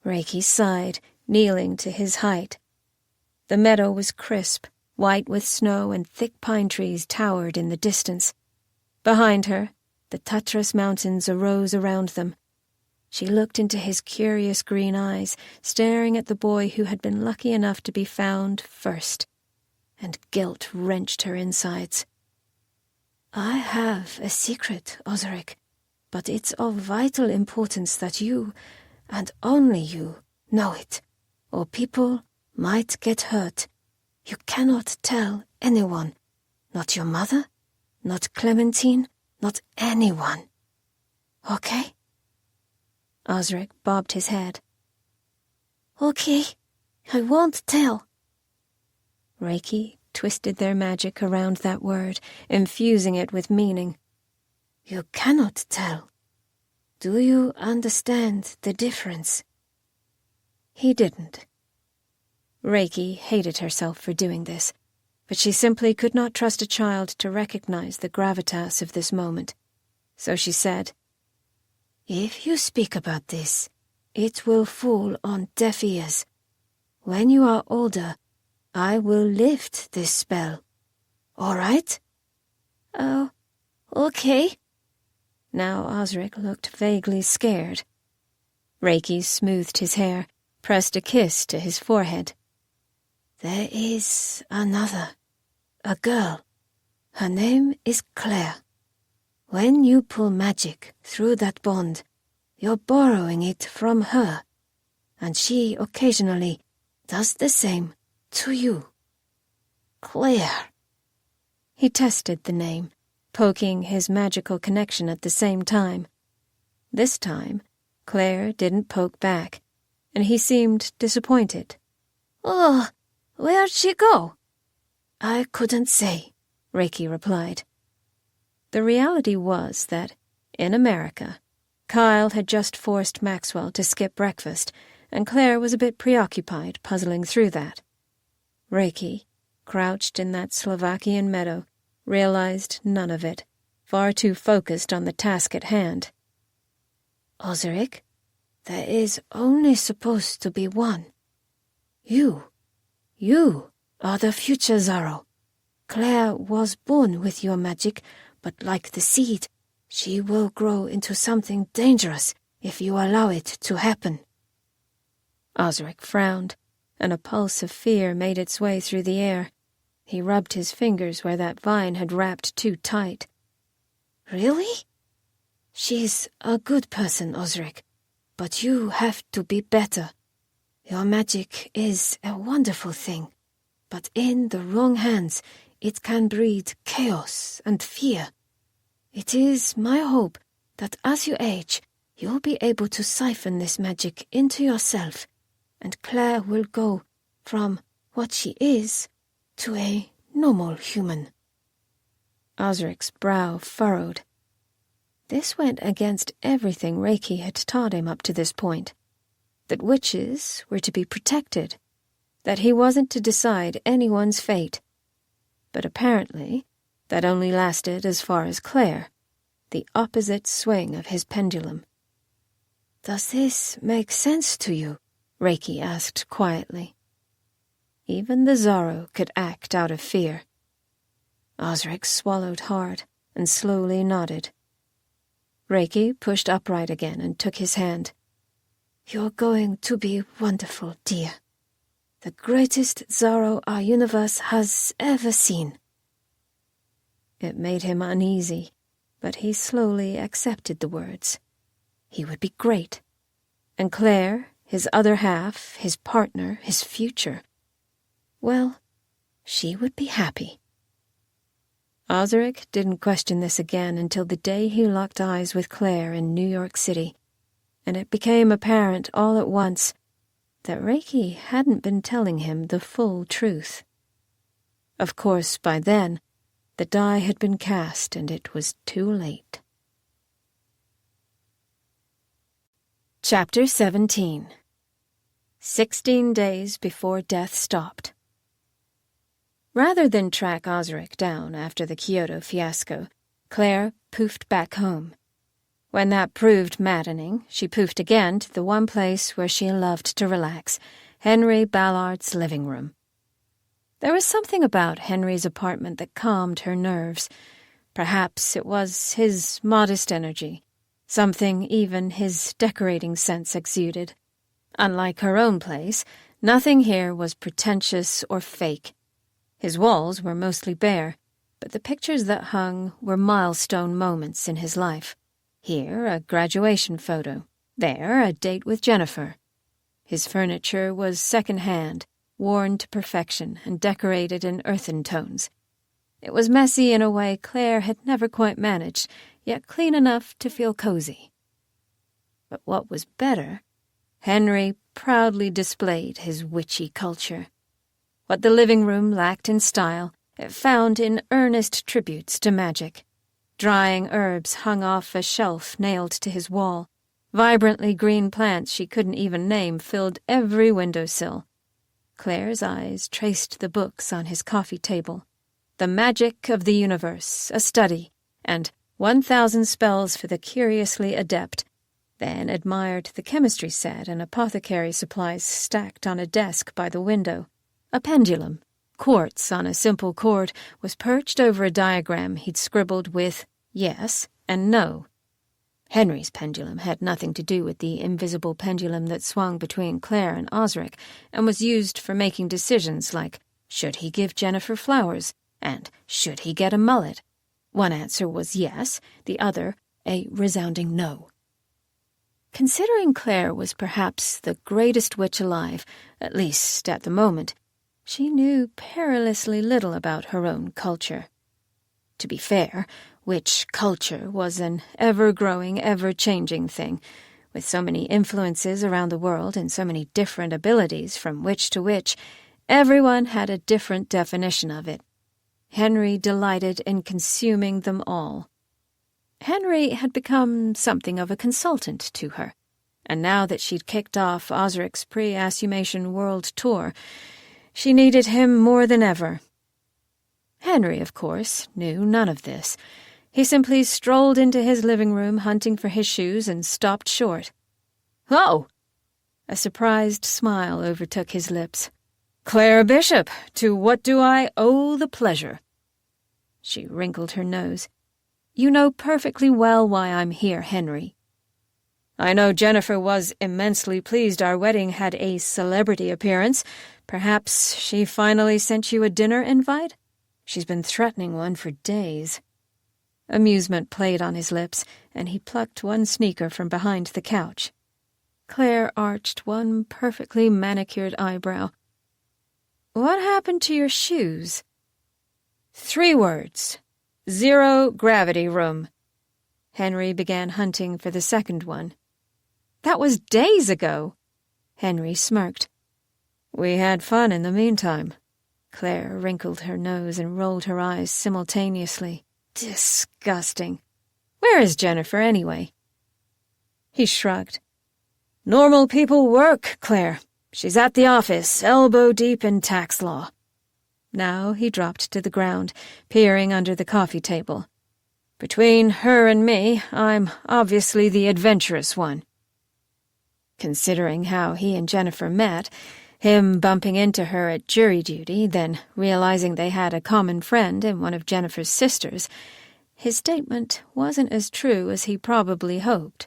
Reiki sighed, kneeling to his height. The meadow was crisp, white with snow, and thick pine trees towered in the distance. Behind her, the Tatras Mountains arose around them. She looked into his curious green eyes, staring at the boy who had been lucky enough to be found first, and guilt wrenched her insides.
"I have a secret, Ozarik, but it's of vital importance that you, and only you, know it, or people might get hurt. You cannot tell anyone, not your mother, not Clementine, not anyone. Okay?"
Ozarik bobbed his head.
"Okay, I won't tell."
Reiki twisted their magic around that word, infusing it with meaning.
"You cannot tell. Do you understand the difference?"
He didn't. Reiki hated herself for doing this, but she simply could not trust a child to recognize the gravitas of this moment. So she said,
"If you speak about this, it will fall on deaf ears. When you are older, I will lift this spell. All right?"
"Oh, okay."
Now Ozarik looked vaguely scared. Reiki smoothed his hair, pressed a kiss to his forehead.
"There is another, a girl. Her name is Claire. When you pull magic through that bond, you're borrowing it from her, and she occasionally does the same to you. Claire."
He tested the name, poking his magical connection at the same time. This time, Claire didn't poke back, and he seemed disappointed.
"Oh, where'd she go?" "I couldn't say,"
Reiki replied. The reality was that, in America, Kyle had just forced Maxwell to skip breakfast, and Claire was a bit preoccupied puzzling through that. Reiki, crouched in that Slovakian meadow, realized none of it, far too focused on the task at hand.
"Ozarik, there is only supposed to be one. You are the future Zaro. Claire was born with your magic, but like the seed, she will grow into something dangerous if you allow it to happen."
Ozarik frowned, and a pulse of fear made its way through the air. He rubbed his fingers where that vine had wrapped too tight.
"Really? She's a good person, Ozarik, but you have to be better. Your magic is a wonderful thing, but in the wrong hands, it can breed chaos and fear. It is my hope that as you age, you'll be able to siphon this magic into yourself, and Claire will go from what she is
to a normal human.
Ozarik's brow furrowed. This went against everything Reiki had taught him up to this point. That witches were to be protected. That he wasn't to decide anyone's fate. But apparently, that only lasted as far as Claire, the opposite swing of his pendulum.
"Does this make sense to you?"
Reiki asked quietly. Even the Zaro could act out of fear. Ozarik swallowed hard and slowly nodded. Reiki pushed upright again and took his hand.
"You're going to be wonderful, dear. The greatest Zaro our universe has ever seen."
It made him uneasy, but he slowly accepted the words. He would be great. And Claire, his other half, his partner, his future. Well, she would be happy. Ozarik didn't question this again until the day he locked eyes with Claire in New York City, and it became apparent all at once that Reiki hadn't been telling him the full truth. Of course, by then, the die had been cast and it was too late. Chapter 17. 16 days before death stopped. Rather than track Ozarik down after the Kyoto fiasco, Claire poofed back home. When that proved maddening, she poofed again to the one place where she loved to relax, Henry Ballard's living room. There was something about Henry's apartment that calmed her nerves. Perhaps it was his modest energy, something even his decorating sense exuded. Unlike her own place, nothing here was pretentious or fake. His walls were mostly bare, but the pictures that hung were milestone moments in his life. Here, a graduation photo. There, a date with Jennifer. His furniture was second-hand, worn to perfection and decorated in earthen tones. It was messy in a way Claire had never quite managed, yet clean enough to feel cozy. But what was better, Henry proudly displayed his witchy culture. What the living room lacked in style, it found in earnest tributes to magic. Drying herbs hung off a shelf nailed to his wall. Vibrantly green plants she couldn't even name filled every windowsill. Claire's eyes traced the books on his coffee table. The Magic of the Universe, a Study, and 1,000 Spells for the Curiously Adept, then admired the chemistry set and apothecary supplies stacked on a desk by the window. A pendulum, quartz on a simple cord, was perched over a diagram he'd scribbled with yes and no. Henry's pendulum had nothing to do with the invisible pendulum that swung between Claire and Ozarik and was used for making decisions like, should he give Jennifer flowers, and should he get a mullet? One answer was yes, the other a resounding no. Considering Claire was perhaps the greatest witch alive, at least at the moment, she knew perilously little about her own culture. To be fair, witch culture was an ever-growing, ever-changing thing, with so many influences around the world and so many different abilities from witch to witch. Everyone had a different definition of it. Henry delighted in consuming them all. Henry had become something of a consultant to her, and now that she'd kicked off Ozarik's pre-assumation world tour, she needed him more than ever. Henry, of course, knew none of this. He simply strolled into his living room hunting for his shoes and stopped short. "Oh!" A surprised smile overtook his lips. "Claire Bishop, to what do I owe the pleasure?" She wrinkled her nose. "You know perfectly well why I'm here, Henry." "I know Jennifer was immensely pleased our wedding had a celebrity appearance. Perhaps she finally sent you a dinner invite? She's been threatening one for days." Amusement played on his lips, and he plucked one sneaker from behind the couch. Claire arched one perfectly manicured eyebrow. "What happened to your shoes?" 3 words. 0 gravity room. Henry began hunting for the second one. "That was days ago." Henry smirked. "We had fun in the meantime." Claire wrinkled her nose and rolled her eyes simultaneously. Disgusting. Where is Jennifer, anyway? He shrugged. Normal people work, Claire. She's at the office, elbow deep in tax law. Now he dropped to the ground, peering under the coffee table. Between her and me, I'm obviously the adventurous one. Considering how he and Jennifer met, him bumping into her at jury duty, then realizing they had a common friend in one of Jennifer's sisters, his statement wasn't as true as he probably hoped.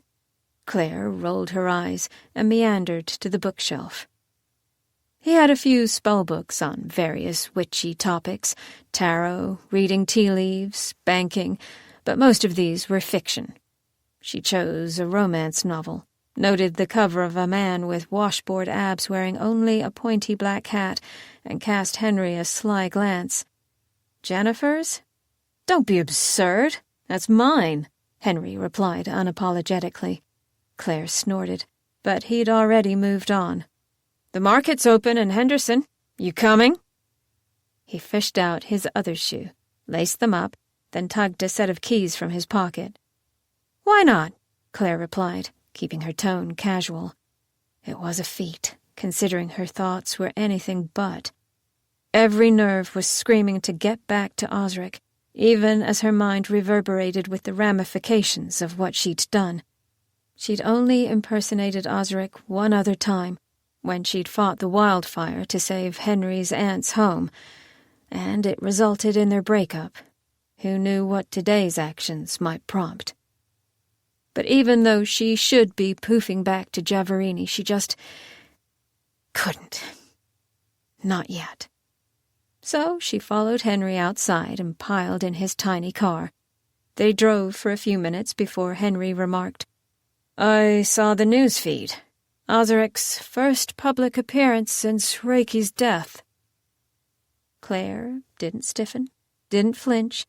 Claire rolled her eyes and meandered to the bookshelf. He had a few spellbooks on various witchy topics, tarot, reading tea leaves, banking, but most of these were fiction. She chose a romance novel, noted the cover of a man with washboard abs wearing only a pointy black hat, and cast Henry a sly glance. Jennifer's? Don't be absurd. That's mine, Henry replied unapologetically. Claire snorted, but he'd already moved on. The market's open in Henderson. You coming? He fished out his other shoe, laced them up, then tugged a set of keys from his pocket. Why not? Claire replied, keeping her tone casual. It was a feat, considering her thoughts were anything but. Every nerve was screaming to get back to Ozarik, even as her mind reverberated with the ramifications of what she'd done. She'd only impersonated Ozarik one other time, when she'd fought the wildfire to save Henry's aunt's home, and it resulted in their breakup. Who knew what today's actions might prompt? But even though she should be poofing back to Giavarini, she just couldn't. Not yet. So she followed Henry outside and piled in his tiny car. They drove for a few minutes before Henry remarked, I saw the news feed. Ozarik's first public appearance since Reiki's death. Claire didn't stiffen, didn't flinch,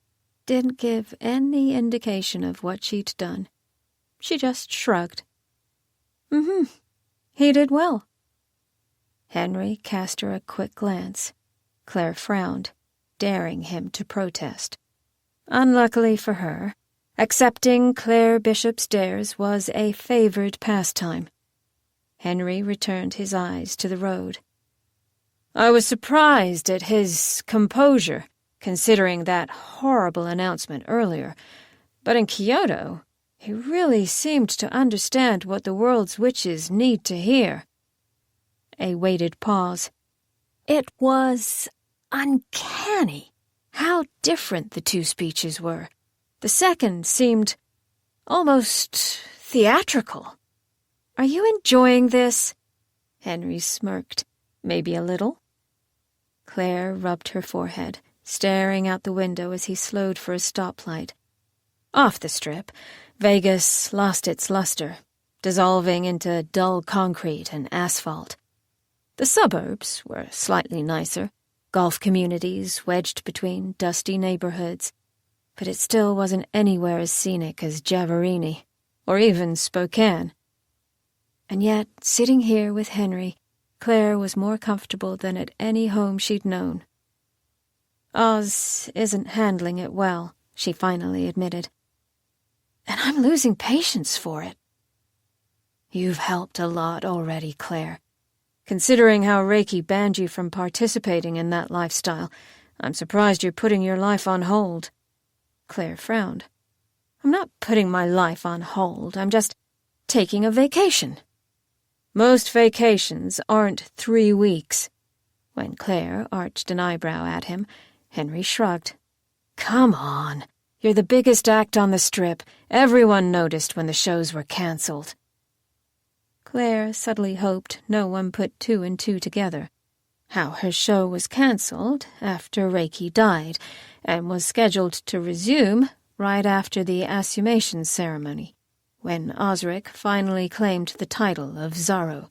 didn't give any indication of what she'd done. She just shrugged. He did well. Henry cast her a quick glance. Claire frowned, daring him to protest. Unluckily for her, accepting Claire Bishop's dares was a favored pastime. Henry returned his eyes to the road. I was surprised at his composure, considering that horrible announcement earlier, but in Kyoto, he really seemed to understand what the world's witches need to hear. A weighted pause. It was uncanny how different the two speeches were. The second seemed almost theatrical. Are you enjoying this? Henry smirked. Maybe a little. Claire rubbed her forehead, staring out the window as he slowed for a stoplight. Off the strip, Vegas lost its luster, dissolving into dull concrete and asphalt. The suburbs were slightly nicer, golf communities wedged between dusty neighborhoods, but it still wasn't anywhere as scenic as Giavarini, or even Spokane. And yet, sitting here with Henry, Claire was more comfortable than at any home she'd known. Oz isn't handling it well, she finally admitted. And I'm losing patience for it. You've helped a lot already, Claire. Considering how Reiki banned you from participating in that lifestyle, I'm surprised you're putting your life on hold. Claire frowned. I'm not putting my life on hold, I'm just taking a vacation. Most vacations aren't 3 weeks. When Claire arched an eyebrow at him, Henry shrugged. Come on. You're the biggest act on the strip. Everyone noticed when the shows were cancelled. Claire subtly hoped no one put 2 and 2 together. How her show was cancelled after Reiki died and was scheduled to resume right after the assumation ceremony, when Ozarik finally claimed the title of Zaro.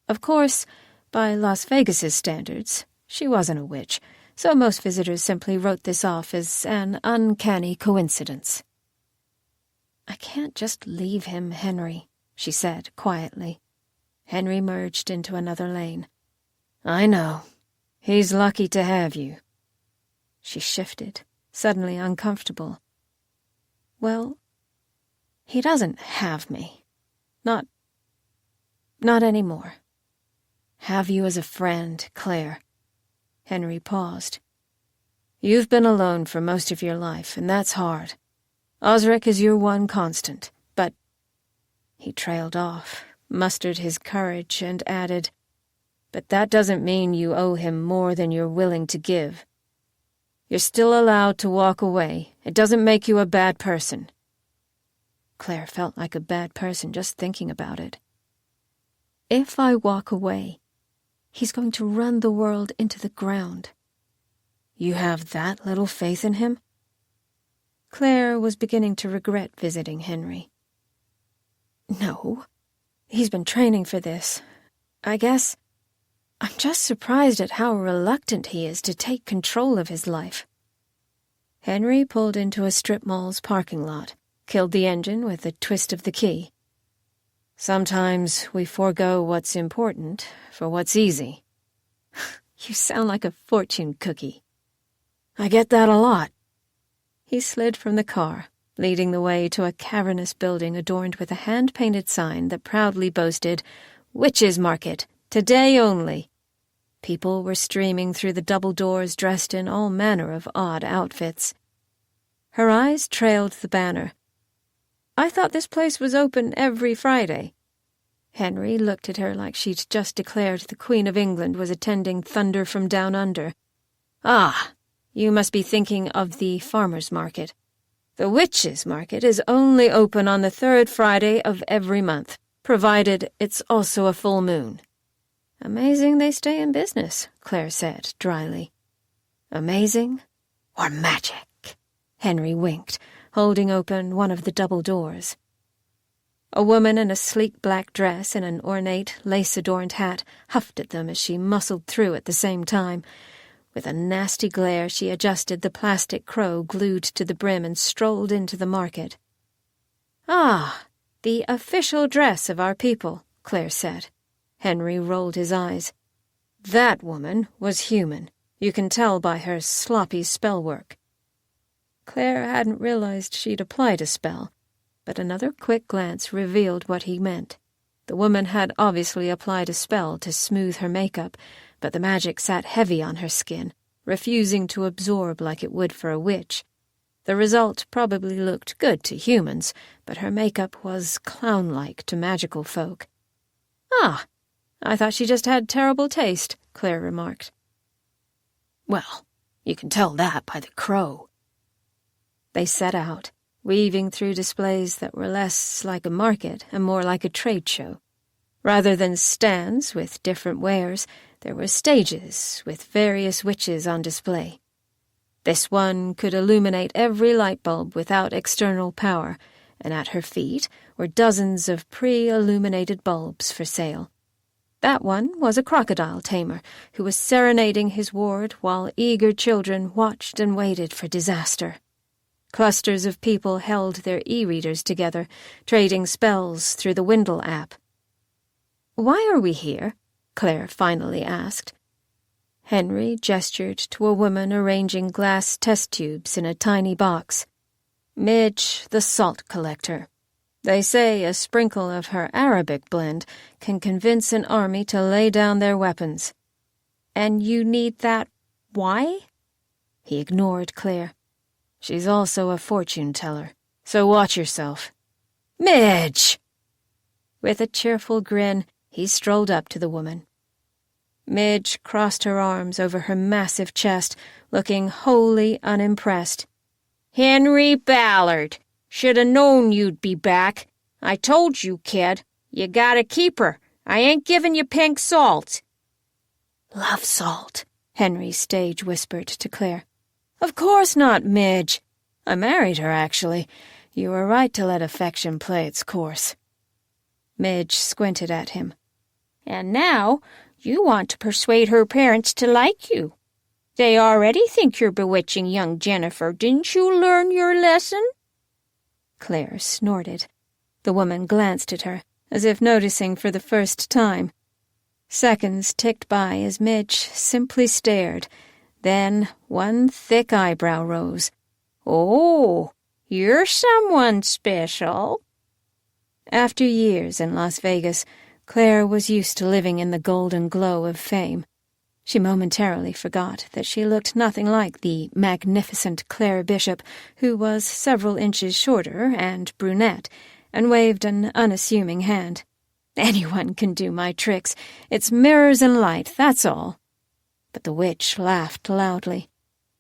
Of course, by Las Vegas's standards, she wasn't a witch, so most visitors simply wrote this off as an uncanny coincidence. I can't just leave him, Henry, she said quietly. Henry merged into another lane. I know. He's lucky to have you." She shifted, suddenly uncomfortable. "Well, he doesn't have me. Not anymore. Have you as a friend, Claire." Henry paused. "You've been alone for most of your life, and that's hard. Ozarik is your one constant, but—" He trailed off, mustered his courage, and added, "But that doesn't mean you owe him more than you're willing to give. You're still allowed to walk away. It doesn't make you a bad person." Claire felt like a bad person just thinking about it. "If I walk away, he's going to run the world into the ground." "You have that little faith in him?" Claire was beginning to regret visiting Henry. "No, he's been training for this. I guess I'm just surprised at how reluctant he is to take control of his life." Henry pulled into a strip mall's parking lot, killed the engine with a twist of the key. "Sometimes we forego what's important for what's easy." "You sound like a fortune cookie." "I get that a lot." He slid from the car, leading the way to a cavernous building adorned with a hand-painted sign that proudly boasted, "Witches' Market, today only." People were streaming through the double doors dressed in all manner of odd outfits. Her eyes trailed the banner. "I thought this place was open every Friday." Henry looked at her like she'd just declared the Queen of England was attending Thunder from Down Under. "Ah, you must be thinking of the farmer's market. The witches' market is only open on the 3rd Friday of every month, provided it's also a full moon." "Amazing they stay in business," Claire said dryly. "Amazing or magic?" Henry winked, holding open one of the double doors. A woman in a sleek black dress and an ornate, lace-adorned hat huffed at them as she muscled through at the same time. With a nasty glare, she adjusted the plastic crow glued to the brim and strolled into the market. "Ah, the official dress of our people," Claire said. Henry rolled his eyes. That woman was human. You can tell by her sloppy spell work. Claire hadn't realized she'd applied a spell, but another quick glance revealed what he meant. The woman had obviously applied a spell to smooth her makeup, but the magic sat heavy on her skin, refusing to absorb like it would for a witch. The result probably looked good to humans, but her makeup was clown-like to magical folk. "Ah, I thought she just had terrible taste," Claire remarked. "Well, you can tell that by the crow." They set out, weaving through displays that were less like a market and more like a trade show. Rather than stands with different wares, there were stages with various witches on display. This one could illuminate every light bulb without external power, and at her feet were dozens of pre-illuminated bulbs for sale. That one was a crocodile tamer who was serenading his ward while eager children watched and waited for disaster. Clusters of people held their e-readers together, trading spells through the Windle app. "Why are we here?" Claire finally asked. Henry gestured to a woman arranging glass test tubes in a tiny box. "Midge, the salt collector. They say a sprinkle of her Arabic blend can convince an army to lay down their weapons." "And you need that why?" He ignored Claire. "She's also a fortune-teller, so watch yourself." "Midge!" With a cheerful grin, he strolled up to the woman. Midge crossed her arms over her massive chest, looking wholly unimpressed. "Henry Ballard! Should have known you'd be back. I told you, kid. You gotta keep her. I ain't giving you pink salt." "Love salt," Henry stage whispered to Claire. "Of course not, Midge. I married her, actually. You were right to let affection play its course." Midge squinted at him. "And now you want to persuade her parents to like you. They already think you're bewitching young Jennifer. Didn't you learn your lesson?" Claire snorted. The woman glanced at her, as if noticing for the first time.
Seconds ticked by as Midge simply stared. Then one thick eyebrow rose. "Oh, you're someone special." After years in Las Vegas, Claire was used to living in the golden glow of fame. She momentarily forgot that she looked nothing like the magnificent Claire Bishop, who was several inches shorter and brunette, and waved an unassuming hand. "Anyone can do my tricks. It's mirrors and light, that's all." But the witch laughed loudly.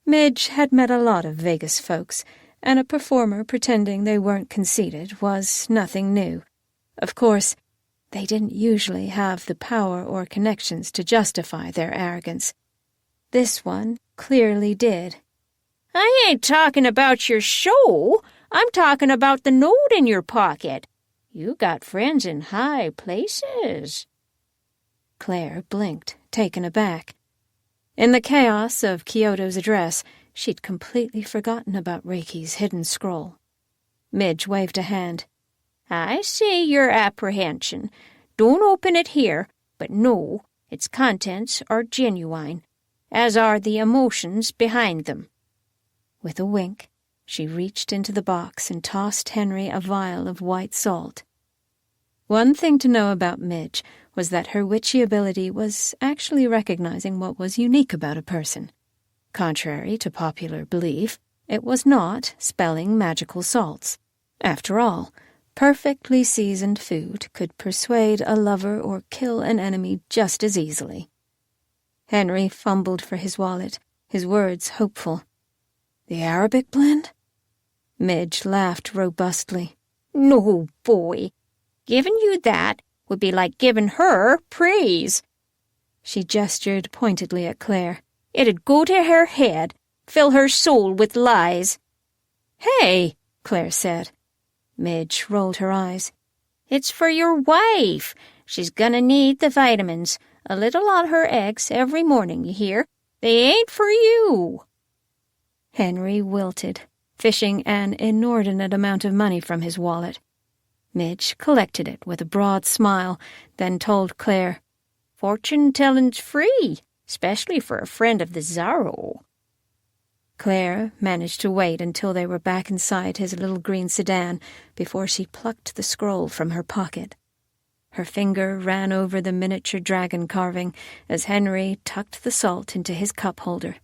Midge had met a lot of Vegas folks, and a performer pretending they weren't conceited was nothing new. Of course, they didn't usually have the power or connections to justify their arrogance. This one clearly did.
"I ain't talking about your show. I'm talking about the note in your pocket. You got friends in high places."
Claire blinked, taken aback. In the chaos of Kyoto's address, she'd completely forgotten about Reiki's hidden scroll. Midge waved a hand.
"I see your apprehension. Don't open it here, but know its contents are genuine, as are the emotions behind them."
With a wink, she reached into the box and tossed Henry a vial of white salt. One thing to know about Midge was that her witchy ability was actually recognizing what was unique about a person. Contrary to popular belief, it was not spelling magical salts. After all, perfectly seasoned food could persuade a lover or kill an enemy just as easily. Henry fumbled for his wallet, his words hopeful. "The Arabic blend?" Midge laughed robustly.
"No, boy. Giving you that would be like giving her praise."
She gestured pointedly at Claire.
"It'd go to her head, fill her soul with lies."
"Hey," Claire said. Midge rolled her eyes.
"It's for your wife. She's gonna need the vitamins. A little on her eggs every morning, you hear? They ain't for you."
Henry wilted, fishing an inordinate amount of money from his wallet. Midge collected it with a broad smile, then told Claire,
"Fortune-telling's free, especially for a friend of the Zaro."
Claire managed to wait until they were back inside his little green sedan before she plucked the scroll from her pocket. Her finger ran over the miniature dragon carving as Henry tucked the salt into his cup holder.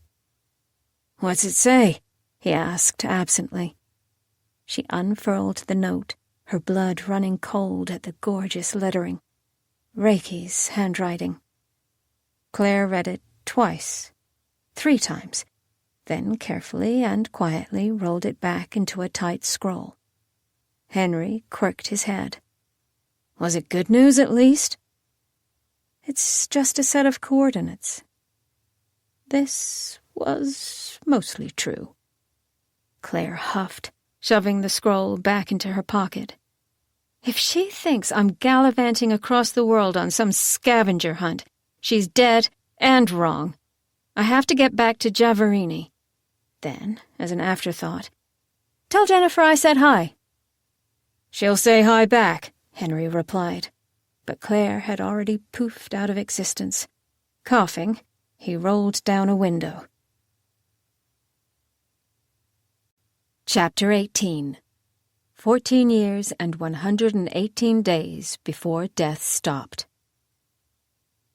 "What's it say?" he asked absently. She unfurled the note, her blood running cold at the gorgeous lettering. Reiki's handwriting. Claire read it twice, 3 times, then carefully and quietly rolled it back into a tight scroll. Henry quirked his head. "Was it good news, at least?" "It's just a set of coordinates." This was mostly true. Claire huffed, shoving the scroll back into her pocket. "If she thinks I'm gallivanting across the world on some scavenger hunt, she's dead and wrong. I have to get back to Javarini." Then, as an afterthought, "Tell Jennifer I said hi." "She'll say hi back," Henry replied. But Claire had already poofed out of existence. Coughing, he rolled down a window. Chapter 18. 14 years and 118 days before death stopped.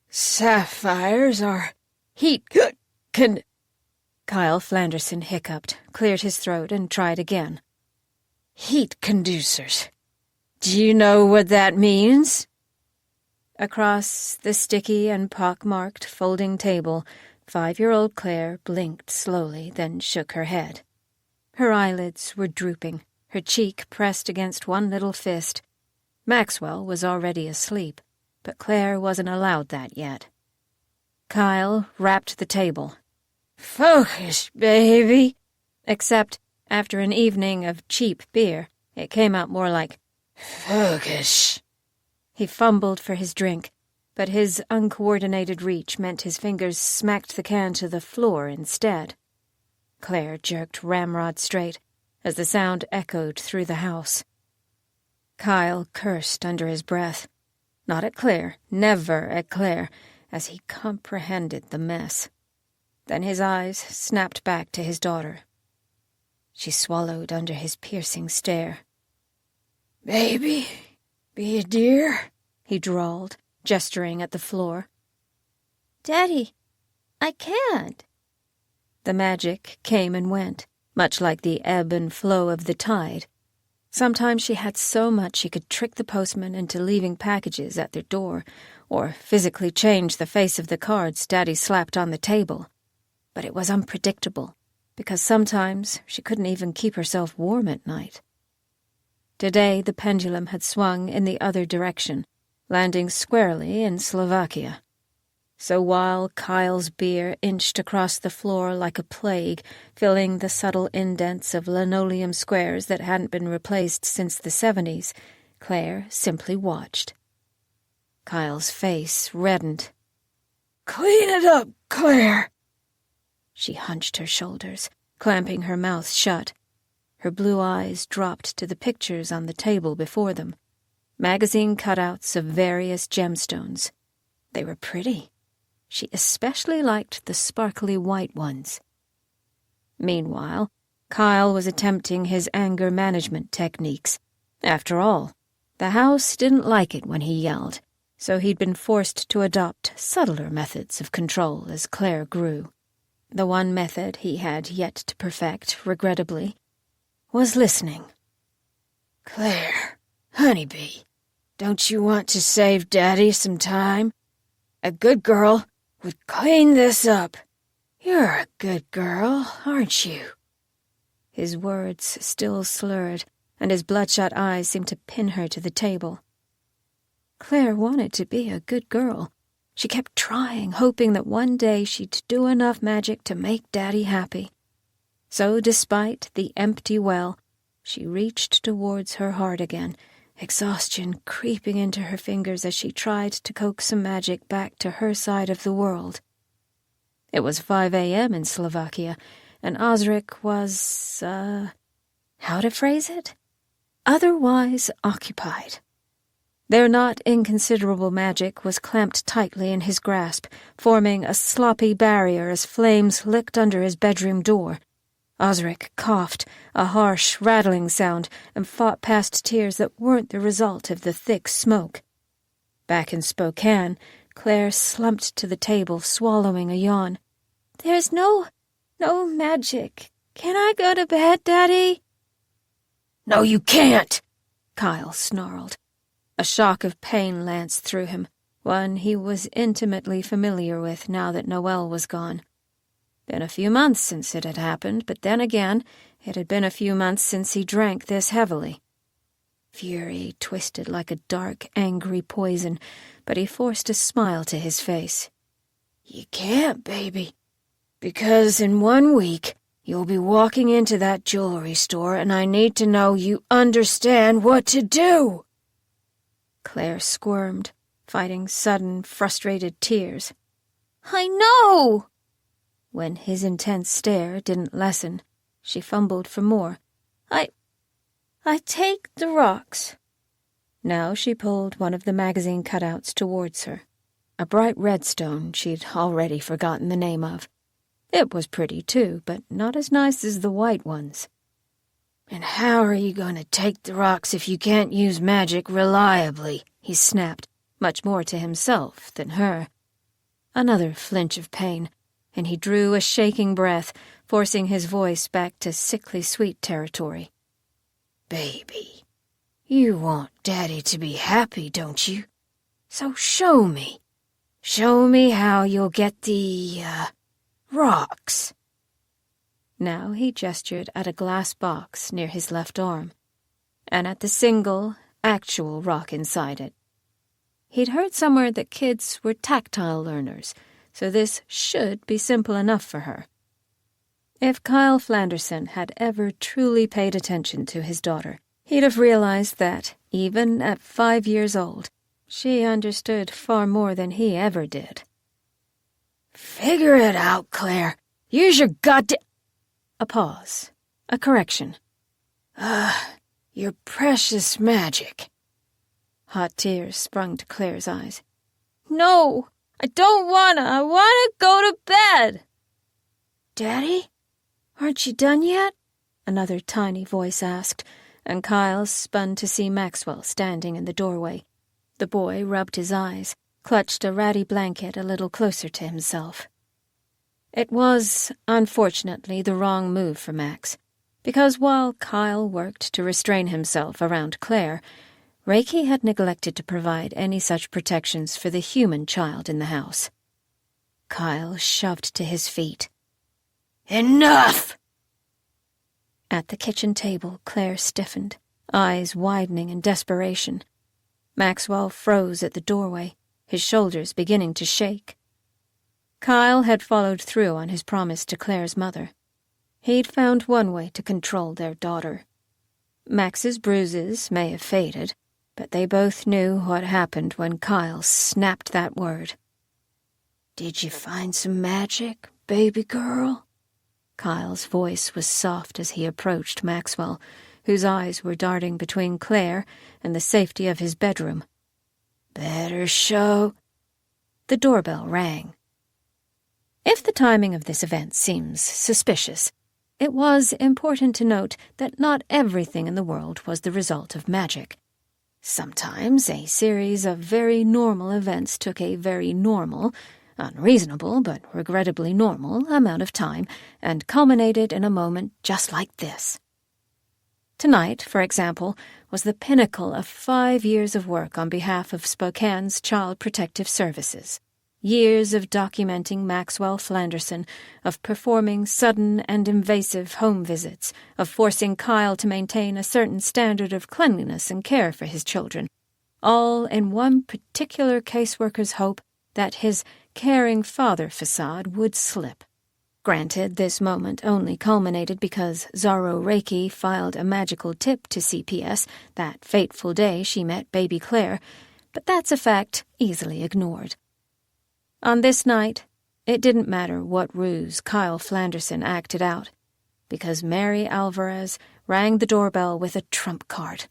"Sapphires are heat Kyle Flanderson hiccuped, cleared his throat, and tried again. "Heat conducers. Do you know what that means?" Across the sticky and pock-marked folding table, 5-year-old Claire blinked slowly, then shook her head. Her eyelids were drooping, her cheek pressed against one little fist. Maxwell was already asleep, but Claire wasn't allowed that yet. Kyle rapped the table. "Focus, baby!" Except, after an evening of cheap beer, it came out more like, "Focus." He fumbled for his drink, but his uncoordinated reach meant his fingers smacked the can to the floor instead. Claire jerked Ramrod straight as the sound echoed through the house. Kyle cursed under his breath. Not at Claire, never at Claire, as he comprehended the mess. Then his eyes snapped back to his daughter. She swallowed under his piercing stare.
"Baby, be a dear,"
he drawled, gesturing at the floor.
Daddy, I can't.
The magic came and went, much like the ebb and flow of the tide. Sometimes she had so much she could trick the postman into leaving packages at their door, or physically change the face of the cards Daddy slapped on the table. But it was unpredictable, because sometimes she couldn't even keep herself warm at night. Today the pendulum had swung in the other direction, landing squarely in Slovakia. So while Kyle's beer inched across the floor like a plague, filling the subtle indents of linoleum squares that hadn't been replaced since the 70s, Claire simply watched. Kyle's face reddened.
"Clean it up, Claire."
She hunched her shoulders, clamping her mouth shut. Her blue eyes dropped to the pictures on the table before them, magazine cutouts of various gemstones. They were pretty. She especially liked the sparkly white ones. Meanwhile, Kyle was attempting his anger management techniques. After all, the house didn't like it when he yelled, so he'd been forced to adopt subtler methods of control as Claire grew. The one method he had yet to perfect, regrettably, was listening.
"Claire, honeybee, don't you want to save Daddy some time? A good girl would clean this up. You're a good girl, aren't you?"
His words still slurred, and his bloodshot eyes seemed to pin her to the table. Claire wanted to be a good girl. She kept trying, hoping that one day she'd do enough magic to make Daddy happy. So despite the empty well, she reached towards her heart again, exhaustion creeping into her fingers as she tried to coax some magic back to her side of the world. It was 5 a.m. in Slovakia, and Ozarik was, how to phrase it? Otherwise occupied. Their not inconsiderable magic was clamped tightly in his grasp, forming a sloppy barrier as flames licked under his bedroom door. Ozarik coughed, a harsh, rattling sound, and fought past tears that weren't the result of the thick smoke. Back in Spokane, Claire slumped to the table, swallowing a yawn.
"There's no magic. Can I go to bed, Daddy?"
"No, you can't,"
Kyle snarled. A shock of pain lanced through him, one he was intimately familiar with now that Noelle was gone. Been a few months since it had happened, but then again, it had been a few months since he drank this heavily. Fury twisted like a dark, angry poison, but he forced a smile to his face.
"You can't, baby, because in 1 week you'll be walking into that jewelry store and I need to know you understand what to do."
Claire squirmed, fighting sudden, frustrated tears.
"I know!"
When his intense stare didn't lessen, she fumbled for more.
I take the rocks."
Now she pulled one of the magazine cutouts towards her, a bright red stone she'd already forgotten the name of. It was pretty, too, but not as nice as the white ones.
"And how are you going to take the rocks if you can't use magic reliably?"
he snapped, much more to himself than her. Another flinch of pain, and he drew a shaking breath, forcing his voice back to sickly sweet territory.
"Baby, you want Daddy to be happy, don't you? So show me. Show me how you'll get the, rocks."
Now he gestured at a glass box near his left arm, and at the single, actual rock inside it. He'd heard somewhere that kids were tactile learners, so this should be simple enough for her. If Kyle Flanderson had ever truly paid attention to his daughter, he'd have realized that, even at 5 years old, she understood far more than he ever did.
"Figure it out, Claire. Use your goddamn—"
A pause. A correction.
Your precious magic."
Hot tears sprung to Claire's eyes.
No, I don't wanna. I wanna go to bed.
Daddy? Aren't you done yet? Another tiny voice asked, and Kyle spun to see Maxwell standing in the doorway. The boy rubbed his eyes, clutched a ratty blanket a little closer to himself. It was, unfortunately, the wrong move for Max, because while Kyle worked to restrain himself around Claire, Reiki had neglected to provide any such protections for the human child in the house. Kyle shoved to his feet. Enough! At the kitchen table, Claire stiffened, eyes widening in desperation. Maxwell froze at the doorway, his shoulders beginning to shake. Kyle had followed through on his promise to Claire's mother. He'd found one way to control their daughter. Max's bruises may have faded, but they both knew what happened when Kyle snapped that word. Did you find some magic, baby girl? Kyle's voice was soft as he approached Maxwell, whose eyes were darting between Claire and the safety of his bedroom. Better show. The doorbell rang. If the timing of this event seems suspicious, it was important to note that not everything in the world was the result of magic. Sometimes a series of very normal events took a very normal, unreasonable but regrettably normal amount of time and culminated in a moment just like this. Tonight, for example, was the pinnacle of 5 years of work on behalf of Spokane's Child Protective Services. Years of documenting Maxwell Flanderson, of performing sudden and invasive home visits, of forcing Kyle to maintain a certain standard of cleanliness and care for his children, all in one particular caseworker's hope that his caring father facade would slip. Granted, this moment only culminated because Zaro Reiki filed a magical tip to CPS that fateful day she met baby Claire, but that's a fact easily ignored. On this night, it didn't matter what ruse Kyle Flanderson acted out, because Mary Alvarez rang the doorbell with a trump card.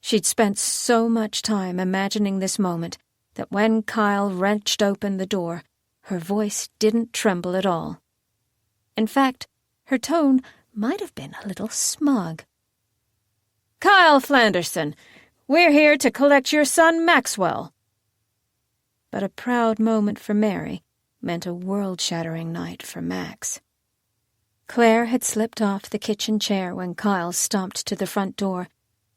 She'd spent so much time imagining this moment that when Kyle wrenched open the door, her voice didn't tremble at all. In fact, her tone might have been a little smug. "Kyle Flanderson, we're here to collect your son Maxwell." But a proud moment for Mary meant a world-shattering night for Max. Claire had slipped off the kitchen chair when Kyle stomped to the front door,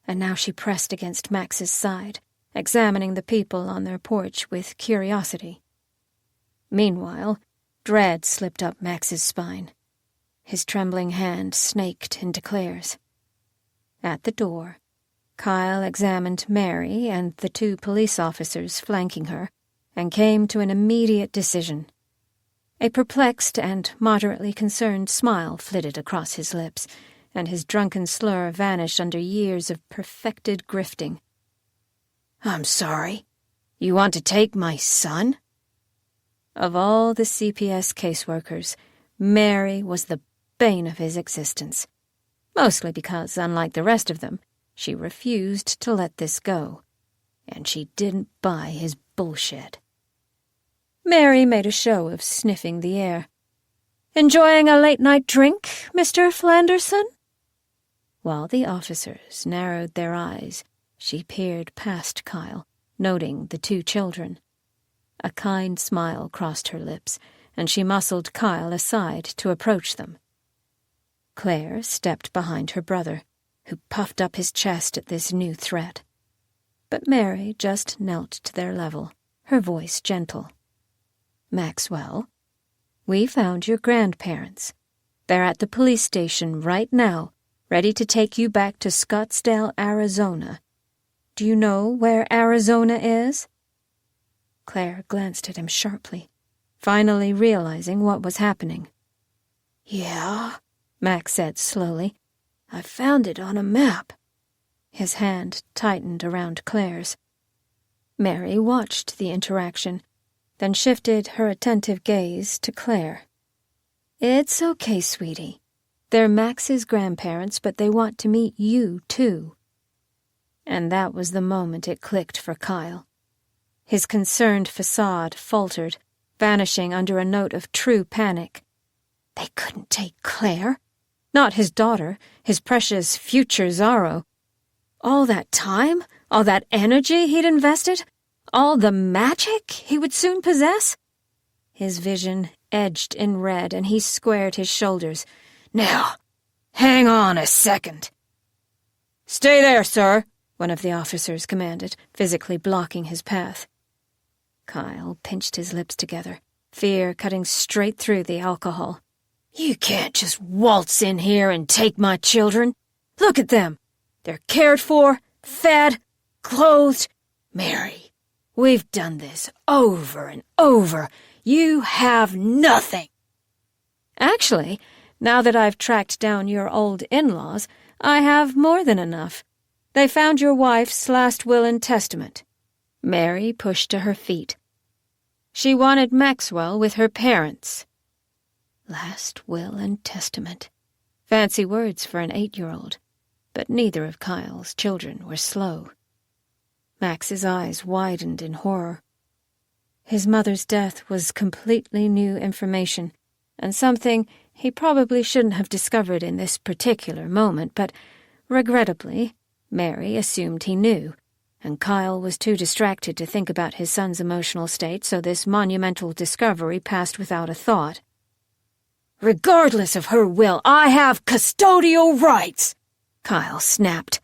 and now she pressed against Max's side, examining the people on their porch with curiosity. Meanwhile, dread slipped up Max's spine. His trembling hand snaked into Claire's. At the door, Kyle examined Mary and the 2 police officers flanking her, and came to an immediate decision. A perplexed and moderately concerned smile flitted across his lips, and his drunken slur vanished under years of perfected grifting. "I'm sorry. You want to take my son?" Of all the CPS caseworkers, Mary was the bane of his existence, mostly because, unlike the rest of them, she refused to let this go, and she didn't buy his bullshit. Mary made a show of sniffing the air. "Enjoying a late-night drink, Mr. Flanderson?" While the officers narrowed their eyes, she peered past Kyle, noting the 2 children. A kind smile crossed her lips, and she muscled Kyle aside to approach them. Claire stepped behind her brother, who puffed up his chest at this new threat. But Mary just knelt to their level, her voice gentle. "Maxwell, we found your grandparents. They're at the police station right now, ready to take you back to Scottsdale, Arizona. Do you know where Arizona is?" Claire glanced at him sharply, finally realizing what was happening. "Yeah," Max said slowly. "I found it on a map." His hand tightened around Claire's. Mary watched the interaction, then shifted her attentive gaze to Claire. "It's okay, sweetie. They're Max's grandparents, but they want to meet you, too."
And that was the moment it clicked for Kyle. His concerned facade faltered, vanishing under a note of true panic. They couldn't take Claire. Not his daughter, his precious future Zaro. All that time, all that energy he'd invested, all the magic he would soon possess? His vision edged in red, and he squared his shoulders. Now, hang on a second. Stay there, sir, one of the officers commanded, physically blocking his path. Kyle pinched his lips together, fear cutting straight through the alcohol. You can't just waltz in here and take my children. Look at them. They're cared for, fed, clothed. Mary, we've done this over and over. You have nothing. Actually, now that I've tracked down your old in-laws, I have more than enough. They found your wife's last will and testament. Mary pushed to her feet. She wanted Maxwell with her parents. Last will and testament. Fancy words for an 8-year-old, but neither of Kyle's children were slow. Max's eyes widened in horror. His mother's death was completely new information, and something he probably shouldn't have discovered in this particular moment, but, regrettably, Mary assumed he knew, and Kyle was too distracted to think about his son's emotional state, so this monumental discovery passed without a thought. Regardless of her will, I have custodial rights, Kyle snapped.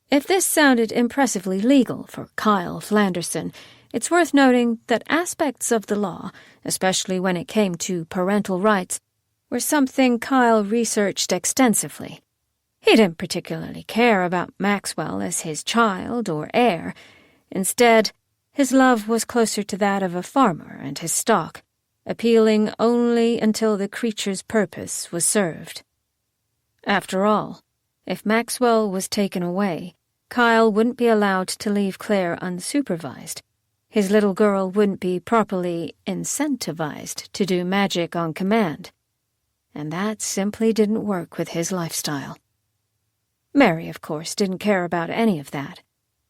If this sounded impressively legal for Kyle Flanderson, it's worth noting that aspects of the law, especially when it came to parental rights, were something Kyle researched extensively. He didn't particularly care about Maxwell as his child or heir. Instead, his love was closer to that of a farmer and his stock, appealing only until the creature's purpose was served. After all, if Maxwell was taken away, Kyle wouldn't be allowed to leave Claire unsupervised. His little girl wouldn't be properly incentivized to do magic on command. And that simply didn't work with his lifestyle. Mary, of course, didn't care about any of that.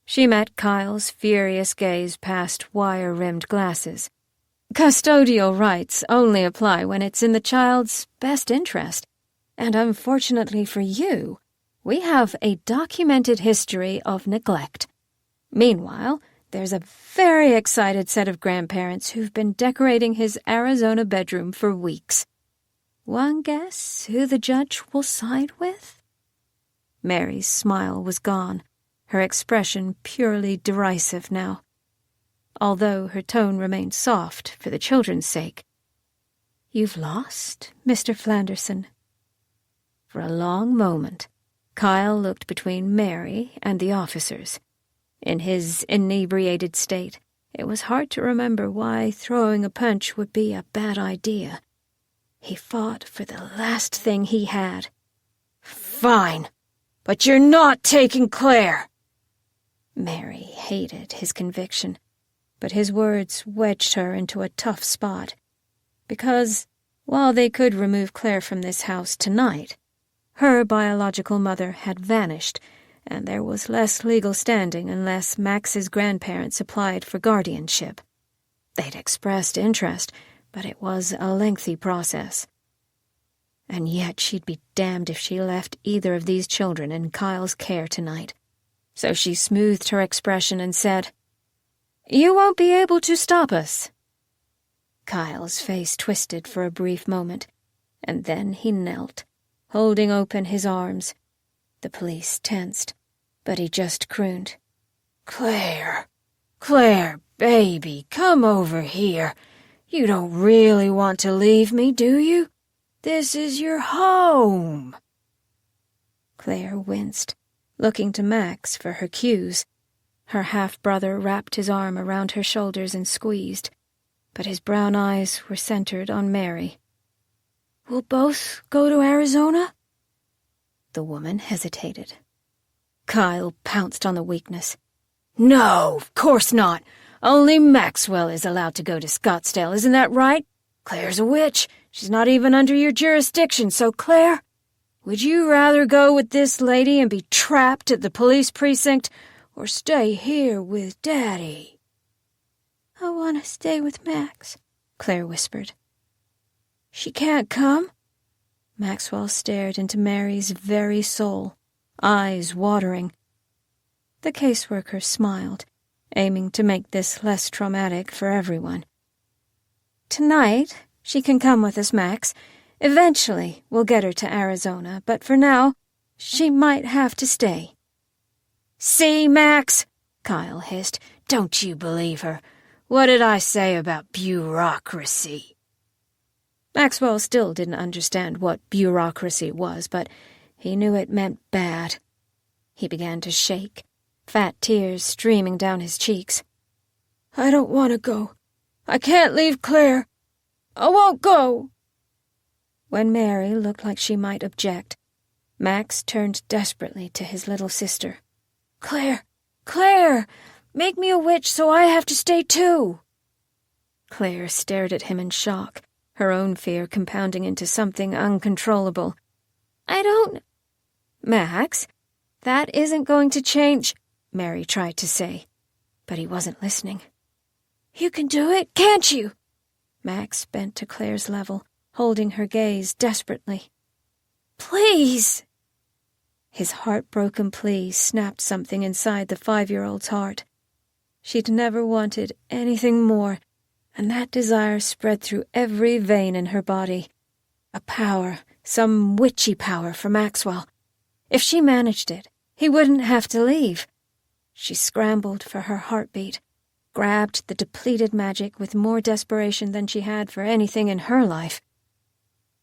She met Kyle's furious gaze past wire-rimmed glasses. Custodial rights only apply when it's in the child's best interest. And unfortunately for you, we have a documented history of neglect. Meanwhile, there's a very excited set of grandparents who've been decorating his Arizona bedroom for weeks. One guess who the judge will side with? Mary's smile was gone, her expression purely derisive now, although her tone remained soft for the children's sake. You've lost, Mr. Flanderson. For a long moment, Kyle looked between Mary and the officers. In his inebriated state, it was hard to remember why throwing a punch would be a bad idea. He fought for the last thing he had. Fine, but you're not taking Claire! Mary hated his conviction, but his words wedged her into a tough spot. Because, while they could remove Claire from this house tonight, her biological mother had vanished, and there was less legal standing unless Max's grandparents applied for guardianship. They'd expressed interest, but it was a lengthy process. And yet she'd be damned if she left either of these children in Kyle's care tonight. So she smoothed her expression and said, "You won't be able to stop us." Kyle's face twisted for a brief moment, and then he knelt, holding open his arms. The police tensed, but he just crooned, Claire, baby, come over here. You don't really want to leave me, do you? This is your home." Claire winced, looking to Max for her cues. Her half-brother wrapped his arm around her shoulders and squeezed, but his brown eyes were centered on Mary. "We'll both go to Arizona?" The woman hesitated. Kyle pounced on the weakness. "No, of course not. Only Maxwell is allowed to go to Scottsdale, isn't that right? Claire's a witch. She's not even under your jurisdiction, so Claire,
Would you rather go with this lady and be trapped at the police precinct, or stay here with Daddy?"
"I want to stay with Max," Claire whispered.
"She can't come?" Maxwell stared into Mary's very soul, eyes watering. The caseworker smiled, aiming to make this less traumatic for everyone. "Tonight, she can come with us, Max. Eventually, we'll get her to Arizona, but for now, she might have to stay." "See, Max," Kyle hissed. "Don't you believe her? What did I say about bureaucracy?" Maxwell still didn't understand what bureaucracy was, but he knew it meant bad. He began to shake, fat tears streaming down his cheeks. "I don't want to go. I can't leave Claire. I won't go." When Mary looked like she might object, Max turned desperately to his little sister. "Claire! Claire! Make me a witch so I have to stay too!" Claire stared at him in shock, her own fear compounding into something uncontrollable. "I don't—" "Max, that isn't going to change," Mary tried to say, but he wasn't listening. "You can do it, can't you?" Max bent to Claire's level, holding her gaze desperately. "Please!" His heartbroken plea snapped something inside the 5-year-old's heart. She'd never wanted anything more, and that desire spread through every vein in her body. A power, some witchy power for Maxwell. If she managed it, he wouldn't have to leave. She scrambled for her heartbeat, grabbed the depleted magic with more desperation than she had for anything in her life.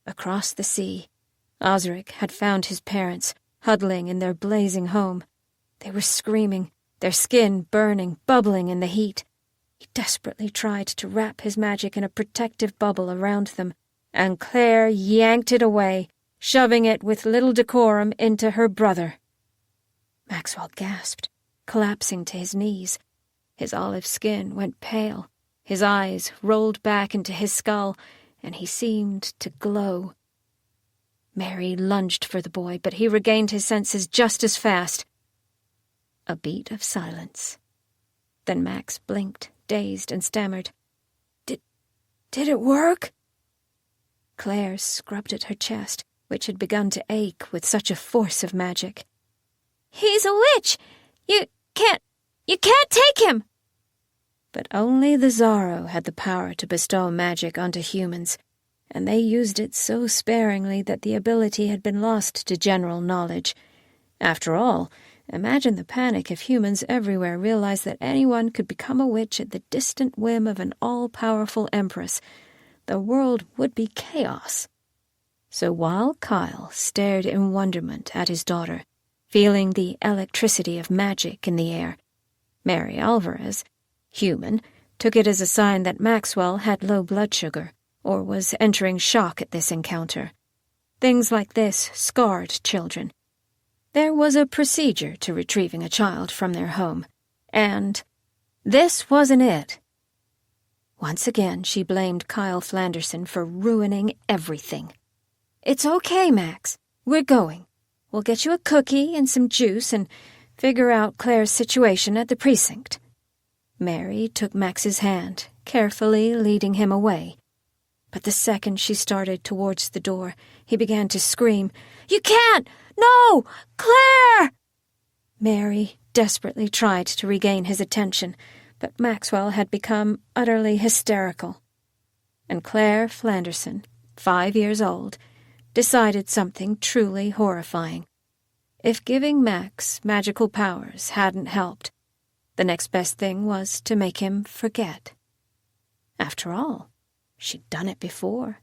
Across the sea, Ozarik had found his parents, huddling in their blazing home. They were screaming, their skin burning, bubbling in the heat. He desperately tried to wrap his magic in a protective bubble around them, and Claire yanked it away, shoving it with little decorum into her brother. Maxwell gasped, collapsing to his knees. His olive skin went pale, his eyes rolled back into his skull, and he seemed to glow. Mary lunged for the boy, but he regained his senses just as fast. A beat of silence. Then Max blinked, dazed, and stammered, Did it work?" Claire scrubbed at her chest, which had begun to ache with such a force of magic.
"He's a witch! You can't take him!"
But only the Zaro had the power to bestow magic onto humans, and they used it so sparingly that the ability had been lost to general knowledge. After all, imagine the panic if humans everywhere realized that anyone could become a witch at the distant whim of an all-powerful empress. The world would be chaos. So while Kyle stared in wonderment at his daughter, feeling the electricity of magic in the air, Mary Alvarez, human, took it as a sign that Maxwell had low blood sugar, or was entering shock at this encounter. Things like this scarred children. There was a procedure to retrieving a child from their home, and this wasn't it. Once again, she blamed Kyle Flanderson for ruining everything. "It's okay, Max. We're going. We'll get you a cookie and some juice and figure out Claire's situation at the precinct." Mary took Max's hand, carefully leading him away. But the second she started towards the door, he began to scream, "You can't! No! Claire!" Mary desperately tried to regain his attention, but Maxwell had become utterly hysterical. And Claire Flanderson, 5 years old, decided something truly horrifying. If giving Max magical powers hadn't helped, the next best thing was to make him forget. After all, she'd done it before.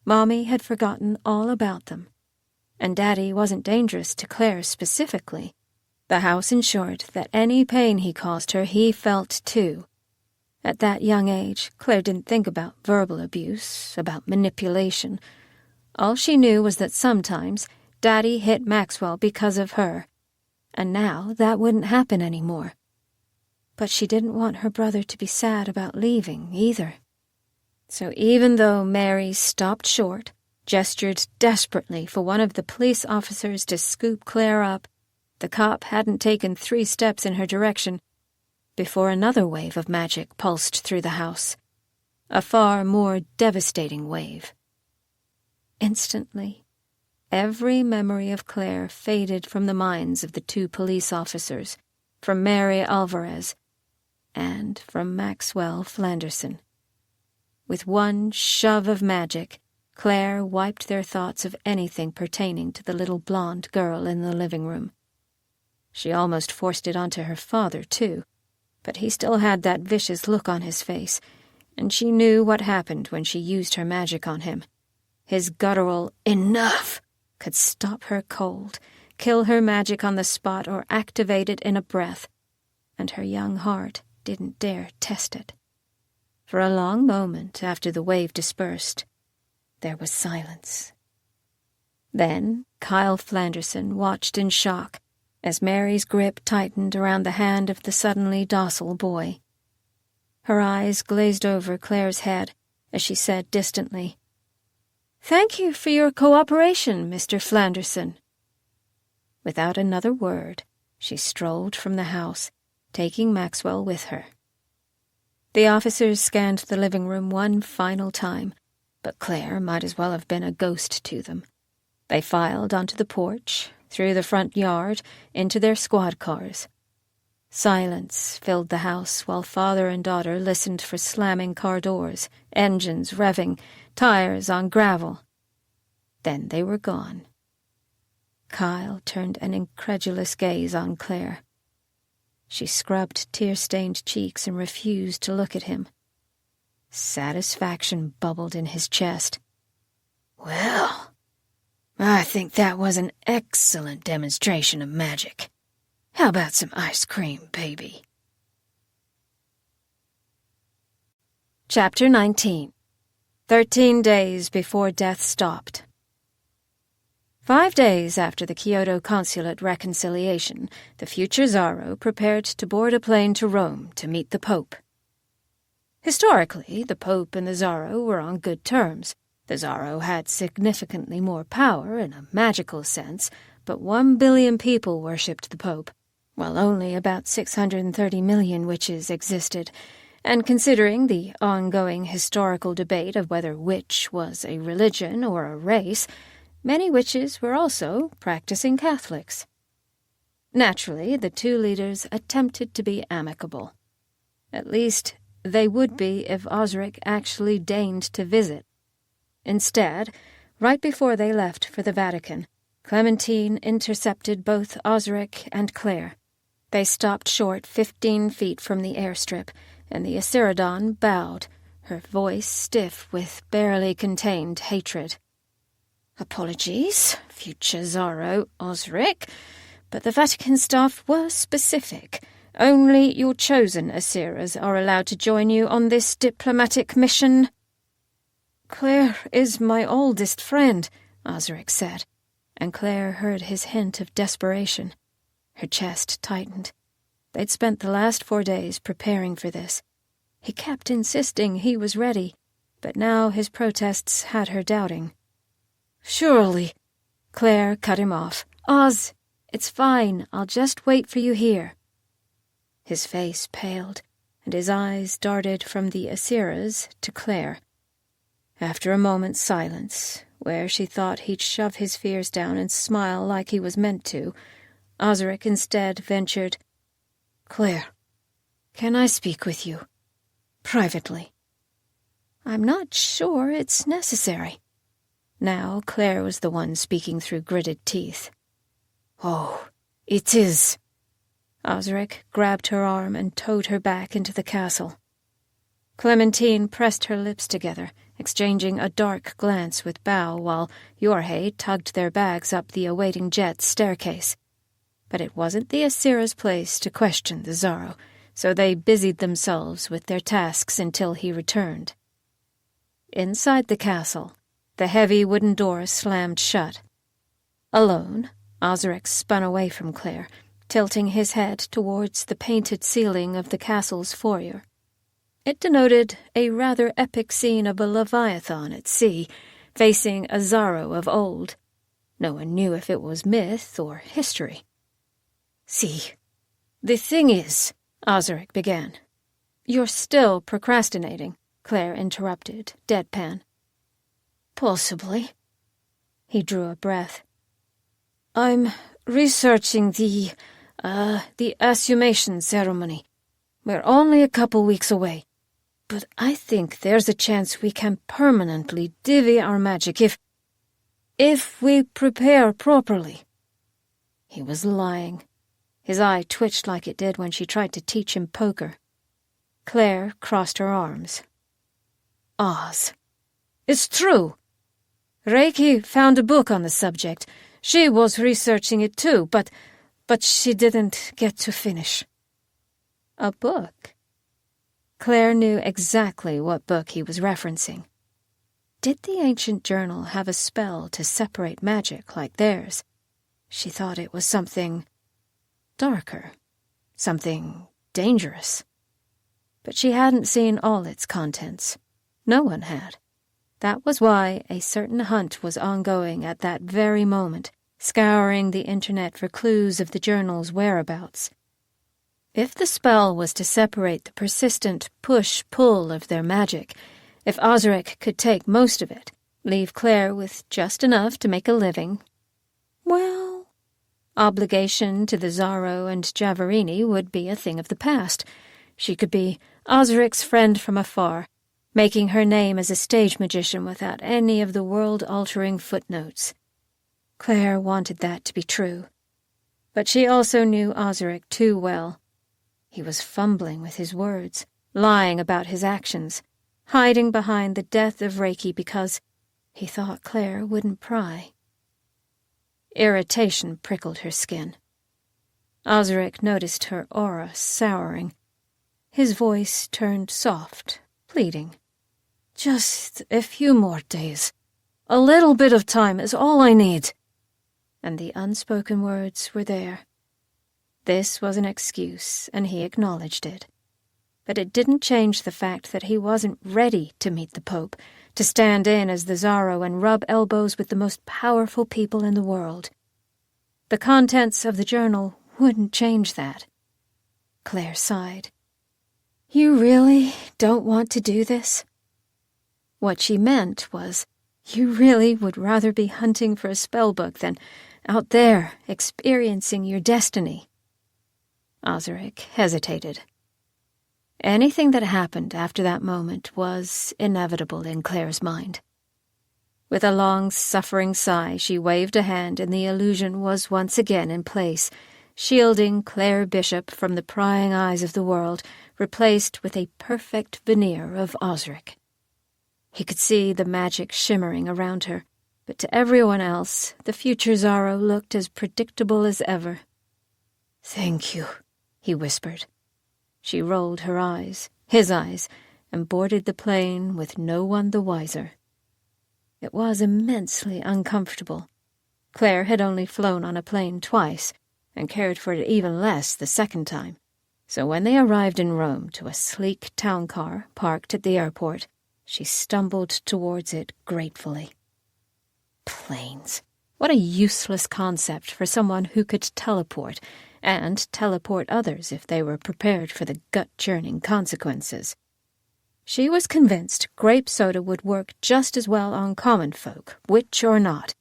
Mommy had forgotten all about them. And Daddy wasn't dangerous to Claire specifically. The house ensured that any pain he caused her, he felt too. At that young age, Claire didn't think about verbal abuse, about manipulation. All she knew was that sometimes Daddy hit Maxwell because of her, and now that wouldn't happen anymore. But she didn't want her brother to be sad about leaving, either. So even though Mary stopped short, gestured desperately for one of the police officers to scoop Claire up. The cop hadn't taken 3 steps in her direction before another wave of magic pulsed through the house, a far more devastating wave. Instantly, every memory of Claire faded from the minds of the 2 police officers, from Mary Alvarez, and from Maxwell Flanderson. With one shove of magic, Claire wiped their thoughts of anything pertaining to the little blonde girl in the living room. She almost forced it onto her father, too, but he still had that vicious look on his face, and she knew what happened when she used her magic on him. His guttural "enough" could stop her cold, kill her magic on the spot, or activate it in a breath, and her young heart didn't dare test it. For a long moment after the wave dispersed, there was silence. Then Kyle Flanderson watched in shock as Mary's grip tightened around the hand of the suddenly docile boy. Her eyes glazed over Claire's head as she said distantly, "Thank you for your cooperation, Mr. Flanderson." Without another word, she strolled from the house, taking Maxwell with her. The officers scanned the living room one final time, but Claire might as well have been a ghost to them. They filed onto the porch, through the front yard, into their squad cars. Silence filled the house while father and daughter listened for slamming car doors, engines revving, tires on gravel. Then they were gone. Kyle turned an incredulous gaze on Claire. She scrubbed tear-stained cheeks and refused to look at him. Satisfaction bubbled in his chest. "Well, I think that was an excellent demonstration of magic. How about some ice cream, baby?" Chapter 19. 13 days before death stopped. 5 days after the Kyoto consulate reconciliation, the future Zaro prepared to board a plane to Rome to meet the Pope. Historically, the Pope and the Zaro were on good terms. The Zaro had significantly more power in a magical sense, but 1 billion people worshipped the Pope, while only about 630 million witches existed, and considering the ongoing historical debate of whether witch was a religion or a race, many witches were also practicing Catholics. Naturally, the 2 leaders attempted to be amicable. At least, they would be if Ozarik actually deigned to visit. Instead, right before they left for the Vatican, Clementine intercepted both Ozarik and Claire. They stopped short 15 feet from the airstrip, and the Asiridon bowed, her voice stiff with barely contained hatred. "Apologies, future Zaro Ozarik, but the Vatican staff were specific. Only your chosen Asiras are allowed to join you on this diplomatic mission." "Claire is my oldest friend," Ozarik said, and Claire heard his hint of desperation. Her chest tightened. They'd spent the last 4 days preparing for this. He kept insisting he was ready, but now his protests had her doubting. "Surely," Claire cut him off. "Oz, it's fine. I'll just wait for you here." His face paled, and his eyes darted from the Asiras to Claire. After a moment's silence, where she thought he'd shove his fears down and smile like he was meant to, Ozarik instead ventured, "Claire, can I speak with you? Privately?" "I'm not sure it's necessary." Now Claire was the one speaking through gritted teeth. "Oh, it is." Ozarik grabbed her arm and towed her back into the castle. Clementine pressed her lips together, exchanging a dark glance with Bao while Yorhe tugged their bags up the awaiting jet's staircase. But it wasn't the Asira's place to question the Zaro, so they busied themselves with their tasks until he returned. Inside the castle, the heavy wooden door slammed shut. Alone, Ozarik spun away from Claire, tilting his head towards the painted ceiling of the castle's foyer. It denoted a rather epic scene of a leviathan at sea, facing a Zaro of old. No one knew if it was myth or history.
"See, the thing is,"
Ozarik began. "You're still procrastinating," Claire interrupted, deadpan.
"Possibly."
He drew a breath.
"I'm researching the assumation ceremony. We're only a couple weeks away, but I think there's a chance we can permanently divvy our magic if we prepare properly."
He was lying. His eye twitched like it did when she tried to teach him poker. Claire crossed her arms.
"Oz. It's true. Reiki found a book on the subject. She was researching it too, but she didn't get to finish."
A book? Claire knew exactly what book he was referencing. Did the ancient journal have a spell to separate magic like theirs? She thought it was something darker, something dangerous. But she hadn't seen all its contents. No one had. That was why a certain hunt was ongoing at that very moment, scouring the internet for clues of the journal's whereabouts. If the spell was to separate the persistent push-pull of their magic, if Ozarik could take most of it, leave Claire with just enough to make a living, well, obligation to the Zaro and Javarini would be a thing of the past. She could be Ozarik's friend from afar, making her name as a stage magician without any of the world-altering footnotes. Claire wanted that to be true. But she also knew Ozarik too well. He was fumbling with his words, lying about his actions, hiding behind the death of Reiki because he thought Claire wouldn't pry. Irritation prickled her skin. Ozarik noticed her aura souring. His voice turned soft, pleading.
"Just a few more days. A little bit of time is all I need."
And the unspoken words were there. This was an excuse, and he acknowledged it. But it didn't change the fact that he wasn't ready to meet the Pope, to stand in as the Zaro and rub elbows with the most powerful people in the world. The contents of the journal wouldn't change that. Claire sighed. "You really don't want to do this?" What she meant was, you really would rather be hunting for a spellbook than out there experiencing your destiny. Ozarik hesitated. Anything that happened after that moment was inevitable in Claire's mind. With a long, suffering sigh, she waved a hand and the illusion was once again in place, shielding Claire Bishop from the prying eyes of the world, replaced with a perfect veneer of Ozarik. He could see the magic shimmering around her, but to everyone else, the future Zaro looked as predictable as ever.
"Thank you,"
he whispered. She rolled her eyes, his eyes, and boarded the plane with no one the wiser. It was immensely uncomfortable. Claire had only flown on a plane twice, and cared for it even less the second time. So when they arrived in Rome to a sleek town car parked at the airport, she stumbled towards it gratefully. Planes. What a useless concept for someone who could teleport, and teleport others if they were prepared for the gut-churning consequences. She was convinced grape soda would work just as well on common folk, witch or not.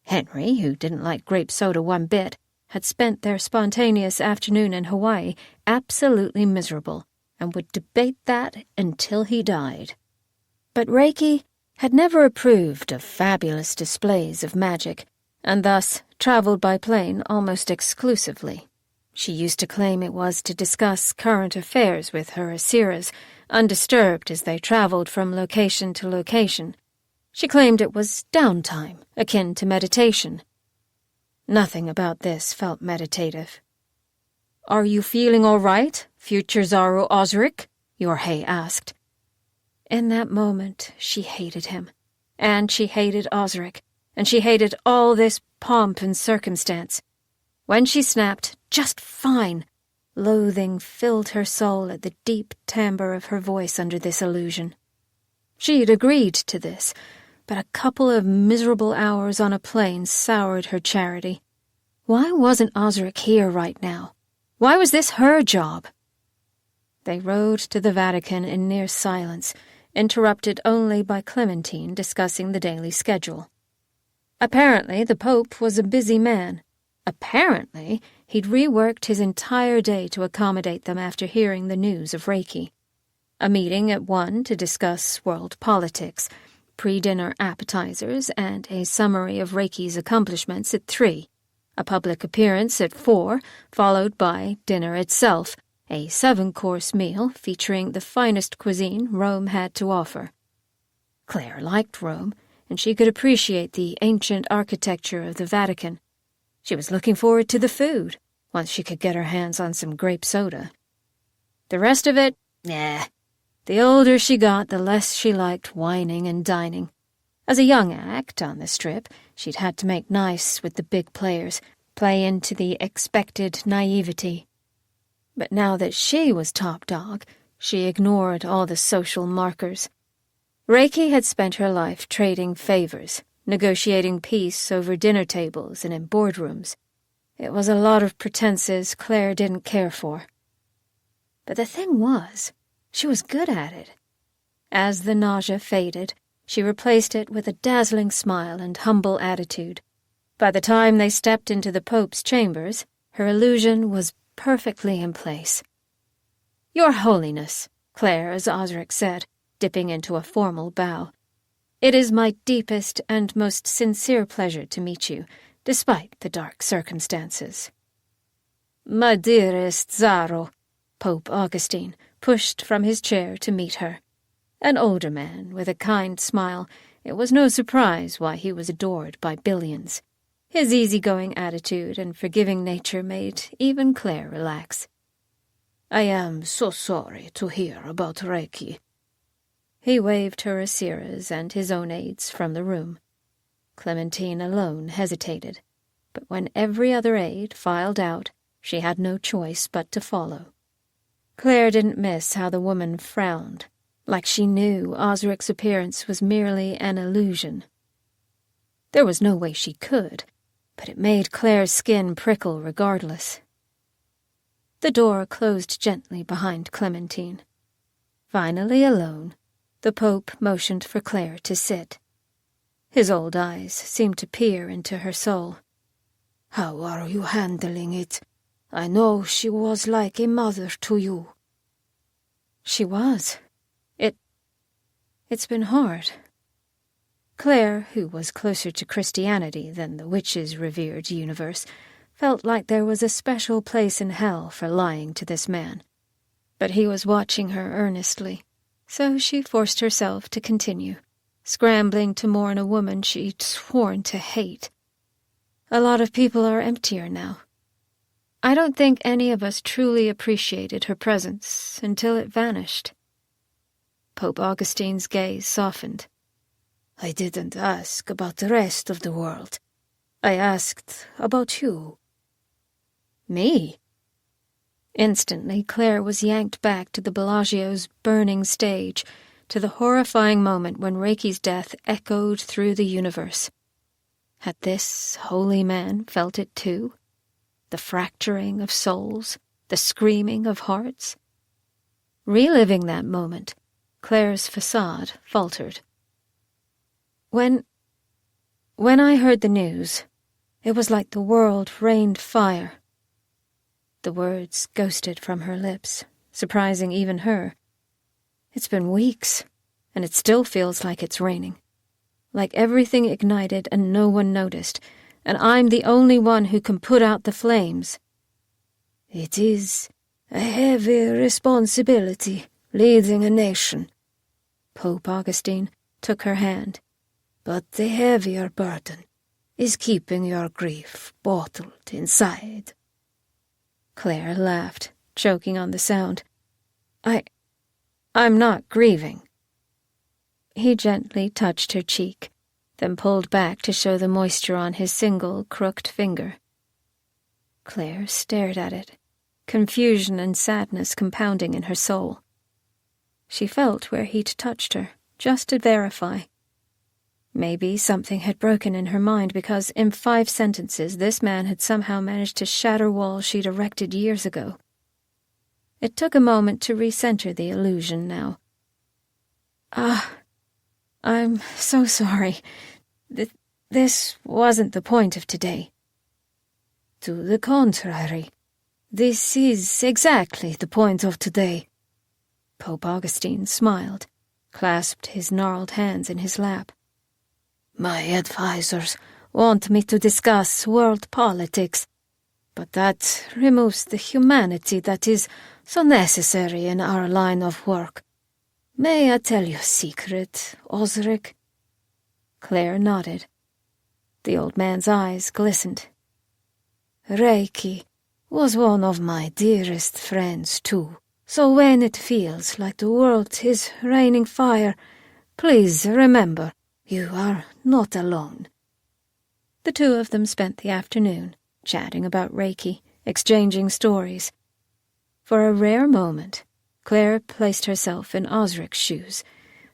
Henry, who didn't like grape soda one bit, had spent their spontaneous afternoon in Hawaii absolutely miserable, and would debate that until he died. But Reiki had never approved of fabulous displays of magic, and thus traveled by plane almost exclusively. She used to claim it was to discuss current affairs with her Asiras, undisturbed as they traveled from location to location. She claimed it was downtime, akin to meditation. Nothing about this felt meditative. "Are you feeling all right, future Zaro Ozarik?" Yorhei asked. In that moment, she hated him, and she hated Ozarik, and she hated all this pomp and circumstance. When she snapped, "Just fine," loathing filled her soul at the deep timbre of her voice under this illusion. She'd agreed to this,
but a couple of miserable hours on a plane soured her charity. Why wasn't Ozarik here right now? Why was this her job? They rode to the Vatican in near silence, interrupted only by Clementine discussing the daily schedule. Apparently, the Pope was a busy man. Apparently, he'd reworked his entire day to accommodate them after hearing the news of Reiki. A meeting at 1 to discuss world politics, pre-dinner appetizers, and a summary of Reiki's accomplishments at 3. A public appearance at 4, followed by dinner itself, a 7-course meal featuring the finest cuisine Rome had to offer. Claire liked Rome, and she could appreciate the ancient architecture of the Vatican. She was looking forward to the food, once she could get her hands on some grape soda. The rest of it, nah. The older she got, the less she liked whining and dining. As a young act on the Strip, she'd had to make nice with the big players, play into the expected naivety. But now that she was top dog, she ignored all the social markers. Reiki had spent her life trading favors, negotiating peace over dinner tables and in boardrooms. It was a lot of pretenses Claire didn't care for. But the thing was, she was good at it. As the nausea faded, she replaced it with a dazzling smile and humble attitude. By the time they stepped into the Pope's chambers, her illusion was perfectly in place. "Your Holiness," Claire, as Ozarik said, dipping into a formal bow. "It is my deepest and most sincere pleasure to meet you, despite the dark circumstances." "My dearest Zaro," Pope Augustine pushed from his chair to meet her. An older man with a kind smile, it was no surprise why he was adored by billions. His easygoing attitude and forgiving nature made even Claire relax. "I am so sorry to hear about Reiki." He waved her Asiras and his own aides from the room. Clementine alone hesitated, but when every other aide filed out, she had no choice but to follow. Claire didn't miss how the woman frowned, like she knew Ozarik's appearance was merely an illusion. There was no way she could, but it made Claire's skin prickle regardless. The door closed gently behind Clementine. Finally alone, the Pope motioned for Claire to sit. His old eyes seemed to peer into her soul.
"How are you handling it? I know she was like a mother to you."
She was. It's been hard. Claire, who was closer to Christianity than the witches' revered universe, felt like there was a special place in hell for lying to this man. But he was watching her earnestly, so she forced herself to continue, scrambling to mourn a woman she'd sworn to hate. A lot of people are emptier now. I don't think any of us truly appreciated her presence until it vanished. Pope Augustine's gaze softened.
"I didn't ask about the rest of the world. I asked about you."
Me? Instantly, Claire was yanked back to the Bellagio's burning stage, to the horrifying moment when Reiki's death echoed through the universe. Had this holy man felt it too? The fracturing of souls, the screaming of hearts? Reliving that moment, Claire's facade faltered. When I heard the news, it was like the world rained fire. The words ghosted from her lips, surprising even her. It's been weeks, and it still feels like it's raining. Like everything ignited and no one noticed, and I'm the only one who can put out the flames.
"It is a heavy responsibility, leading a nation." Pope Augustine took her hand. "But the heavier burden is keeping your grief bottled inside."
Claire laughed, choking on the sound. I'm not grieving." He gently touched her cheek, then pulled back to show the moisture on his single, crooked finger. Claire stared at it, confusion and sadness compounding in her soul. She felt where he'd touched her, just to verify. Maybe something had broken in her mind because in 5 sentences this man had somehow managed to shatter walls she'd erected years ago. It took a moment to recenter the illusion now. I'm so sorry. This wasn't the point of today. To the contrary, this is exactly the point of today. Pope Augustine smiled, clasped his gnarled hands in his lap. My advisors want me to discuss world politics, but that removes the humanity that is so necessary in our line of work. May I tell you a secret, Ozarik? Claire nodded. The old man's eyes glistened. Reiki was one of my dearest friends, too. So when it feels like the world is raining fire, please remember, you are not alone. The two of them spent the afternoon chatting about Reiki, exchanging stories. For a rare moment, Claire placed herself in Ozarik's shoes,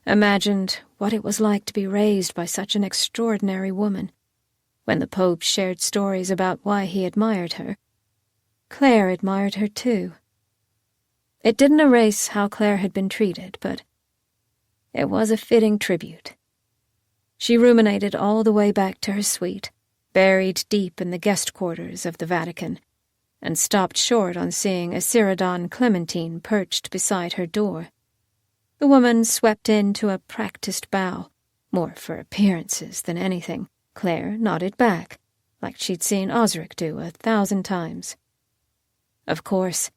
imagined what it was like to be raised by such an extraordinary woman. When the Pope shared stories about why he admired her, Claire admired her too. It didn't erase how Claire had been treated, but it was a fitting tribute. She ruminated all the way back to her suite, buried deep in the guest quarters of the Vatican, and stopped short on seeing a Celadon Clementine perched beside her door. The woman swept in to a practiced bow, more for appearances than anything. Claire nodded back, like she'd seen Ozarik do 1,000 times. Of course,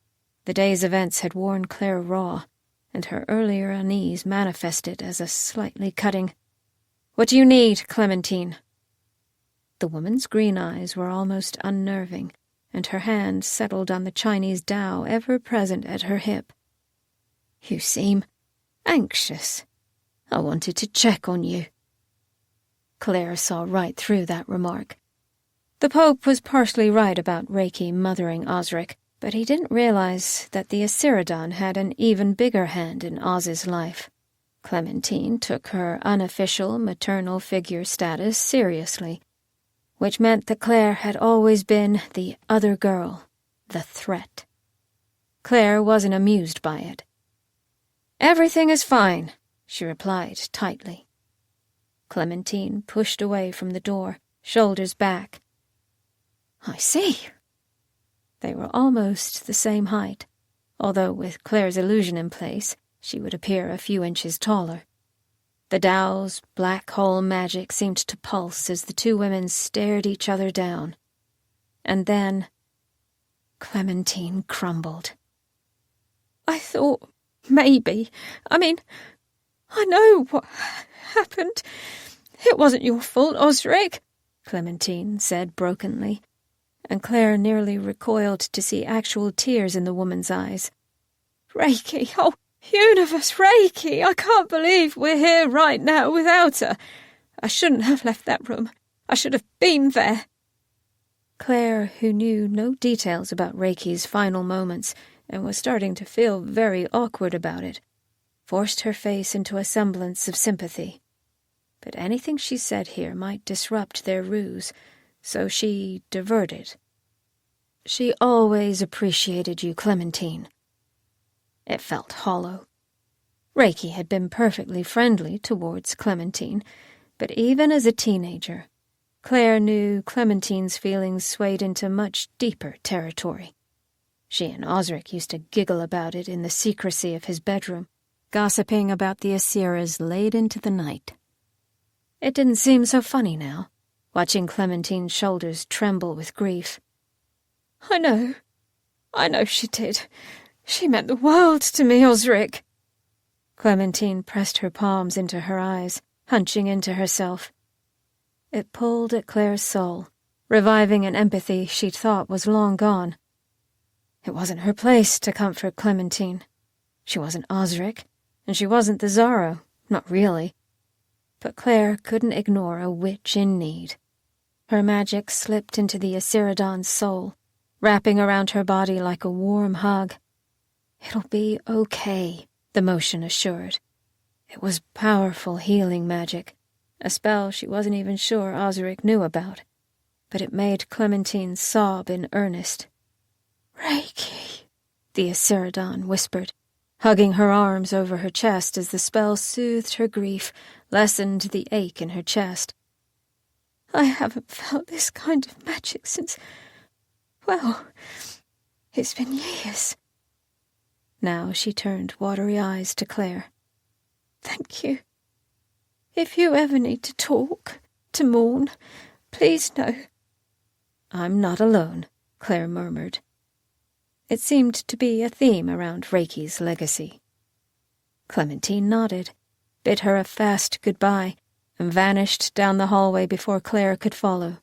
the day's events had worn Claire raw, and her earlier unease manifested as a slightly cutting, "What do you need, Clementine?" The woman's green eyes were almost unnerving, and her hand settled on the Chinese dao ever present at her hip. "You seem anxious. I wanted to check on you." Claire saw right through that remark. The Pope was partially right about Reiki mothering Ozarik, but he didn't realize that the Asiridon had an even bigger hand in Oz's life. Clementine took her unofficial maternal figure status seriously, which meant that Claire had always been the other girl, the threat. Claire wasn't amused by it. "Everything is fine," she replied tightly. Clementine pushed away from the door, shoulders back. "I see." They were almost the same height, although with Claire's illusion in place, she would appear a few inches taller. The Tao's black hole magic seemed to pulse as the two women stared each other down. And then Clementine crumbled. "I thought maybe. I know what happened. It wasn't your fault, Ozarik," Clementine said brokenly, and Claire nearly recoiled to see actual tears in the woman's eyes. "Reiki, oh, universe, Reiki, I can't believe we're here right now without her. I shouldn't have left that room. I should have been there." Claire, who knew no details about Reiki's final moments and was starting to feel very awkward about it, forced her face into a semblance of sympathy. But anything she said here might disrupt their ruse, so she diverted. "She always appreciated you, Clementine." It felt hollow. Reiki had been perfectly friendly towards Clementine, but even as a teenager, Claire knew Clementine's feelings swayed into much deeper territory. She and Ozarik used to giggle about it in the secrecy of his bedroom, gossiping about the Asiras late into the night. It didn't seem so funny now, watching Clementine's shoulders tremble with grief. I know she did. She meant the world to me, Ozarik." Clementine pressed her palms into her eyes, hunching into herself. It pulled at Claire's soul, reviving an empathy she'd thought was long gone. It wasn't her place to comfort Clementine. She wasn't Ozarik, and she wasn't the Zaro, not really. But Claire couldn't ignore a witch in need. Her magic slipped into the Asiridon's soul, wrapping around her body like a warm hug. "It'll be okay," the motion assured. It was powerful healing magic, a spell she wasn't even sure Ozarik knew about, but it made Clementine sob in earnest.
"Reiki,"
the Aceridon whispered, hugging her arms over her chest as the spell soothed her grief, lessened the ache in her chest.
"I haven't felt this kind of magic since, well, it's been years."
Now she turned watery eyes to Claire.
"Thank you. If you ever need to talk, to mourn, please know."
"I'm not alone," Claire murmured. It seemed to be a theme around Reiki's legacy. Clementine nodded, bid her a fast goodbye, and vanished down the hallway before Claire could follow.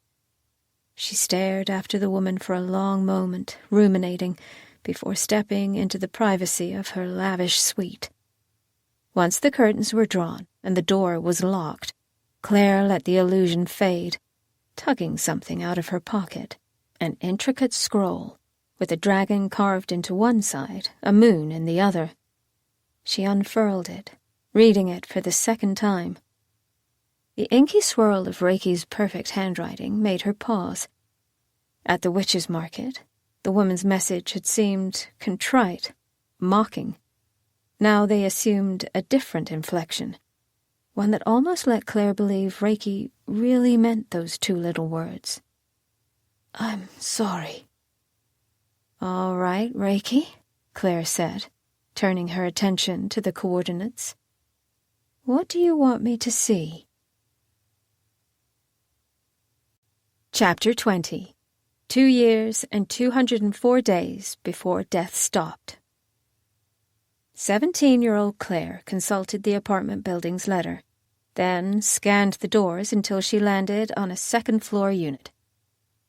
She stared after the woman for a long moment, ruminating, before stepping into the privacy of her lavish suite. Once the curtains were drawn and the door was locked, Claire let the illusion fade, tugging something out of her pocket, an intricate scroll, with a dragon carved into one side, a moon in the other. She unfurled it, reading it for the second time. The inky swirl of Reiki's perfect handwriting made her pause. At the witches' market, the woman's message had seemed contrite, mocking. Now they assumed a different inflection, one that almost let Claire believe Reiki really meant those two little words.
"I'm sorry."
"All right, Reiki," Claire said, turning her attention to the coordinates. "What do you want me to see?" Chapter 20. 2 years and 204 days before death stopped. 17-year-old Claire consulted the apartment building's letter, then scanned the doors until she landed on a second-floor unit.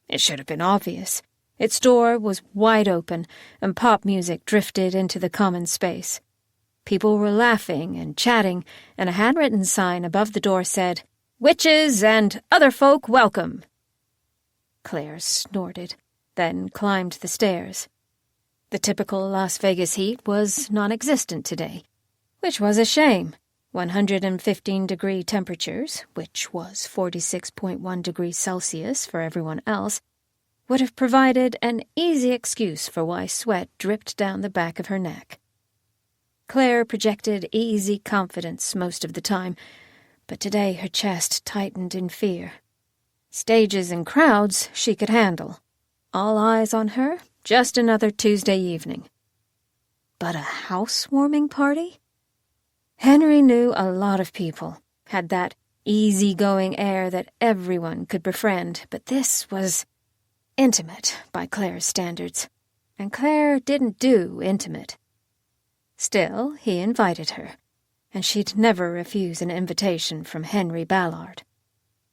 It should have been obvious. Its door was wide open, and pop music drifted into the common space. People were laughing and chatting, and a handwritten sign above the door said, "Witches and other folk welcome." Claire snorted, then climbed the stairs. The typical Las Vegas heat was non-existent today, which was a shame. 115-degree temperatures, which was 46.1 degrees Celsius for everyone else, would have provided an easy excuse for why sweat dripped down the back of her neck. Claire projected easy confidence most of the time, but today her chest tightened in fear. Stages and crowds she could handle. All eyes on her, just another Tuesday evening. But a housewarming party? Henry knew a lot of people, had that easygoing air that everyone could befriend, but this was intimate by Claire's standards, and Claire didn't do intimate. Still, he invited her, and she'd never refuse an invitation from Henry Ballard.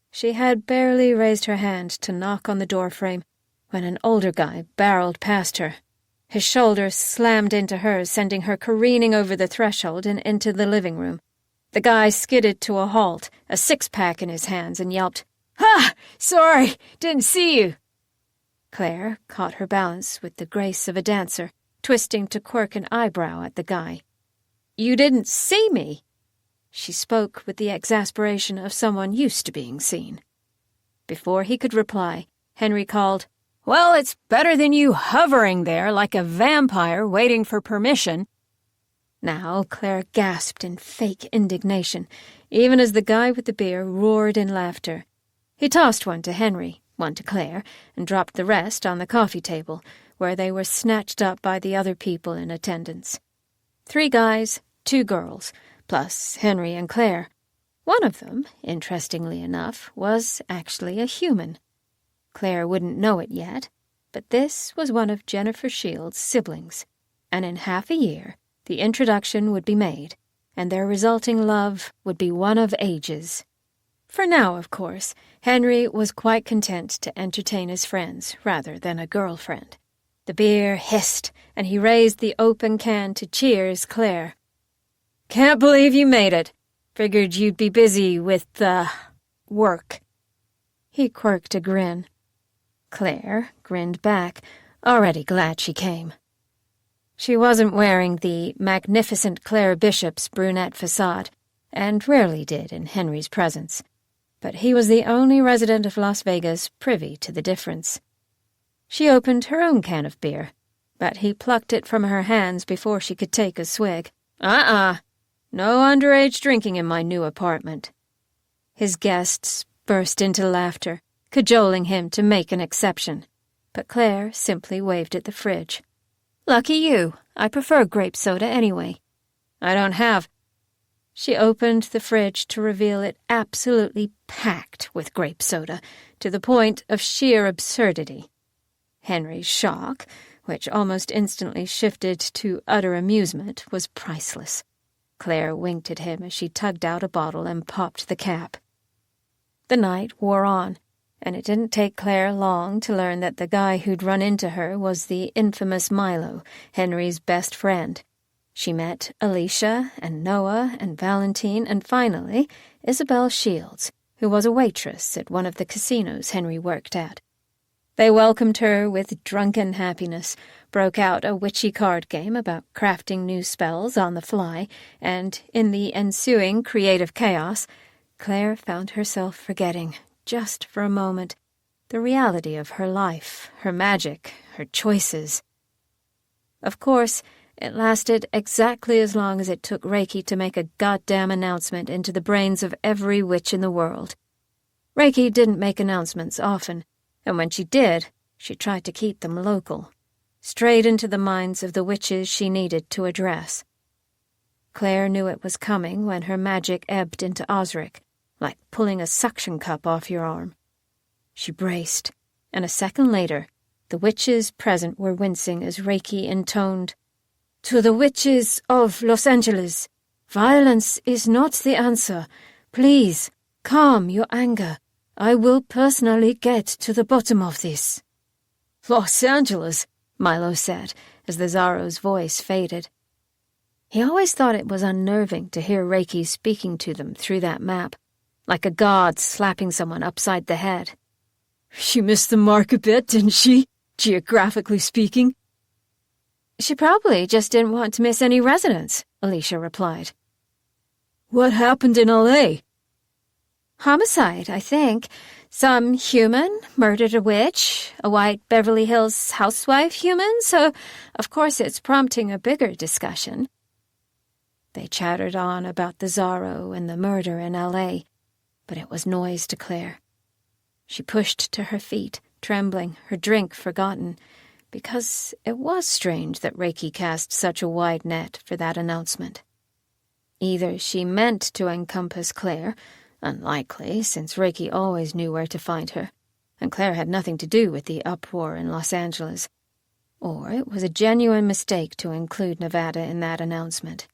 She had barely raised her hand to knock on the doorframe when an older guy barreled past her. His shoulder slammed into hers, sending her careening over the threshold and into the living room. The guy skidded to a halt, a six-pack in his hands, and yelped, "Ha! Sorry, didn't see you." Claire caught her balance with the grace of a dancer, twisting to quirk an eyebrow at the guy. "You didn't see me?" She spoke with the exasperation of someone used to being seen. Before he could reply, Henry called, "Well, it's better than you hovering there like a vampire waiting for permission." Now Claire gasped in fake indignation, even as the guy with the beer roared in laughter. He tossed one to Henry, one to Claire, and dropped the rest on the coffee table, where they were snatched up by the other people in attendance. 3 guys, 2 girls, plus Henry and Claire. One of them, interestingly enough, was actually a human. Claire wouldn't know it yet, but this was one of Jennifer Shield's siblings, and in half a year the introduction would be made, and their resulting love would be one of ages. For now, of course, Henry was quite content to entertain his friends rather than a girlfriend. The beer hissed, and he raised the open can to cheers Claire. "Can't believe you made it. Figured you'd be busy with, work." He quirked a grin. Claire grinned back, already glad she came. She wasn't wearing the magnificent Claire Bishop's brunette facade, and rarely did in Henry's presence.
but he was the only resident of Las Vegas privy to the difference. She opened her own can of beer, but he plucked it from her hands before she could take a swig. No underage drinking in my new apartment. His guests burst into laughter, cajoling him to make an exception, but Claire simply waved at the fridge. Lucky you. I prefer grape soda anyway. I don't have. She opened the fridge to reveal it absolutely packed with grape soda, to the point of sheer absurdity. Henry's shock, which almost instantly shifted to utter amusement, was priceless. Claire winked at him as she tugged out a bottle and popped the cap. The night wore on, and it didn't take Claire long to learn that the guy who'd run into her was the infamous Milo, Henry's best friend. She met Alicia and Noah and Valentine and finally Isabel Shields, who was a waitress at one of the casinos Henry worked at. They welcomed her with drunken happiness, broke out a witchy card game about crafting new spells on the fly, and in the ensuing creative chaos, Claire found herself forgetting, just for a moment, the reality of her life, her magic, her choices. Of course, it lasted exactly as long as it took Reiki to make a goddamn announcement into the brains of every witch in the world. Reiki didn't make announcements often, and when she did, she tried to keep them local, straight into the minds of the witches she needed to address. Claire knew it was coming when her magic ebbed into Ozarik, like pulling a suction cup off your arm. She braced, and a second later, the witches present were wincing as Reiki intoned, "To the witches of Los Angeles, violence is not the answer. Please, calm your anger. I will personally get to the bottom of this." "Los Angeles," Milo said, as the Zaro's voice faded. He always thought it was unnerving to hear Reiki speaking to them through that map, like a god slapping someone upside the head. "She missed the mark a bit, didn't she, geographically speaking?" "She probably just didn't want to miss any residents," Alicia replied. "What happened in L.A.? "Homicide, I think. Some human murdered a witch, a white Beverly Hills housewife human, so of course it's prompting a bigger discussion." They chattered on about the Zaro and the murder in L.A., but it was noise to Claire. She pushed to her feet, trembling, her drink forgotten, because it was strange that Reiki cast such a wide net for that announcement. Either she meant to encompass Claire, unlikely, since Reiki always knew where to find her, and Claire had nothing to do with the uproar in Los Angeles, or it was a genuine mistake to include Nevada in that announcement.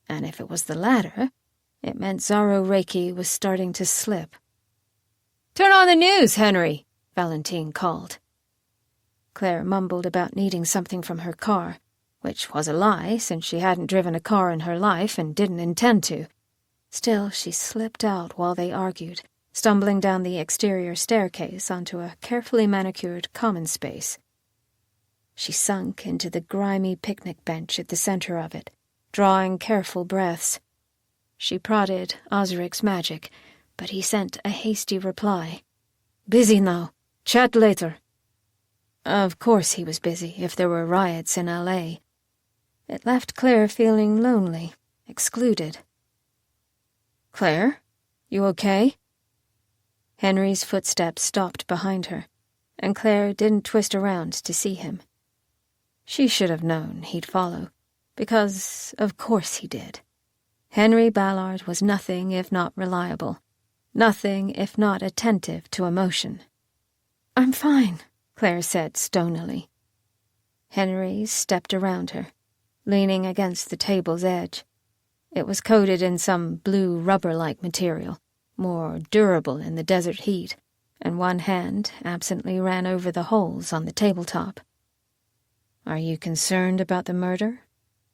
And if it was the latter, it meant Zaro Reiki was starting to slip. "Turn on the news, Henry," Valentine called. Claire mumbled about needing something from her car, which was a lie since she hadn't driven a car in her life and didn't intend to. Still, she slipped out while they argued, stumbling down the exterior staircase onto a carefully manicured common space. She sunk into the grimy picnic bench at the center of it, drawing careful breaths. She prodded Ozarik's magic, but he sent a hasty reply. "Busy now. Chat later." Of course he was busy if there were riots in L.A. It left Claire feeling lonely, excluded. "Claire, you okay?" Henry's footsteps stopped behind her, and Claire didn't twist around to see him. She should have known he'd follow, because of course he did. Henry Ballard was nothing if not reliable, nothing if not attentive to emotion. "I'm fine," Claire said stonily. Henry stepped around her, leaning against the table's edge. It was coated in some blue rubber-like material, more durable in the desert heat, and one hand absently ran over the holes on the tabletop. "Are you concerned about the murder?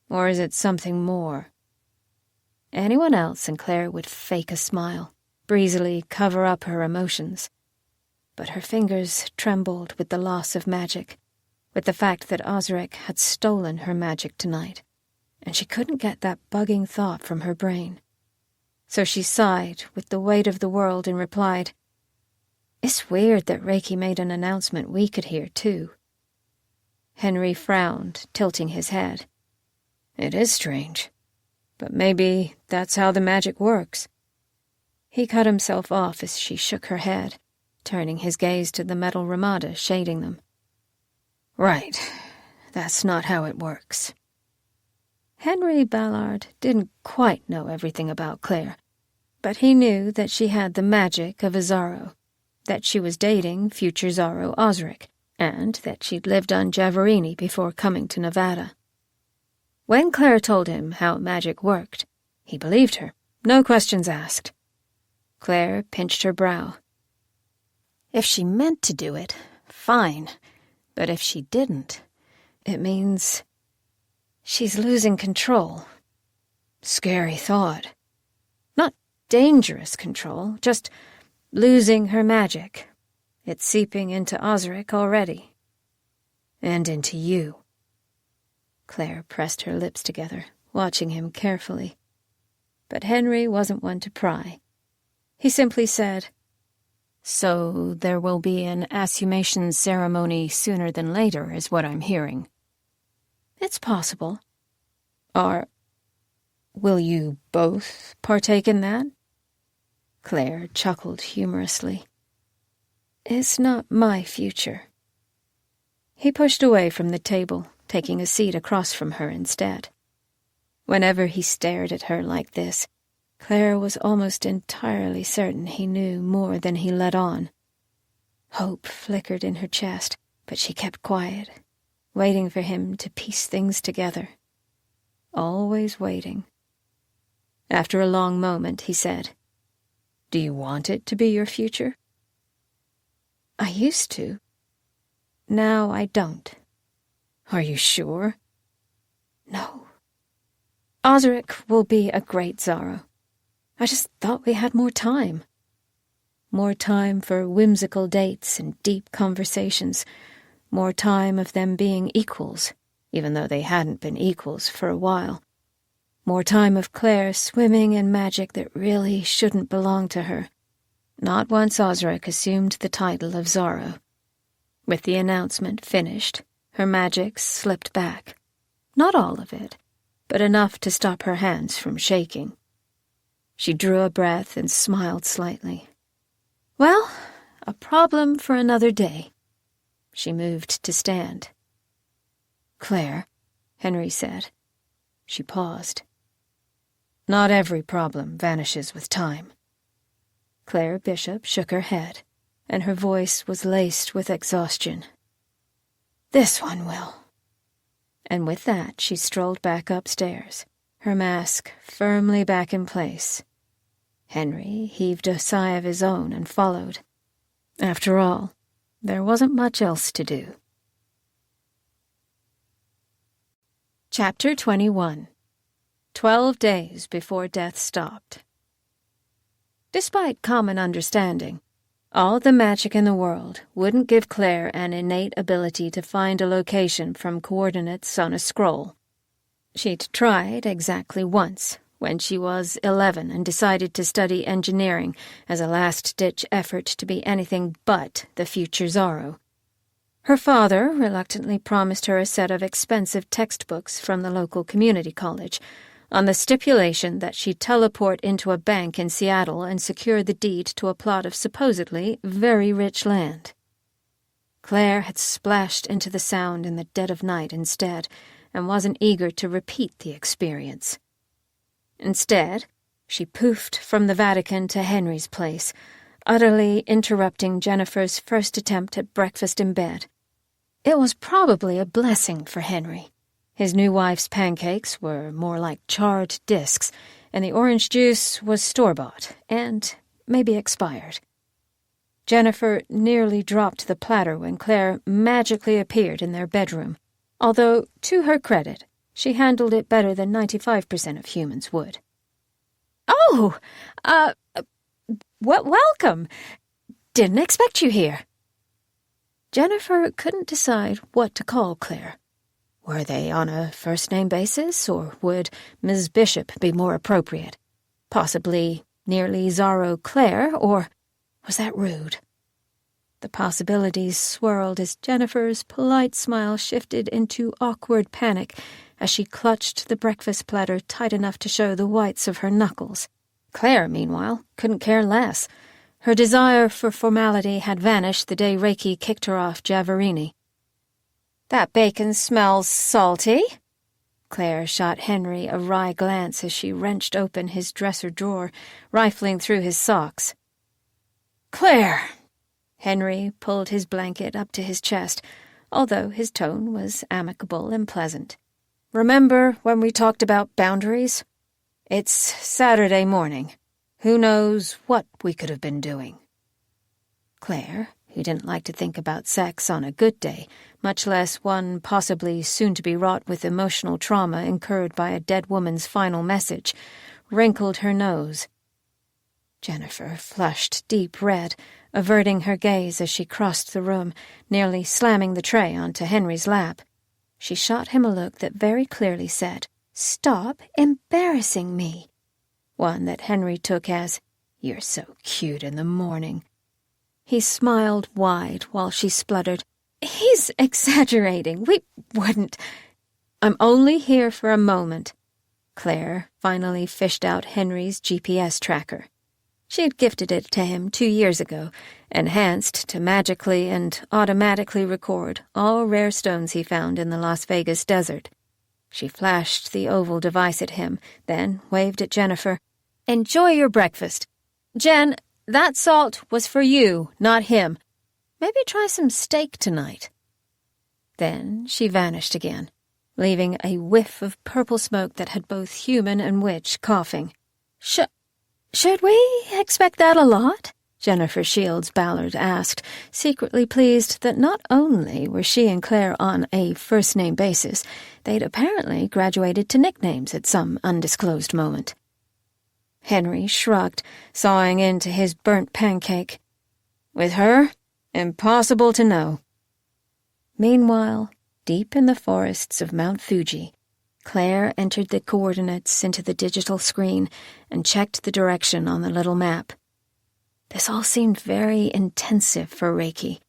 Or is it something more?" Anyone else and Claire would fake a smile, breezily cover up her emotions. But her fingers trembled with the loss of magic, with the fact that Ozarik had stolen her magic tonight, and she couldn't get that bugging thought from her brain.
So she sighed with the weight of the world and replied, "It's weird that Reiki made an announcement we could hear, too." Henry frowned, tilting his head. "It is strange, but maybe that's how the magic works." He cut himself off as she shook her head, turning his gaze to the metal ramada shading them. "Right, that's not how it works." Henry Ballard didn't quite know everything about Claire, but he knew that she had the magic of a Zaro, that she was dating future Zaro Ozarik, and that she'd lived on Javarini before coming to Nevada. When Claire told him how magic worked, he believed her, no questions asked. Claire pinched her brow. If she meant to do it, fine, but if she didn't, it means she's losing control. Scary thought. Not dangerous control, just losing her magic. It's seeping into Ozarik already. And into you. Claire pressed her lips together, watching him carefully. But Henry wasn't one to pry. He simply said, "So there will be an assumation ceremony sooner than later, is what I'm hearing." "It's possible." Will you both partake in that?" Claire chuckled humorously. "It's not my future." He pushed away from the table, taking a seat across from her instead. Whenever he stared at her like this, Claire was almost entirely certain he knew more than he let on. Hope flickered in her chest, but she kept quiet, waiting for him to piece things together. Always waiting. After a long moment, he said, "Do you want it to be your future?" "I used to. Now I don't." "Are you sure?" "No. Ozarik will be a great Zaro. I just thought we had more time. More time for whimsical dates and deep conversations. More time of them being equals, even though they hadn't been equals for a while. More time of Claire swimming in magic that really shouldn't belong to her. Not once Ozarik assumed the title of Zaro. With the announcement finished, her magic slipped back. Not all of it, but enough to stop her hands from shaking. She drew a breath and smiled slightly. "Well, a problem for another day." She moved to stand. "Claire," Henry said. She paused. "Not every problem vanishes with time." Claire Bishop shook her head, and her voice was laced with exhaustion. "This one will." And with that, she strolled back upstairs, her mask firmly back in place. Henry heaved a sigh of his own and followed. After all, there wasn't much else to do. Chapter 21. 12 days before death stopped. Despite common understanding, all the magic in the world wouldn't give Claire an innate ability to find a location from coordinates on a scroll. She'd tried exactly once, when she was 11 and decided to study engineering as a last-ditch effort to be anything but the future Zaro. Her father reluctantly promised her a set of expensive textbooks from the local community college, on the stipulation that she teleport into a bank in Seattle and secure the deed to a plot of supposedly very rich land. Claire had splashed into the sound in the dead of night instead, and wasn't eager to repeat the experience. Instead, she poofed from the Vatican to Henry's place, utterly interrupting Jennifer's first attempt at breakfast in bed. It was probably a blessing for Henry. His new wife's pancakes were more like charred discs, and the orange juice was store-bought and maybe expired. Jennifer nearly dropped the platter when Claire magically appeared in their bedroom, although, to her credit, she handled it better than 95% of humans would. "Oh, welcome. Didn't expect you here." Jennifer couldn't decide what to call Claire. Were they on a first-name basis, or would Ms. Bishop be more appropriate?
Possibly nearly Zaro Claire, or was that rude? The possibilities swirled as Jennifer's polite smile shifted into awkward panic as she clutched the breakfast platter tight enough to show the whites of her knuckles. Claire, meanwhile, couldn't care less. Her desire for formality had vanished the day Reiki kicked her off Javarini. "That bacon smells salty." Claire shot Henry a wry glance as she wrenched open his dresser drawer, rifling through his socks. "Claire!" Henry pulled his blanket up to his chest, although his tone was amicable and pleasant. "Remember when we talked about boundaries? It's Saturday morning. Who knows what we could have been doing?" Claire, who didn't like to think about sex on a good day, much less one possibly soon to be wrought with emotional trauma incurred by a dead woman's final message, wrinkled her nose. Jennifer flushed deep red, averting her gaze as she crossed the room, nearly slamming the tray onto Henry's lap. She shot him a look that very clearly said, "Stop embarrassing me," one that Henry took as, "You're so cute in the morning." He smiled wide while she spluttered, "He's exaggerating. We wouldn't." "I'm only here for a moment." Claire finally fished out Henry's GPS tracker. She had gifted it to him 2 years ago, enhanced to magically and automatically record all rare stones he found in the Las Vegas desert. She flashed the oval device at him, then waved at Jennifer. "Enjoy your breakfast. Jen, that salt was for you, not him. Maybe try some steak tonight." Then she vanished again, leaving a whiff of purple smoke that had both human and witch coughing. Should we expect that a lot?" Jennifer Shields Ballard asked, secretly pleased that not only were she and Claire on a first-name basis, they'd apparently graduated to nicknames at some undisclosed moment. Henry shrugged, sawing into his burnt pancake. "With her, impossible to know." Meanwhile, deep in the forests of Mount Fuji, Claire entered the coordinates into the digital screen and checked the direction on the little map. This all seemed very intensive for Reiki,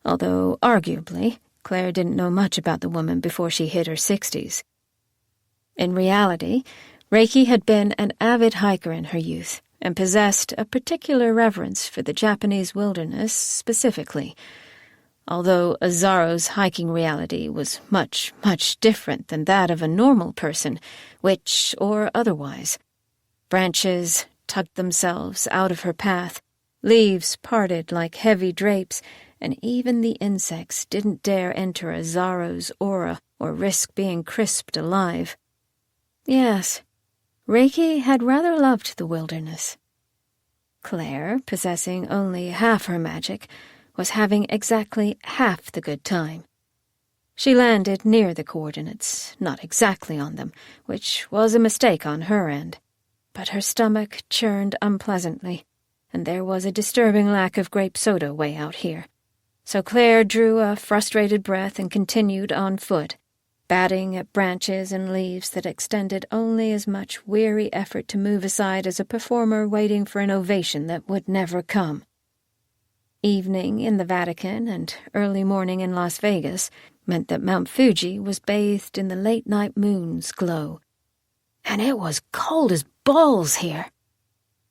although, arguably, Claire didn't know much about the woman before she hit her 60s. In reality, Reiki had been an avid hiker in her youth and possessed a particular reverence for the Japanese wilderness specifically, although Zaro's hiking reality was much, much different than that of a normal person, witch or otherwise. Branches tugged themselves out of her path, leaves parted like heavy drapes, and even the insects didn't dare enter a Zaro's aura or risk being crisped alive. Yes, Reiki had rather loved the wilderness. Claire, possessing only half her magic, was having exactly half the good time. She landed near the coordinates, not exactly on them, which was a mistake on her end. But her stomach churned unpleasantly, and there was a disturbing lack of grape soda way out here. So Claire drew a frustrated breath and continued on foot, batting at branches and leaves that extended only as much weary effort to move aside as a performer waiting for an ovation that would never come. Evening in the Vatican and early morning in Las Vegas meant that Mount Fuji was bathed in the late-night moon's glow. And it was cold as balls here.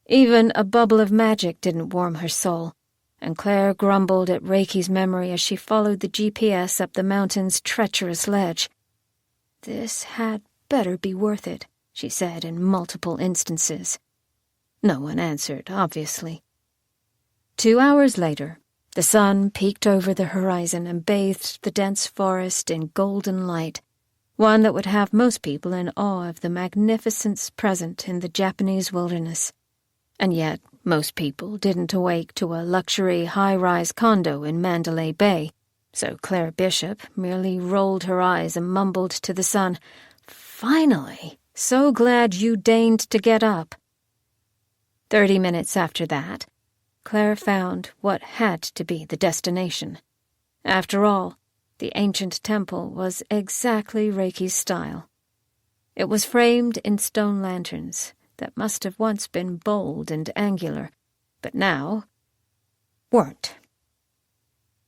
Even a bubble of magic didn't warm her soul, and Claire grumbled at Reiki's memory as she followed the GPS up the mountain's treacherous ledge. "This had better be worth it," she said in multiple instances. No one answered, obviously. 2 hours later, the sun peeked over the horizon and bathed the dense forest in golden light, one that would have most people in awe of the magnificence present in the Japanese wilderness. And yet, most people didn't awake to a luxury high-rise condo in Mandalay Bay, so Claire Bishop merely rolled her eyes and mumbled to the sun, "Finally, so glad you deigned to get up." 30 minutes after that, Claire found what had to be the destination. After all, the ancient temple was exactly Reiki's style. It was framed in stone lanterns, that must have once been bold and angular, but now weren't.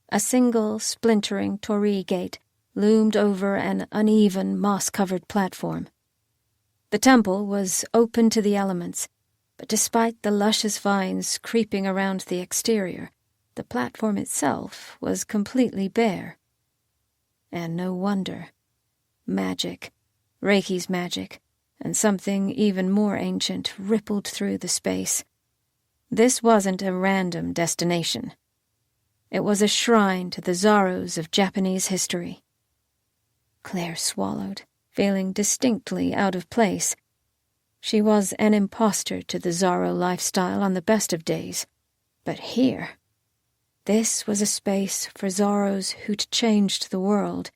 A single, splintering torii gate loomed over an uneven, moss-covered platform. The temple was open to the elements, but despite the luscious vines creeping around the exterior, the platform itself was completely bare. And no wonder. Magic, Reiki's magic, and something even more ancient rippled through the space. This wasn't a random destination. It was a shrine to the Zaros of Japanese history. Claire swallowed, feeling distinctly out of place. She was an imposter to the Zaro lifestyle on the best of days, but here, this was a space for Zaros who'd changed the world.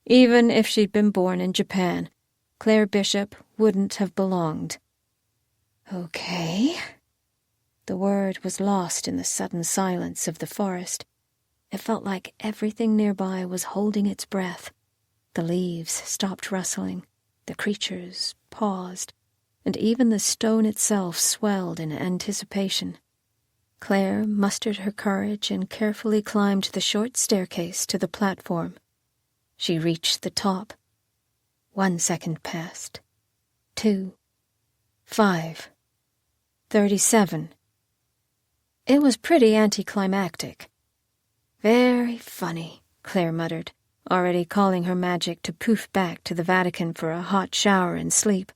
Even if she'd been born in Japan, Claire Bishop wouldn't have belonged. Okay. The word was lost in the sudden silence of the forest. It felt like everything nearby was holding its breath. The leaves stopped rustling, the creatures paused, and even the stone itself swelled in anticipation. Claire mustered her courage and carefully climbed the short staircase to the platform. She reached the top. 1 second passed. 2. 5. 37. It was pretty anticlimactic. Very funny, Claire muttered, already calling her magic to poof back to the Vatican for a hot shower and sleep.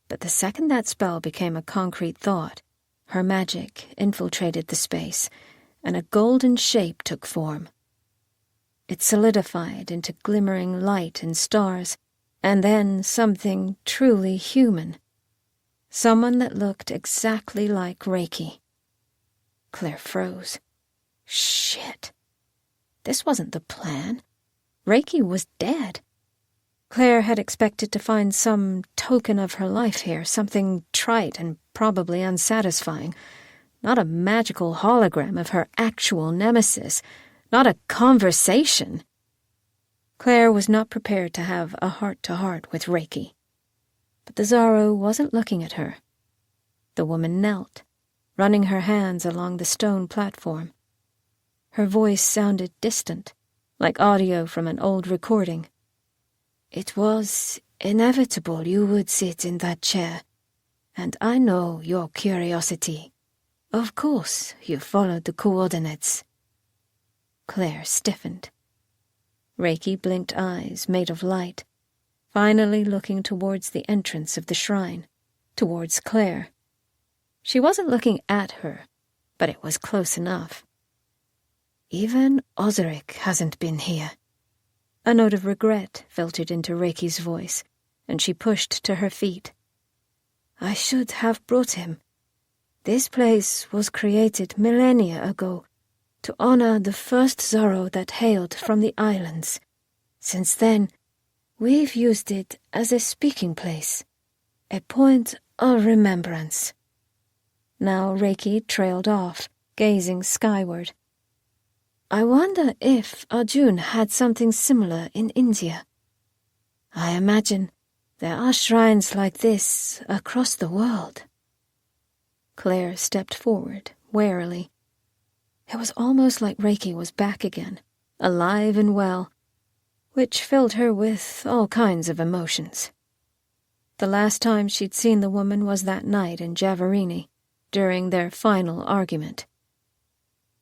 But the second that spell became a concrete thought, her magic infiltrated the space, and a golden shape took form. It solidified into glimmering light and stars, and then something truly human. Someone that looked exactly like Reiki. Claire froze. Shit. This wasn't the plan. Reiki was dead. Claire had expected to find some token of her life here, something trite and probably unsatisfying. Not a magical hologram of her actual nemesis. Not a conversation. Claire was not prepared to have a heart-to-heart with Reiki. But the Zaro wasn't looking at her. The woman knelt, running her hands along the stone platform. Her voice sounded distant, like audio from an old recording. It was inevitable you would sit in that chair, and I know your curiosity. Of course you followed the coordinates. Claire stiffened. Reiki blinked eyes made of light, finally looking towards the entrance of the shrine, towards Claire. She wasn't looking at her, but it was close enough. Even Ozarik hasn't been here. A note of regret filtered into Reiki's voice, and she pushed to her feet. I should have brought him. This place was created millennia ago to honor the first Zaro that hailed from the islands. Since then, we've used it as a speaking place, a point of remembrance. Now Reiki trailed off, gazing skyward. I wonder if Arjun had something similar in India. I imagine there are shrines like this across the world. Claire stepped forward, warily. It was almost like Reiki was back again, alive and well, which filled her with all kinds of emotions. The last time she'd seen the woman was that night in Javarini, during their final argument.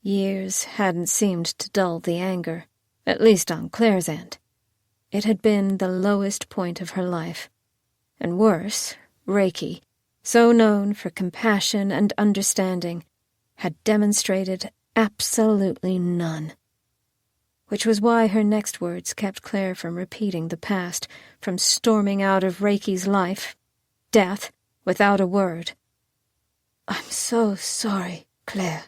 Years hadn't seemed to dull the anger, at least on Claire's end. It had been the lowest point of her life. And worse, Reiki, so known for compassion and understanding, had demonstrated absolutely none. Which was why her next words kept Claire from repeating the past, from storming out of Reiki's life, death, without a word. I'm so sorry, Claire.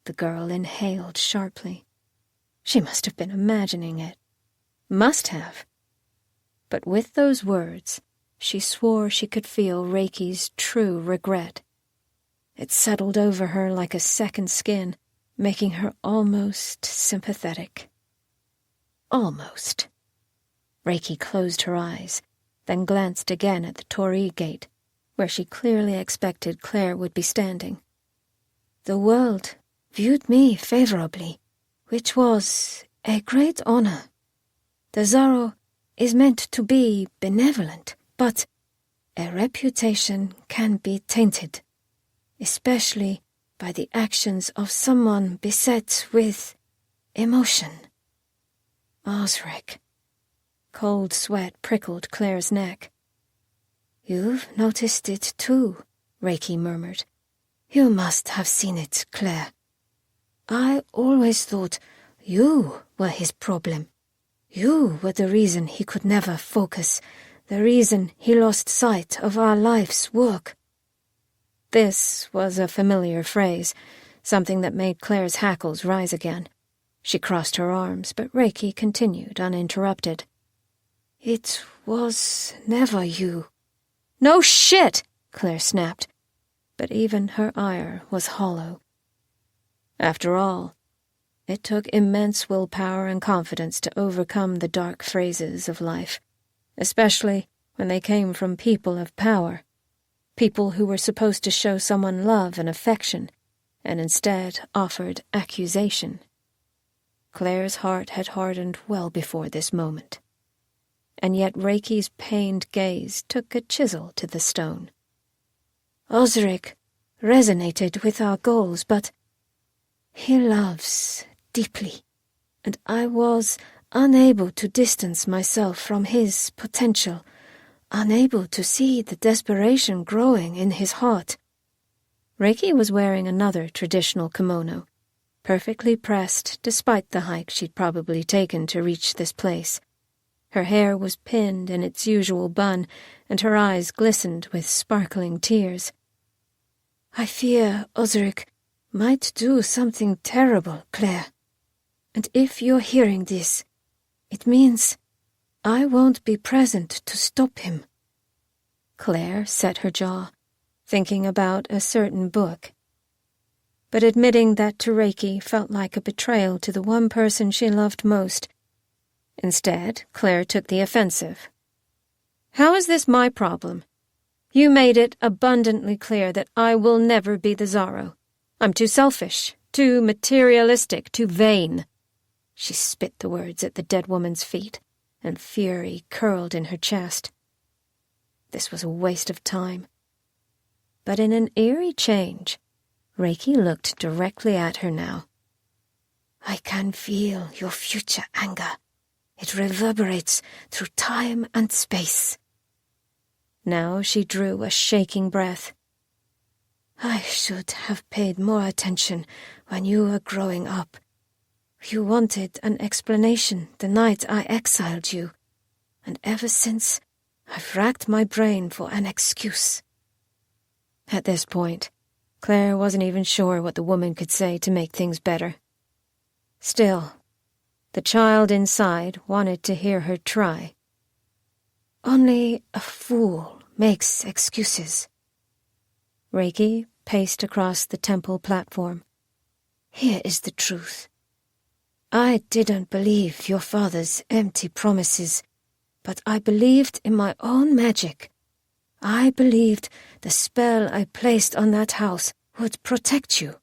The girl inhaled sharply. She must have been imagining it. Must have. But with those words, she swore she could feel Reiki's true regret. It settled over her like a second skin, making her almost sympathetic. Almost. Reiki closed her eyes, then glanced again at the torii gate, where she clearly expected Claire would be standing.
The world viewed me favorably, which was a great honor. The Zaro is meant to be benevolent, but a reputation can be tainted, especially by the actions of someone beset with emotion.
Ozarik. Cold sweat prickled Claire's neck.
You've noticed it too, Reiki murmured. You must have seen it, Claire. I always thought you were his problem. You were the reason he could never focus, the reason he lost sight of our life's work.
This was a familiar phrase, something that made Claire's hackles rise again. She crossed her arms, but Reiki continued uninterrupted.
It was never you.
No shit, Claire snapped, but even her ire was hollow. After all, it took immense willpower and confidence to overcome the dark phrases of life, especially when they came from people of power, people who were supposed to show someone love and affection, and instead offered accusation. Claire's heart had hardened well before this moment, and yet Reiki's pained gaze took a chisel to the stone.
Ozarik resonated with our goals, but he loves deeply, and I was unable to distance myself from his potential, unable to see the desperation growing in his heart.
Reiki was wearing another traditional kimono, perfectly pressed despite the hike she'd probably taken to reach this place. Her hair was pinned in its usual bun, and her eyes glistened with sparkling tears.
I fear Ozarik might do something terrible, Claire. And if you're hearing this, it means I won't be present to stop him.
Claire set her jaw, thinking about a certain book. But admitting that to Reiki felt like a betrayal to the one person she loved most. Instead, Claire took the offensive. How is this my problem? You made it abundantly clear that I will never be the Zaro. I'm too selfish, too materialistic, too vain. She spit the words at the dead woman's feet, and fury curled in her chest. This was a waste of time. But in an eerie change, Reiki looked directly at her now.
I can feel your future anger. It reverberates through time and space.
Now she drew a shaking breath.
I should have paid more attention when you were growing up. You wanted an explanation the night I exiled you, and ever since I've racked my brain for an excuse.
At this point, Claire wasn't even sure what the woman could say to make things better. Still, the child inside wanted to hear her try.
Only a fool makes excuses.
Reiki paced across the temple platform.
Here is the truth. I didn't believe your father's empty promises, but I believed in my own magic. I believed the spell I placed on that house would protect you.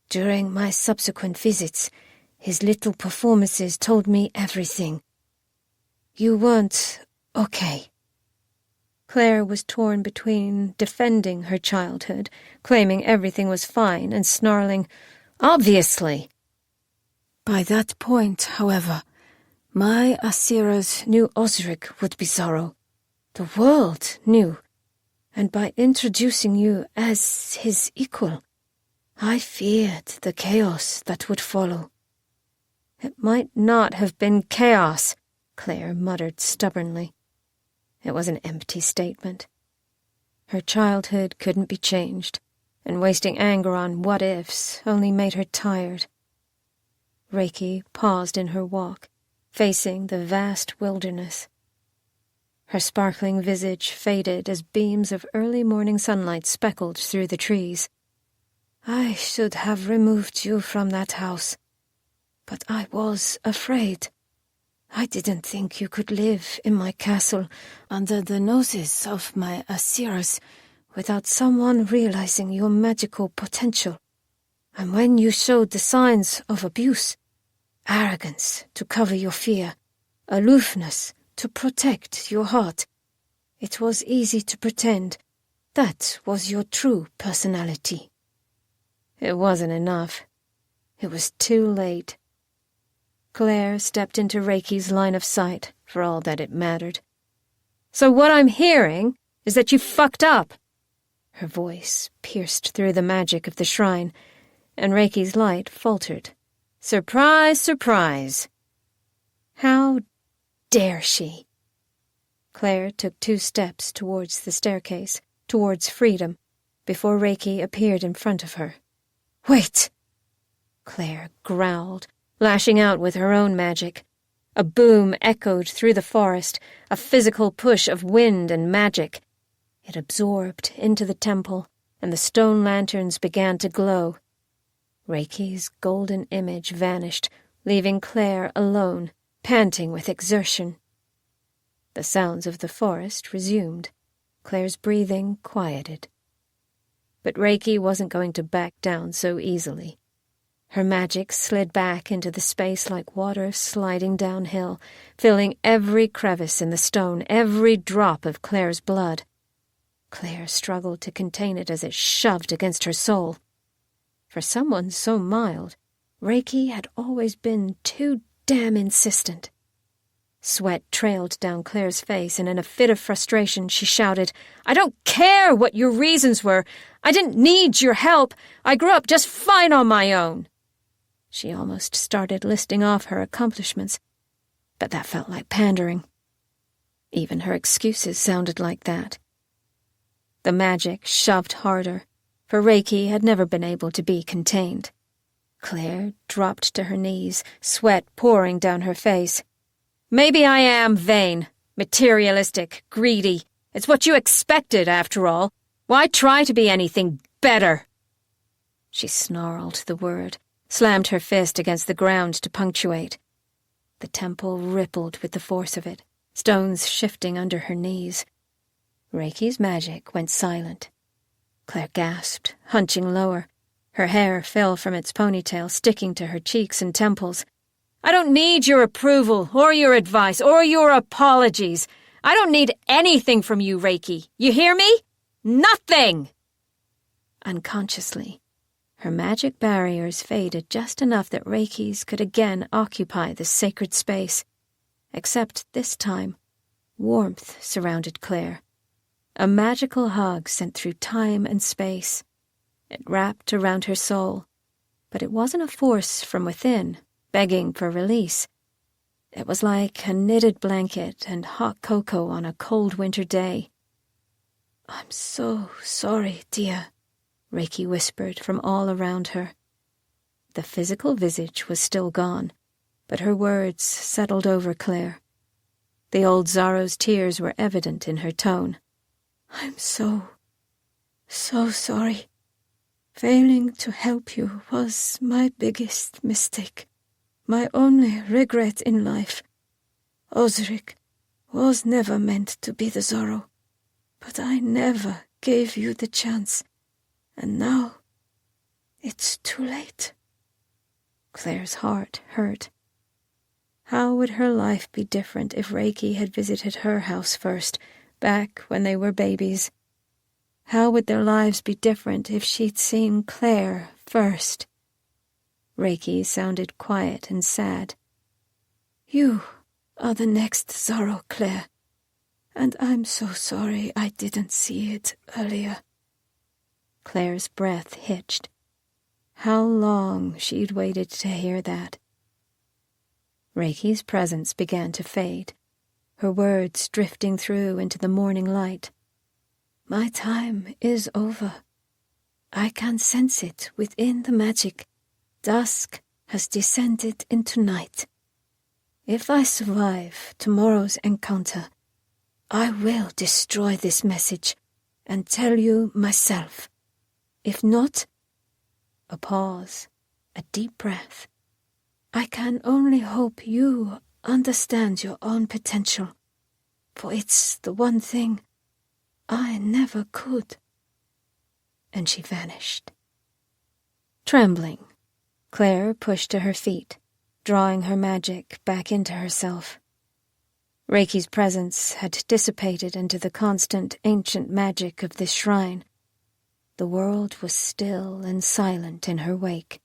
During my subsequent visits, his little performances told me everything. You weren't okay.
Claire was torn between defending her childhood, claiming everything was fine, and snarling, "Obviously!"
By that point, however, my Asiras knew Ozarik would be Zaro. The world knew, and by introducing you as his equal, I feared the chaos that would follow.
It might not have been chaos, Claire muttered stubbornly. It was an empty statement. Her childhood couldn't be changed, and wasting anger on what-ifs only made her tired. Reiki paused in her walk, facing the vast wilderness. Her sparkling visage faded as beams of early morning sunlight speckled through the trees.
I should have removed you from that house, but I was afraid. I didn't think you could live in my castle under the noses of my Asiras without someone realizing your magical potential. And when you showed the signs of abuse, arrogance to cover your fear, aloofness to protect your heart, it was easy to pretend that was your true personality. It wasn't enough. It was too late. Claire stepped into Reiki's line of sight for all that it mattered.
So what I'm hearing is that you fucked up. Her voice pierced through the magic of the shrine, and Reiki's light faltered. Surprise, surprise. How dare she? Claire took 2 steps towards the staircase, towards freedom, before Reiki appeared in front of her. Wait! Claire growled, lashing out with her own magic. A boom echoed through the forest, a physical push of wind and magic. It absorbed into the temple, and the stone lanterns began to glow. Reiki's golden image vanished, leaving Claire alone, panting with exertion. The sounds of the forest resumed. Claire's breathing quieted. But Reiki wasn't going to back down so easily. Her magic slid back into the space like water sliding downhill, filling every crevice in the stone, every drop of Claire's blood. Claire struggled to contain it as it shoved against her soul. For someone so mild, Reiki had always been too damn insistent. Sweat trailed down Claire's face, and in a fit of frustration she shouted, "I don't care what your reasons were! I didn't need your help! I grew up just fine on my own!" She almost started listing off her accomplishments, but that felt like pandering. Even her excuses sounded like that. The magic shoved harder, for Reiki had never been able to be contained. Claire dropped to her knees, sweat pouring down her face. Maybe I am vain, materialistic, greedy. It's what you expected, after all. Why try to be anything better? She snarled the word, slammed her fist against the ground to punctuate. The temple rippled with the force of it, stones shifting under her knees. Reiki's magic went silent. Claire gasped, hunching lower. Her hair fell from its ponytail, sticking to her cheeks and temples. I don't need your approval, or your advice, or your apologies. I don't need anything from you, Reiki. You hear me? Nothing! Unconsciously, her magic barriers faded just enough that Reiki's could again occupy the sacred space. Except this time, warmth surrounded Claire. A magical hug sent through time and space. It wrapped around her soul, but it wasn't a force from within, begging for release. It was like a knitted blanket and hot cocoa on a cold winter day. I'm so sorry, dear, Reiki whispered from all around her. The physical visage was still gone, but her words settled over Claire. The old Zaro's tears were evident in her tone. I'm so sorry. Failing to help you was my biggest mistake. My only regret in life. Ozarik was never meant to be the Zaro, but I never gave you the chance, and now it's too late. Claire's heart hurt. How would her life be different if Reiki had visited her house first, back when they were babies? How would their lives be different if she'd seen Claire first? Reiki sounded quiet and sad. You are the next Zaro, Claire, and I'm so sorry I didn't see it earlier. Claire's breath hitched. How long she'd waited to hear that. Reiki's presence began to fade, her words drifting through into the morning light. My time is over. I can sense it within the magic. Dusk has descended into night. If I survive tomorrow's encounter, I will destroy this message and tell you myself. If not, a pause, a deep breath. I can only hope you
understand your own potential, for it's the one thing I never could." And she vanished.
Trembling, Claire pushed to her feet, drawing her magic back into herself. Reiki's presence had dissipated into the constant ancient magic of this shrine. The world was still and silent in her wake.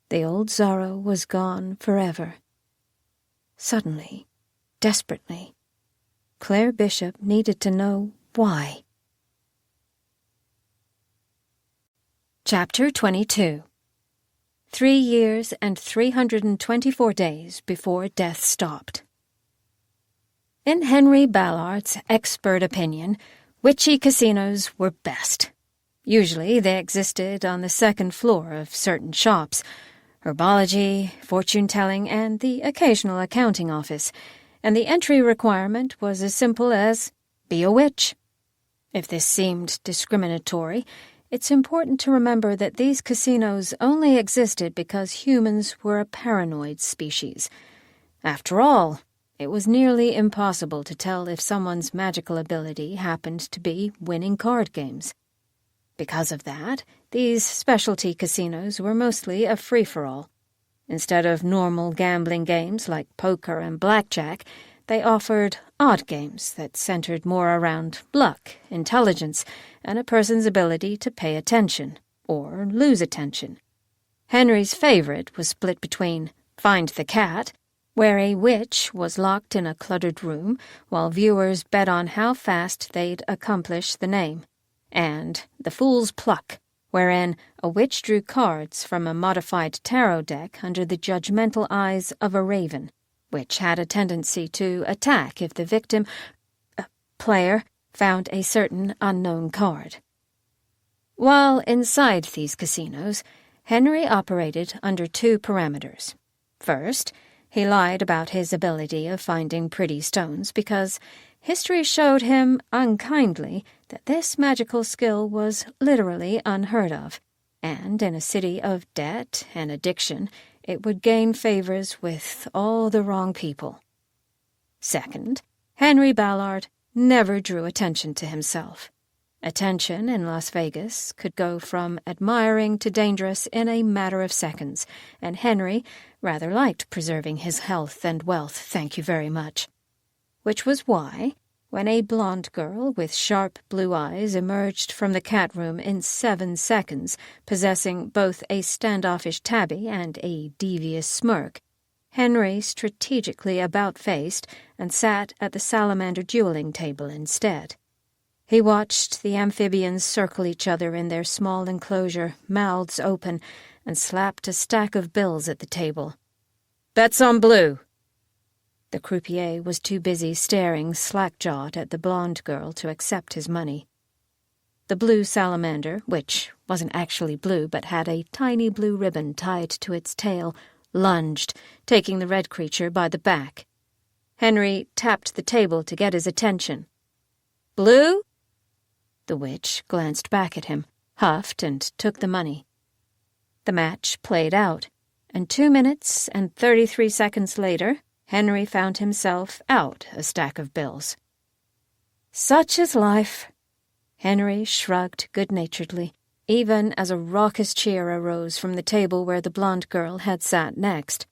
The old Zaro was gone forever. Suddenly, desperately, Claire Bishop needed to know why. Chapter 22. 3 years and 324 days before death stopped. In Henry Ballard's expert opinion, witchy casinos were best. Usually they existed on the second floor of certain shops, herbology, fortune-telling, and the occasional accounting office, and the entry requirement was as simple as, be a witch. If this seemed discriminatory, it's important to remember that these casinos only existed because humans were a paranoid species. After all, it was nearly impossible to tell if someone's magical ability happened to be winning card games. Because of that, these specialty casinos were mostly a free-for-all. Instead of normal gambling games like poker and blackjack, they offered odd games that centered more around luck, intelligence, and a person's ability to pay attention, or lose attention. Henry's favorite was split between Find the Cat, where a witch was locked in a cluttered room while viewers bet on how fast they'd accomplish the name, and The Fool's Pluck, wherein a witch drew cards from a modified tarot deck under the judgmental eyes of a raven, which had a tendency to attack if the player found a certain unknown card. While inside these casinos, Henry operated under 2 parameters. First, he lied about his ability of finding pretty stones because history showed him unkindly that this magical skill was literally unheard of, and in a city of debt and addiction, it would gain favors with all the wrong people. Second, Henry Ballard never drew attention to himself. Attention in Las Vegas could go from admiring to dangerous in a matter of seconds, and Henry rather liked preserving his health and wealth, thank you very much. Which was why, when a blonde girl with sharp blue eyes emerged from the cat room in 7 seconds, possessing both a standoffish tabby and a devious smirk, Henry strategically about-faced and sat at the salamander dueling table instead. He watched the amphibians circle each other in their small enclosure, mouths open, and slapped a stack of bills at the table. "Bets on blue." The croupier was too busy staring slack-jawed at the blonde girl to accept his money. The blue salamander, which wasn't actually blue but had a tiny blue ribbon tied to its tail, lunged, taking the red creature by the back. Henry tapped the table to get his attention. "Blue?" The witch glanced back at him, huffed, and took the money. The match played out, and 2 minutes and 33 seconds later, Henry found himself out a stack of bills. Such is life. Henry shrugged good-naturedly, even as a raucous cheer arose from the table where the blonde girl had sat next.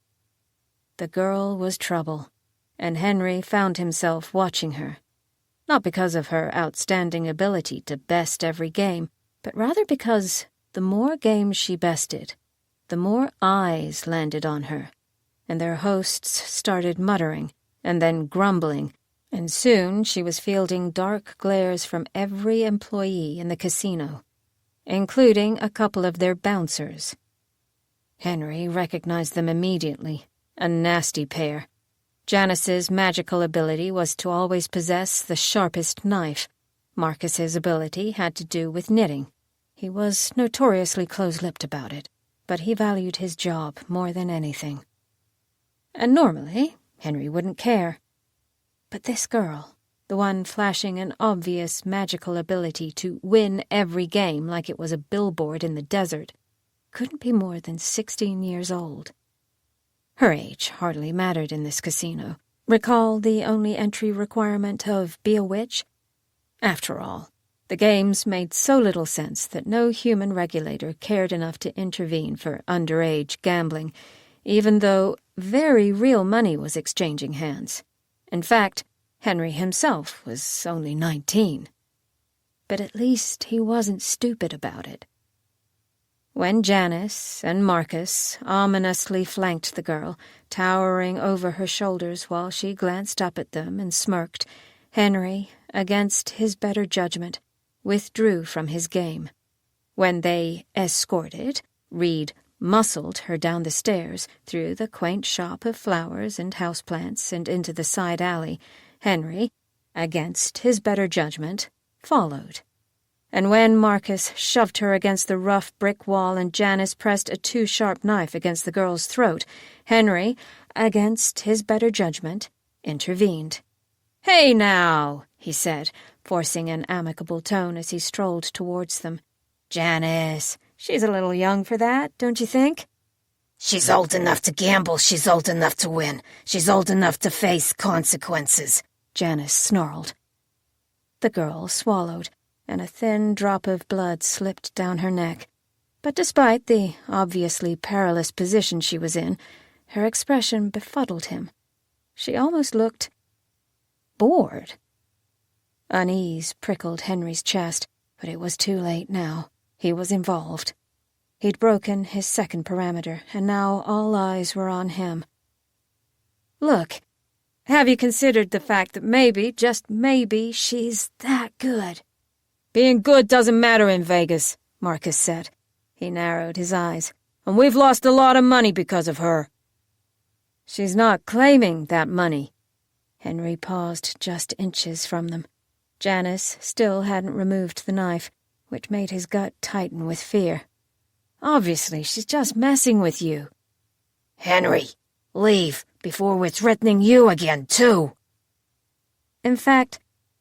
The girl was trouble, and Henry found himself watching her. Not because of her outstanding ability to best every game, but rather because the more games she bested, the more eyes landed on her, and their hosts started muttering and then grumbling, and soon she was fielding dark glares from every employee in the casino, including a couple of their bouncers. Henry recognized them immediately, a nasty pair. Janice's magical ability was to always possess the sharpest knife. Marcus's ability had to do with knitting. He was notoriously close-lipped about it, but he valued his job more than anything. And normally, Henry wouldn't care. But this girl, the one flashing an obvious magical ability to win every game like it was a billboard in the desert, couldn't be more than 16 years old.
Her age hardly mattered in this casino. Recall the only entry requirement of be a witch? After all, the games made so little sense that no human regulator cared enough to intervene for underage gambling, even though very real money was exchanging hands. In fact, Henry himself was only 19. But at least he wasn't stupid about it. When Janice and Marcus ominously flanked the girl, towering over her shoulders while she glanced up at them and smirked, Henry, against his better judgment, withdrew from his game. When they escorted, Reed muscled her down the stairs, through the quaint shop of flowers and houseplants and into the side alley, Henry, against his better judgment, followed. And when Marcus shoved her against the rough brick wall and Janice pressed a too-sharp knife against the girl's throat, Henry, against his better judgment, intervened. "Hey now," he said, forcing an amicable tone as he strolled towards them. "Janice, she's a little young for that, don't you think?"
"She's old enough to gamble, she's old enough to win. She's old enough to face consequences," Janice snarled. The girl swallowed, and a thin drop of blood slipped down her neck. But despite the obviously perilous position she was in, her expression befuddled him. She almost looked bored. Unease prickled Henry's chest, but it was too late now. He was involved. He'd broken his second parameter, and now all eyes were on him.
"Look, have you considered the fact that maybe, just maybe, she's that good?" "Being good doesn't matter in Vegas," Marcus said. He narrowed his eyes. "And we've lost a lot of money because of her." "She's not claiming that money." Henry paused just inches from them. Janice still hadn't removed the knife, which made his gut tighten with fear. "Obviously, she's just messing with you."
"Henry, leave before we're threatening you again, too."
In fact,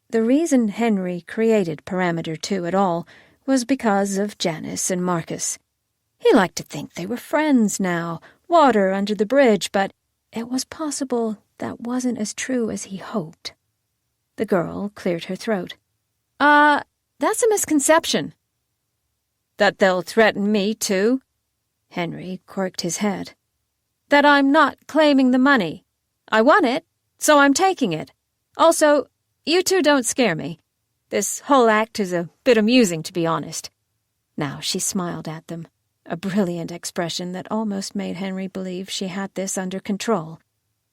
the reason Henry created Parameter 2 at all was because of Janice and Marcus. He liked to think they were friends now, water under the bridge, but it was possible that wasn't as true as he hoped. The girl cleared her throat. That's a misconception." "That they'll threaten me, too?" Henry quirked his head. "That I'm not claiming the money. I want it, so I'm taking it. Also, you two don't scare me. This whole act is a bit amusing, to be honest." Now she smiled at them, a brilliant expression that almost made Henry believe she had this under control.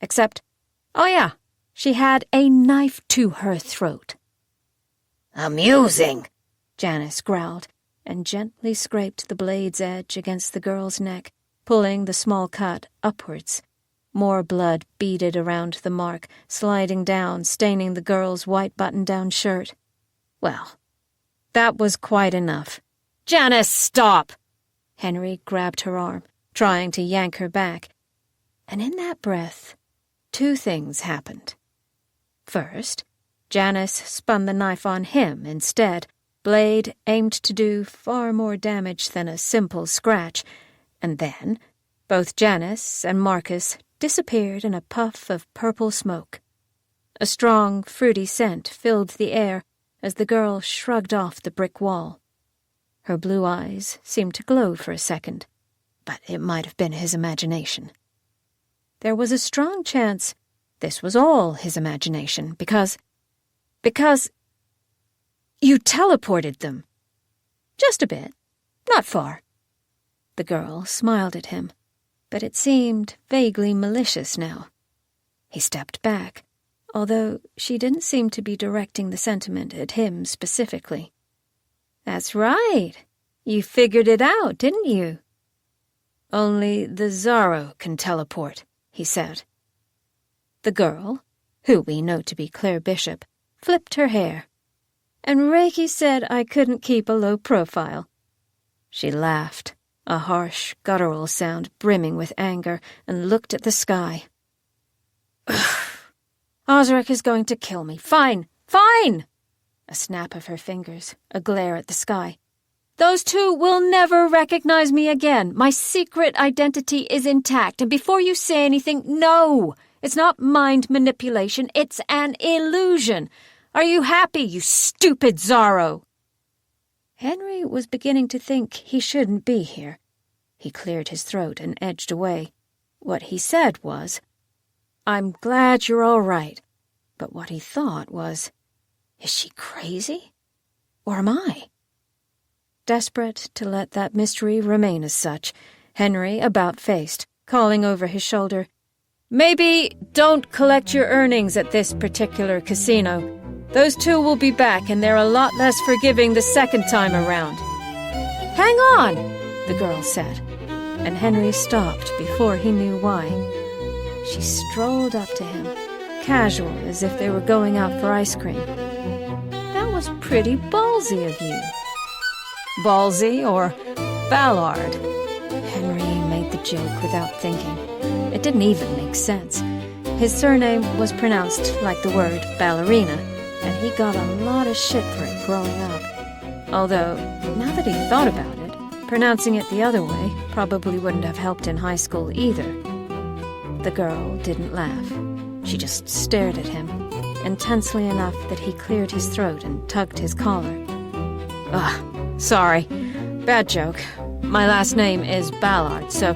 Except, oh yeah, she had a knife to her throat.
"Amusing,"
Janice growled, and gently scraped the blade's edge against the girl's neck, pulling the small cut upwards. More blood beaded around the mark, sliding down, staining the girl's white button-down shirt. Well, that was quite enough. "Janice, stop!" Henry grabbed her arm, trying to yank her back. And in that breath, two things happened. First, Janice spun the knife on him instead, blade aimed to do far more damage than a simple scratch, and then both Janice and Marcus disappeared in a puff of purple smoke. A strong, fruity scent filled the air as the girl shrugged off the brick wall. Her blue eyes seemed to glow for a second, but it might have been his imagination. There was a strong chance this was all his imagination, because you teleported them. Just a bit, not far. The girl smiled at him, but it seemed vaguely malicious now. He stepped back, although she didn't seem to be directing the sentiment at him specifically. "That's right. You figured it out, didn't you?" "Only the Zaro can teleport," he said. The girl, who we know to be Claire Bishop, flipped her hair. "And Reiki said I couldn't keep a low profile." She laughed, a harsh, guttural sound brimming with anger, and looked at the sky. "Ozarik is going to kill me. Fine, fine!" A snap of her fingers, a glare at the sky. Those two will never recognize me again. My secret identity is intact, and before you say anything, no! It's not mind manipulation, it's an illusion. Are you happy, you stupid Zaro?
Henry was beginning to think he shouldn't be here. He cleared his throat and edged away. What he said was, "I'm glad you're all right." But what he thought was, is she crazy? Or am I? Desperate to let that mystery remain as such, Henry about-faced, calling over his shoulder, "Maybe don't collect your earnings at this particular casino. Those two will be back, and they're a lot less forgiving the second time around." "Hang on," the girl said, and Henry stopped before he knew why. She strolled up to him, casual as if they were going out for ice cream. "That was pretty ballsy of you."
Ballsy or Ballard?
Henry made the joke without thinking. It didn't even make sense. His surname was pronounced like the word ballerina, and he got a lot of shit for it growing up. Although, now that he thought about it, pronouncing it the other way probably wouldn't have helped in high school either. The girl didn't laugh. She just stared at him, intensely enough that he cleared his throat and tugged his collar.
Sorry. Bad joke. My last name is Ballard, so...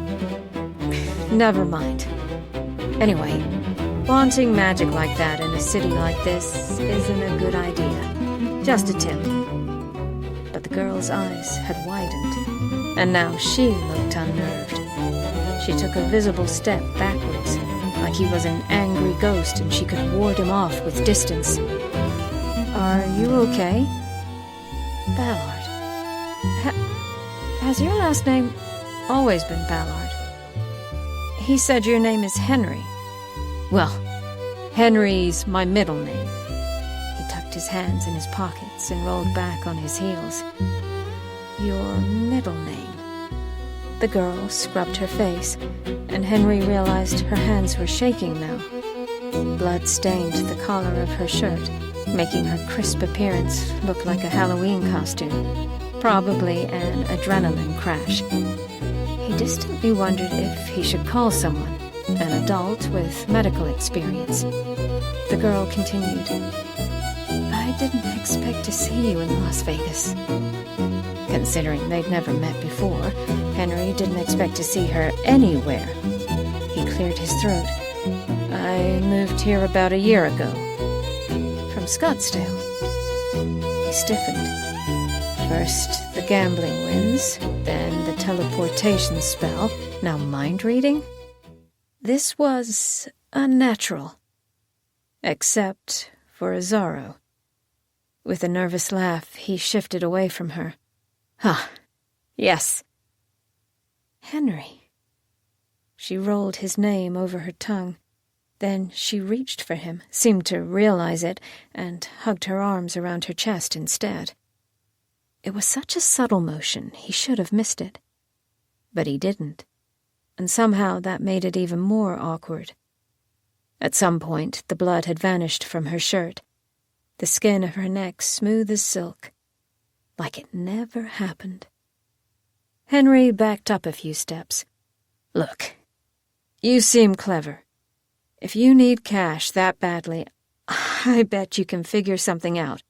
Never mind. Anyway, flaunting magic like that in a city like this isn't a good idea. Just a tip. But the girl's eyes had widened, and now she looked unnerved. She took a visible step backwards, like he was an angry ghost and she could ward him off with distance.
"Are you okay?"
Ballard. Has your last name always been Ballard? He said your name is Henry.
"Well, Henry's my middle name."
He tucked his hands in his pockets and rolled back on his heels. Your middle name. The girl scrubbed her face, and Henry realized her hands were shaking now. Blood stained the collar of her shirt, making her crisp appearance look like a Halloween costume. Probably an adrenaline crash. He distantly wondered if he should call someone, an adult with medical experience. The girl continued, "I didn't expect to see you in Las Vegas." Considering they'd never met before, Henry didn't expect to see her anywhere. He cleared his throat.
"I moved here about a year ago."
"From Scottsdale?" He stiffened. First the gambling wins, then the teleportation spell, now mind reading. This was unnatural. Except for Zaro. With a nervous laugh, he shifted away from her.
Yes."
"Henry." She rolled his name over her tongue. Then she reached for him, seemed to realize it, and hugged her arms around her chest instead. It was such a subtle motion, he should have missed it. But he didn't, and somehow that made it even more awkward. At some point, the blood had vanished from her shirt, the skin of her neck smooth as silk, like it never happened. Henry backed up a few steps. "Look, you seem clever. If you need cash that badly, I bet you can figure something out.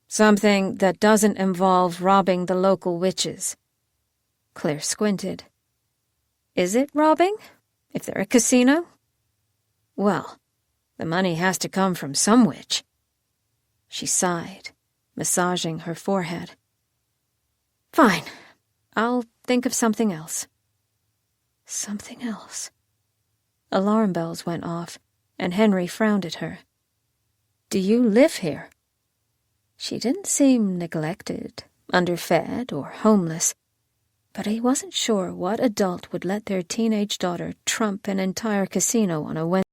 Something that doesn't involve robbing the local witches." Claire squinted. "Is it robbing? If they're a casino?" "Well, the money has to come from some witch." She sighed, massaging her forehead. "Fine. I'll think of something else." Something else. Alarm bells went off, and Henry frowned at her. "Do you live here?" She didn't seem neglected, underfed, or homeless, but he wasn't sure what adult would let their teenage daughter trump an entire casino on a Wednesday.